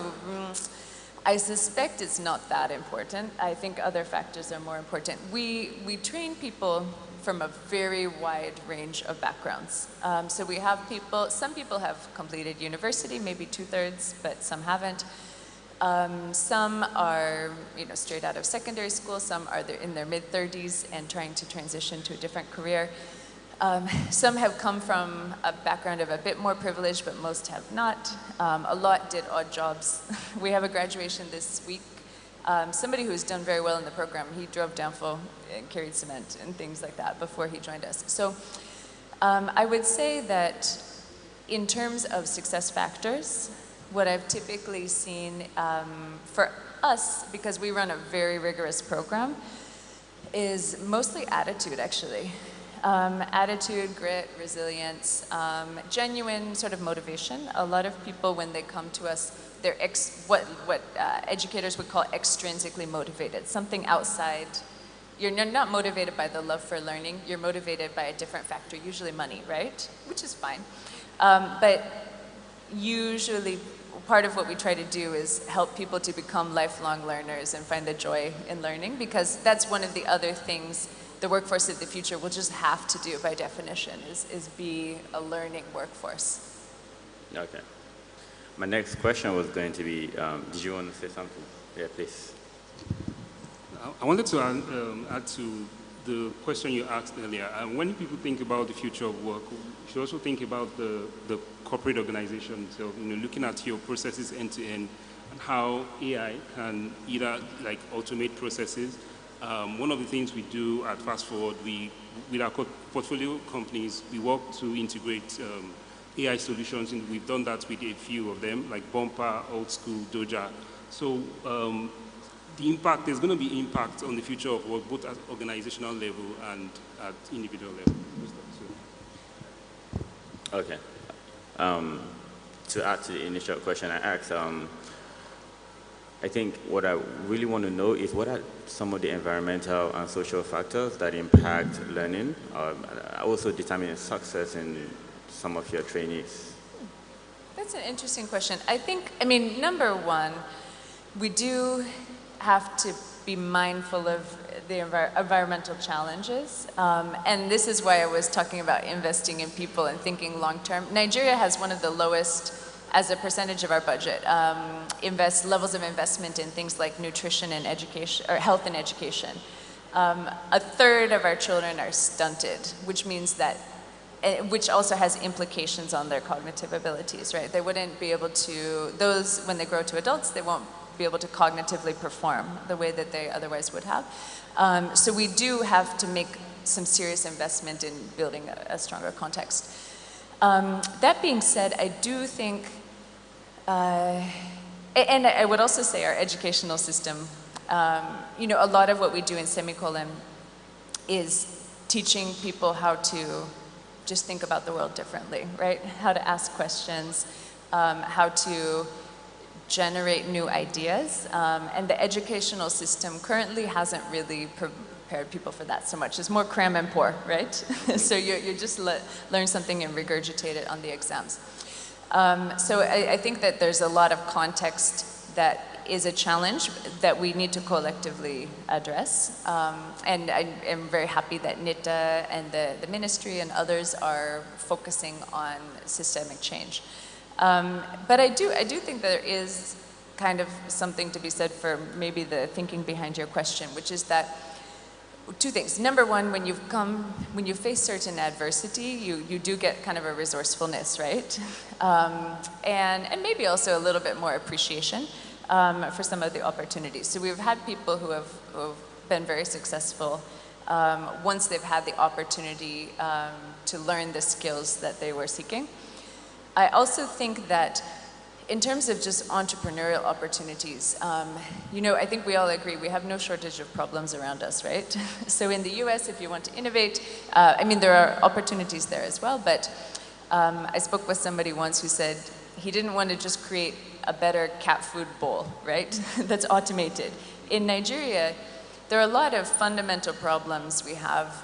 I suspect it's not that important. I think other factors are more important. We train people from a very wide range of backgrounds. So we have people, some people have completed university, maybe 2/3, but some haven't. Some are, straight out of secondary school. Some are in their mid-30s and trying to transition to a different career. Some have come from a background of a bit more privilege, but most have not. A lot did odd jobs. We have a graduation this week. Somebody who's done very well in the program, he drove downfall and carried cement and things like that before he joined us. So I would say that in terms of success factors, what I've typically seen for us, because we run a very rigorous program, is mostly attitude, actually. Attitude, grit, resilience, genuine sort of motivation. A lot of people, when they come to us, they're what educators would call extrinsically motivated, something outside. You're not motivated by the love for learning, you're motivated by a different factor, usually money, right? Which is fine. But usually part of what we try to do is help people to become lifelong learners and find the joy in learning, because that's one of the other things the workforce of the future will just have to do by definition, is be a learning workforce. Okay. My next question was going to be, did you want to say something? Yeah, please. I wanted to add to the question you asked earlier. When people think about the future of work, you should also think about the corporate organization. So, looking at your processes end to end and how AI can either like automate processes. One of the things we do at Fast Forward, with our portfolio companies, we work to integrate AI solutions, and we've done that with a few of them, like Bumper, Old School, Doja. So there's going to be impact on the future of work, both at organizational level and at individual level. Okay. To add to the initial question I asked, I think what I really want to know is what are some of the environmental and social factors that impact learning, also determine success in some of your trainees? That's an interesting question. I mean, number one, we do have to be mindful of the environmental challenges. And this is why I was talking about investing in people and thinking long term. Nigeria has one of the lowest, as a percentage of our budget, levels of investment in things like nutrition and education, or health and education. A third of our children are stunted, which means that, which also has implications on their cognitive abilities, right? They wouldn't be able to, when they grow to adults, they won't be able to cognitively perform the way that they otherwise would have. So we do have to make some serious investment in building a stronger context. That being said, I do think, and I would also say our educational system, a lot of what we do in Semicolon is teaching people how to just think about the world differently, right? How to ask questions, how to generate new ideas, and the educational system currently hasn't really prepared people for that so much. It's more cram and pour, right? So you just learn something and regurgitate it on the exams. So I think that there's a lot of context that is a challenge that we need to collectively address. And I am very happy that NITDAin and the ministry and others are focusing on systemic change. But I do think there is kind of something to be said for maybe the thinking behind your question, which is that two things. Number one, when you face certain adversity, you do get kind of a resourcefulness, right? And maybe also a little bit more appreciation for some of the opportunities. So we've had people who have been very successful once they've had the opportunity to learn the skills that they were seeking. I also think that in terms of just entrepreneurial opportunities, I think we all agree we have no shortage of problems around us, right? So in the US, if you want to innovate, there are opportunities there as well, but I spoke with somebody once who said he didn't want to just create a better cat food bowl, right? That's automated. In Nigeria, there are a lot of fundamental problems we have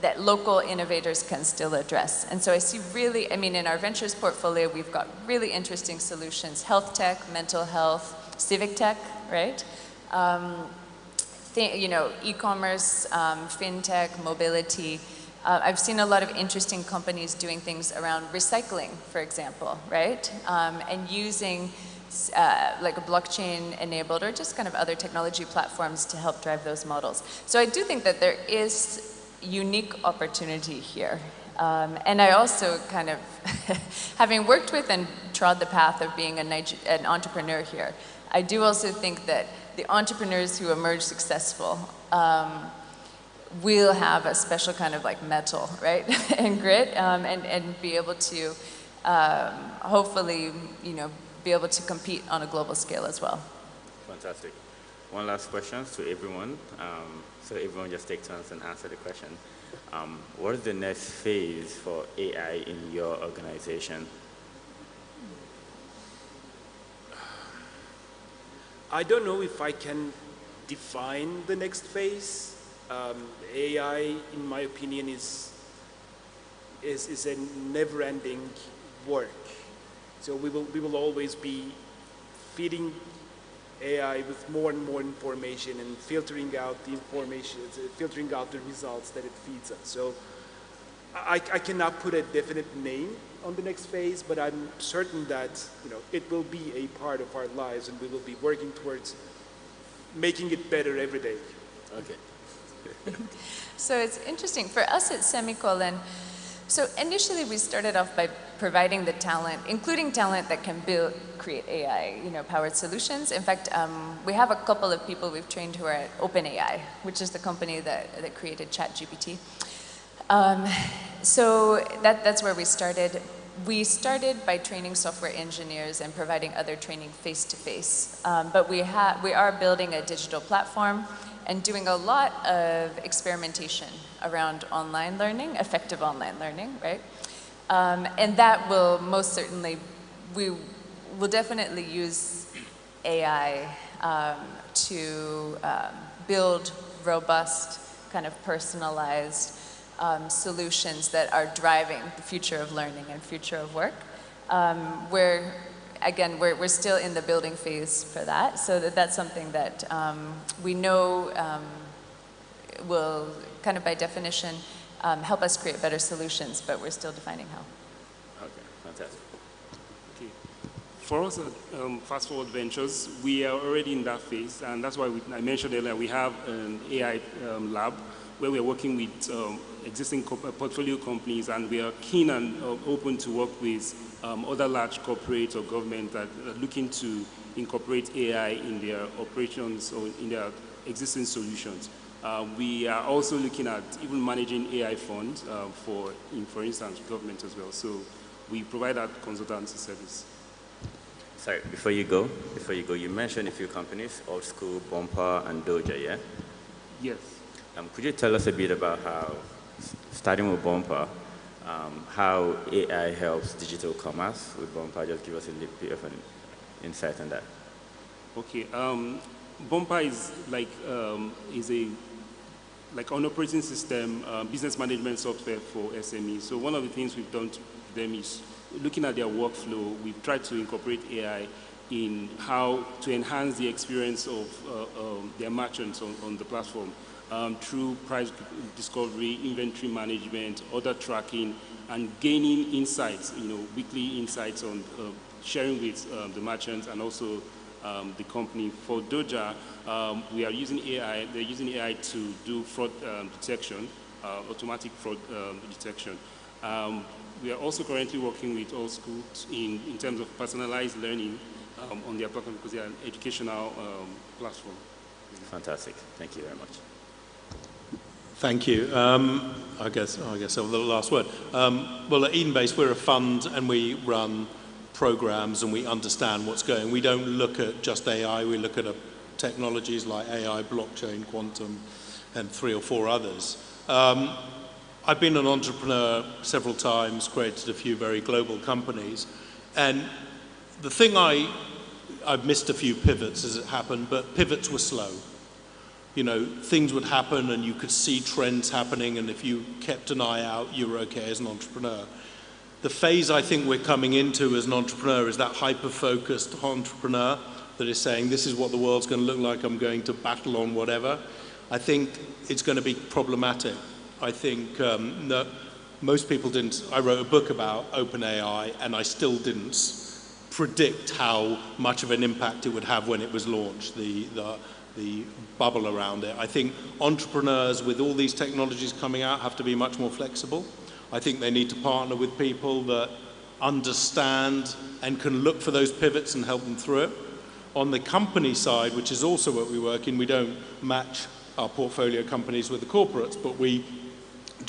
that local innovators can still address. And so I see really, in our ventures portfolio, we've got really interesting solutions: health tech, mental health, civic tech, right? E-commerce, fintech, mobility. I've seen a lot of interesting companies doing things around recycling, for example, right? And using like a blockchain enabled or just kind of other technology platforms to help drive those models. So I do think that there is unique opportunity here. And I also kind of, having worked with and trod the path of being an entrepreneur here, I do also think that the entrepreneurs who emerge successful will have a special kind of like mettle, right? And grit, and be able to hopefully, be able to compete on a global scale as well. Fantastic. One last question to everyone. So everyone just take turns and answer the question. What is the next phase for AI in your organization? I don't know if I can define the next phase. AI, in my opinion, is a never-ending work. So we will always be feeding AI with more and more information and filtering out the information, filtering out the results that it feeds us. So I cannot put a definite name on the next phase, but I'm certain that it will be a part of our lives, and we will be working towards making it better every day. Okay. So it's interesting for us at Semicolon. So initially we started off by providing the talent, including talent that can create AI, powered solutions. In fact, we have a couple of people we've trained who are at OpenAI, which is the company that created ChatGPT. So that's where we started. We started by training software engineers and providing other training face-to-face. But we are building a digital platform and doing a lot of experimentation around online learning, effective online learning, right? And that will most certainly, we will definitely use AI to build robust, kind of personalized solutions that are driving the future of learning and future of work. We're still in the building phase for that, so that's something that we know will kind of by definition help us create better solutions, but we're still defining how. Okay, fantastic. Okay. For us at Fast Forward Ventures, we are already in that phase, and that's why I mentioned earlier we have an AI lab where we're working with existing portfolio companies, and we are keen and open to work with other large corporates or governments that are looking to incorporate AI in their operations or in their existing solutions. We are also looking at even managing AI funds for instance, government as well. So we provide that consultancy service. Sorry, before you go, you mentioned a few companies, Old School, Bumper, and Doja, yeah? Yes. Could you tell us a bit about how, starting with Bumper, how AI helps digital commerce with Bumper? Just give us a little bit of an insight on that. Okay. Bumper is like an operating system, business management software for SMEs. So one of the things we've done to them is looking at their workflow. We've tried to incorporate AI in how to enhance the experience of their merchants on the platform through price discovery, inventory management, order tracking, and gaining insights, weekly insights on sharing with the merchants and also the company. For Doja, we are using AI. They're using AI to do fraud detection, automatic fraud detection. We are also currently working with Old School in terms of personalized learning on their platform because they are an educational platform. Fantastic. Thank you very much. Thank you. I guess I'll have the last word. Well, at NITDAin, we're a fund and we run programs and we understand what's going. We don't look at just AI. We look at technologies like AI, blockchain, quantum, and 3 or 4 others. I've been an entrepreneur several times, created a few very global companies, and the thing I've missed a few pivots as it happened, but pivots were slow. Things would happen and you could see trends happening, and if you kept an eye out, you were okay as an entrepreneur. The phase I think we're coming into as an entrepreneur is that hyper-focused entrepreneur that is saying, this is what the world's going to look like, I'm going to battle on whatever. I think it's going to be problematic. I think that most people didn't. I wrote a book about OpenAI, and I still didn't predict how much of an impact it would have when it was launched, the bubble around it. I think entrepreneurs with all these technologies coming out have to be much more flexible. I think they need to partner with people that understand and can look for those pivots and help them through it. On the company side, which is also what we work in, we don't match our portfolio companies with the corporates, but we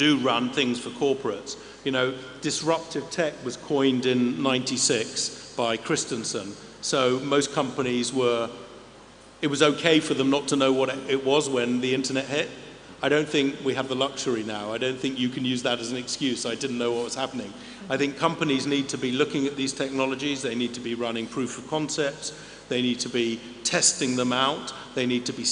do run things for corporates. You know, disruptive tech was coined in '96 by Christensen. So most companies it was okay for them not to know what it was when the internet hit. I don't think we have the luxury now. I don't think you can use that as an excuse. I didn't know what was happening. I think companies need to be looking at these technologies. They need to be running proof of concepts. They need to be testing them out. They need to be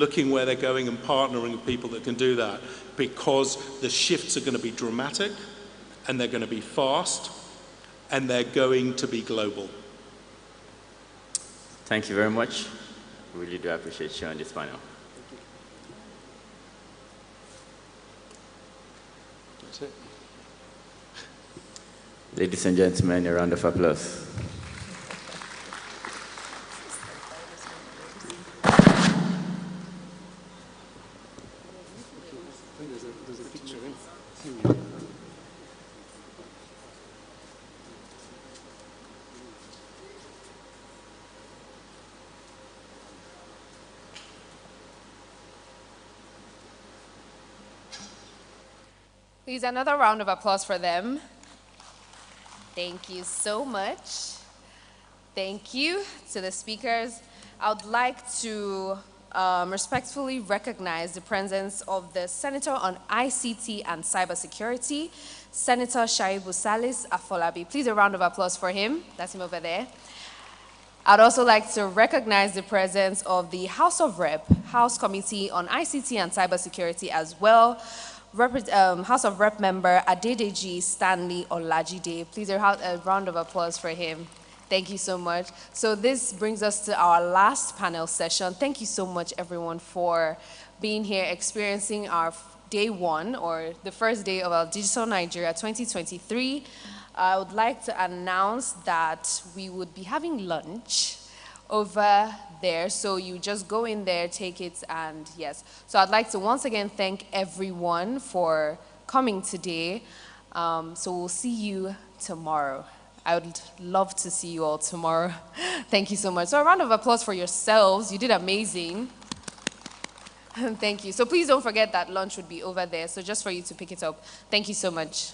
looking where they're going and partnering with people that can do that, because the shifts are going to be dramatic, and they're going to be fast, and they're going to be global. Thank you very much. Really do appreciate you on this panel. That's it. Ladies and gentlemen, a round of applause. There's a picture, Please, another round of applause for them. Thank you so much. Thank you to the speakers. I would like to respectfully recognize the presence of the Senator on ICT and Cybersecurity, Senator Shaibu Salis Afolabi. Please, a round of applause for him. That's him over there. I'd also like to recognize the presence of the House of Rep, House Committee on ICT and Cybersecurity as well, House of Rep member Adedeji Stanley Olajide. Please, a round of applause for him. Thank you so much. So this brings us to our last panel session. Thank you so much, everyone, for being here, experiencing our day one, or the first day of our Digital Nigeria 2023. I would like to announce that we would be having lunch over there. So you just go in there, take it, and yes. So I'd like to once again thank everyone for coming today. So we'll see you tomorrow. I would love to see you all tomorrow. Thank you so much. So a round of applause for yourselves. You did amazing. Thank you. So please don't forget that lunch would be over there. So just for you to pick it up. Thank you so much.